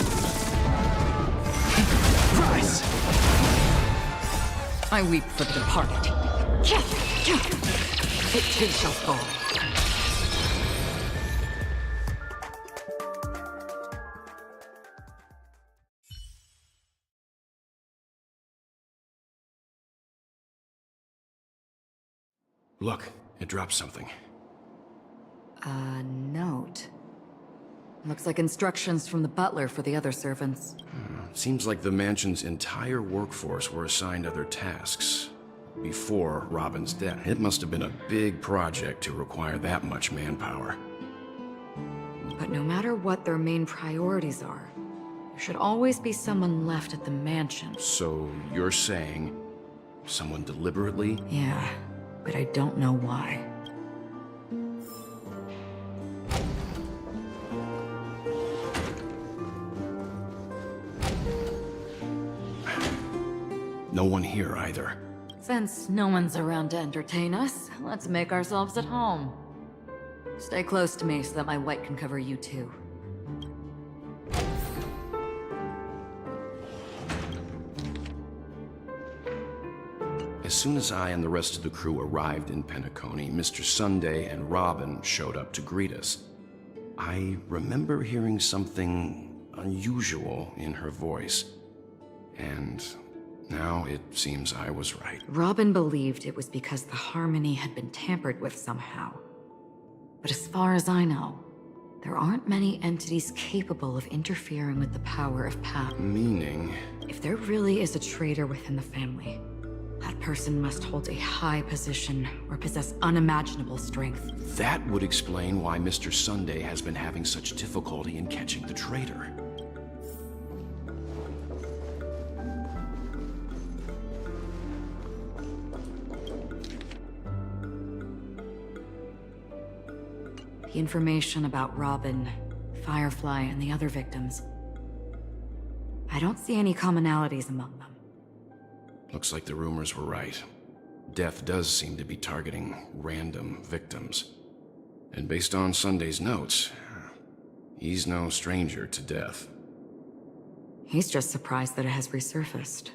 Rise! I weep for the departed. It too shall fall. Look, it dropped something. A note. Looks like instructions from the butler for the other servants. Seems like the mansion's entire workforce were assigned other tasks before Robin's death. It must have been a big project to require that much manpower. But no matter what their main priorities are, there should always be someone left at the mansion. So you're saying someone deliberately? Yeah, but I don't know why. No one here either. Since no one's around to entertain us, let's make ourselves at home. Stay close to me so that my white can cover you too. As soon as I and the rest of the crew arrived in Penacony, Mr. Sunday and Robin showed up to greet us. I remember hearing something unusual in her voice, and now it seems I was right. Robin believed it was because the harmony had been tampered with somehow. But as far as I know, there aren't many entities capable of interfering with the power of Pap. Meaning? If there really is a traitor within the family, that person must hold a high position or possess unimaginable strength. That would explain why Mr. Sunday has been having such difficulty in catching the traitor. The information about Robin, Firefly, and the other victims. I don't see any commonalities among them. Looks like the rumors were right. Death does seem to be targeting random victims. And based on Sunday's notes, he's no stranger to death. He's just surprised that it has resurfaced.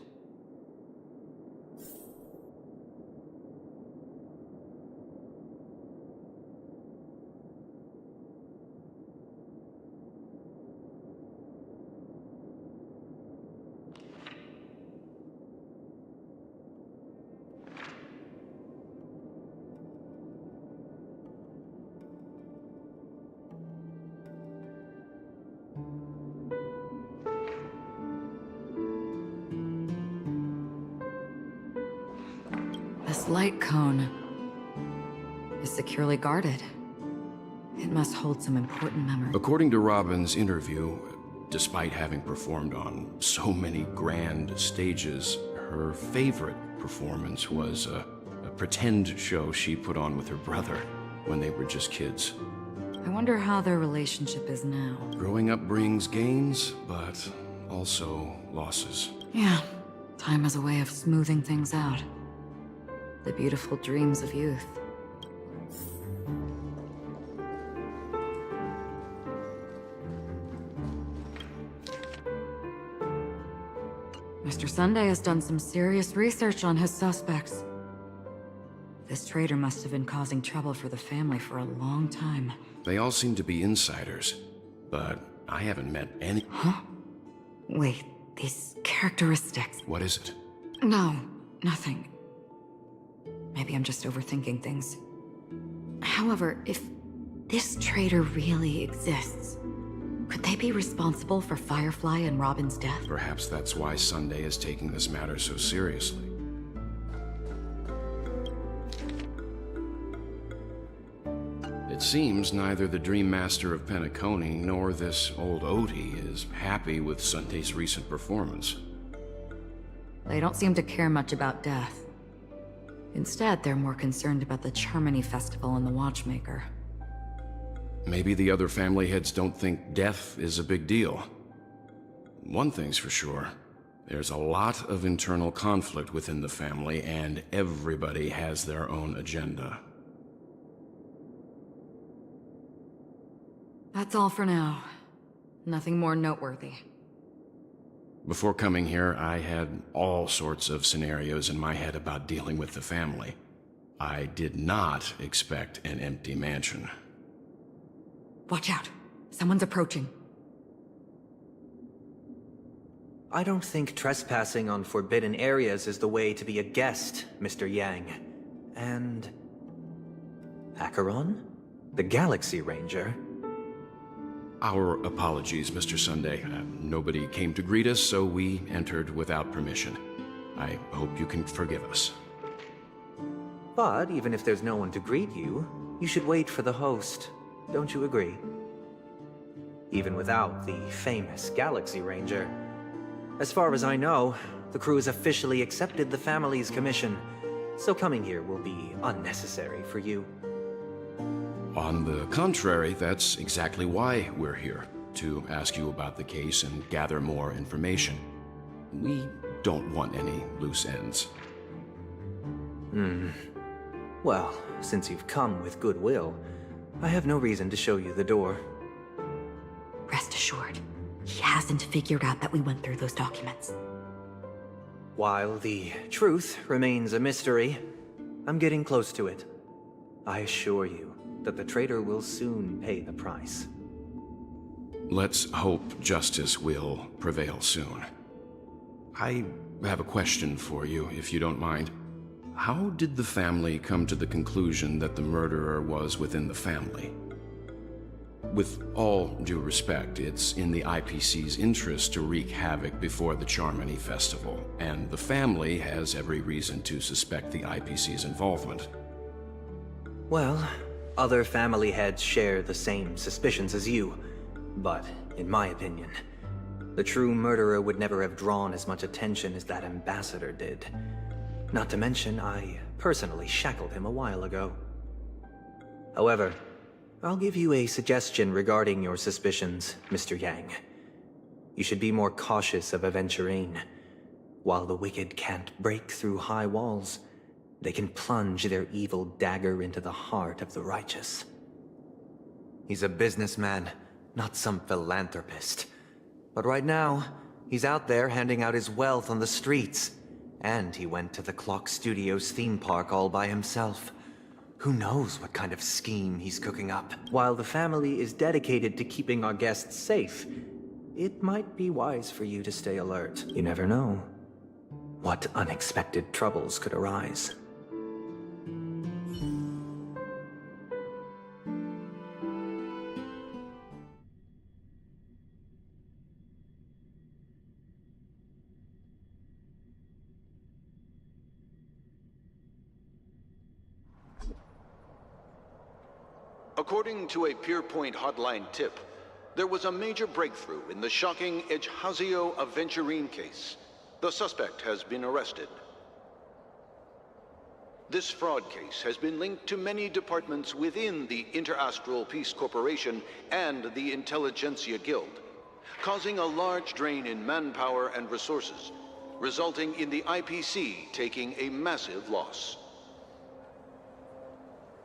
This light cone is securely guarded. It must hold some important memory. According to Robin's interview, despite having performed on so many grand stages, her favorite performance was a pretend show she put on with her brother when they were just kids. I wonder how their relationship is now. Growing up brings gains, but also losses. Yeah, time has a way of smoothing things out. The beautiful dreams of youth. Mr. Sunday has done some serious research on his suspects. This traitor must have been causing trouble for the family for a long time. They all seem to be insiders, but I haven't met any. Huh? Wait, these characteristics. What is it? No, nothing. Maybe I'm just overthinking things. However, if this traitor really exists, could they be responsible for Firefly and Robin's death? Perhaps that's why Sunday is taking this matter so seriously. It seems neither the Dream Master of Penacony nor this old Odie is happy with Sunday's recent performance. They don't seem to care much about death. Instead, they're more concerned about the Charmony Festival and the Watchmaker. Maybe the other family heads don't think death is a big deal. One thing's for sure. There's a lot of internal conflict within the family, and everybody has their own agenda. That's all for now. Nothing more noteworthy. Before coming here, I had all sorts of scenarios in my head about dealing with the family. I did not expect an empty mansion. Watch out. Someone's approaching. I don't think trespassing on forbidden areas is the way to be a guest, Mr. Yang. And... Acheron? The Galaxy Ranger? Our apologies, Mr. Sunday. Nobody came to greet us, so we entered without permission. I hope you can forgive us. But even if there's no one to greet you, you should wait for the host. Don't you agree? Even without the famous Galaxy Ranger. As far as I know, the crew has officially accepted the family's commission, so coming here will be unnecessary for you. On the contrary, that's exactly why we're here, to ask you about the case and gather more information. We don't want any loose ends. Well, since you've come with goodwill, I have no reason to show you the door. Rest assured, he hasn't figured out that we went through those documents. While the truth remains a mystery, I'm getting close to it. I assure you that the traitor will soon pay the price. Let's hope justice will prevail soon. I have a question for you, if you don't mind. How did the family come to the conclusion that the murderer was within the family? With all due respect, it's in the IPC's interest to wreak havoc before the Charmony Festival, and the family has every reason to suspect the IPC's involvement. Well, other family heads share the same suspicions as you, but in my opinion, the true murderer would never have drawn as much attention as that ambassador did. Not to mention, I personally shackled him a while ago. However, I'll give you a suggestion regarding your suspicions, Mr. Yang. You should be more cautious of Aventurine. While the wicked can't break through high walls, they can plunge their evil dagger into the heart of the righteous. He's a businessman, not some philanthropist. But right now, he's out there handing out his wealth on the streets. And he went to the Clock Studios theme park all by himself. Who knows what kind of scheme he's cooking up? While the family is dedicated to keeping our guests safe, it might be wise for you to stay alert. You never know what unexpected troubles could arise. According to a Pierpoint hotline tip, there was a major breakthrough in the shocking Ejhazio Aventurine case. The suspect has been arrested. This fraud case has been linked to many departments within the Interastral Peace Corporation and the Intelligentsia Guild, causing a large drain in manpower and resources, resulting in the IPC taking a massive loss.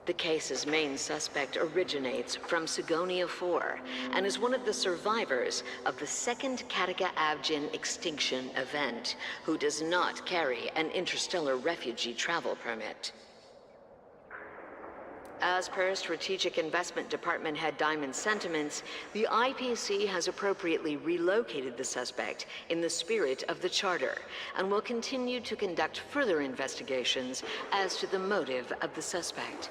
The case's main suspect originates from Sigonia 4 and is one of the survivors of the second Katega-Avgin extinction event, who does not carry an interstellar refugee travel permit. As per Strategic Investment Department Head Diamond's sentiments, the IPC has appropriately relocated the suspect in the spirit of the Charter and will continue to conduct further investigations as to the motive of the suspect.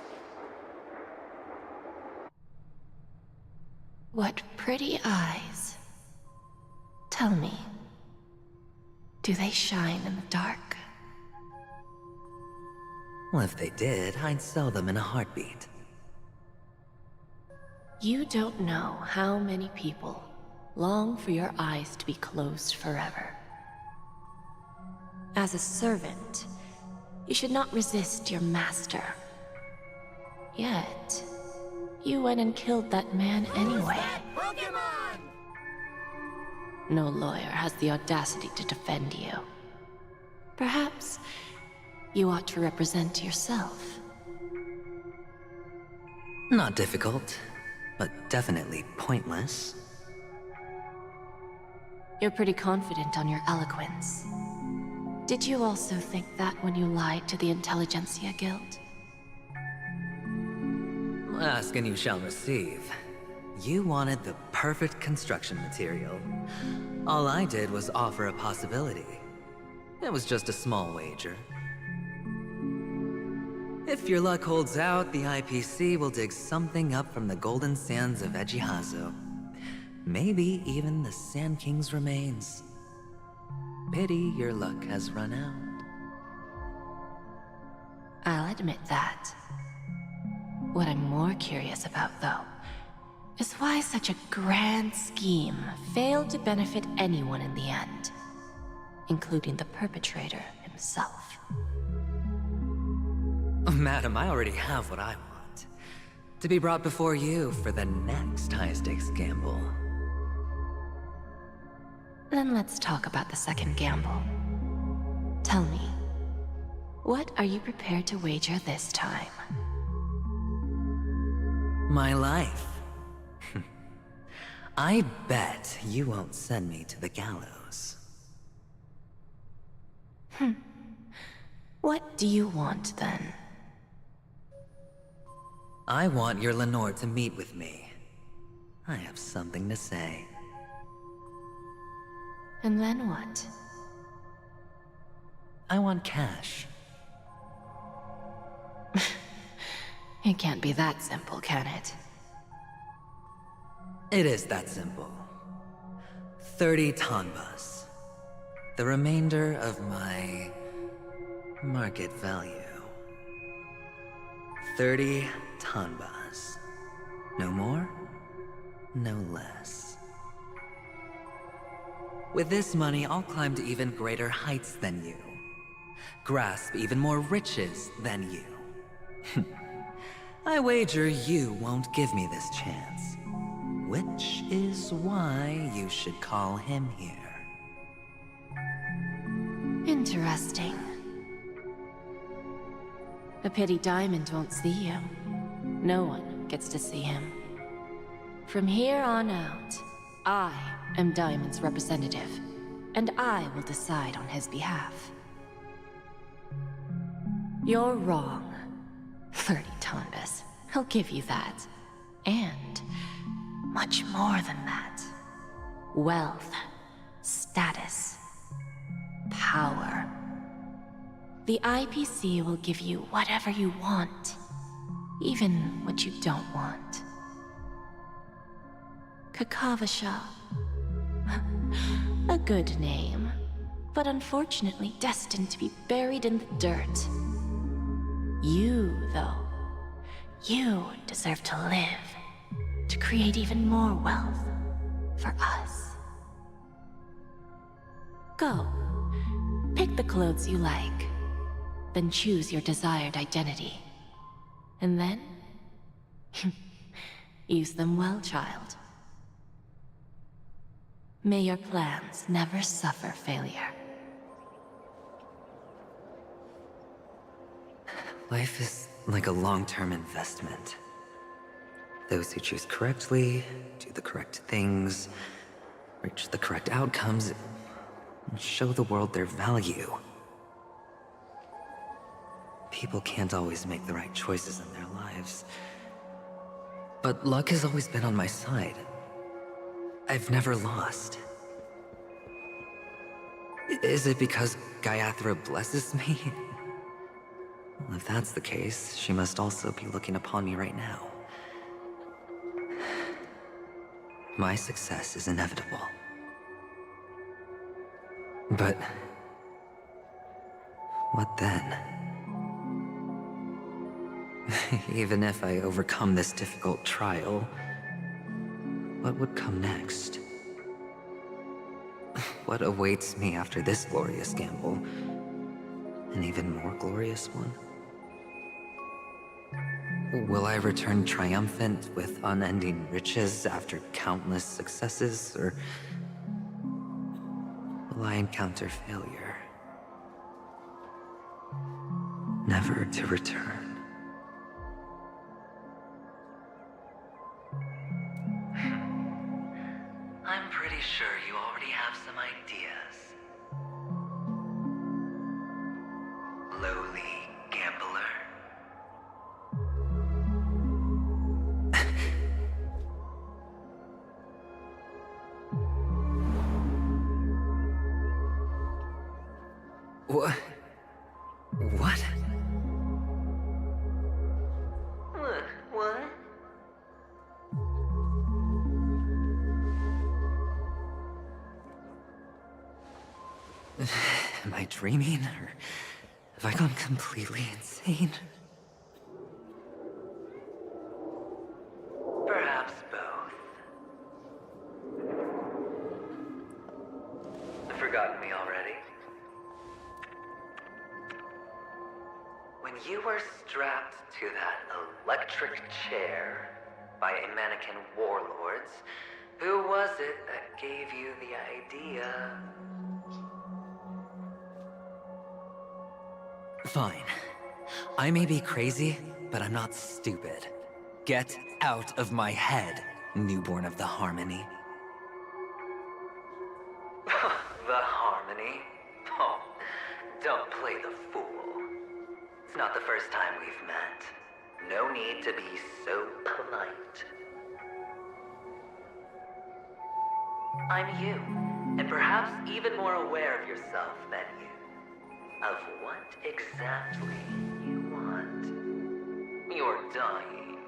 What pretty eyes. Tell me, do they shine in the dark? Well, if they did, I'd sell them in a heartbeat. You don't know how many people long for your eyes to be closed forever. As a servant, you should not resist your master. Yet, you went and killed that man anyway. No lawyer has the audacity to defend you. Perhaps you ought to represent yourself. Not difficult, but definitely pointless. You're pretty confident on your eloquence. Did you also think that when you lied to the Intelligentsia Guild? Ask and you shall receive. You wanted the perfect construction material. All I did was offer a possibility. It was just a small wager. If your luck holds out, the IPC will dig something up from the golden sands of Ejihazo. Maybe even the Sand King's remains. Pity your luck has run out. I'll admit that. What I'm more curious about, though, is why such a grand scheme failed to benefit anyone in the end, including the perpetrator himself. Madam, I already have what I want. To be brought before you for the next high-stakes gamble. Then let's talk about the second gamble. Tell me, what are you prepared to wager this time? My life. I bet you won't send me to the gallows. What do you want, then? I want your Lenore to meet with me. I have something to say. And then what? I want cash. It can't be that simple, can it? It is that simple. 30 tanbas. The remainder of my market value. 30 tanbas. No more, no less. With this money, I'll climb to even greater heights than you. Grasp even more riches than you. I wager you won't give me this chance. Which is why you should call him here. Interesting. A pity Diamond won't see you. No one gets to see him. From here on out, I am Diamond's representative, and I will decide on his behalf. You're wrong. 30 tanbas. I'll give you that. And much more than that. Wealth, status, power. The IPC will give you whatever you want, even what you don't want. Kakavasha. A good name, but unfortunately destined to be buried in the dirt. You, though, you deserve to live, to create even more wealth for us. Go, pick the clothes you like, then choose your desired identity. And then, use them well, child. May your plans never suffer failure. Life is like a long-term investment. Those who choose correctly, do the correct things, reach the correct outcomes, and show the world their value. People can't always make the right choices in their lives. But luck has always been on my side. I've never lost. Is it because Gayatri blesses me? Well, if that's the case, she must also be looking upon me right now. My success is inevitable. But what then? Even if I overcome this difficult trial, What would come next? What awaits me after this glorious gamble? An even more glorious one? Will I return triumphant with unending riches after countless successes, or will I encounter failure, never to return? I'm pretty sure you already have some ideas. Lowly gambler. What? What? What? Am I dreaming, or have I gone completely insane? Perhaps both. Forgotten me already? When you were strapped to that electric chair by a mannequin warlords, who was it that gave you the idea? Fine. I may be crazy, but I'm not stupid. Get out of my head, newborn of the Harmony. The Harmony? Oh, don't play the fool. It's not the first time we've met. No need to be so polite. I'm you, and perhaps even more aware of yourself than you. Of what exactly you want. You're dying.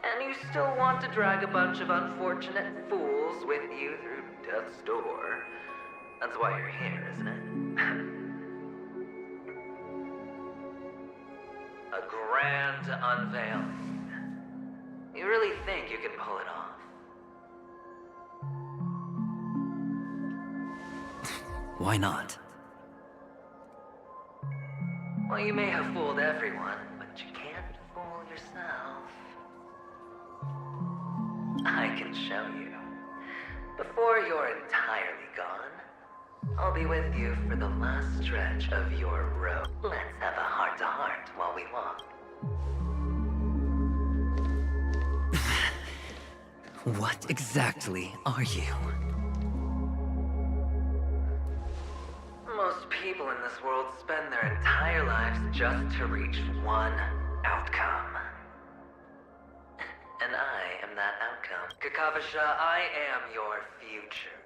And you still want to drag a bunch of unfortunate fools with you through death's door. That's why you're here, isn't it? A grand unveiling. You really think you can pull it off? Why not? Well, you may have fooled everyone, but you can't fool yourself. I can show you. Before you're entirely gone, I'll be with you for the last stretch of your road. Let's have a heart-to-heart while we walk. What exactly are you? Most people in this world spend their entire lives just to reach one outcome. And I am that outcome. Kakavasha, I am your future.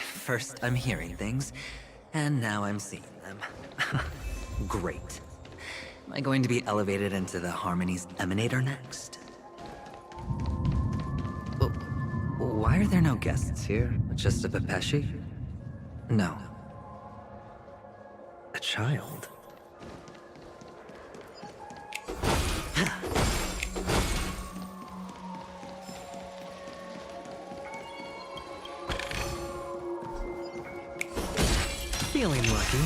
First, I'm hearing things, and now I'm seeing them. Great. Am I going to be elevated into the Harmony's Emanator next? Oh, why are there no guests here? Just a Pepeshi? No. A child? Feeling lucky.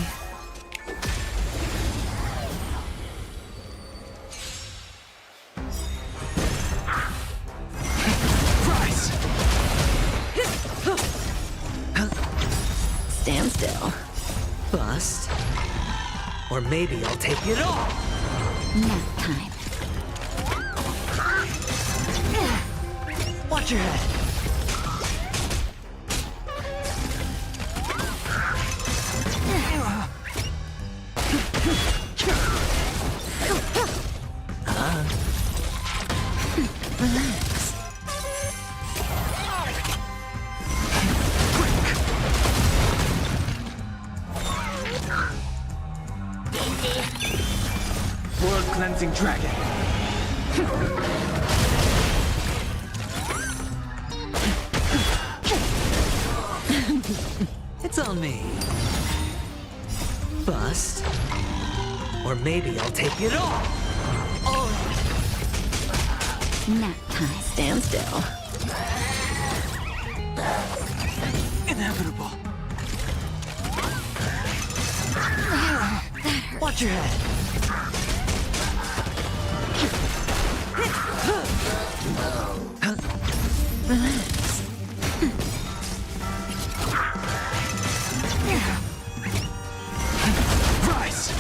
Rise! Stand still. Bust. Or maybe I'll take it all! Nap time. Watch your head! Relax. Blood cleansing dragon. It's on me. Bust. Or maybe I'll take it all! Nap time. Stand still. Inevitable. Watch your head. Relax. Rise!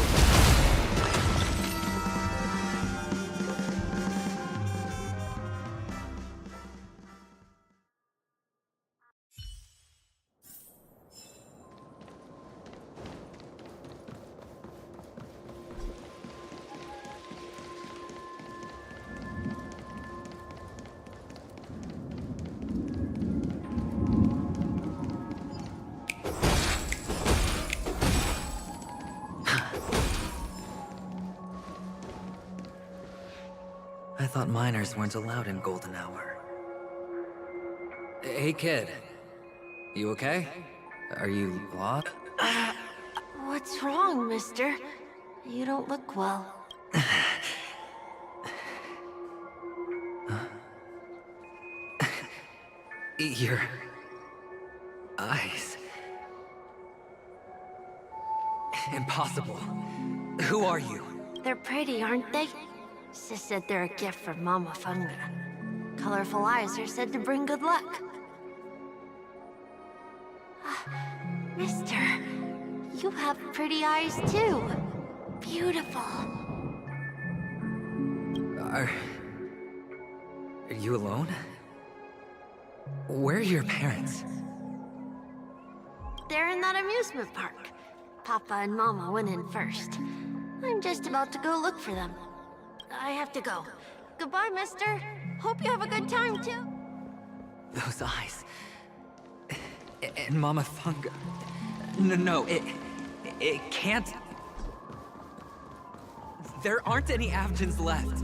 I thought minors weren't allowed in Golden Hour. Hey, kid. You okay? Are you lost? What's wrong, mister? You don't look well. Your eyes. Impossible. Who are you? They're pretty, aren't they? Sis said they're a gift from Mama Funga. Colorful eyes are said to bring good luck. Mister, you have pretty eyes too. Beautiful. Are you alone? Where are your parents? They're in that amusement park. Papa and Mama went in first. I'm just about to go look for them. I have to go. Goodbye, mister. Hope you have a good time, too. Those eyes. And Mama Funga. No, it can't. There aren't any Avgens left.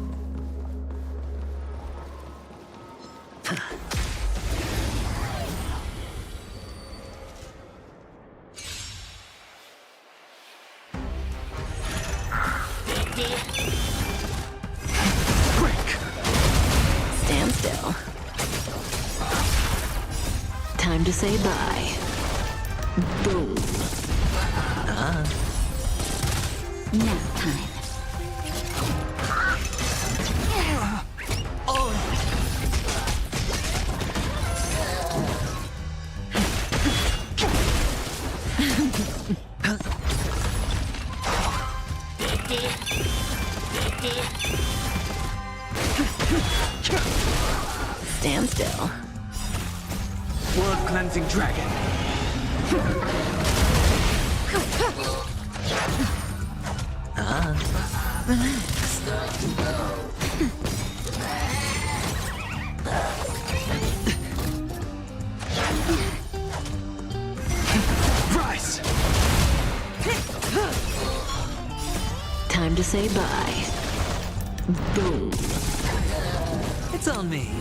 Stand still. Time to say bye. Boom. Nap time. Stand still. World cleansing dragon. Relax. Rise! Time to say bye. Boom. It's on me.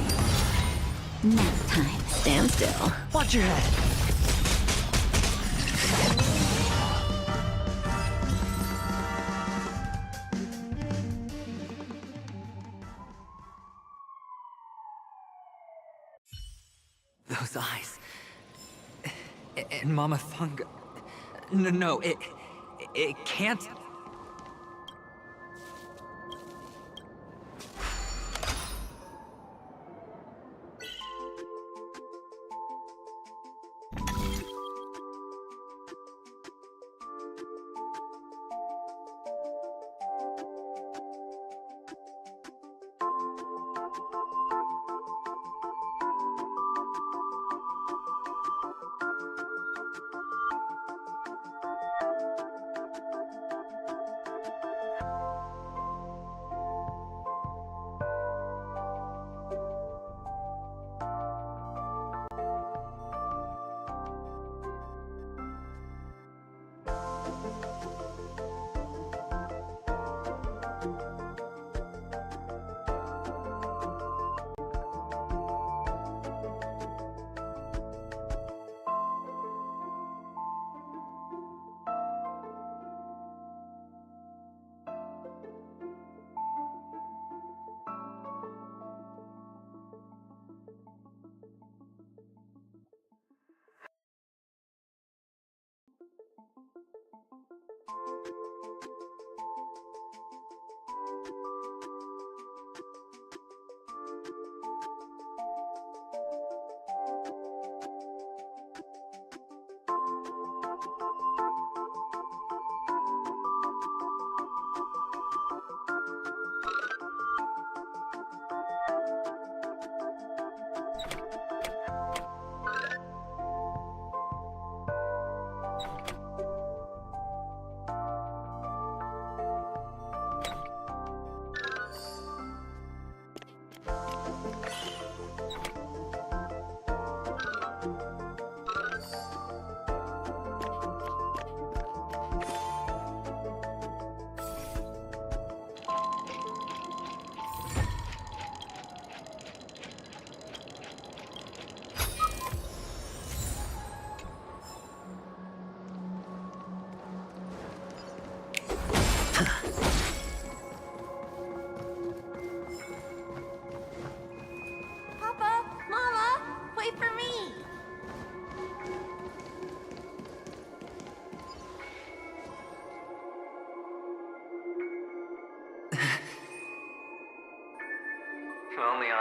Nap time. Stand still. Watch your head. Those eyes. And Mama Funga. No, it can't.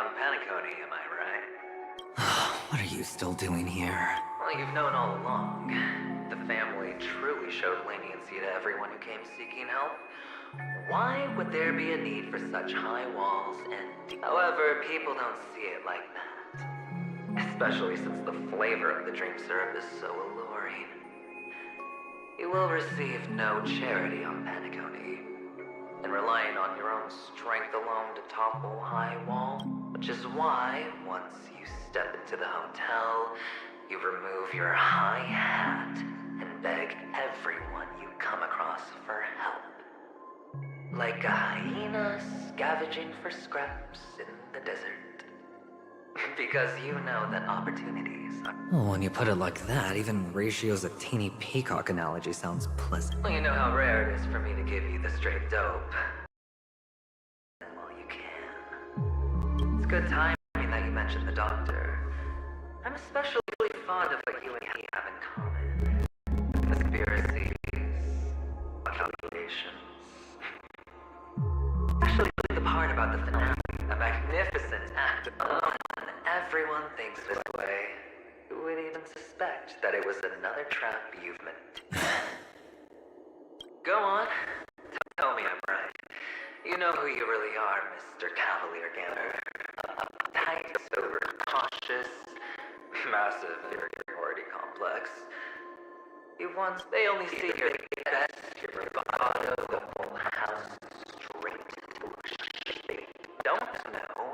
on Panicone, am I right? What are you still doing here? Well, you've known all along. The family truly showed leniency to everyone who came seeking help. Why would there be a need for such high walls and... However, people don't see it like that. Especially since the flavor of the dream syrup is so alluring. You will receive no charity on Panicone, and relying on your own strength alone to topple high wall, which is why, once you step into the hotel, you remove your high hat and beg everyone you come across for help. Like a hyena scavenging for scraps in the desert. Because you know that opportunities are... Well, when you put it like that, even Ratio's a teeny peacock analogy sounds pleasant. Well, you know how rare it is for me to give you the straight dope. Well, you can. It's good timing that you mentioned the doctor. I'm especially fond of what you and he have in common. Conspiracies, calculations. Especially the part about the finale. A magnificent act of fun. Everyone thinks this way. Who would even suspect that it was another trap you've met? Go on. Tell me I'm right. You know who you really are, Mr. Cavalier Gander. Uptight, sober, cautious, massive inferiority complex. They only see your best, your bravado, the whole house straight to shape. Don't know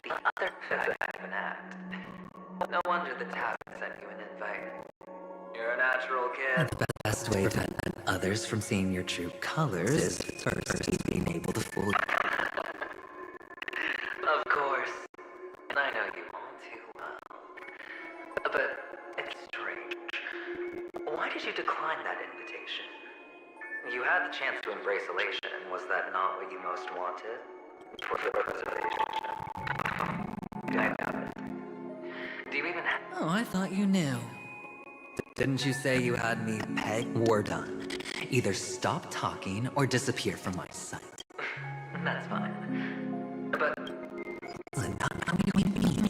the other side of an act. No wonder the tab sent you an invite. You're a natural kid. The best way to prevent others from seeing your true colors is first being able to fool you. Of course. And I know you all too well. But it's strange. Why did you decline that invitation? You had the chance to embrace elation, and was that not what you most wanted? For the preservation. I doubt it. Do you even have... Oh, I thought you knew. Didn't you say you had me pegged? We're done. Either stop talking or disappear from my sight. That's fine. But... Not between me and you.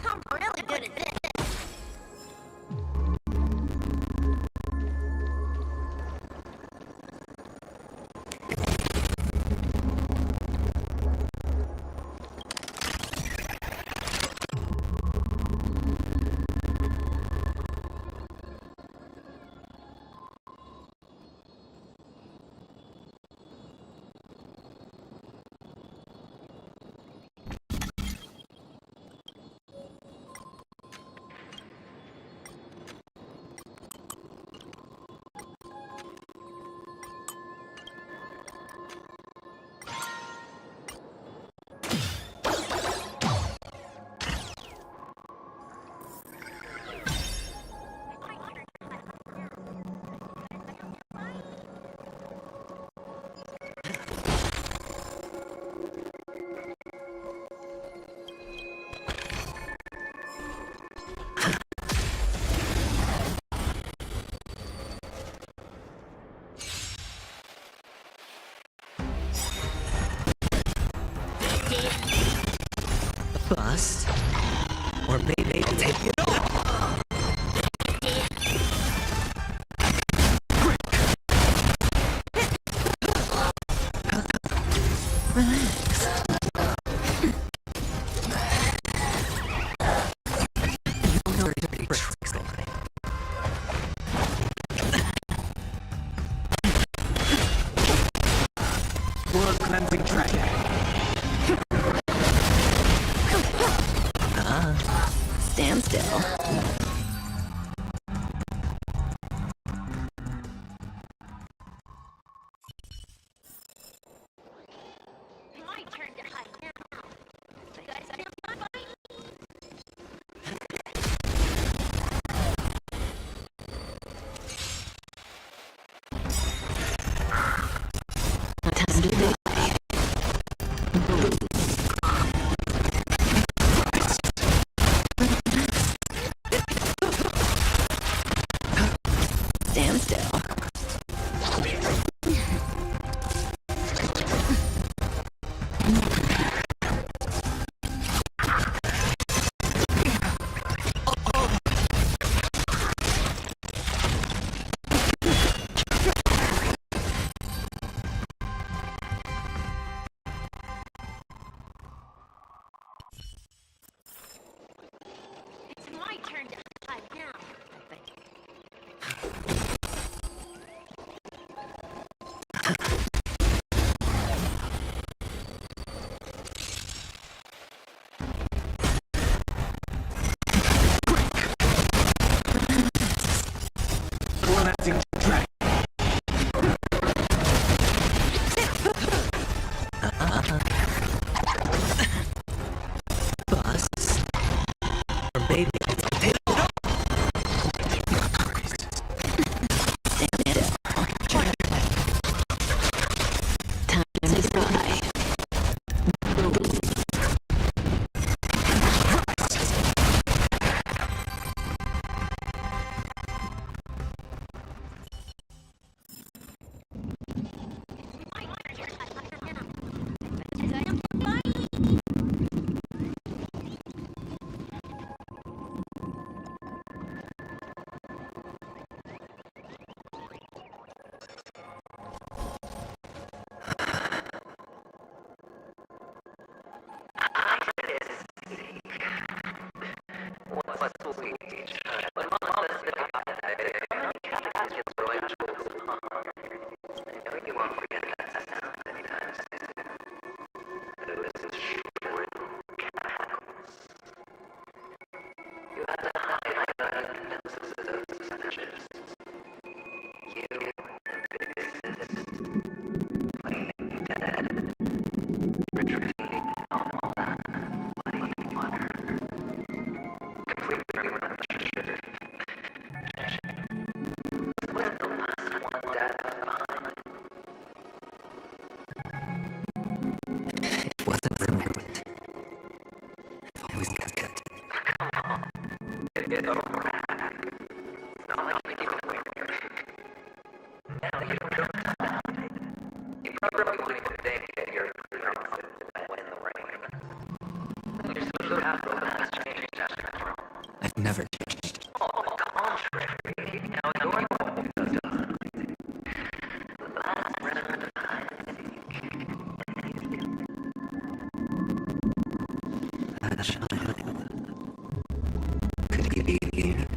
I'm really good at this. Bust? Or maybe they'll take it all. Relax. You know dirty tricks, don't they? Blood cleansing dragon. Stand still. Stand still. It's my turn to hide now, I think. Boss. Or maybe it's a tail. Time to fry. It wasn't for Merwin. I've always got cut. I've never changed. That child. Could he be here?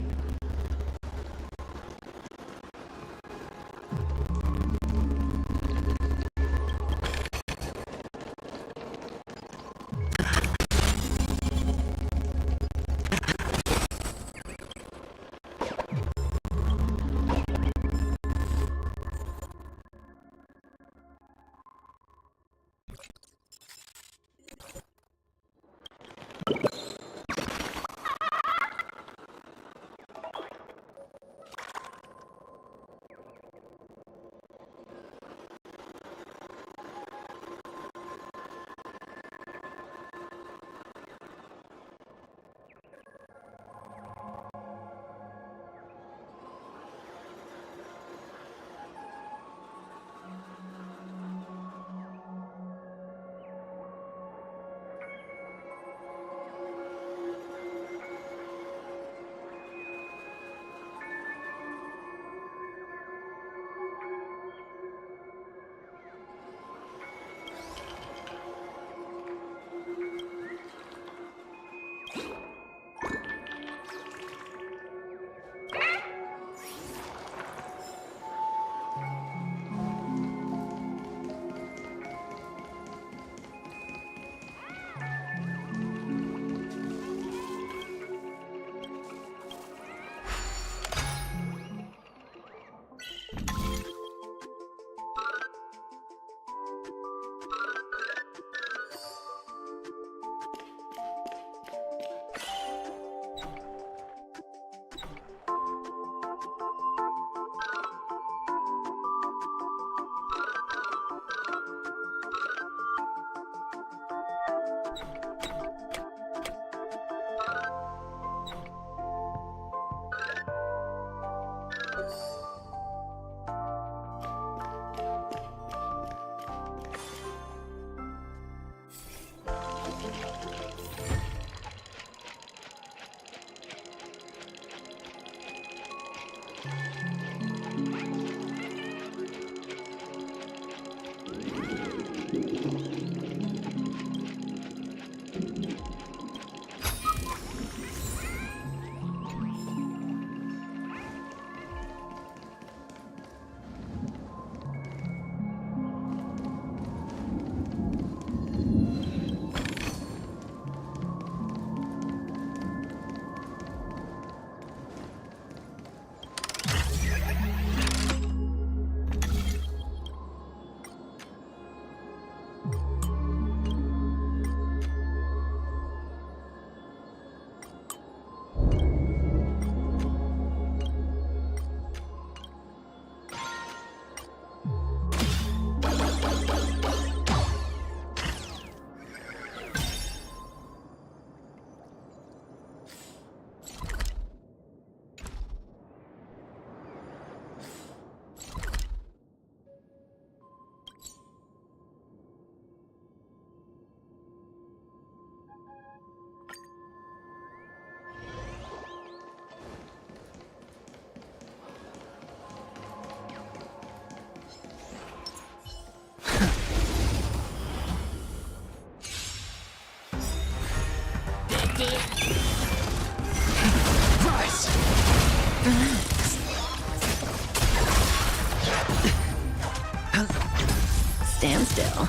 Stand still.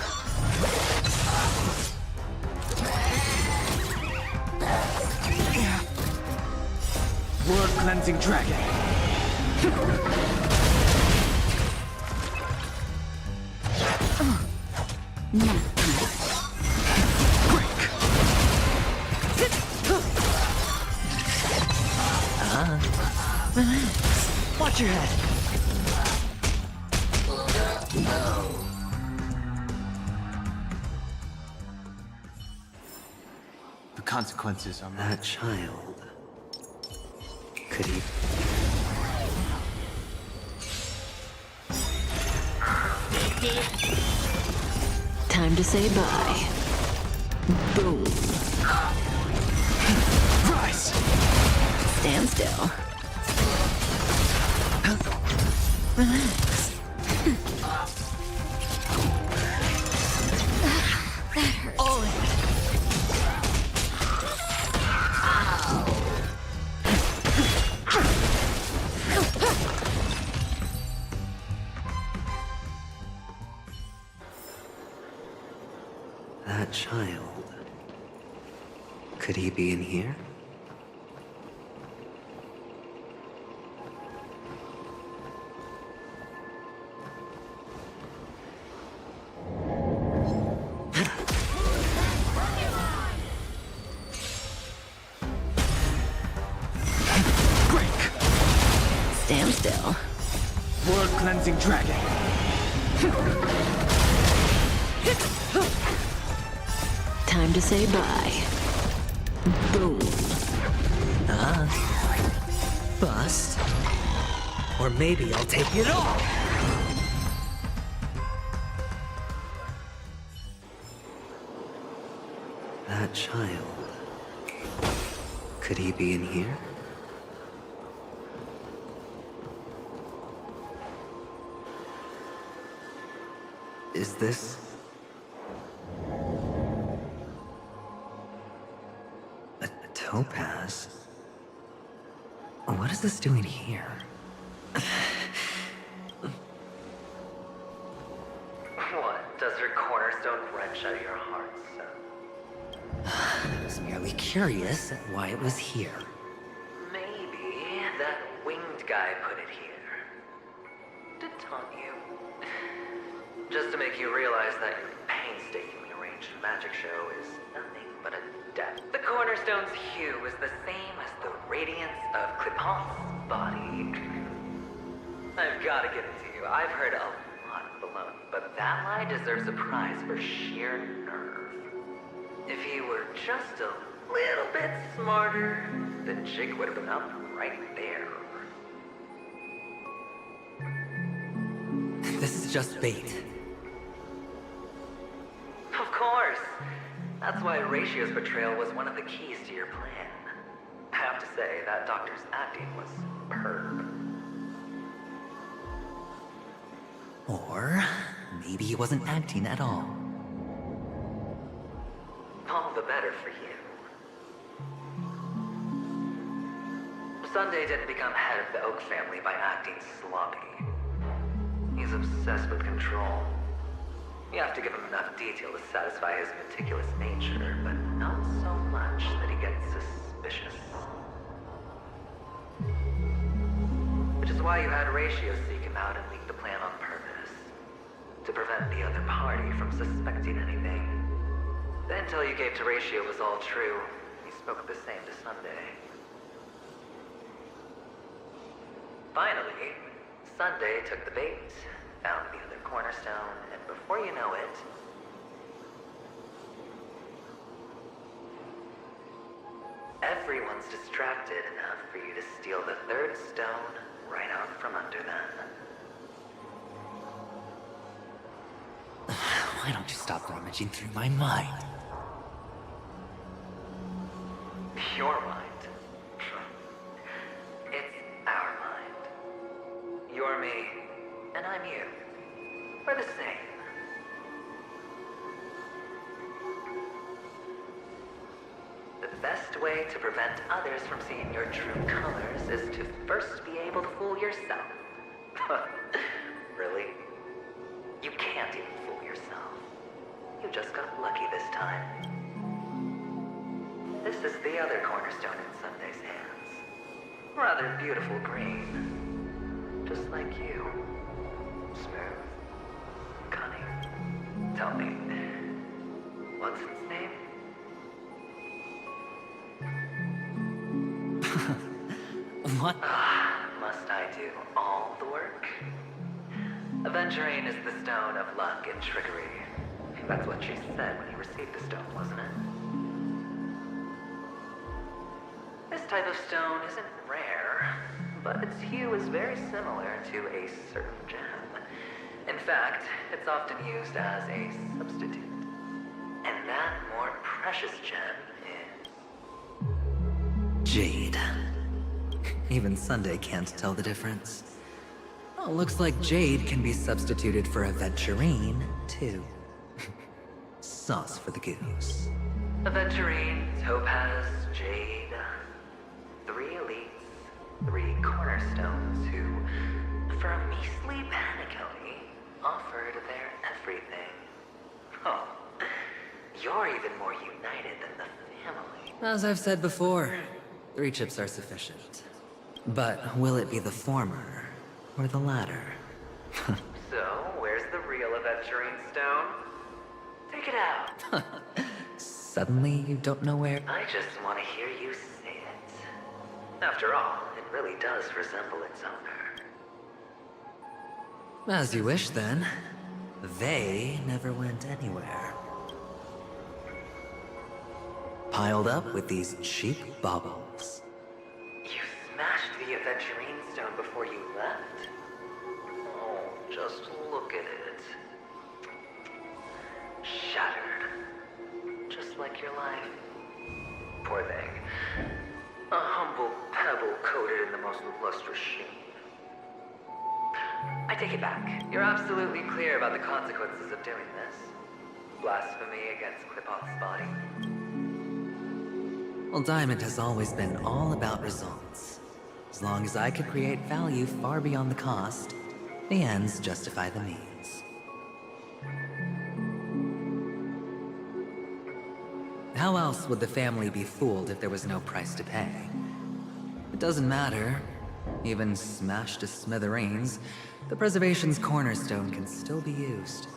Blood cleansing dragon. Watch your head. The consequences are That child. Could he... Time to say bye. Boom. Rise! Stand still. Relax. That hurt. All in. That child. Could he be in here? Stand still. Blood cleansing dragon. Time to say bye. Boom. Bust. Or maybe I'll take it all! That child. Could he be in here? Is this... a topaz? What is this doing here? What? Does your cornerstone wrench out your heart, son? I was merely curious at why it was here. Maybe that winged guy put it here. To taunt you. Just to make you realize that your painstakingly arranged magic show is nothing but a death. The cornerstone's hue is the same as the radiance of Clipant's body. I've got to give it to you. I've heard a lot of baloney, but that lie deserves a prize for sheer nerve. If he were just a little bit smarter, the jig would have been up right there. This is just bait. Of course. That's why Ratio's betrayal was one of the keys to your plan. I have to say, that doctor's acting was superb. Or maybe he wasn't acting at all. All the better for you. Sunday didn't become head of the Oak family by acting sloppy. He's obsessed with control. You have to give him enough detail to satisfy his meticulous nature, but not so much that he gets suspicious. Which is why you had Ratio seek him out and leak the plan on purpose. To prevent the other party from suspecting anything. The intel you gave to Ratio was all true. He spoke the same to Sunday. Finally, Sunday took the bait, found the other cornerstone, and before you know it... everyone's distracted enough for you to steal the third stone right out from under them. Why don't you stop rummaging through my mind? Your mind. It's our mind. You're me, and I'm you. We're the same. The best way to prevent others from seeing your true colors is to first be able to fool yourself. Really? You can't even fool yourself. You just got lucky this time. This is the other cornerstone in Sunday's hands. Rather beautiful green. Just like you. Smooth. Cunning. Tell me, what's its name? What? Must I do all the work? Aventurine is the stone of luck and trickery. That's what she said when you received the stone, wasn't it? This type of stone isn't rare, but its hue is very similar to a certain gem. In fact, it's often used as a substitute. And that more precious gem is... Jade. Even Sunday can't tell the difference. Oh, looks like Jade can be substituted for Aventurine, too. Sauce for the goose. Aventurine, Topaz, Jade. 3 elites, 3 cornerstones who, for a measly Penacony, offered their everything. Oh, you're even more united than the family. As I've said before, 3 chips are sufficient. But will it be the former or the latter? So, where's the real Aventurine stone? Take it out. Suddenly you don't know where... I just want to hear you say it. After all, it really does resemble its owner. As you wish, then. They never went anywhere. Piled up with these cheap baubles. You smashed the Aventurine stone before you left? Oh, just look at it. Shattered. Just like your life. Poor thing. A humble pebble coated in the most lustrous sheen. I take it back. You're absolutely clear about the consequences of doing this. Blasphemy against Clipoth's body. Well, Diamond has always been all about results. As long as I could create value far beyond the cost, the ends justify the means. How else would the family be fooled if there was no price to pay? It doesn't matter. Even smashed to smithereens, the preservation's cornerstone can still be used.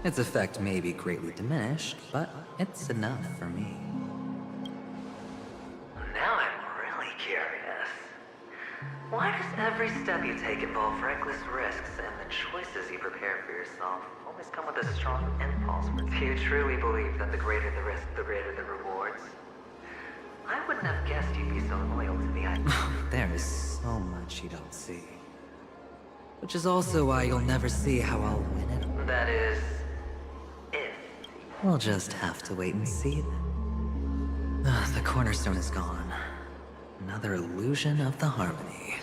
Its effect may be greatly diminished, but it's enough for me. Now I'm really curious. Why does every step you take involve reckless risks, and the choices you prepare for yourself always come with a strong impulse? Do you truly believe that the greater the risk, the greater the rewards? I wouldn't have guessed you'd be so loyal to the idea. There is so much you don't see. Which is also why you'll never see how I'll win it. That is... if. We'll just have to wait and see then. The cornerstone is gone. Another illusion of the harmony.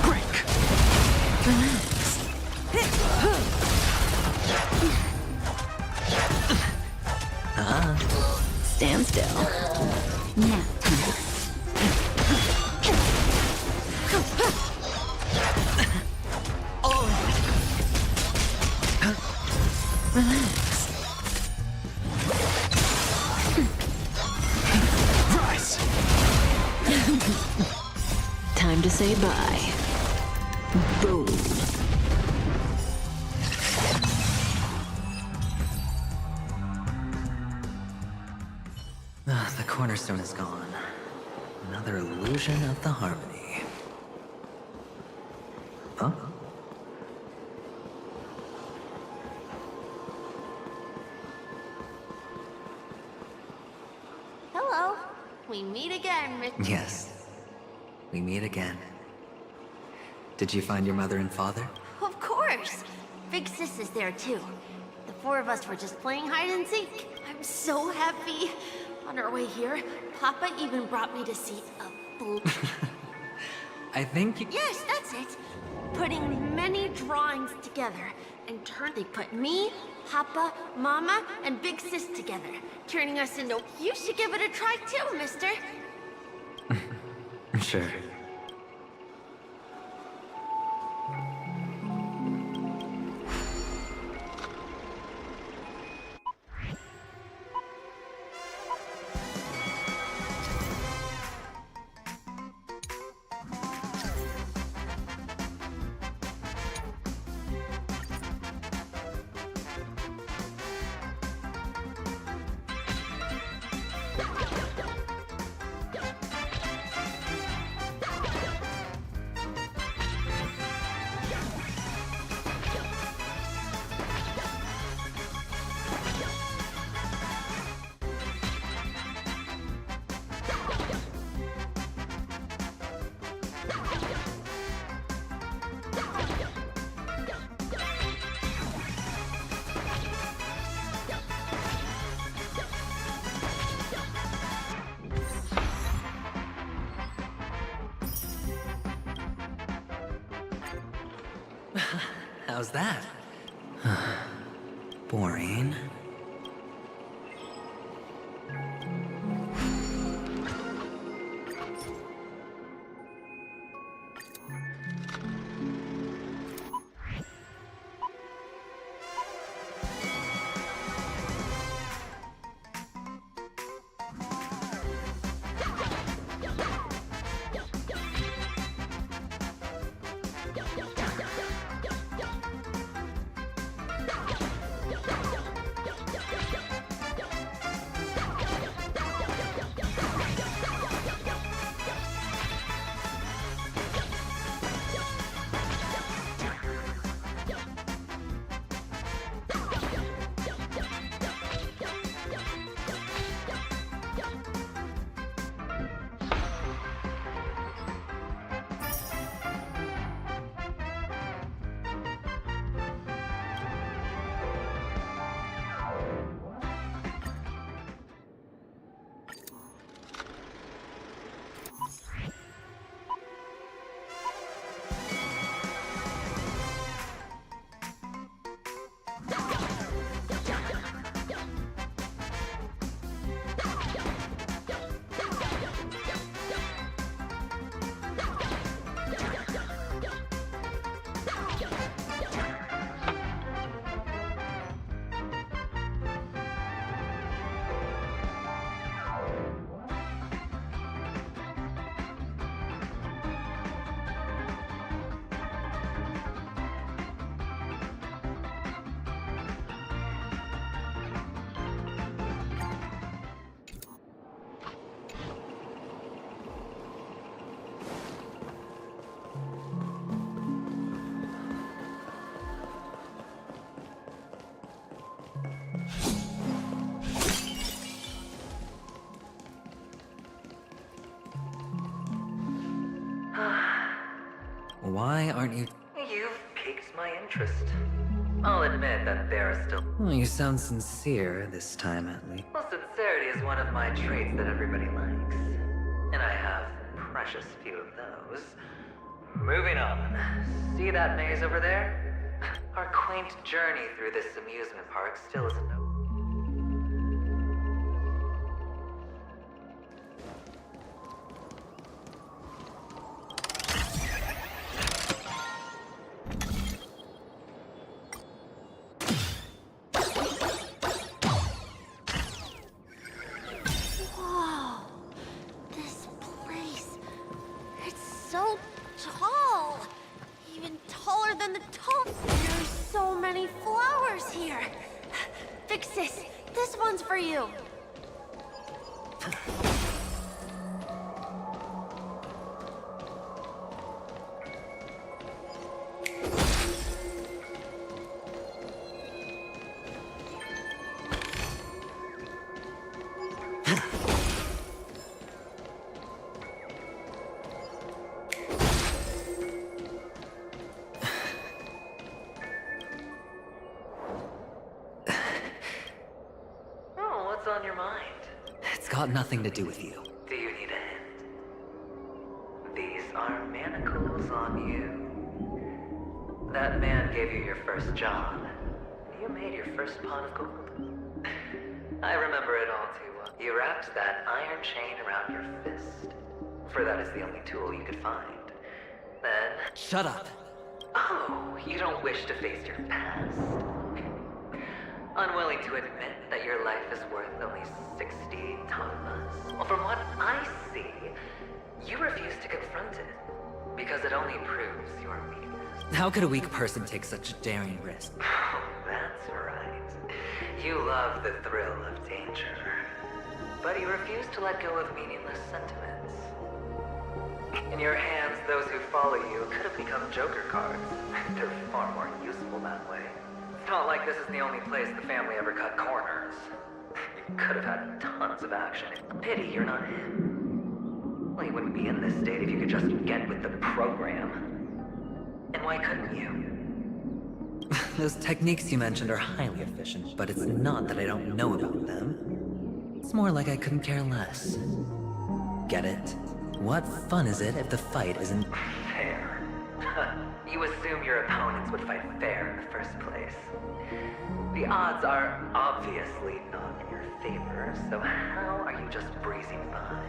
Break! Relax. Stand still. Nap time. Relax. Rise. Time to say bye. Boom. The cornerstone is gone. Another illusion of the harmony. Huh? Hello. We meet again, Rich. Yes. We meet again. Did you find your mother and father? Of course. Big Sis is there too. The 4 of us were just playing hide and seek. I'm so happy. On our way here, Papa even brought me to see a blue. I think... Yes, that's it. putting many drawings together. In turn, they put me, Papa, Mama, and Big Sis together, turning us into... You should give it a try too, mister. Sure. How's that? Boring. Why aren't you... You've piqued my interest. I'll admit that there are still... Oh, you sound sincere this time, at least. Well, sincerity is one of my traits that everybody likes. And I have precious few of those. Moving on. See that maze over there? Our quaint journey through this amusement park still isn't over. Whoa. This place. It's so tall. Even taller than the top. There's so many flowers here. Big Sis, this one's for you. What's on your mind? It's got nothing to do with you. Do you need a hint? These are manacles on you. That man gave you your first job. You made your first pot of gold. I remember it all too well. You wrapped that iron chain around your fist, for that is the only tool you could find. Then... Shut up. Oh, you don't wish to face your past? Unwilling to admit that your life is worth only 60 tamas? Well, from what I see, you refuse to confront it, because it only proves your weakness. How could a weak person take such a daring risk? Oh, that's right. You love the thrill of danger, but you refuse to let go of meaningless sentiments. In your hands, those who follow you could have become Joker cards. They're far more useful that way. It's not like this is the only place the family ever cut corners. You could have had tons of action. Pity you're not him. Well, you wouldn't be in this state if you could just get with the program. And why couldn't you? Those techniques you mentioned are highly efficient, but it's not that I don't know about them. It's more like I couldn't care less. Get it? What fun is it if the fight isn't fair? You assume your opponents would fight fair in the first place. The odds are obviously not in your favor, so how are you just breezing by?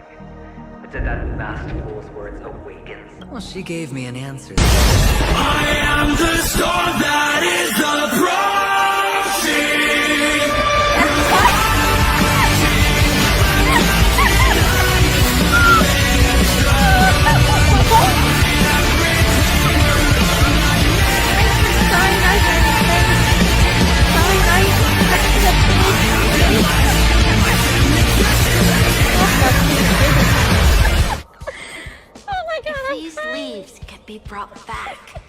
Did that vast fool's words awaken? Well, she gave me an answer. I am the storm that is approaching! If these leaves could be brought back,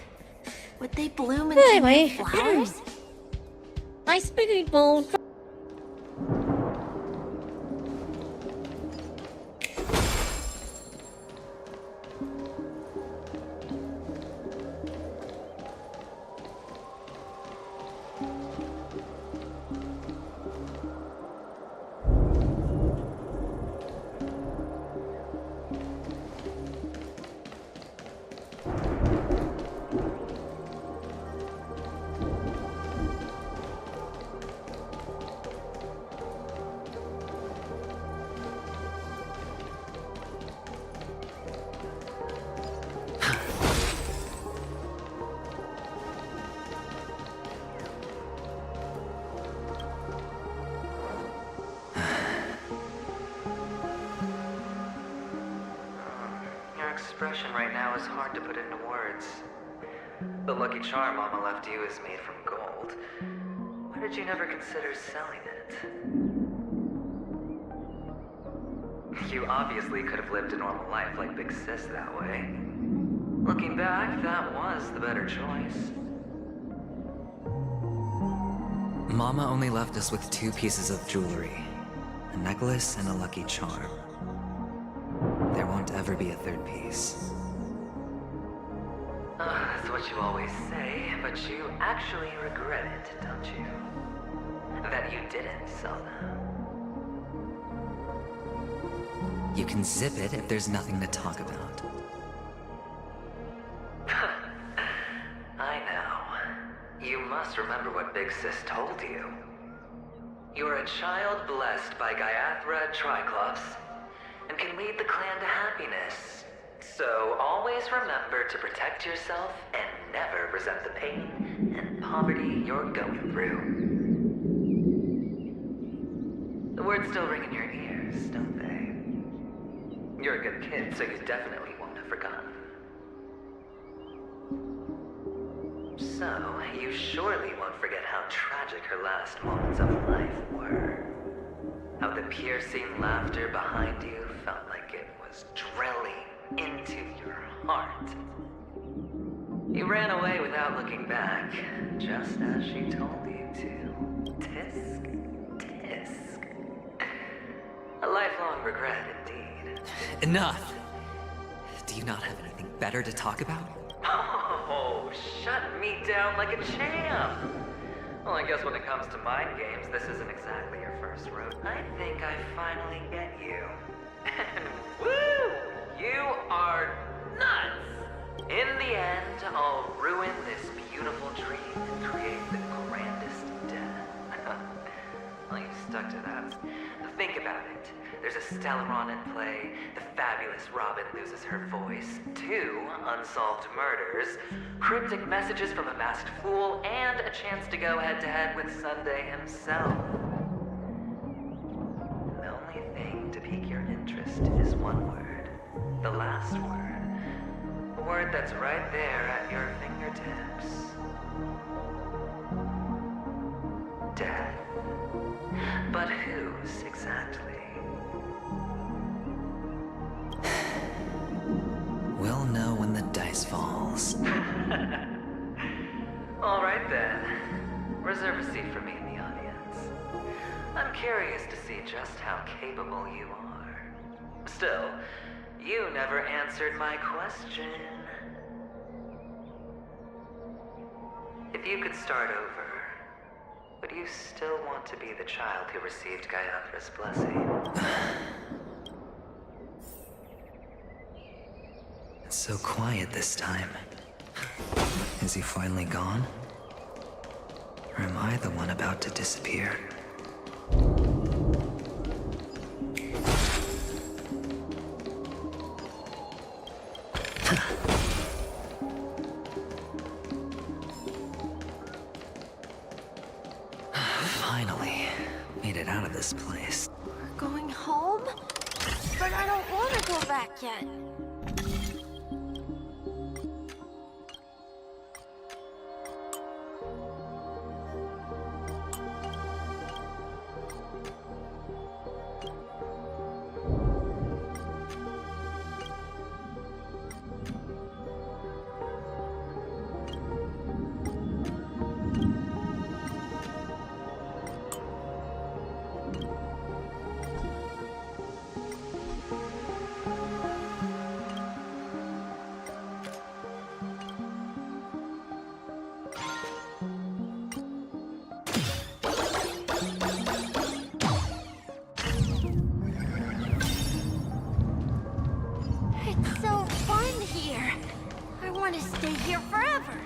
would they bloom into new flowers? My spirit bowl. Expression right now is hard to put into words. The lucky charm Mama left you is made from gold. Why did you never consider selling it? You obviously could have lived a normal life like Big Sis that way. Looking back, that was the better choice. Mama only left us with 2 pieces of jewelry. A necklace and a lucky charm. There won't ever be a 3rd piece. That's what you always say, but you actually regret it, don't you? That you didn't sell them. You can zip it if there's nothing to talk about. I know. You must remember what Big Sis told you. You're a child blessed by Gaiathra Triclops, and can lead the clan to happiness. So always remember to protect yourself and never resent the pain and poverty you're going through. The words still ring in your ears, don't they? You're a good kid, so you definitely won't have forgotten. So, you surely won't forget how tragic her last moments of life were. How the piercing laughter behind you felt like it was drilling into your heart. You ran away without looking back, just as she told you to. Tisk, tisk. A lifelong regret indeed. Enough! Do you not have anything better to talk about? Oh, shut me down like a champ! Well, I guess when it comes to mind games, this isn't exactly your first rodeo. I think I finally get you. And woo! You are nuts! In the end, I'll ruin this beautiful and create the grandest death. Well, you stuck to that. Think about it. There's a Stellaron in play, the fabulous Robin loses her voice, 2 unsolved murders, cryptic messages from a masked fool, and a chance to go head-to-head with Sunday himself. The only thing to pique your interest is one word. The last word. A word that's right there at your fingertips. Death. But whose exactly? We'll know when the dice falls. All right then. Reserve a seat for me in the audience. I'm curious to see just how capable you are. Still, you never answered my question. If you could start over, would you still want to be the child who received Gayathra's blessing? It's so quiet this time. Is he finally gone? Or am I the one about to disappear? Finally, made it out of this place. Going home? But I don't want to go back yet. It's so fun here. I want to stay here forever.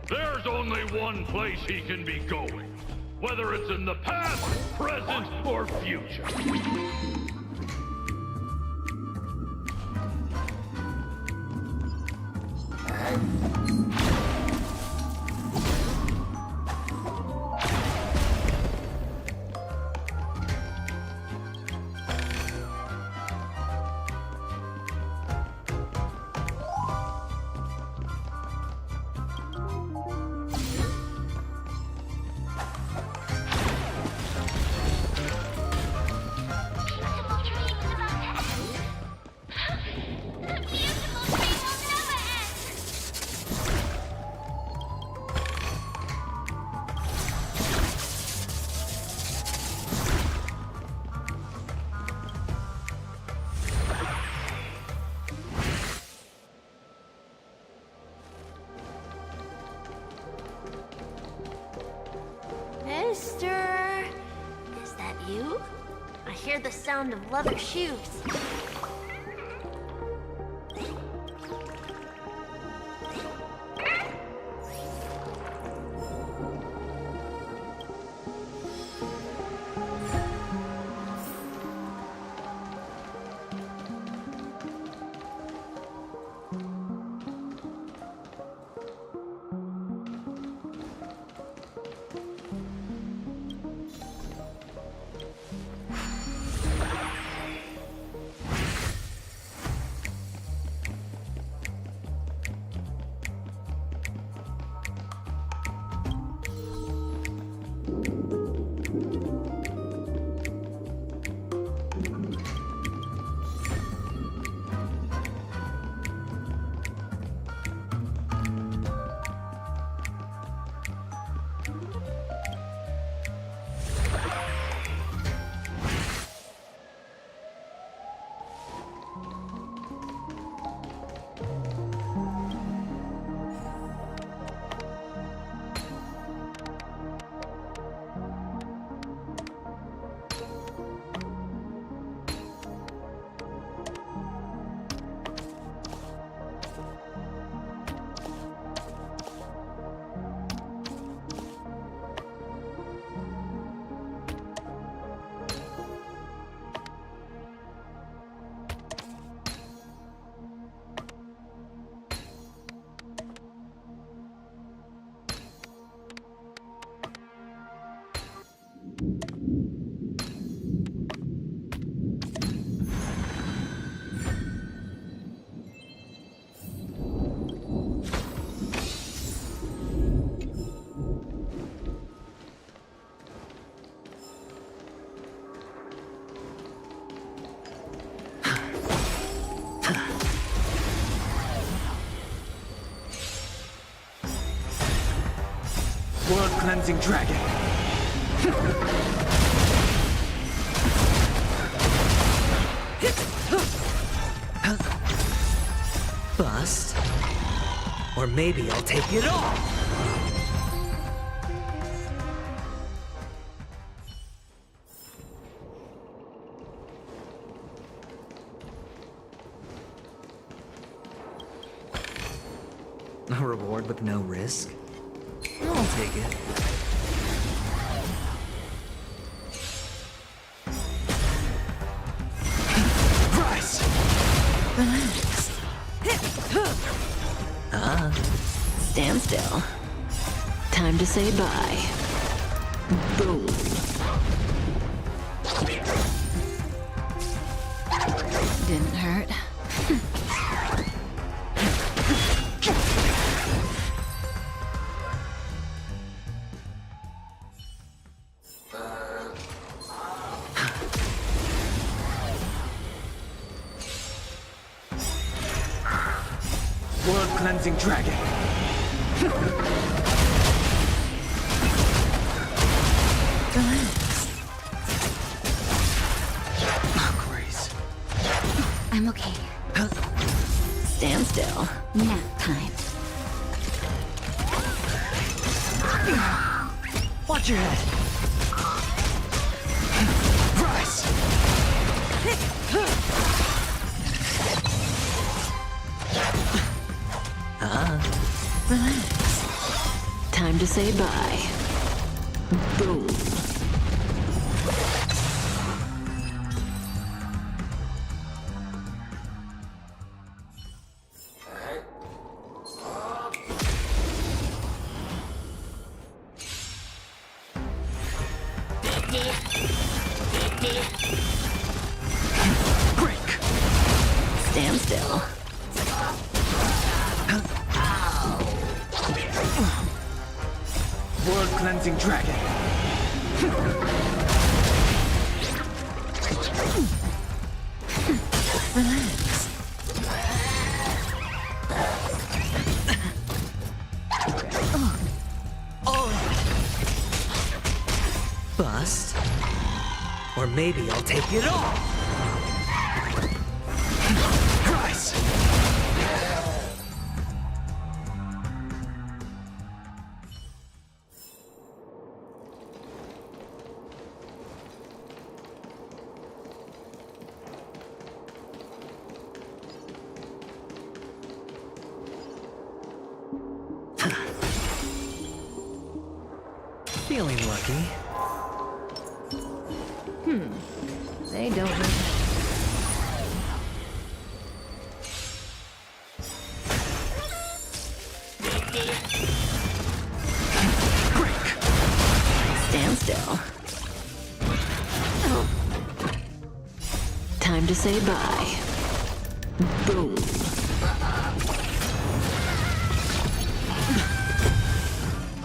There's only one place he can be going, whether it's in the past, present, or future. hear the sound of leather shoes. World Cleansing Dragon. Bust. Or maybe I'll take it all! A reward with no risk? I'll take it. Rise! Relax. Stand still. Time to say bye. Boom. Didn't hurt. World Cleansing Dragon. Relax. Oh, Grace. I'm okay. Stand still. Nap time. Watch your head! Rise! Relax. Time to say bye. Boom. Break! Stand still. World Cleansing Dragon. Relax. Bust. Or maybe I'll take it all! Rise! Feeling lucky. They don't know. Stand still. Time to say bye. Boom.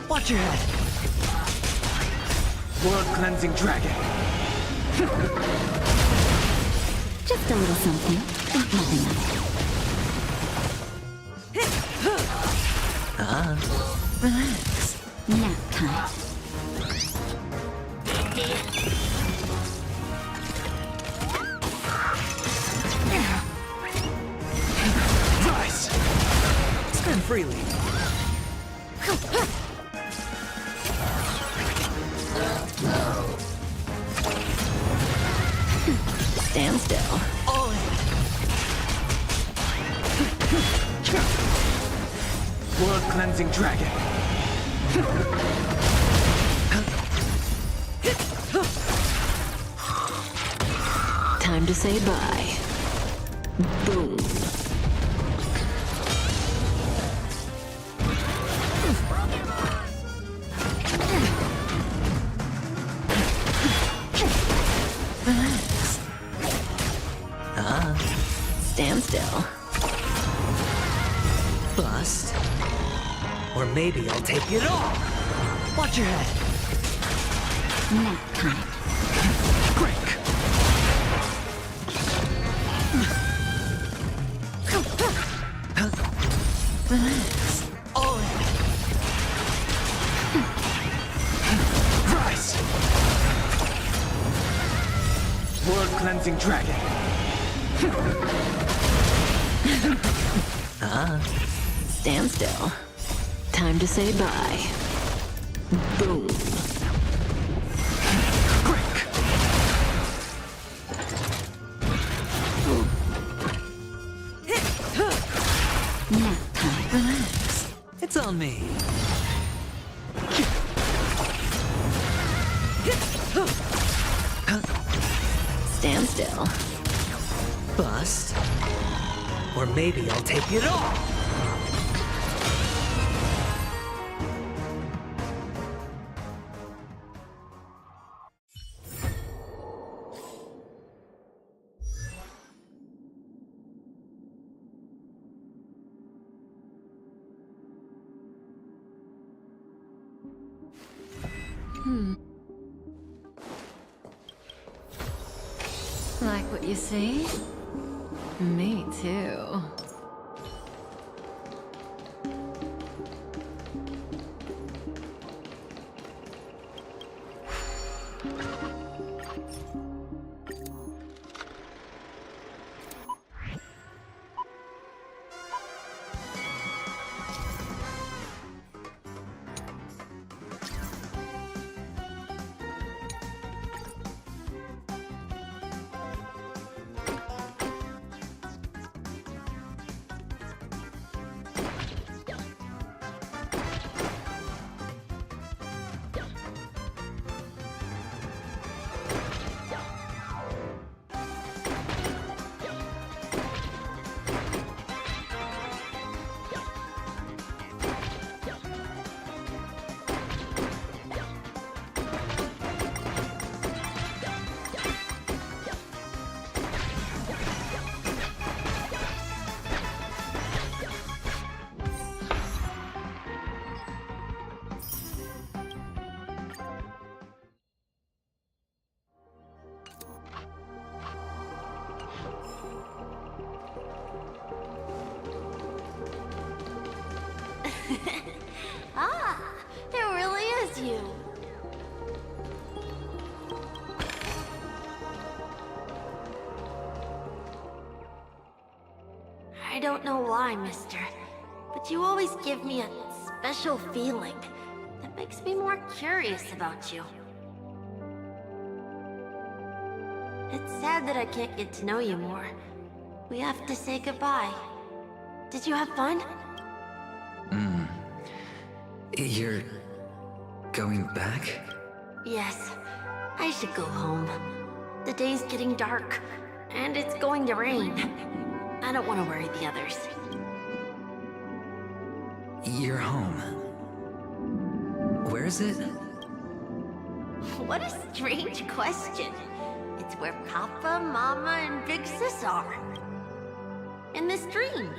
Watch your head. World cleansing dragon. Just a little something. Nothing else. Relax. Nap time. Rise! Spend freely. Stand still. All in. World cleansing dragon. Time to say bye. Boom. Relax. Stand still. Bust. Or maybe I'll take it all. Watch your head. Nap time. Break. Relax. All in. Rise! World cleansing dragon. Stand still. Time to say bye. Boom. Break. Nap time. Relax. It's on me. Stand still. Bust. Or maybe I'll take it all. Like what you see? Me too. Ah, it really is you. I don't know why, mister, but you always give me a special feeling that makes me more curious about you. It's sad that I can't get to know you more. We have to say goodbye. Did you have fun? You're going back? Yes, I should go home. The day's getting dark, and it's going to rain. I don't want to worry the others. You're home. Where is it? What a strange question. It's where Papa, Mama, and Big Sis are. In this dream.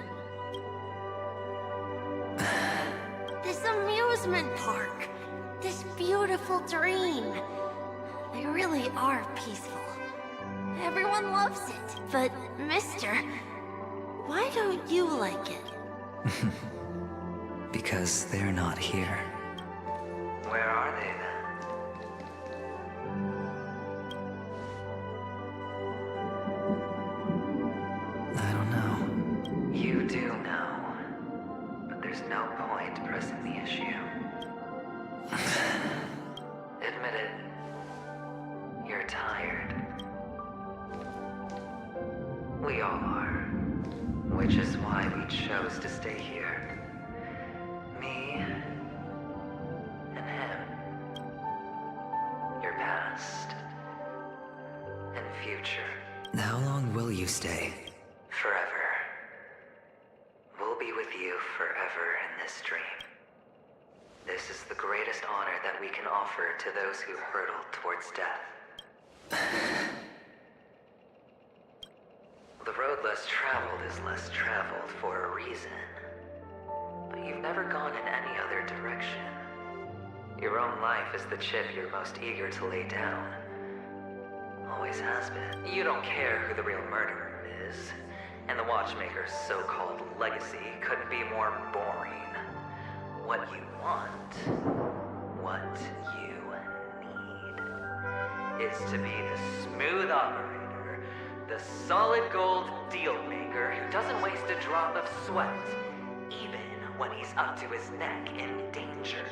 This amusement park. This beautiful dream. They really are peaceful. Everyone loves it. But, Mister, why don't you like it? Because they're not here. Where are they then? I don't know. You do know. But there's no point pressing the issue. Admit it. You're tired. We all are. Which is why we chose to stay here. Me and him. Your past and future. How long will you stay? Forever. We'll be with you forever in this dream. This is the greatest honor that we can offer to those who hurtle towards death. The road less traveled is less traveled for a reason. But you've never gone in any other direction. Your own life is the chip you're most eager to lay down. Always has been. You don't care who the real murderer is. And the Watchmaker's so-called legacy couldn't be more boring. What you want, what you need, is to be the smooth operator, the solid gold deal maker who doesn't waste a drop of sweat, even when he's up to his neck in danger,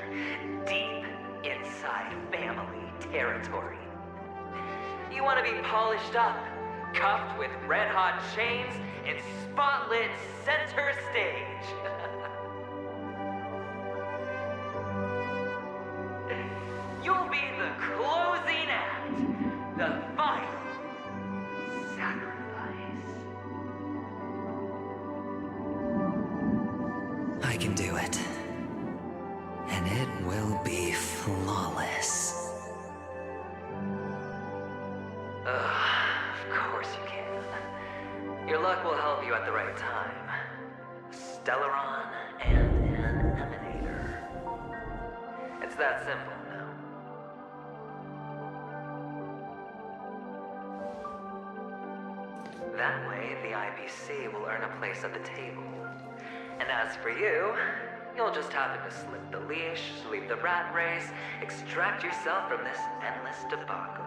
deep inside family territory. You want to be polished up, cuffed with red-hot chains, in spotlit center stage. You'll be the closing act, the final sacrifice. I can do it. And it will be flawless. Of course you can. Your luck will help you at the right time. Stellaron and an Emanator. It's that simple now. That way, the IPC will earn a place at the table. And as for you, you'll just happen to slip the leash, leave the rat race, extract yourself from this endless debacle.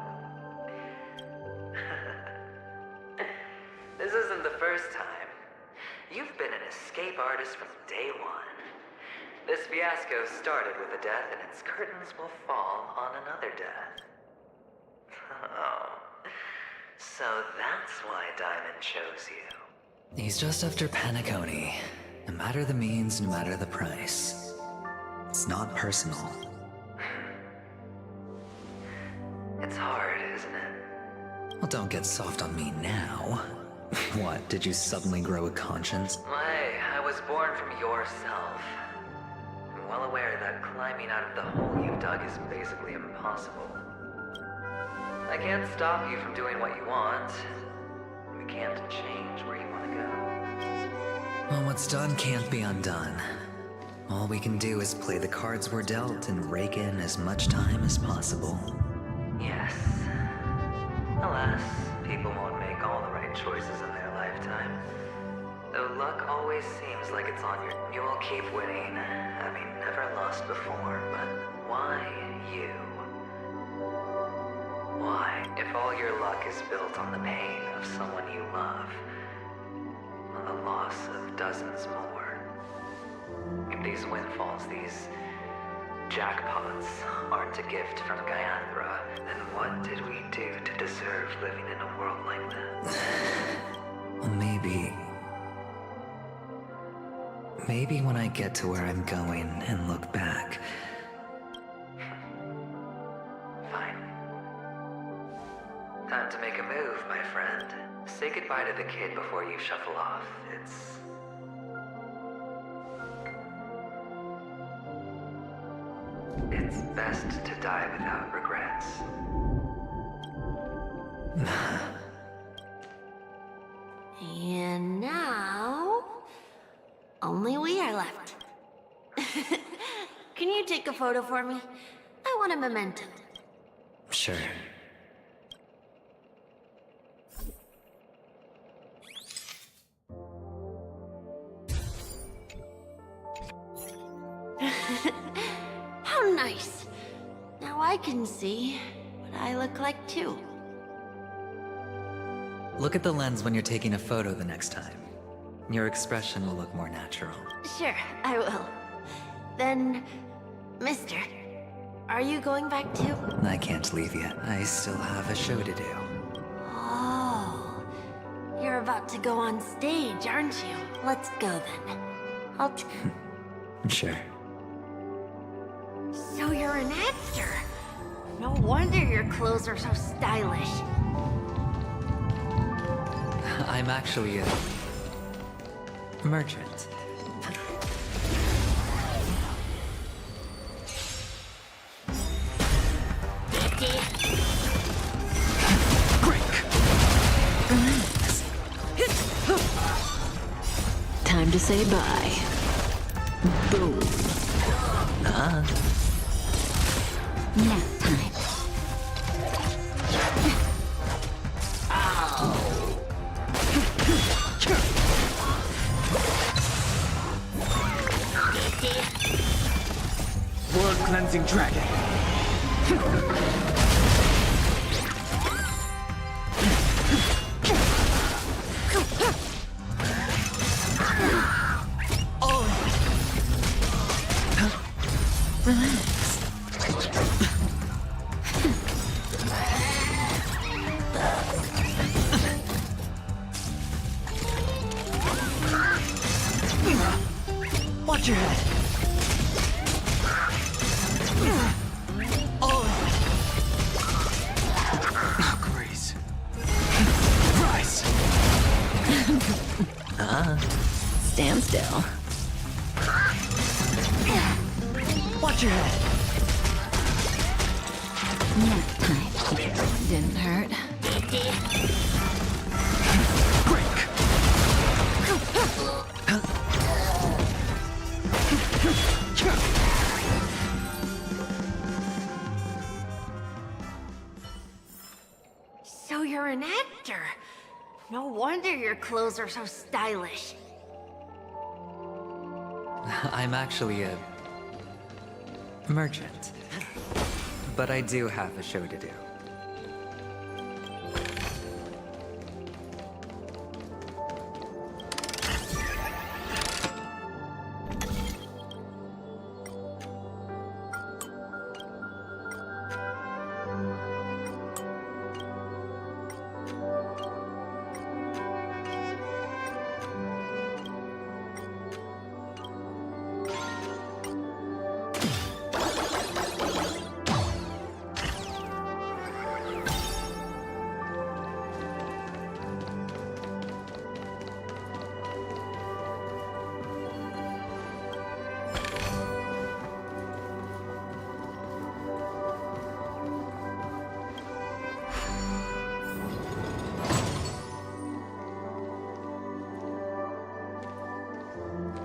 This isn't the first time. You've been an escape artist from day one. This fiasco started with a death, and its curtains will fall on another death. Oh. So that's why Diamond chose you. He's just after Penacony. No matter the means, no matter the price. It's not personal. It's hard, isn't it? Well, don't get soft on me now. What, did you suddenly grow a conscience? Hey, I was born from yourself. I'm well aware that climbing out of the hole you've dug is basically impossible. I can't stop you from doing what you want. We can't change where you want to go. Well, what's done can't be undone. All we can do is play the cards we're dealt and rake in as much time as possible. Yes. Alas, people won't make all the right choices in their lifetime. Though luck always seems like it's on your... You will keep winning, having never lost before, but why you? Why, if all your luck is built on the pain of someone you love, on the loss of dozens more? If these windfalls, these jackpots, aren't a gift from Gaiathra, then what did we do to deserve living in a world like that? Well, maybe Maybe when I get to where I'm going and look back. Fine. Time to make a move, my friend. Say goodbye to the kid before you shuffle off. It's best to die without regrets. And now, only we are left. Can you take a photo for me? I want a memento. Sure. How nice. Now I can see what I look like too. Look at the lens when you're taking a photo the next time. Your expression will look more natural. Sure, I will. Then, mister, are you going back too? I can't leave yet. I still have a show to do. Oh, you're about to go on stage, aren't you? Let's go then. Sure. So you're an actor? No wonder your clothes are so stylish. I'm actually a merchant. Time to say bye. Boom. Nap time. World cleansing dragon. Watch your head. Grace. Rise. Stand still. Watch your head. Nap time. Didn't hurt. So you're an actor? No wonder your clothes are so stylish. I'm actually a merchant. But I do have a show to do.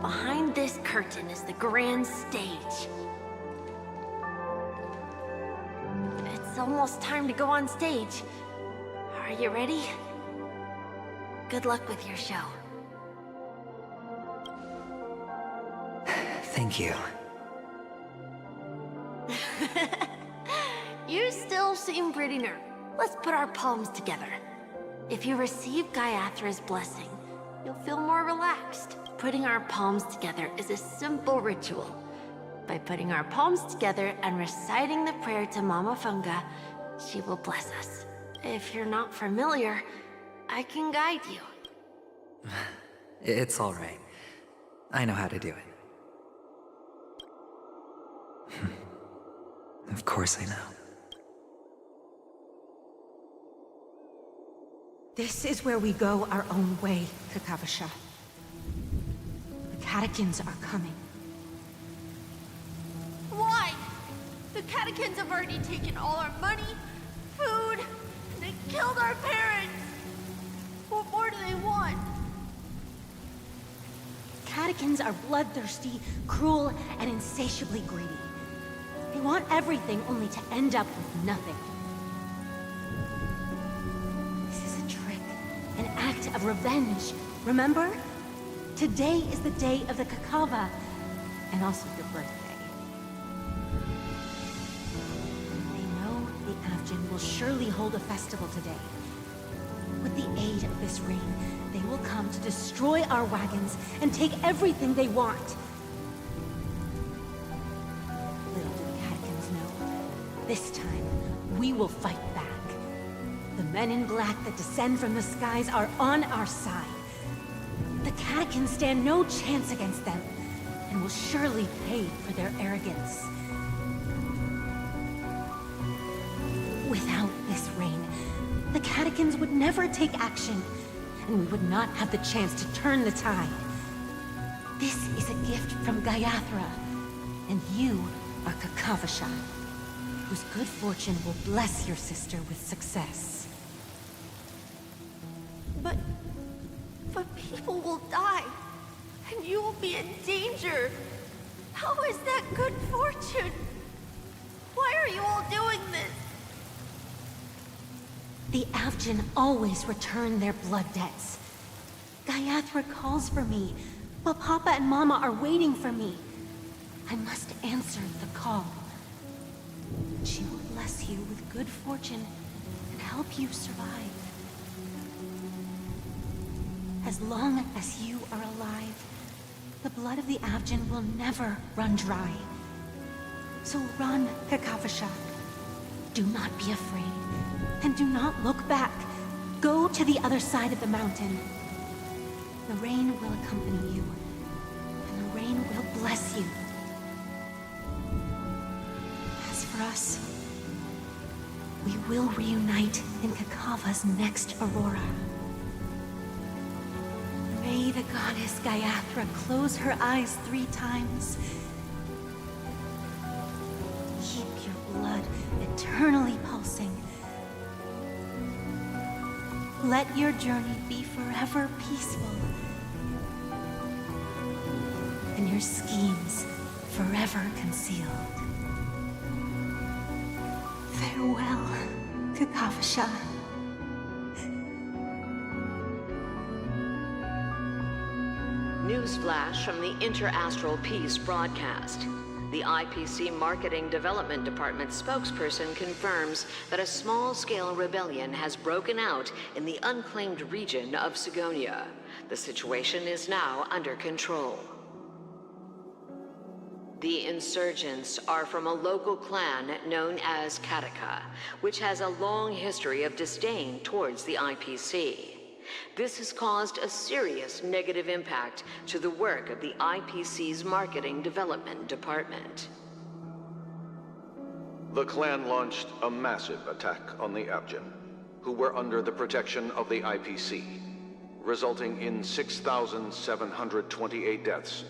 Behind this curtain is the grand stage. It's almost time to go on stage. Are you ready? Good luck with your show. Thank you. You still seem pretty nervous. Let's put our palms together. If you receive Gaiathra's blessing, you'll feel more relaxed. Putting our palms together is a simple ritual. By putting our palms together and reciting the prayer to Mama Funga, she will bless us. If you're not familiar, I can guide you. It's all right. I know how to do it. Of course I know. This is where we go our own way, Kakavasha. The Catechins are coming. Why? The Catechins have already taken all our money, food, and they killed our parents. What more do they want? Catechins are bloodthirsty, cruel, and insatiably greedy. They want everything only to end up with nothing. This is a trick, an act of revenge. Remember? Today is the day of the Kakava, and also your birthday. They know the Avgin will surely hold a festival today. With the aid of this rain, they will come to destroy our wagons and take everything they want. Little do the Catechins know, this time we will fight back. The men in black that descend from the skies are on our side. The Catechins stand no chance against them, and will surely pay for their arrogance. Without this rain, the Catechins would never take action, and we would not have the chance to turn the tide. This is a gift from Gaiathra, and you are Kakavasha, whose good fortune will bless your sister with success. But people will die, and you will be in danger. How is that good fortune? Why are you all doing this? The Avgin always return their blood debts. Gaiathra calls for me, while Papa and Mama are waiting for me. I must answer the call. She will bless you with good fortune and help you survive. As long as you are alive, the blood of the Avgin will never run dry. So run, Kakavasha. Do not be afraid. And do not look back. Go to the other side of the mountain. The rain will accompany you, and the rain will bless you. As for us, we will reunite in Kakava's next aurora. May the goddess Gaiathra close her eyes 3 times. Keep your blood eternally pulsing. Let your journey be forever peaceful, and your schemes forever concealed. Farewell, Kakavasha. Newsflash from the Interastral Peace broadcast. The IPC Marketing Development Department spokesperson confirms that a small-scale rebellion has broken out in the unclaimed region of Sigonia. The situation is now under control. The insurgents are from a local clan known as Kataka, which has a long history of disdain towards the IPC. This has caused a serious negative impact to the work of the IPC's Marketing Development Department. The clan launched a massive attack on the Avgin, who were under the protection of the IPC, resulting in 6,728 deaths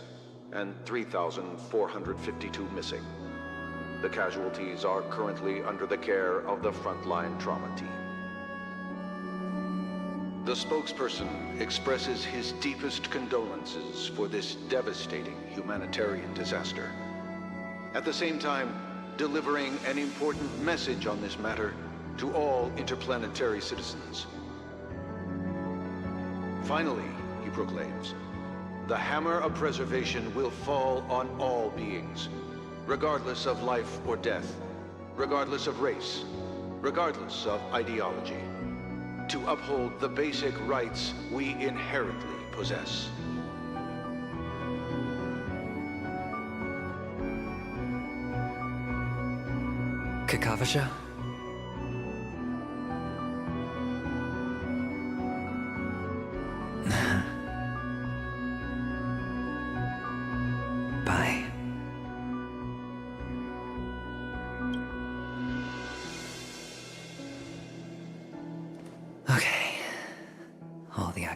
and 3,452 missing. The casualties are currently under the care of the frontline trauma team. The spokesperson expresses his deepest condolences for this devastating humanitarian disaster. At the same time, delivering an important message on this matter to all interplanetary citizens. Finally, he proclaims, the hammer of preservation will fall on all beings, regardless of life or death, regardless of race, regardless of ideology, to uphold the basic rights we inherently possess. Kakavasha?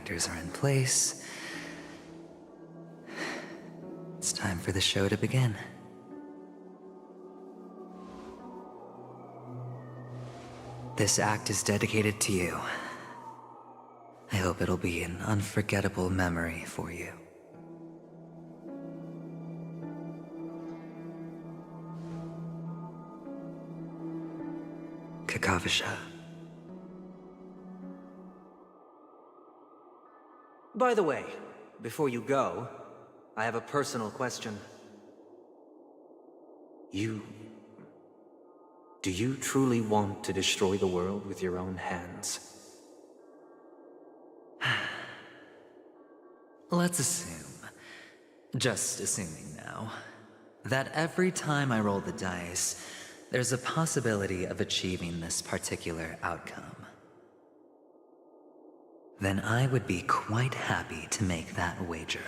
actors are in place, it's time for the show to begin. This act is dedicated to you. I hope it'll be an unforgettable memory for you. Kakavasha. By the way, before you go, I have a personal question. Do you truly want to destroy the world with your own hands? Let's assume, just assuming now, that every time I roll the dice, there's a possibility of achieving this particular outcome. Then I would be quite happy to make that wager.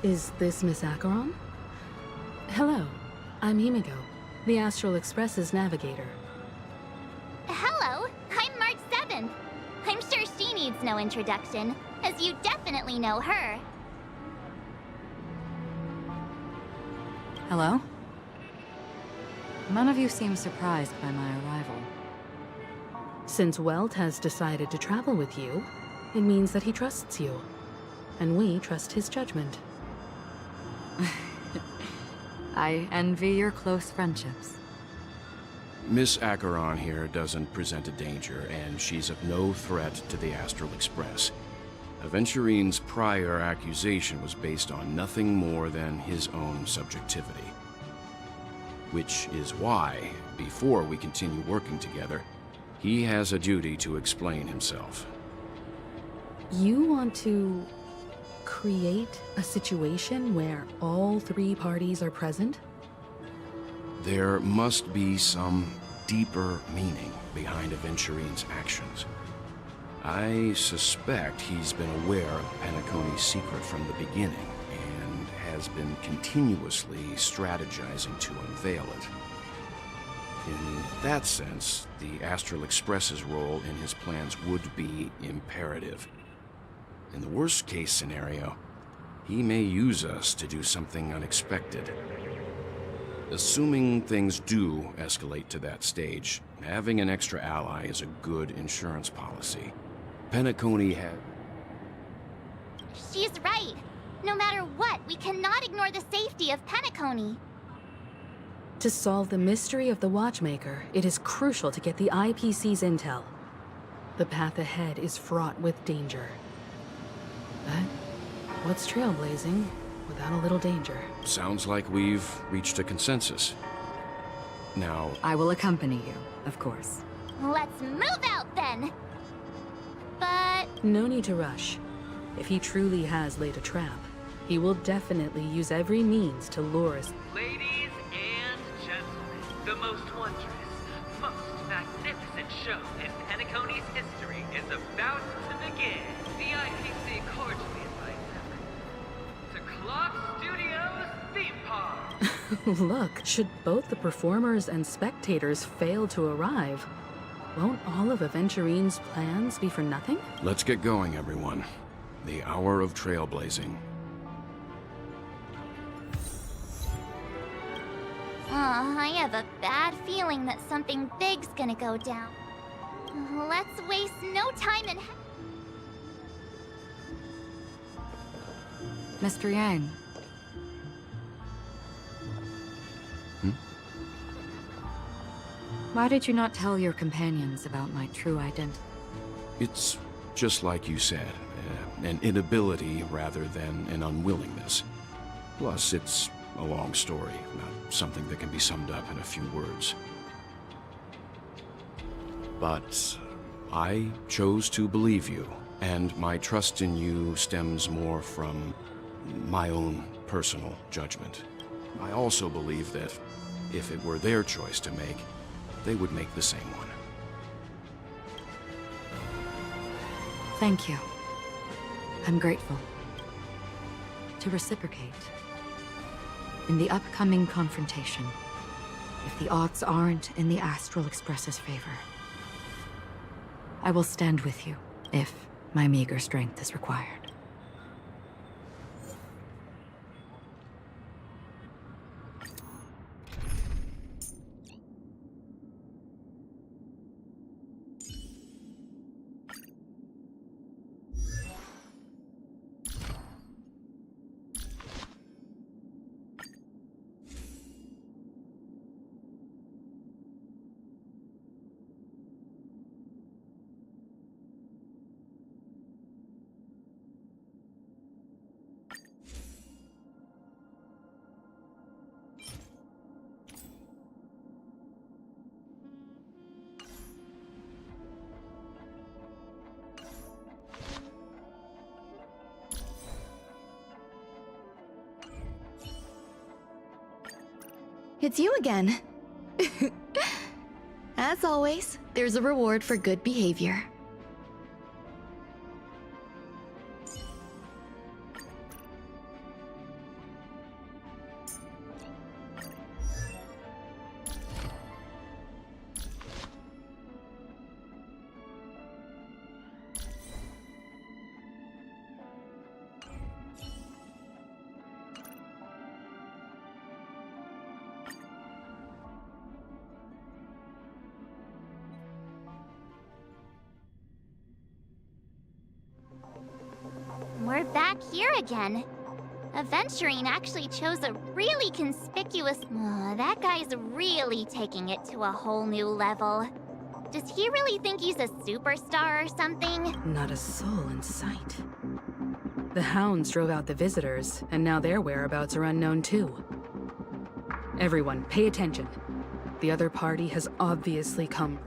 Is this Miss Acheron? Hello, I'm Himiko, the Astral Express's navigator. Hello, I'm March 7th. I'm sure she needs no introduction, as you definitely know her. Hello? None of you seem surprised by my arrival. Since Welt has decided to travel with you, it means that he trusts you. And we trust his judgment. I envy your close friendships. Miss Acheron here doesn't present a danger, and she's of no threat to the Astral Express. Aventurine's prior accusation was based on nothing more than his own subjectivity. Which is why, before we continue working together, he has a duty to explain himself. You want to create a situation where all three parties are present? There must be some deeper meaning behind Aventurine's actions. I suspect he's been aware of Penacony's secret from the beginning, and has been continuously strategizing to unveil it. In that sense, the Astral Express's role in his plans would be imperative. In the worst-case scenario, he may use us to do something unexpected. Assuming things do escalate to that stage, having an extra ally is a good insurance policy. Penacony had... She's right. No matter what, we cannot ignore the safety of Penacony. To solve the mystery of the Watchmaker, it is crucial to get the IPC's intel. The path ahead is fraught with danger. But what's trailblazing without a little danger? Sounds like we've reached a consensus. Now... I will accompany you, of course. Let's move out then! But... No need to rush. If he truly has laid a trap, he will definitely use every means to lure us. Ladies and gentlemen, the most wondrous, most magnificent show in Penacony's history is about to begin. The IPC cordially invites everyone to Clock Studios Theme Park. Look, should both the performers and spectators fail to arrive, won't all of Aventurine's plans be for nothing? Let's get going, everyone. The hour of trailblazing. I have a bad feeling that something big's gonna go down. Let's waste no time and... Mr. Yang. Why did you not tell your companions about my true identity? It's just like you said, an inability rather than an unwillingness. Plus, it's a long story, not something that can be summed up in a few words. But I chose to believe you, and my trust in you stems more from my own personal judgment. I also believe that if it were their choice to make, they would make the same one. Thank you. I'm grateful. To reciprocate. In the upcoming confrontation, if the odds aren't in the Astral Express's favor, I will stand with you if my meager strength is required. It's you again. As always, there's a reward for good behavior. We're back here again. Aventurine actually chose a really conspicuous... that guy's really taking it to a whole new level. Does he really think he's a superstar or something? Not a soul in sight. The hounds drove out the visitors, and now their whereabouts are unknown too. Everyone, pay attention. The other party has obviously come.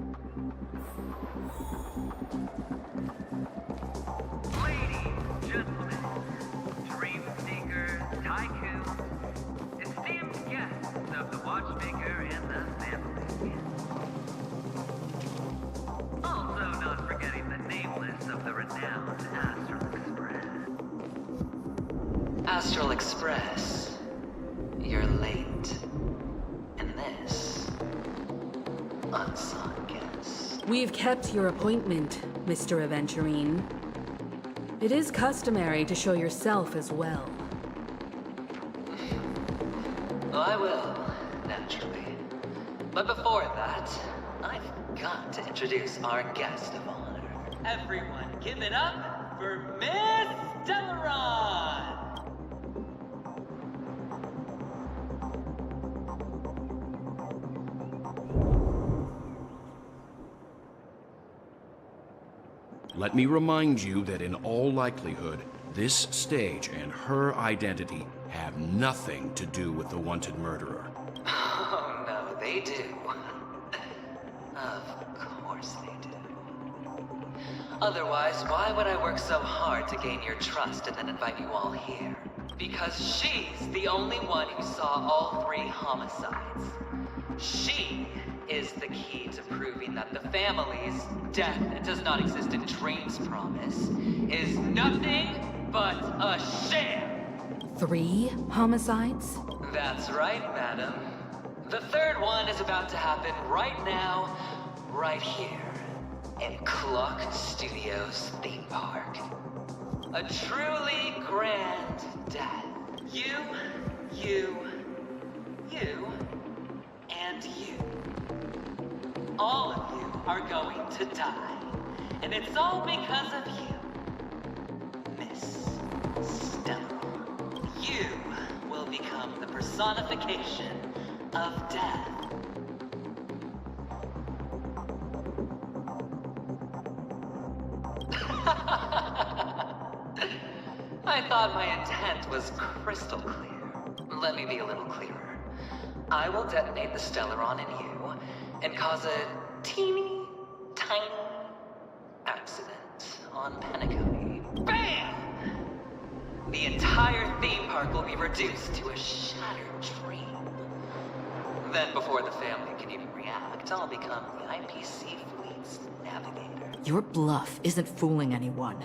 Astral Express, you're late. And this, unsung guest. We've kept your appointment, Mr. Aventurine. It is customary to show yourself as well. I will, naturally. But before that, I've got to introduce our guest of honor. Everyone, give it up for Miss Stellaron! Let me remind you that in all likelihood, this stage and her identity have nothing to do with the wanted murderer. Oh, no, they do. Of course they do. Otherwise, why would I work so hard to gain your trust and then invite you all here? Because she's the only one who saw all 3 homicides. She is the key to proving that the family's death does not exist in Dream's promise is nothing but a sham! 3 homicides? That's right, madam. The 3rd one is about to happen right now, right here, in Clock Studios theme park. A truly grand death. You, and you. All of you are going to die. And it's all because of you, Miss Stella. You will become the personification of death. I thought my intent was crystal clear. Let me be a little clearer. I will detonate the Stellaron in you and cause a teeny, tiny accident on Penacony. BAM! The entire theme park will be reduced to a shattered dream. Then before the family can even react, I'll become the IPC fleet's navigator. Your bluff isn't fooling anyone.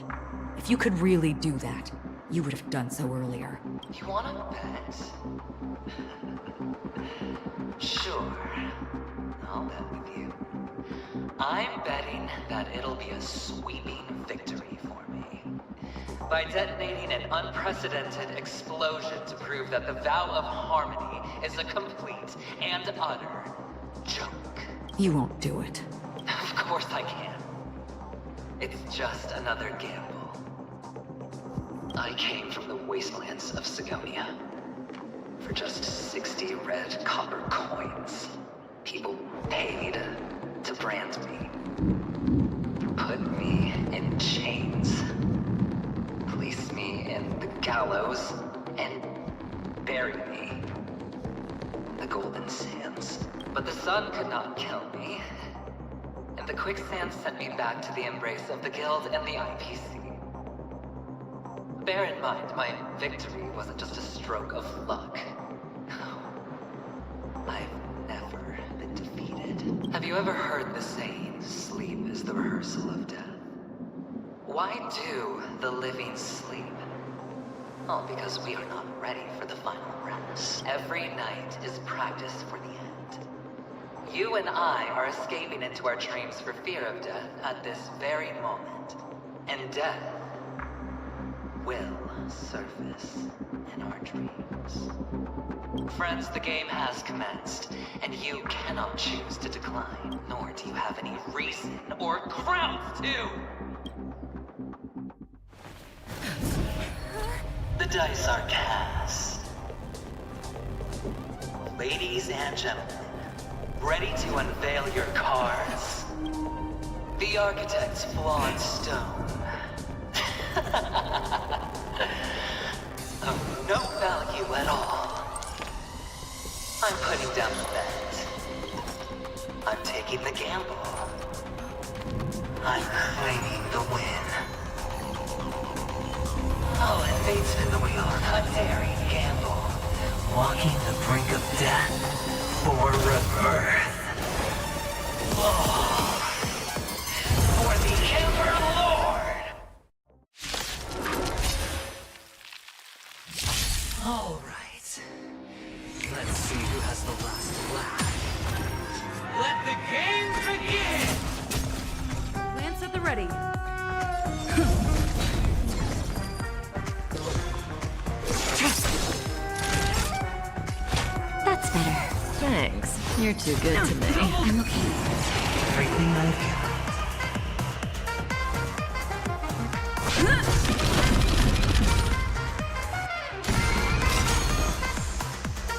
If you could really do that, you would have done so earlier. You wanna bet? Sure. I'll bet with you. I'm betting that it'll be a sweeping victory for me. By detonating an unprecedented explosion to prove that the vow of harmony is a complete and utter joke. You won't do it. Of course I can. It's just another gamble. I came from the wastelands of Sigonia. For just 60 red copper coins, people paid to brand me. Put me in chains. Place me in the gallows and bury me in the golden sands. But the sun could not kill me, and the quicksand sent me back to the embrace of the Guild and the IPC. Bear in mind, my victory wasn't just a stroke of luck. I've never been defeated. Have you ever heard the saying, sleep is the rehearsal of death? Why do the living sleep? Oh, because we are not ready for the final rest. Every night is practice for the end. You and I are escaping into our dreams for fear of death at this very moment. And death will surface in our dreams. Friends, the game has commenced, and you cannot choose to decline, nor do you have any reason or grounds to! The dice are cast. Ladies and gentlemen, ready to unveil your cards? The Architect's flawed stone. Of no value at all. I'm putting down the bet. I'm taking the gamble. I'm claiming the win. Oh, and Batesman, we are a daring gamble. Walking the brink of death for rebirth. Oh, for the Ember Lord! All right. Let's see who has the last laugh. Let the game begin! Lance at the ready. That's better. Thanks. You're too good to me. I'm okay. Everything I've got.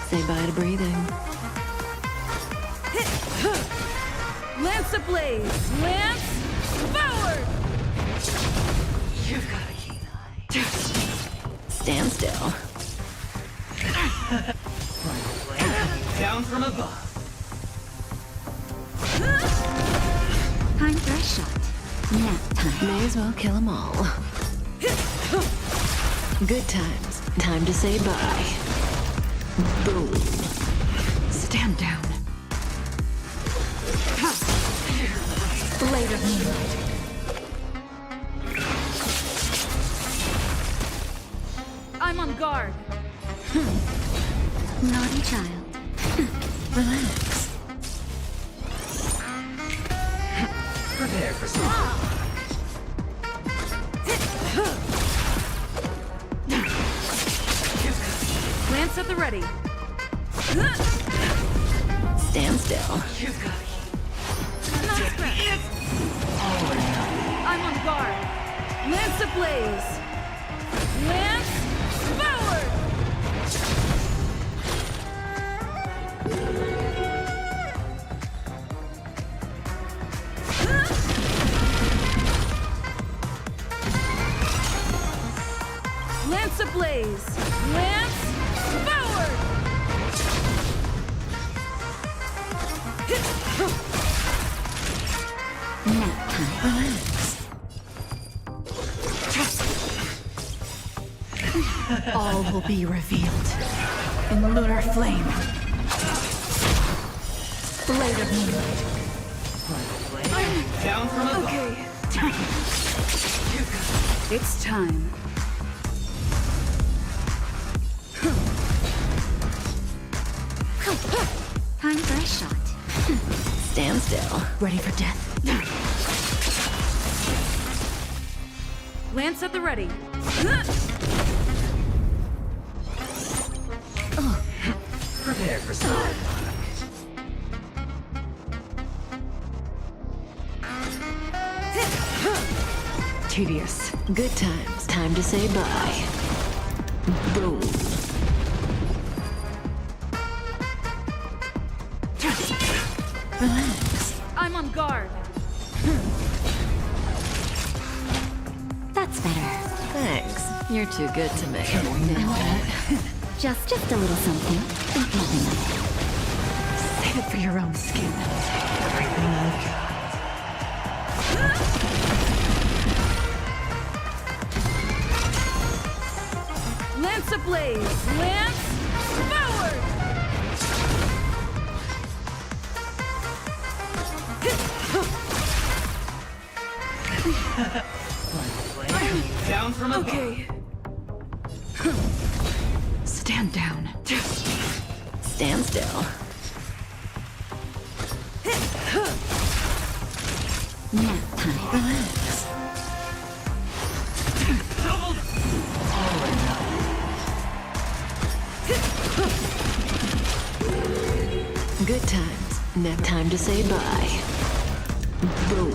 Say bye to breathing. Lance ablaze! Lance forward! You've got a keen eye. Stand still. Down from above. Time for a shot. Nap time. May as well kill them all. Good times. Time to say bye. Boom. Stand down. Blade of moonlight. I'm on guard. Naughty child. Relax. Prepare for something. Lance at the ready. Stand still. You've got I'm on guard. Lance ablaze. Lance forward! Lance ablaze. Lance forward! Nap time. Relax. All will be revealed in lunar flame. Blade of moonlight. Down from above. Okay, It's time. Time for a shot. Stand still. Ready for death. Lance at the ready. Prepare for some. Tedious. Good times. Time to say bye. Boom. Relax. I'm on guard. That's better. Thanks. You're too good to me. Nailed it. Just a little something. Think nothing of it. Save it for your own skin. Everything I've got. Lance ablaze! Lance forward! Down from above. Okay. Stand down. Stand still. Nap time. Relax. Good times. Now time to say bye. Boom.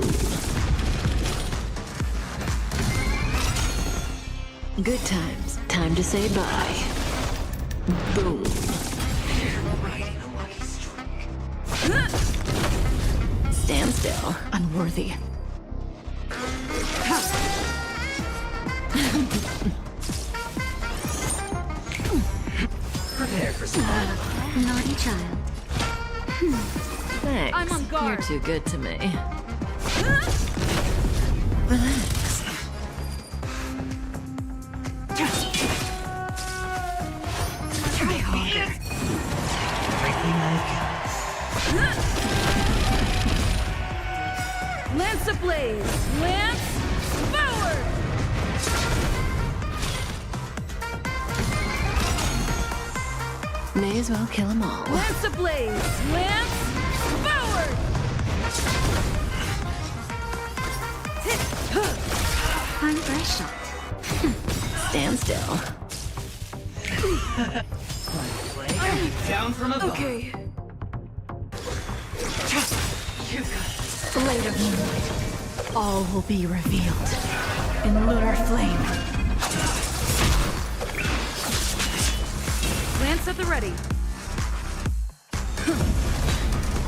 Good times. Time to say bye. Boom. Stand still. Unworthy. Prepare for some. Naughty child. Thanks. I'm on guard. You're too good to me. Relax. Try harder. Everything I've got. Lance ablaze! Lance forward! May as well kill them all. Lance ablaze! Lance forward! Time for a shot. Stand still. Down from above. Okay. Later moonlight, all will be revealed in lunar flame. Lance at the ready.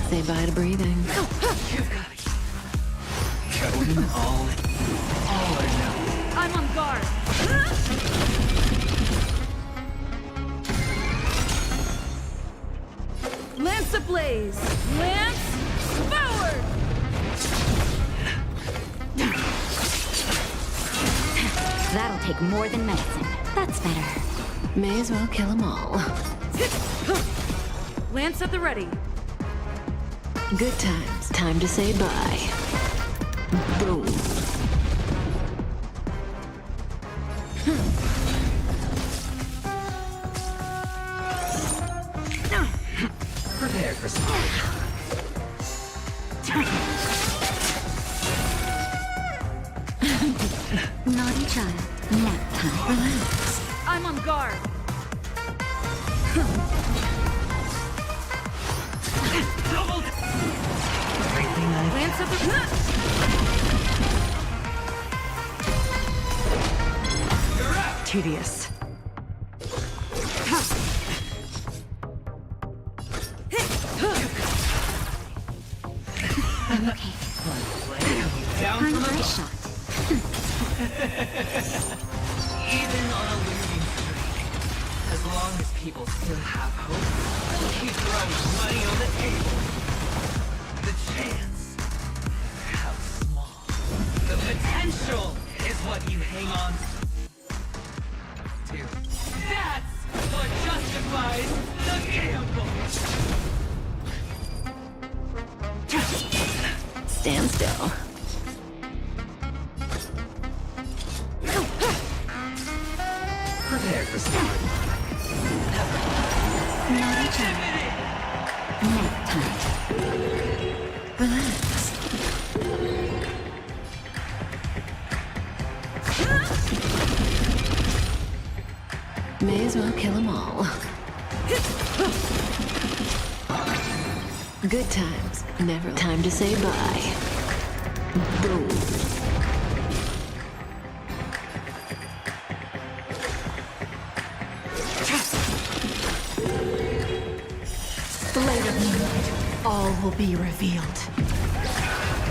Say bye to breathing. Going all or nothing. I'm on guard. Lance ablaze! Lance forward! That'll take more than medicine. That's better. May as well kill them all. Lance at the ready. Good times. Time to say bye. Boom. Prepare for some. Naughty child. Nap time. Relax. I'm on guard. Everything I've Lance at the Tedious. I'm okay. down Time from for a above. shot. Even on a losing streak, as long as people still have hope, we'll keep throwing money on the table. The chance, how small. The potential is what you hang on to. That's what justifies the gamble. Stand still. Nap time. Relax. May as well kill them all. Good times. Never time to say bye. Boom. Later moonlight, all will be revealed.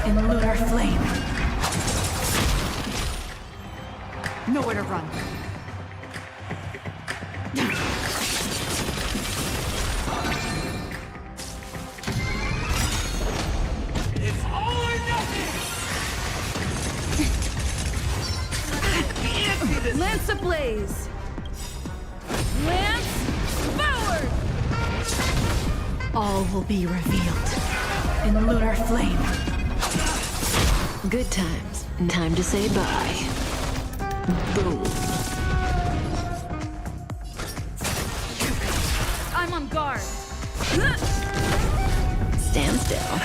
In lunar flame. Nowhere to run. It's all or nothing! Lance ablaze! Lance forward! All will be revealed. In lunar flame. Good times. Time to say bye. Boom. I'm on guard. Stand still.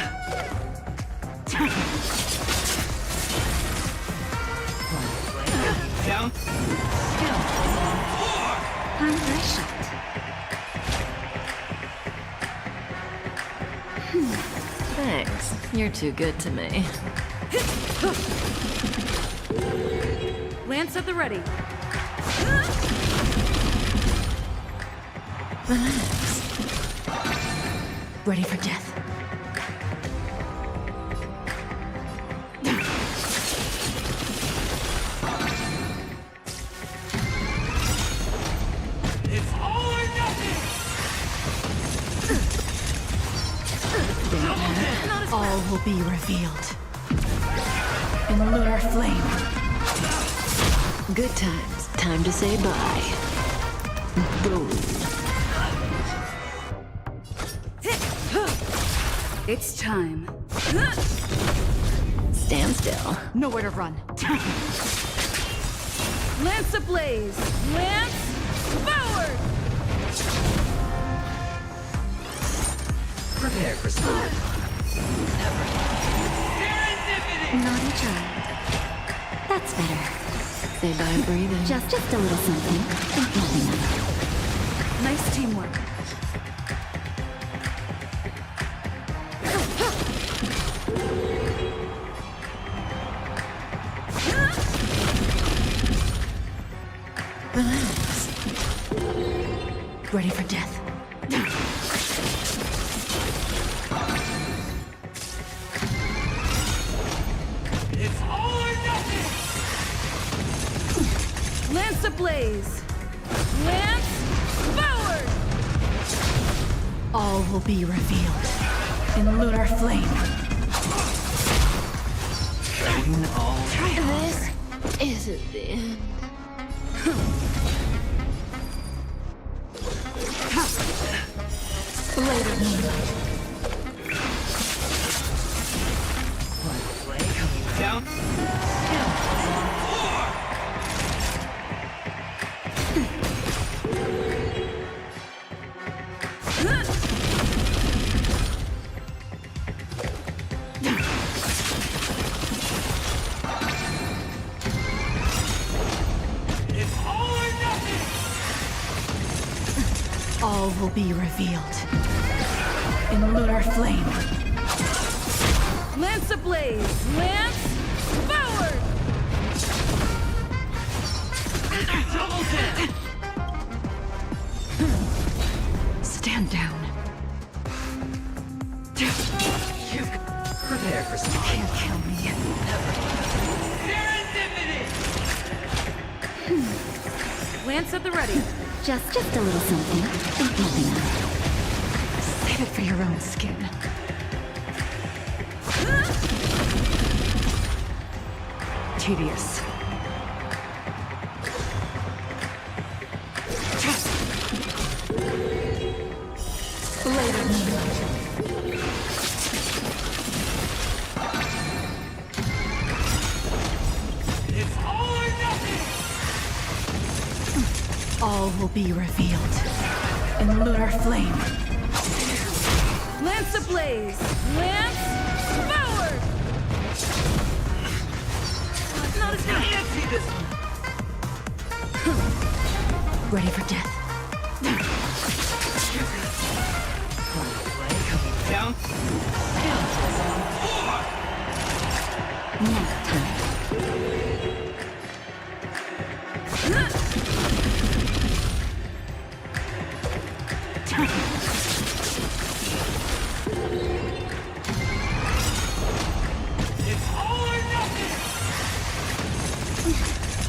Down. Time for a shot. Thanks. You're too good to me. Lance at the ready. Relax. Ready for death. It's all or nothing! All will be revealed. In lunar flame. Good times. Time to say bye. Boom. It's time. Stand still. Nowhere to run. Lance ablaze! Lance forward! Prepare for sleep. Naughty child. That's better. Say bye, breathing. Just a little something. Nothing else. Nice teamwork. Relax. Ready for death. It's all or nothing! Lance ablaze! Lance forward! All will be revealed. In lunar flame. This isn't the end. Later moonlight. Down. It's all or nothing! All will be revealed. In lunar flame. Lance ablaze! Lance forward! Double dead! Stand down. Prepare for sleep. Can't kill me. Serendipity! Lance at the ready. Just a little something. Nothing else. Save it for your own skin. Tedious. Later moonlight. It's all or nothing! All will be revealed. In lunar flame. Lance ablaze! Lance forward! Not as good. Can't see this one. Ready for death. Down. Nap time. It's all or nothing.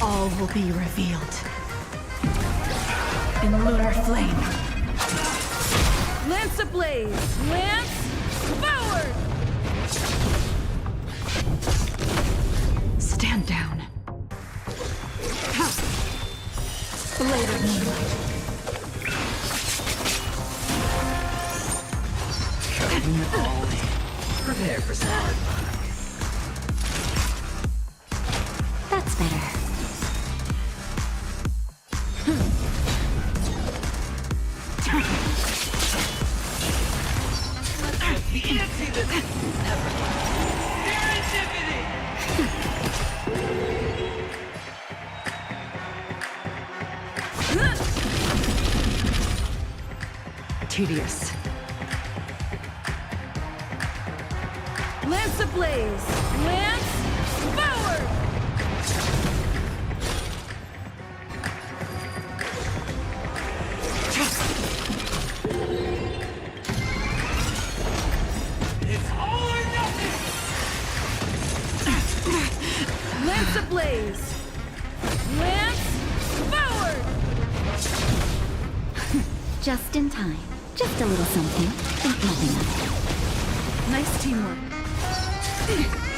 All will be revealed. In lunar flame. Lance ablaze! Lance forward! Stand down. Blade of moonlight. Prepare for some hard luck. That's better. Can't see this. Never. Serendipity. Tedious. Lance ablaze! Lance forward! It's all or nothing. Lance ablaze! Lance forward! Just in time. Just a little something. Think nothing of it. Nice teamwork.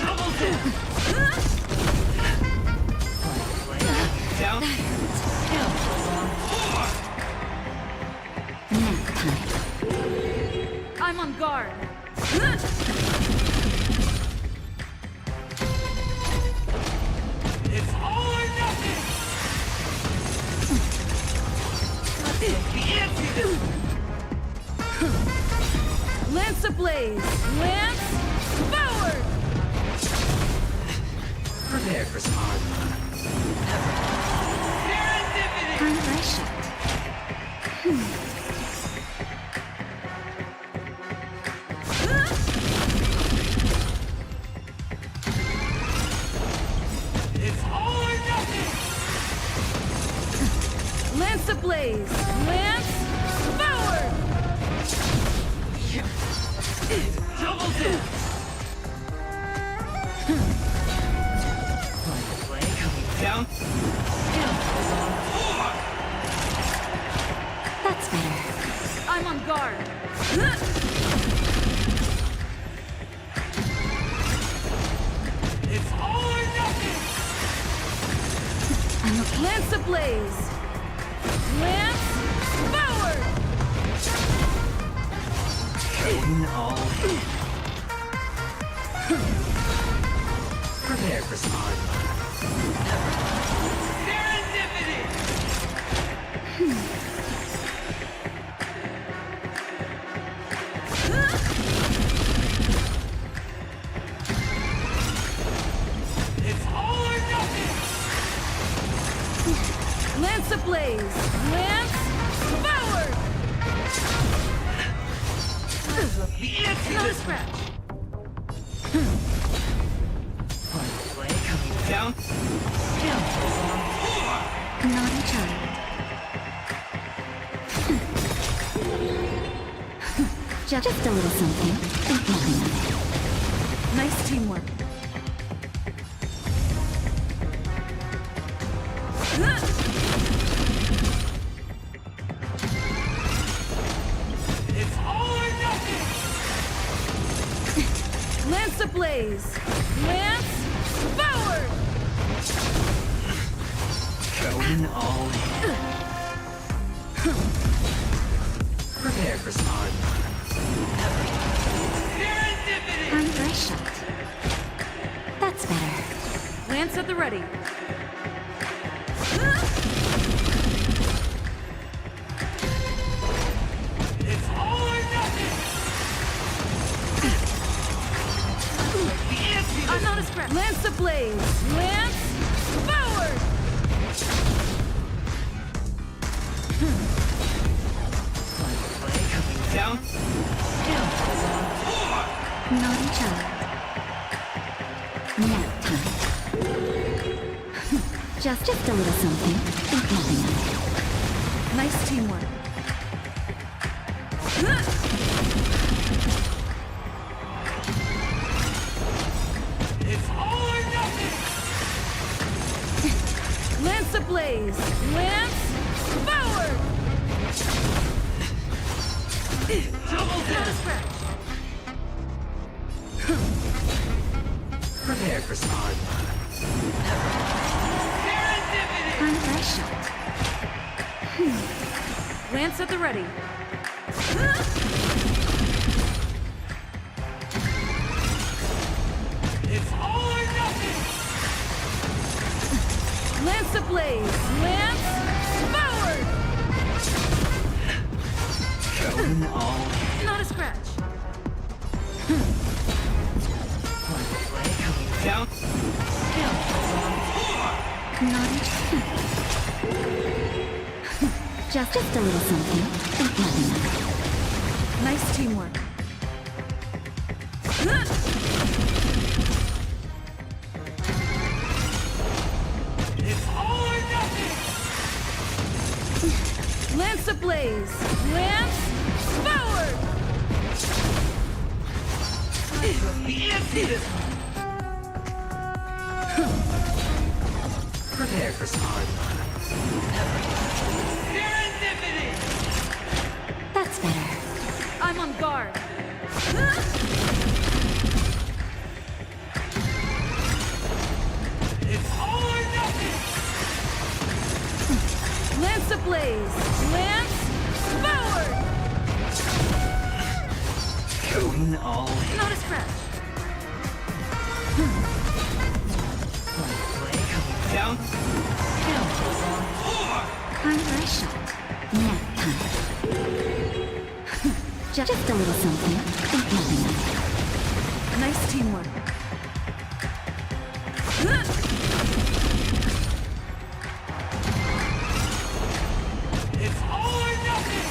Double dip. Down. Nap time. I'm on guard. It's all or nothing. Can't see this. Lance ablaze! Lance forward! Prepare for some hard luck. Serendipity. Time for a shot. It's all or nothing. Lance ablaze! Lance forward! Double dip. Down. That's better. I'm on guard. It's all or nothing. I'm okay. Lance ablaze! Lance forward! Going all in. Prepare for some hard luck. Serendipity. It's all or nothing. Lance ablaze! Lance forward! Not a scratch. Down. Naughty child. Just a little something. Think nothing of it. Nice teamwork. It's all or nothing. Lance ablaze! Lance forward! Going all in. Prepare for some hard luck. Serendipity. Time for a shot. That's better. Lance at the ready. It's all or nothing. Not a scratch. Lance ablaze. Lance forward. Down. Naughty child. Nap time. Just a little something. Think nothing of it. Nice teamwork. It's all or nothing. Lance ablaze. Lance forward. Double Not a scratch. Prepare for some hard I'm fresh shot. Lance at the ready. It's all or nothing. Lance ablaze. Lance forward. Going all Not a scratch. Down. Naughty child. Just a little something. Think nothing of it. Nice teamwork. It's all or nothing. Lance ablaze. Lance forward. Prepare for some hard Serendipity. That's better. I'm on guard. It's all or nothing. Lance ablaze. Lance forward. Going all Not a scratch. Down. I'm fresh shot. Nap time. Just a little something. Think nothing of it. Nice teamwork. It's all or nothing.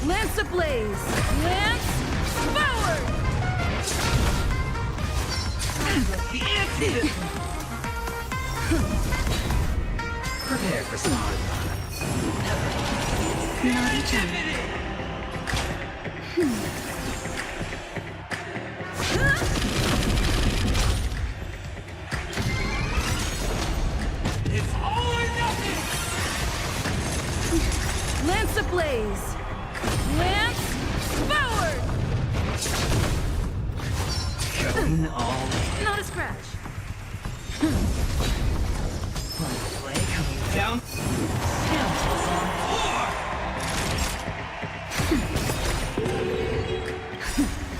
Lance ablaze. Lance forward. Prepare for some hard Naughty child. It's all or nothing. Lance ablaze. Lance forward. Going all Not a scratch. Down.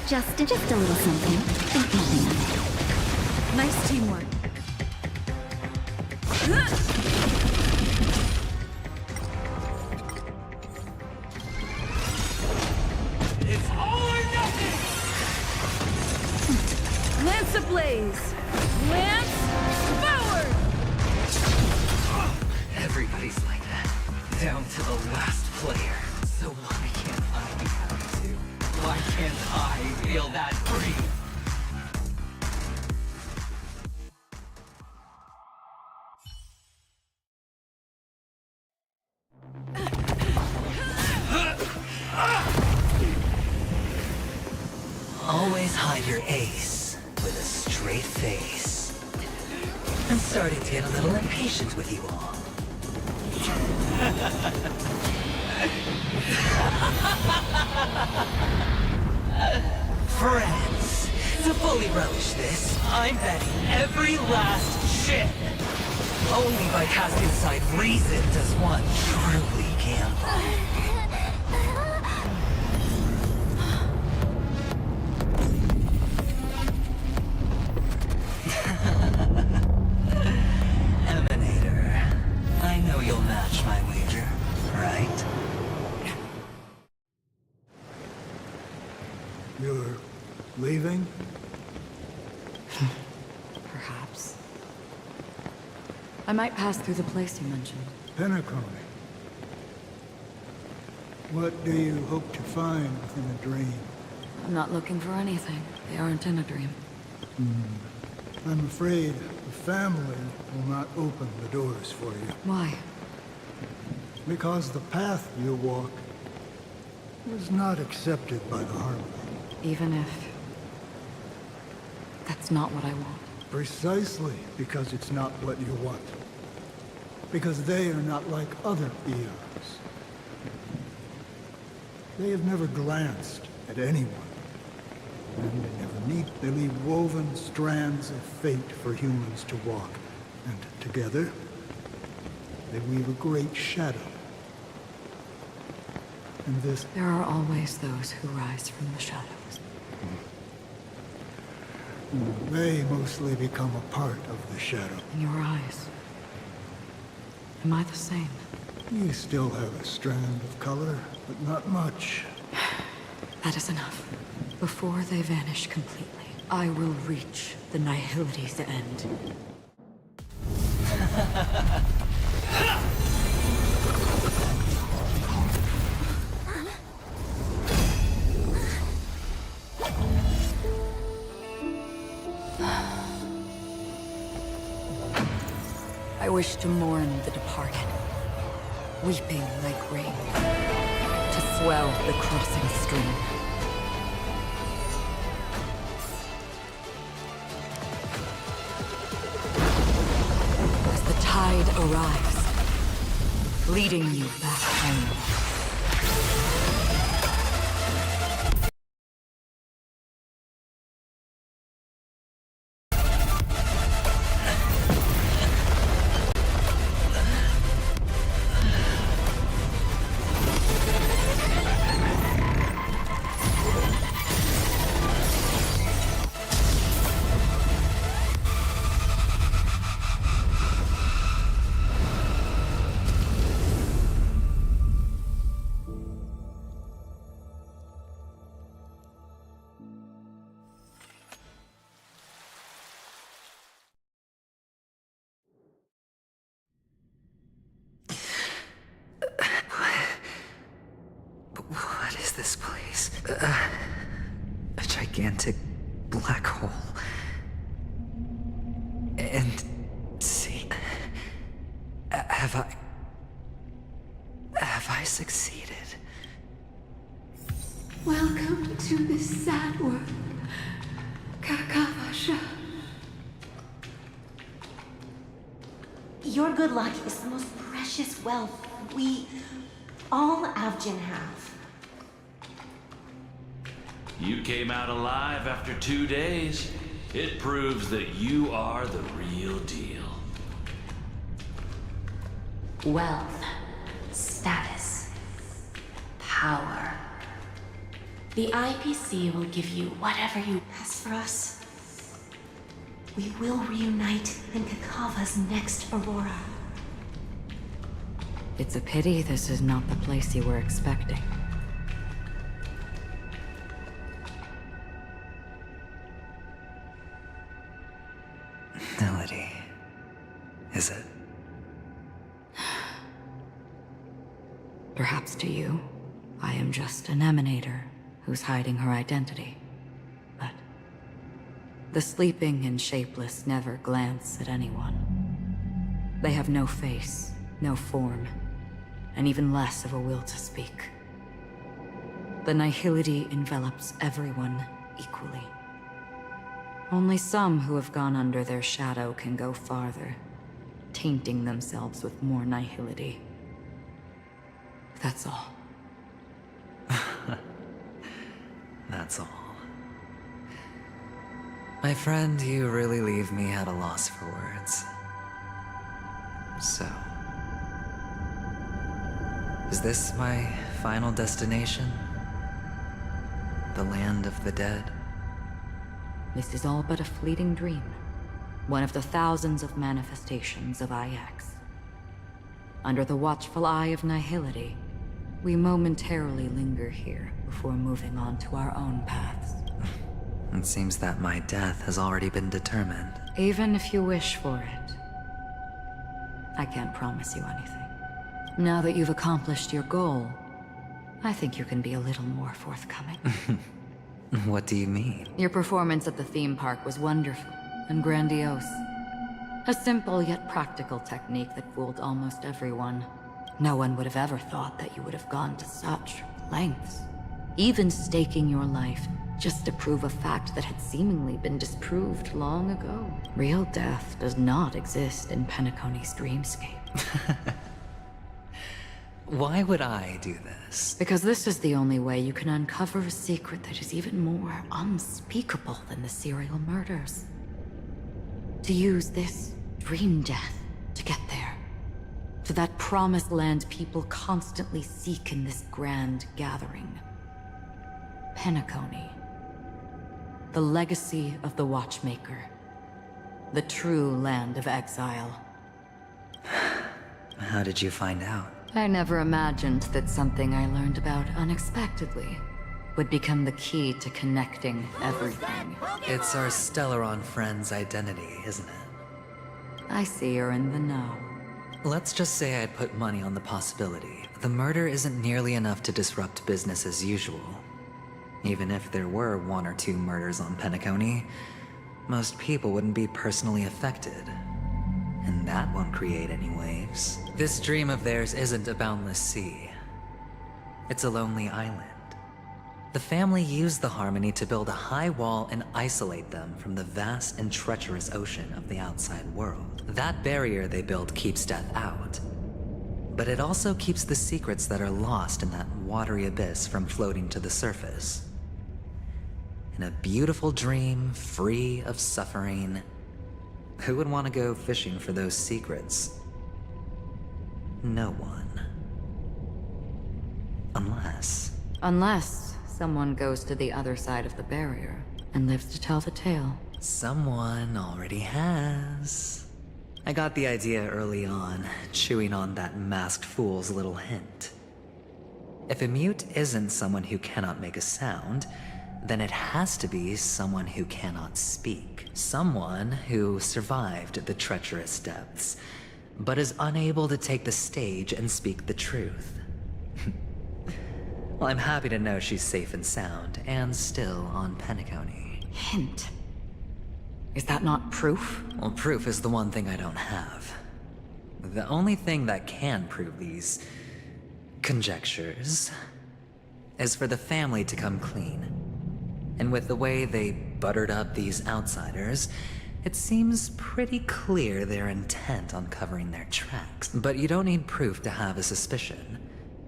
Just a little something. Think nothing of it. Nice teamwork. It's all or nothing. Lance ablaze. Lance forward. Everybody's like that, down to the last player. So why can't I be happy too? Why can't I feel that free? Always hide your ace with a straight face. I'm starting to get a little impatient with you all. Friends, to fully relish this, I'm betting every last chip. Only by casting aside reason does one truly gamble. Emanator, I know you'll match my wager, right? You're leaving? Perhaps. I might pass through the place you mentioned. Penacony. What do you hope to find within a dream? I'm not looking for anything. They aren't in a dream. I'm afraid the family will not open the doors for you. Why? Because the path you walk was not accepted by the Harmony. Even if... that's not what I want. Precisely because it's not what you want. Because they are not like other Eons. They have never glanced at anyone. And they never meet. They leave woven strands of fate for humans to walk. And together, they weave a great shadow. And this... There are always those who rise from the shadows. They mostly become a part of the shadow. In your eyes. Am I the same? You still have a strand of color, but not much. That is enough. Before they vanish completely, I will reach the Nihility's end. I wish to mourn the departed, weeping like rain, to swell the crossing stream. As the tide arrives, leading you back home. What is this place? A gigantic black hole. And see, have I succeeded? Welcome to this sad world, Kakavasha. Your good luck is the most precious wealth we, all Avgin, have. You came out alive after 2 days. It proves that you are the real deal. Wealth, status, power. The IPC will give you whatever you... As for us, we will reunite in Kakava's next Aurora. It's a pity this is not the place you were expecting. Melody. Is it? Perhaps to you, I am just an emanator who's hiding her identity. But the sleeping and shapeless never glance at anyone. They have no face, no form, and even less of a will to speak. The Nihility envelops everyone equally. Only some who have gone under their shadow can go farther, tainting themselves with more Nihility. That's all. That's all. My friend, you really leave me at a loss for words. So... is this my final destination? The land of the dead? This is all but a fleeting dream. One of the thousands of manifestations of IX. Under the watchful eye of Nihility, we momentarily linger here before moving on to our own paths. It seems that my death has already been determined. Even if you wish for it, I can't promise you anything. Now that you've accomplished your goal, I think you can be a little more forthcoming. What do you mean? Your performance at the theme park was wonderful and grandiose. A simple yet practical technique that fooled almost everyone. No one would have ever thought that you would have gone to such lengths, even staking your life just to prove a fact that had seemingly been disproved long ago. Real death does not exist in Penacony's dreamscape. Why would I do this? Because this is the only way you can uncover a secret that is even more unspeakable than the serial murders. To use this dream death to get there. To that promised land people constantly seek in this grand gathering. Penacony. The legacy of the Watchmaker. The true land of exile. How did you find out? I never imagined that something I learned about unexpectedly would become the key to connecting everything. It's our Stellaron friend's identity, isn't it? I see you're in the know. Let's just say I'd put money on the possibility. The murder isn't nearly enough to disrupt business as usual. Even if there were 1 or 2 murders on Penacony, most people wouldn't be personally affected. And that won't create any waves. This dream of theirs isn't a boundless sea. It's a lonely island. The family used the Harmony to build a high wall and isolate them from the vast and treacherous ocean of the outside world. That barrier they built keeps death out. But it also keeps the secrets that are lost in that watery abyss from floating to the surface. In a beautiful dream, free of suffering, who would want to go fishing for those secrets? No one. Unless someone goes to the other side of the barrier and lives to tell the tale. Someone already has. I got the idea early on, chewing on that masked fool's little hint. If a mute isn't someone who cannot make a sound, then it has to be someone who cannot speak. Someone who survived the treacherous depths, but is unable to take the stage and speak the truth. Well, I'm happy to know she's safe and sound, and still on Penacony. Hint. Is that not proof? Well, proof is the one thing I don't have. The only thing that can prove these conjectures is for the family to come clean. And with the way they buttered up these outsiders, it seems pretty clear they're intent on covering their tracks. But you don't need proof to have a suspicion.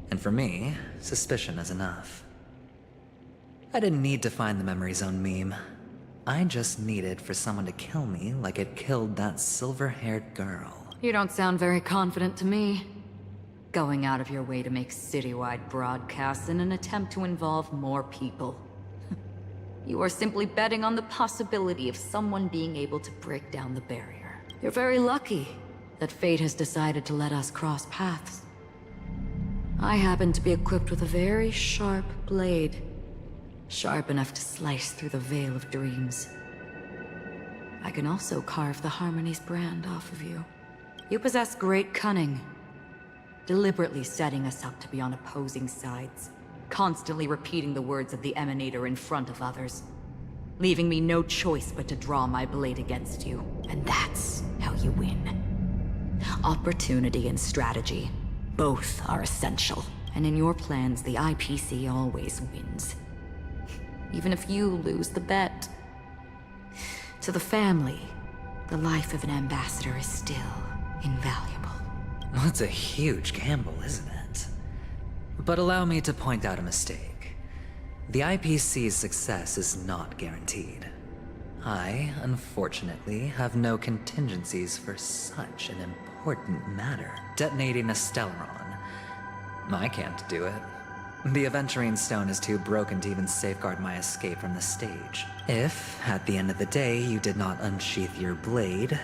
And for me, suspicion is enough. I didn't need to find the Memory Zone meme. I just needed for someone to kill me like it killed that silver-haired girl. You don't sound very confident to me. Going out of your way to make citywide broadcasts in an attempt to involve more people. You are simply betting on the possibility of someone being able to break down the barrier. You're very lucky that fate has decided to let us cross paths. I happen to be equipped with a very sharp blade. Sharp enough to slice through the veil of dreams. I can also carve the Harmony's brand off of you. You possess great cunning, deliberately setting us up to be on opposing sides, constantly repeating the words of the Emanator in front of others, leaving me no choice but to draw my blade against you. And that's how you win. Opportunity and strategy, both are essential. And in your plans, the IPC always wins. Even if you lose the bet. To the family, the life of an ambassador is still invaluable. Well, it's a huge gamble, isn't it? But allow me to point out a mistake. The IPC's success is not guaranteed. I, unfortunately, have no contingencies for such an important matter. Detonating a Stellaron. I can't do it. The Aventurine Stone is too broken to even safeguard my escape from the stage. If, at the end of the day, you did not unsheath your blade,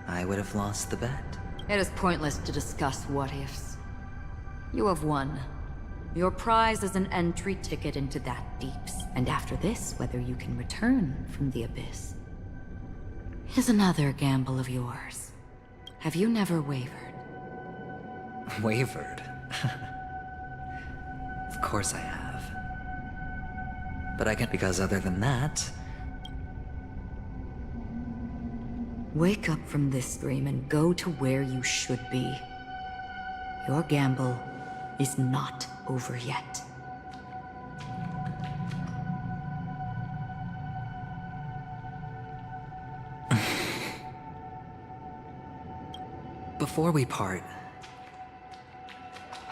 I would have lost the bet. It is pointless to discuss what-ifs. You have won. Your prize is an entry ticket into that deeps, and after this, whether you can return from the abyss is another gamble of yours. Have you never wavered? Wavered? Of course I have. But I can't, because other than that... Wake up from this dream and go to where you should be. Your gamble is not over yet. Before we part,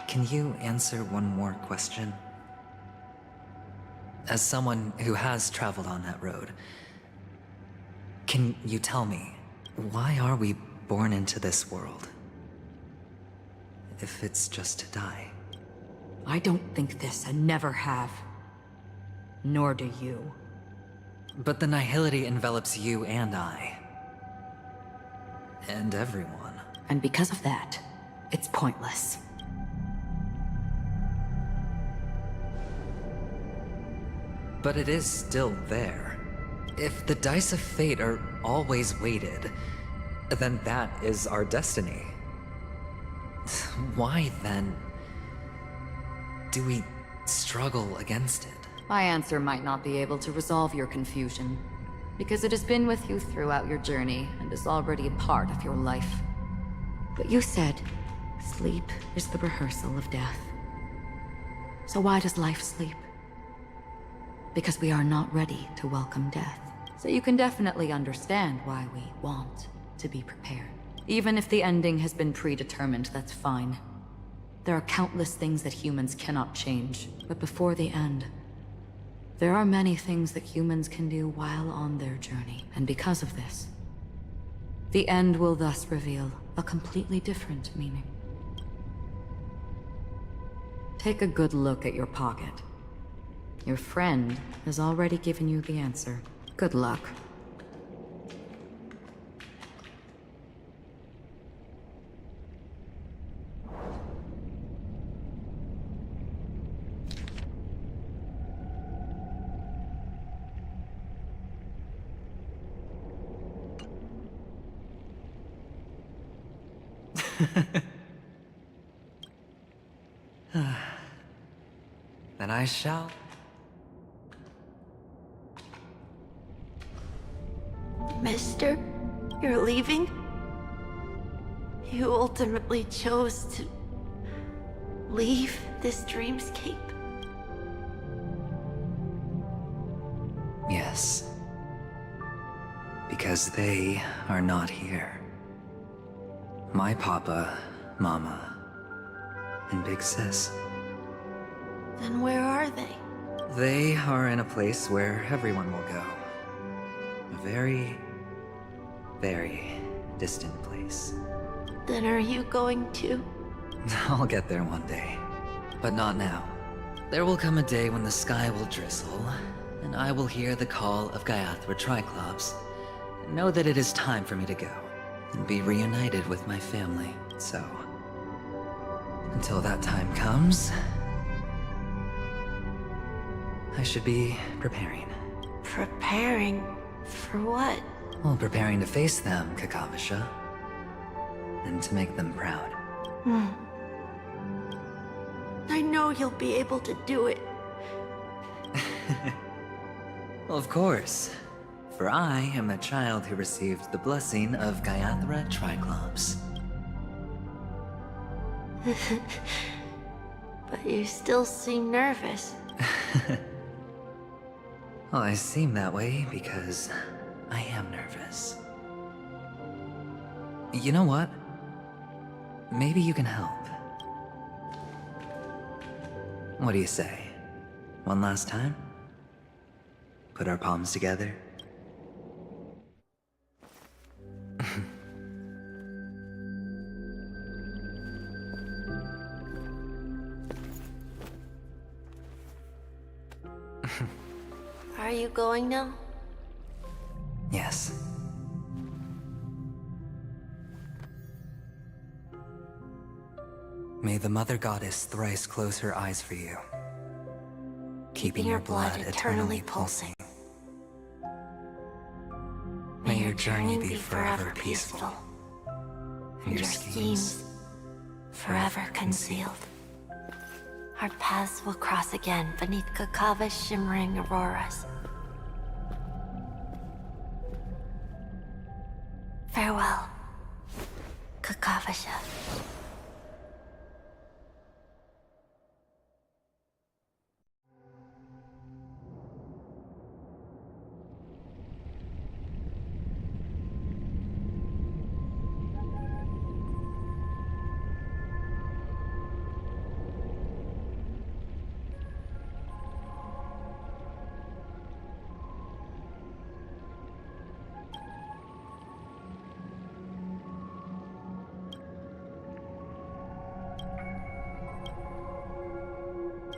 can you answer one more question? As someone who has traveled on that road, can you tell me, why are we born into this world? If it's just to die. I don't think this, and never have. Nor do you. But the nihility envelops you and I. And everyone. And because of that, it's pointless. But it is still there. If the dice of fate are always weighted, then that is our destiny. Why, then, do we struggle against it? My answer might not be able to resolve your confusion, because it has been with you throughout your journey and is already a part of your life. But you said, sleep is the rehearsal of death. So why does life sleep? Because we are not ready to welcome death. So you can definitely understand why we want to be prepared. Even if the ending has been predetermined, that's fine. There are countless things that humans cannot change. But before the end, there are many things that humans can do while on their journey. And because of this, the end will thus reveal a completely different meaning. Take a good look at your pocket. Your friend has already given you the answer. Good luck. Then I shall. Mister, you're leaving? You ultimately chose to leave this dreamscape? Yes. Because they are not here. My papa, mama, and big sis. Then where are they? They are in a place where everyone will go. A very, very distant place. Then are you going to? I'll get there one day, but not now. There will come a day when the sky will drizzle, and I will hear the call of Gaiathra Triclops, and know that it is time for me to go, and be reunited with my family. So, until that time comes, I should be preparing. Preparing? For what? Well, preparing to face them, Kakavasha. And to make them proud. I know you'll be able to do it. Well, of course. For I am the child who received the blessing of Gaiathra Triclops. But you still seem nervous. Well, I seem that way because I am nervous. You know what? Maybe you can help. What do you say? One last time? Put our palms together? Are you going now? Yes. May the Mother Goddess thrice close her eyes for you, keeping your blood eternally pulsing. May your journey be forever peaceful, and your schemes forever concealed. Our paths will cross again beneath Kakava's shimmering auroras. Farewell, Kakavasha.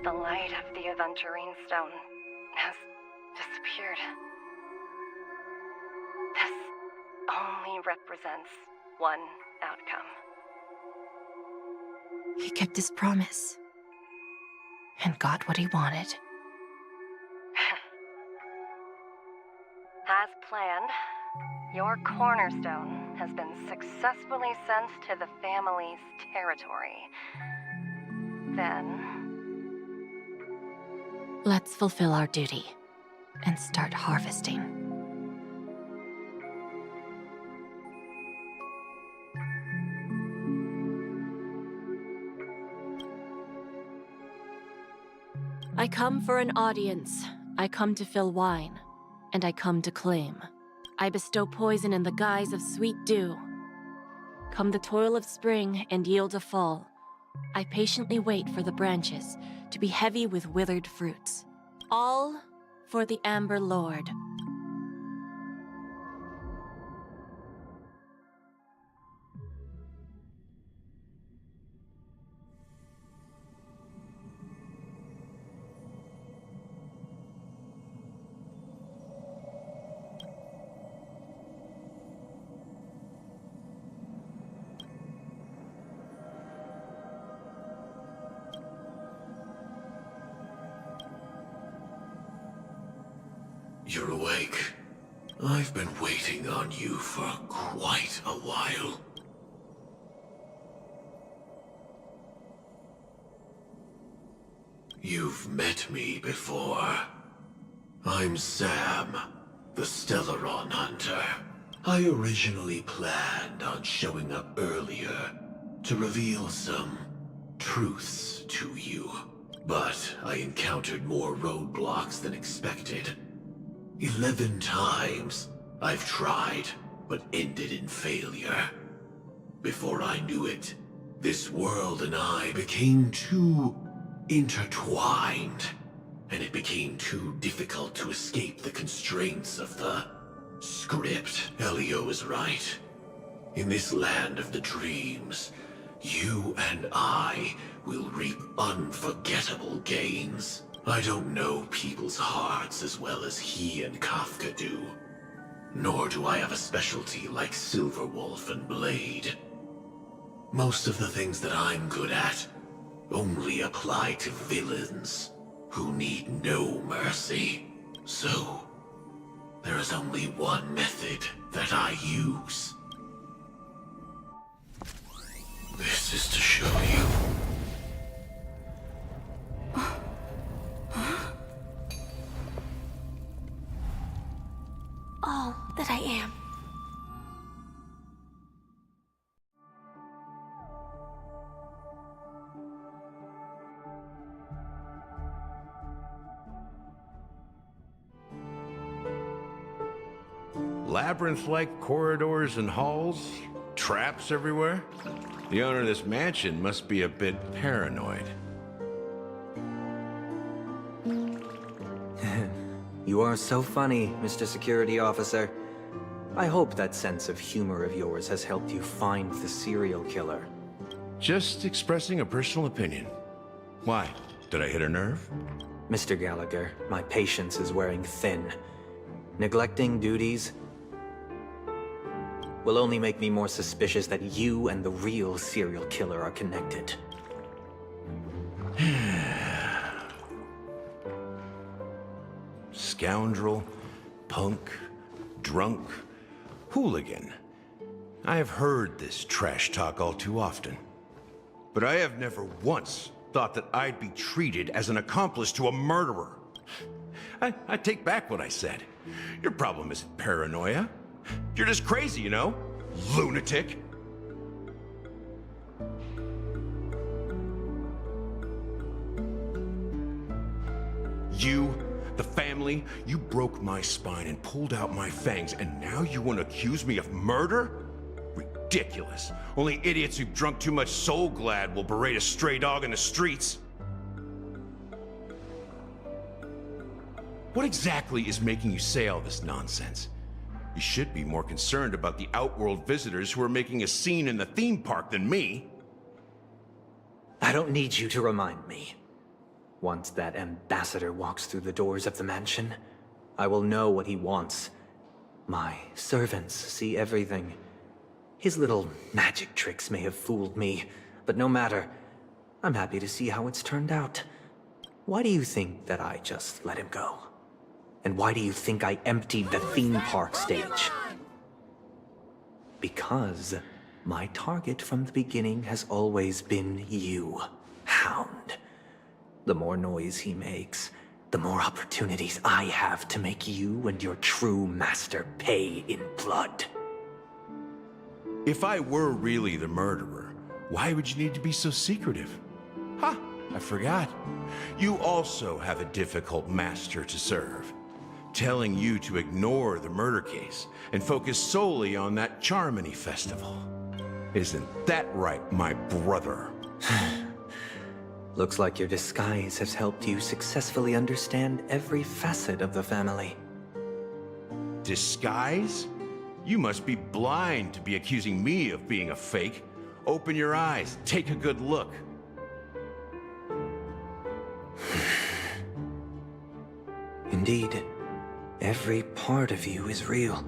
The light of the Aventurine Stone has disappeared. This only represents one outcome. He kept his promise. And got what he wanted. As planned, your cornerstone has been successfully sent to the family's territory. Then... Let's fulfill our duty and start harvesting. I come for an audience. I come to fill wine, and I come to claim. I bestow poison in the guise of sweet dew. Come the toil of spring and yield a fall. I patiently wait for the branches to be heavy with withered fruits. All for the Amber Lord. You're awake. I've been waiting on you for quite a while. You've met me before. I'm Sam, the Stellaron Hunter. I originally planned on showing up earlier to reveal some truths to you. But I encountered more roadblocks than expected. 11 times I've tried, but ended in failure. Before I knew it, this world and I became too intertwined, and it became too difficult to escape the constraints of the script. Elio is right. In this land of the dreams, you and I will reap unforgettable gains. I don't know people's hearts as well as he and Kafka do. Nor do I have a specialty like Silverwolf and Blade. Most of the things that I'm good at only apply to villains who need no mercy. So, there is only one method that I use. This is to show you. All that I am. Labyrinth-like corridors and halls? Traps everywhere? The owner of this mansion must be a bit paranoid. You are so funny, Mr. Security Officer. I hope that sense of humor of yours has helped you find the serial killer. Just expressing a personal opinion. Why? Did I hit a nerve? Mr. Gallagher, my patience is wearing thin. Neglecting duties will only make me more suspicious that you and the real serial killer are connected. scoundrel, punk, drunk, hooligan. I have heard this trash talk all too often. But I have never once thought that I'd be treated as an accomplice to a murderer. I take back what I said. Your problem isn't paranoia. You're just crazy, you know? Lunatic. You, the family, you broke my spine and pulled out my fangs, and now you want to accuse me of murder? Ridiculous. Only idiots who've drunk too much Soul Glad will berate a stray dog in the streets. What exactly is making you say all this nonsense? You should be more concerned about the Outworld visitors who are making a scene in the theme park than me. I don't need you to remind me. Once that ambassador walks through the doors of the mansion, I will know what he wants. My servants see everything. His little magic tricks may have fooled me, but no matter. I'm happy to see how it's turned out. Why do you think that I just let him go? And why do you think I emptied the theme park stage? Because my target from the beginning has always been you, Hound. The more noise he makes, the more opportunities I have to make you and your true master pay in blood. If I were really the murderer, why would you need to be so secretive? Ha! I forgot. You also have a difficult master to serve, telling you to ignore the murder case and focus solely on that Charmony festival. Isn't that right, my brother? Looks like your disguise has helped you successfully understand every facet of the family. Disguise? You must be blind to be accusing me of being a fake. Open your eyes, take a good look. Indeed, every part of you is real.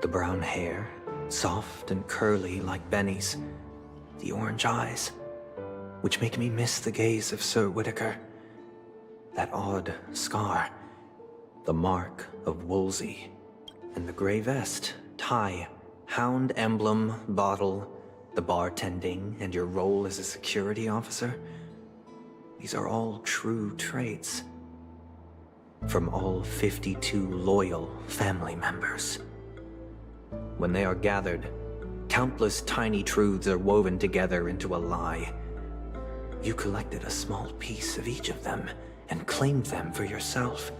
The brown hair, soft and curly like Benny's. The orange eyes, which make me miss the gaze of Sir Whitaker. That odd scar, the mark of Wolsey, and the gray vest, tie, hound emblem, bottle, the bartending, and your role as a security officer. These are all true traits. From all 52 loyal family members. When they are gathered, countless tiny truths are woven together into a lie. You collected a small piece of each of them and claimed them for yourself.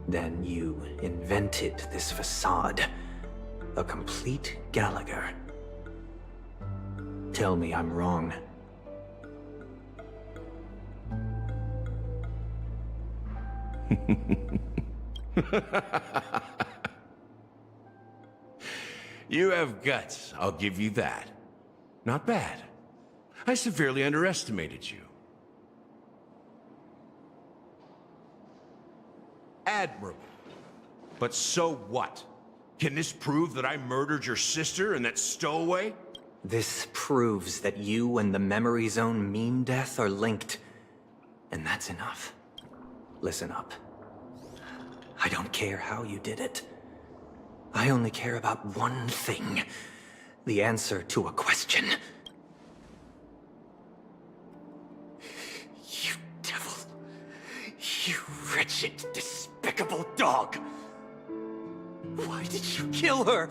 Then you invented this facade, a complete Gallagher. Tell me I'm wrong. You have guts, I'll give you that. Not bad. I severely underestimated you. Admirable. But so what? Can this prove that I murdered your sister and that stowaway? This proves that you and the Memory Zone meme death are linked. And that's enough. Listen up. I don't care how you did it. I only care about one thing. The answer to a question. You devil. You wretched, despicable dog. Why did you kill her?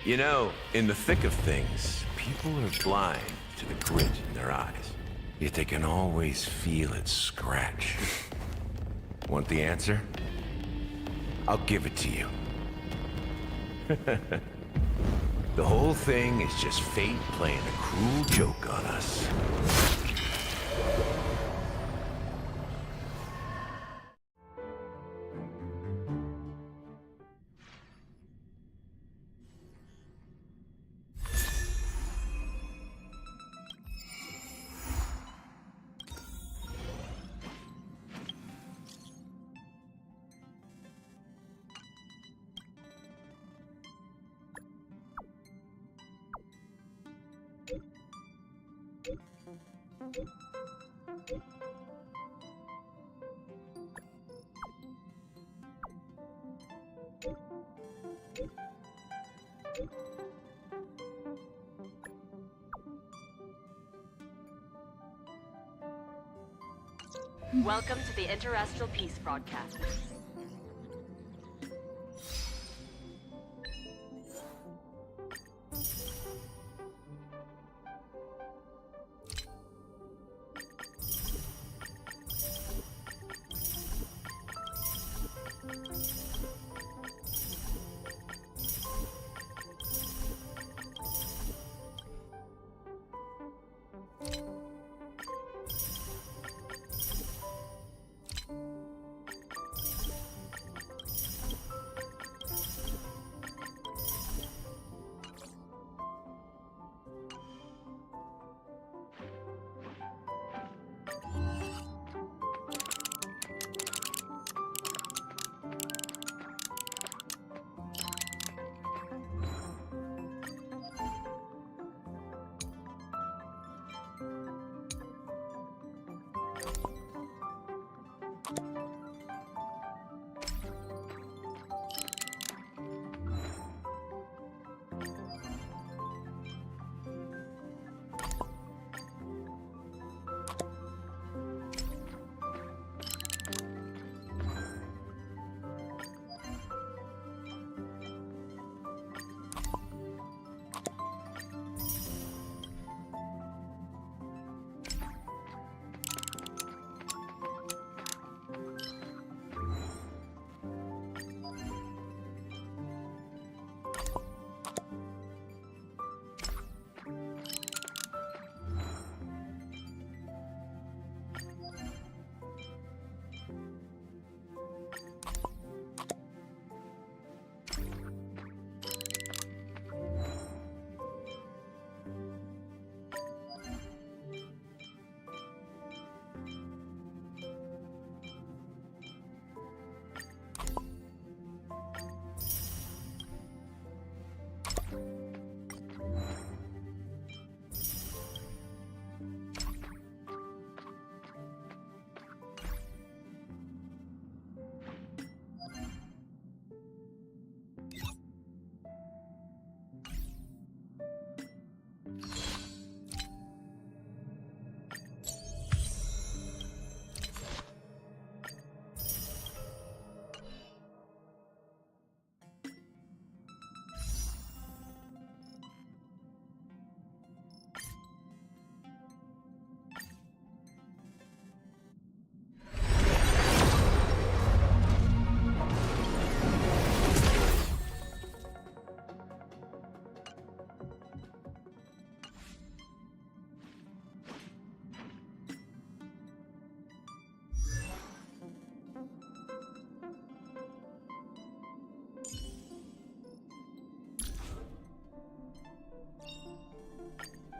You know, in the thick of things, people are blind to the grit in their eyes. Yet they can always feel it scratch. Want the answer? I'll give it to you. The whole thing is just fate playing a cruel joke on us. Welcome to the Interastral Peace broadcast.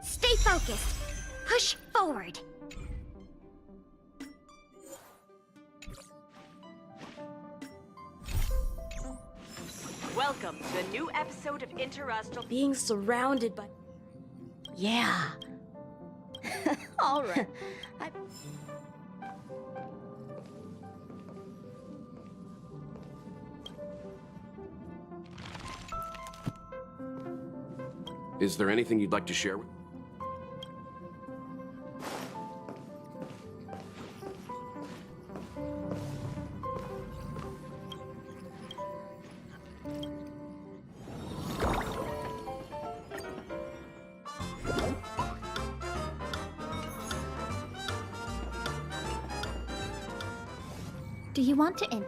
Stay focused. Push forward. Welcome to a new episode of Interastral. Being surrounded by... Yeah. All right. Is there anything you'd like to share with? Do you want to end?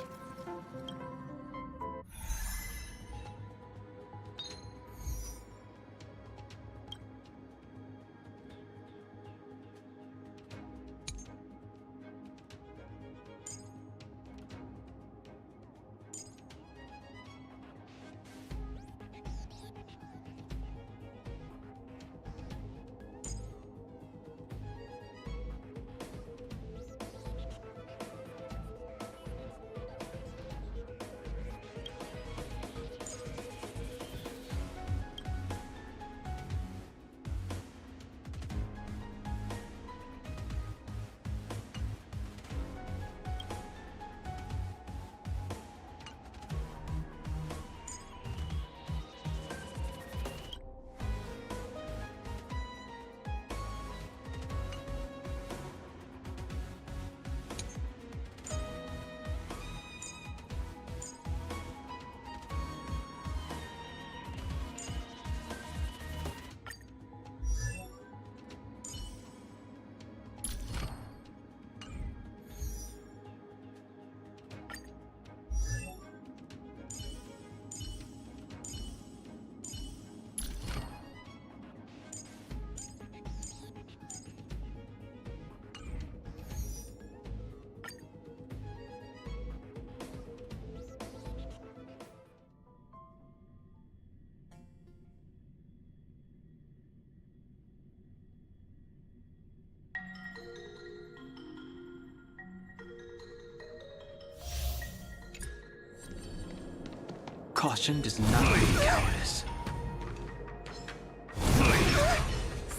Caution does not mean cowardice.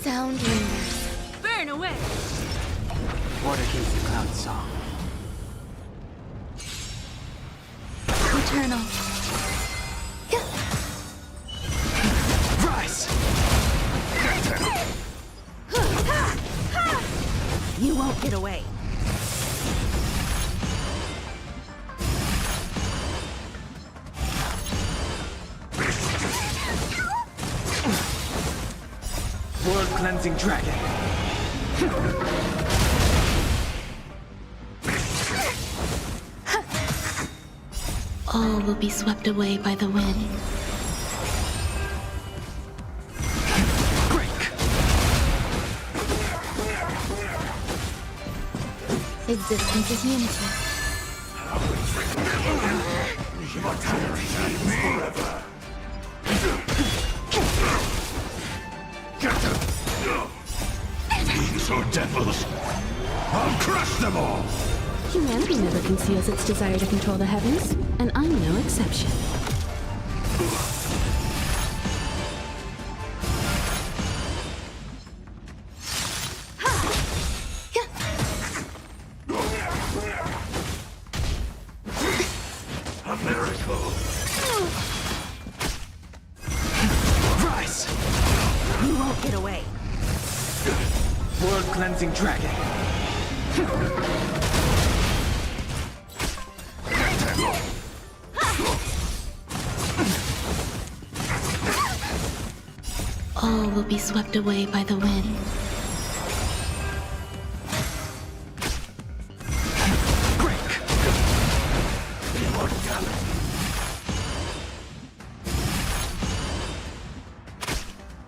Sound lingers. Burn away! Order keeps the cloud song. Eternal. Rise! You won't get away. World cleansing dragon. All will be swept away by the wind. Existence is unity. These are devils. I'll crush them all. Humanity never conceals its desire to control the heavens, and I'm no exception. A miracle. Rise! You won't get away. World cleansing dragon. All will be swept away by the wind.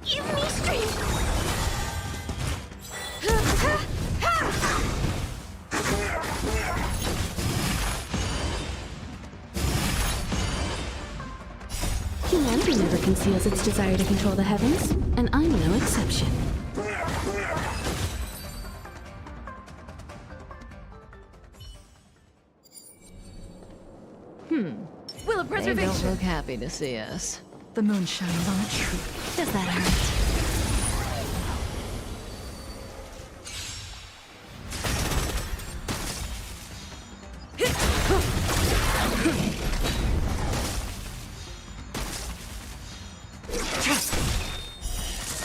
Give me strength! Humanity never conceals its desire to control the heavens, and I'm no exception. Will of They preservation! don't look happy to see us. The moon shines on a tree. Does that hurt?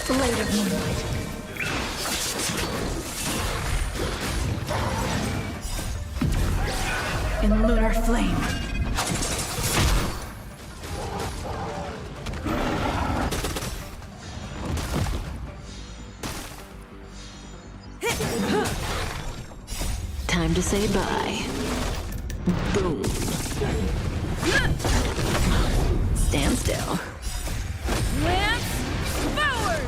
Blade of moonlight. In lunar flame. Time to say bye. Boom. Stand still. Lance forward!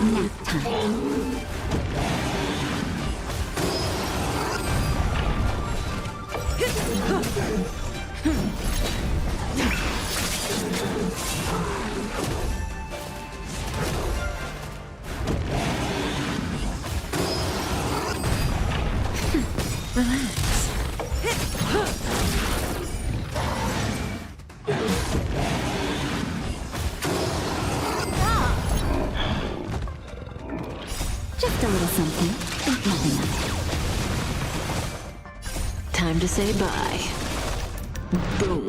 Nap time. Relax. Just a little something. Think nothing of it. Time to say bye. Boom.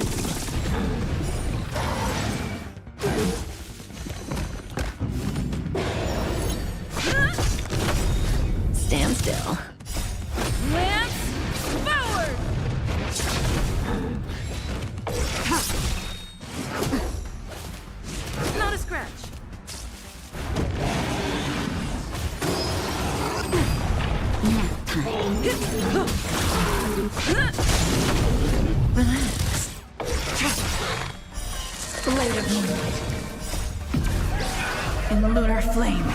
Stand still. Lance forward! Not a scratch. Nap time. Relax. Blade of moonlight. In lunar flame.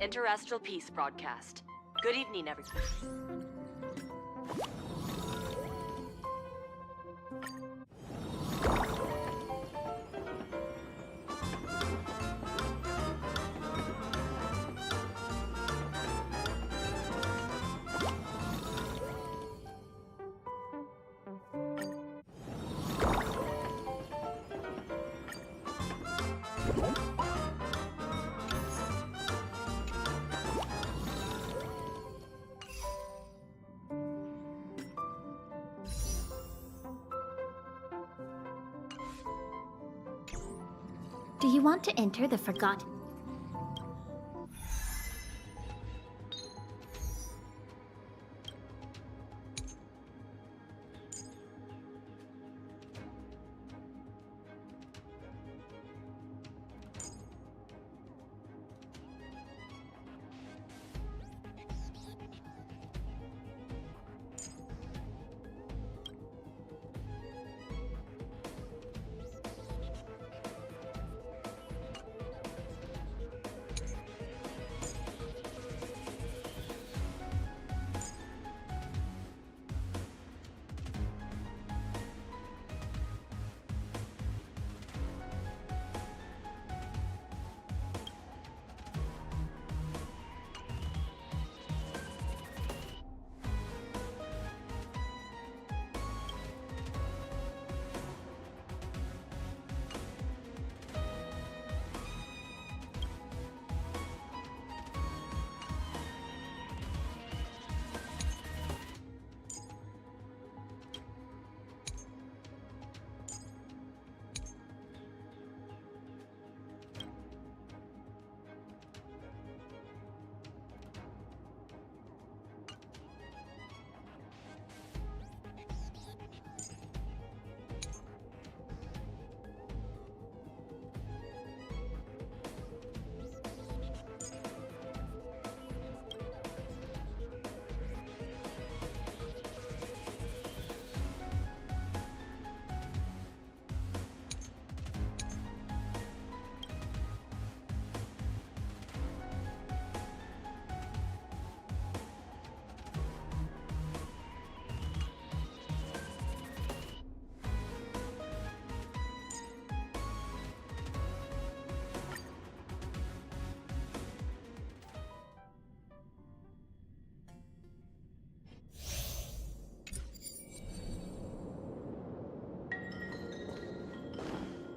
Interastral Peace broadcast. Good evening, everyone. Do you want to enter the Forgotten?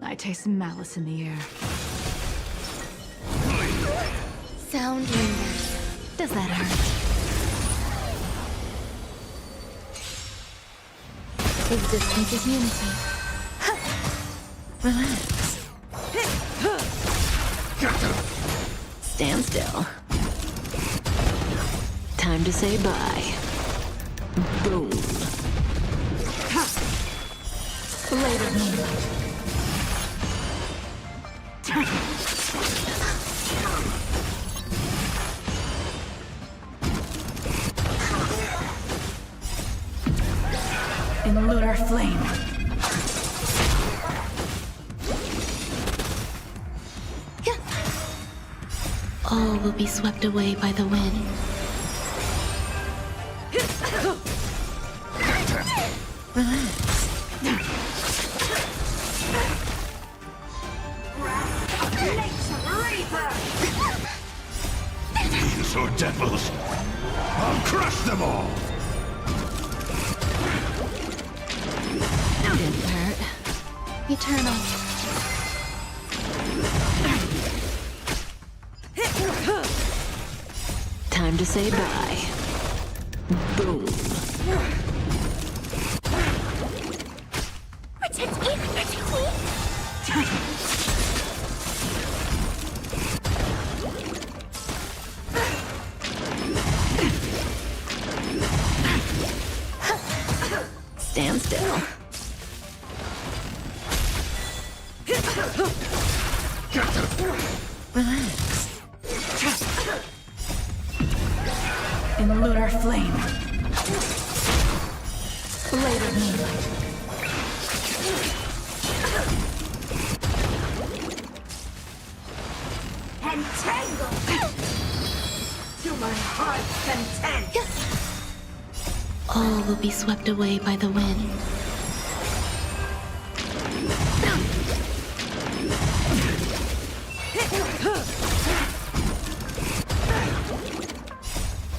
I taste malice in the air. Sound lingers. Does that hurt? Existence is unity. Relax. Stand still. Time to say bye. Boom. Blade of moonlight. In lunar flame. All will be swept away by the wind. Relax. These are devils! I'll crush them all! Didn't hurt. Eternal. Time to say bye. Boom. Stand still. Relax. In lunar flame. Blade of moonlight. Entangle! content! All will be swept away by the wind.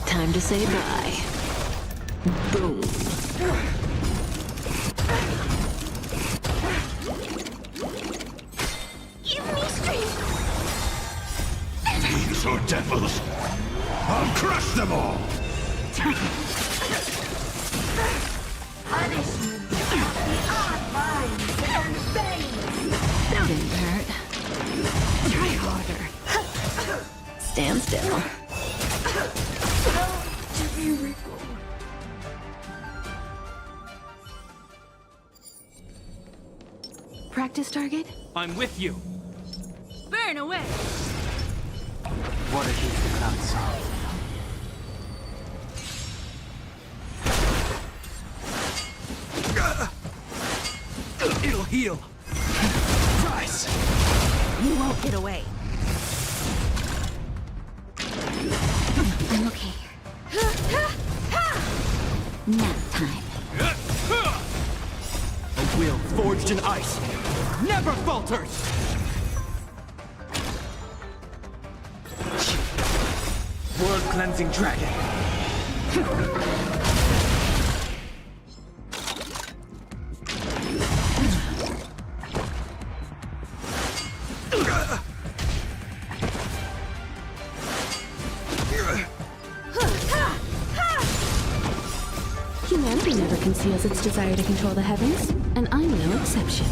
Time to say bye. Boom. Give me strength! These are devils! I'll crush them all! Punishment! Odd minds and veins! Didn't hurt. Try harder. Stand still. Practice target? I'm with you. Burn away! Water keeps the clouds soft. It'll heal. Rise! You won't get away. I'm okay. Nap time. A will forged in ice never falters! World-cleansing dragon. Humanity never conceals its desire to control the heavens, and I'm no exception.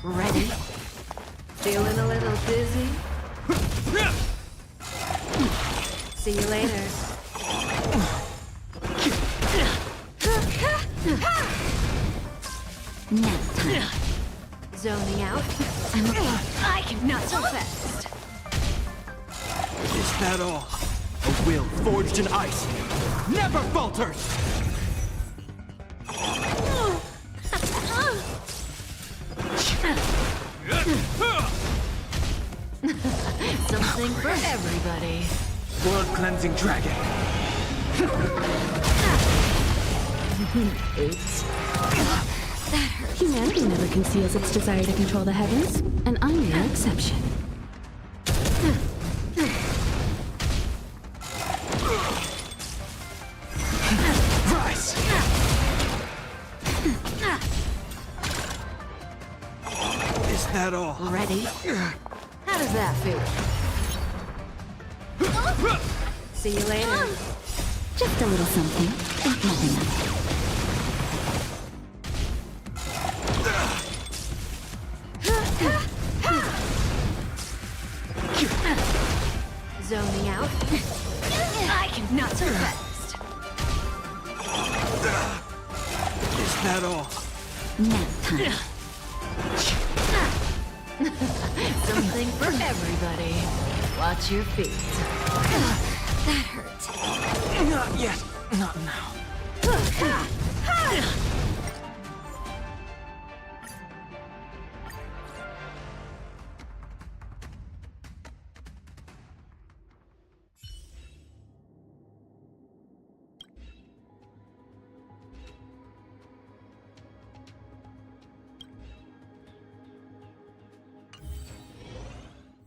Ready? Feeling a little dizzy? See you later. Nap time. Zoning out? I'm okay. I can not so fast. Is that all? A will forged in ice never falters! Something for everybody. World-cleansing dragon. Oops. Humanity never conceals its desire to control the heavens, and I'm no exception. Rise! Is that all? Ready? How does that feel? See you later. Just a little something. Think nothing of it. Zoning out? I can not so fast. Is that all? Nap time. Something for everybody. Watch your feet. That hurt. Not yet. Not now.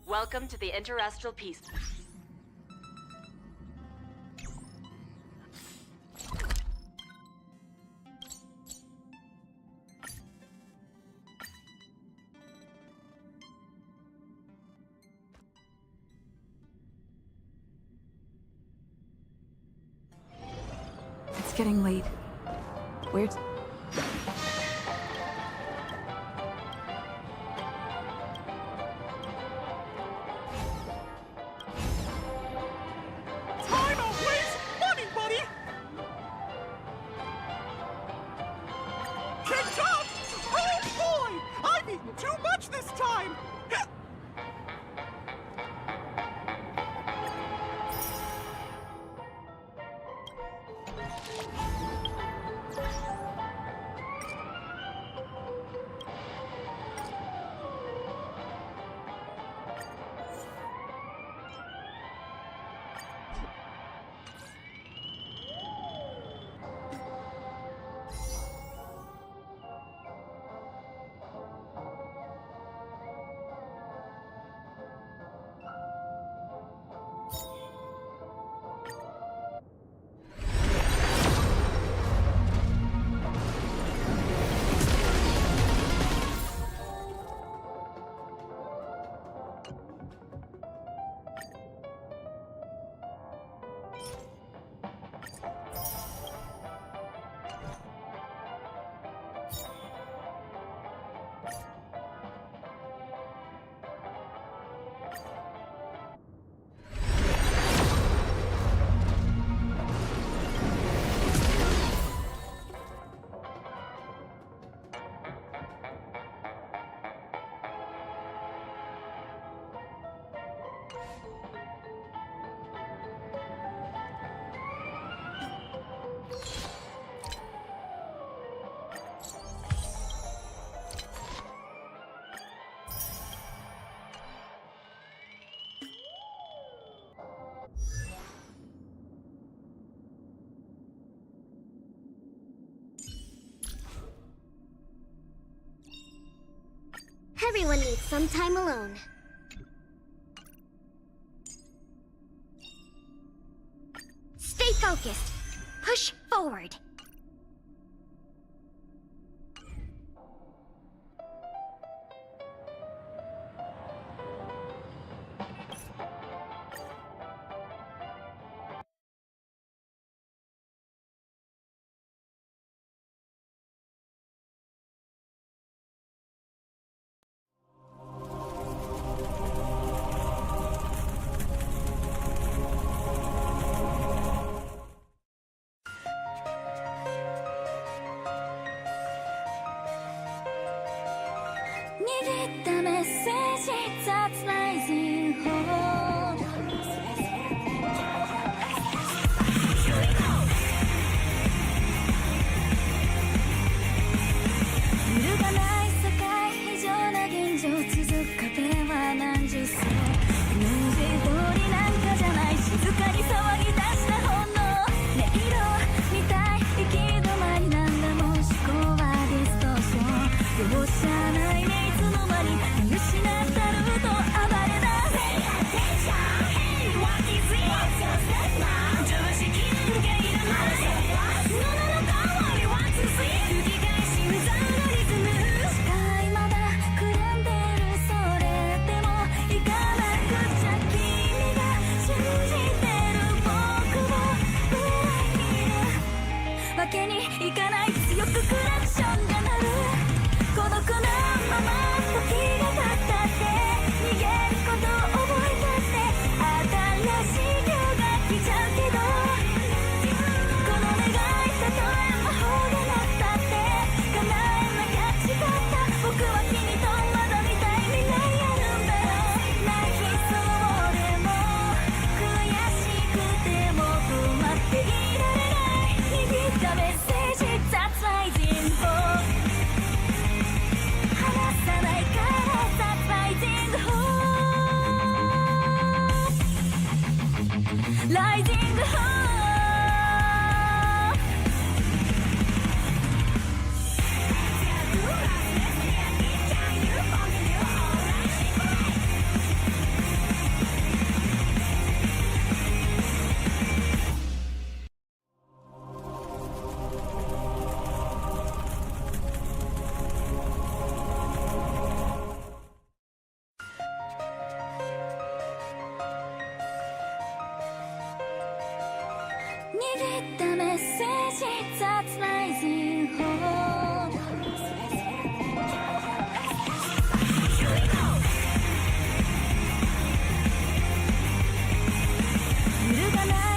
Welcome to the Interastral Peace. It's getting late. Where's... Time to waste money, buddy! Kicked up! Oh boy! I've eaten too much this time! Everyone needs some time alone. Stay focused. Push forward. That's rising home. That's rising home. 揺るがない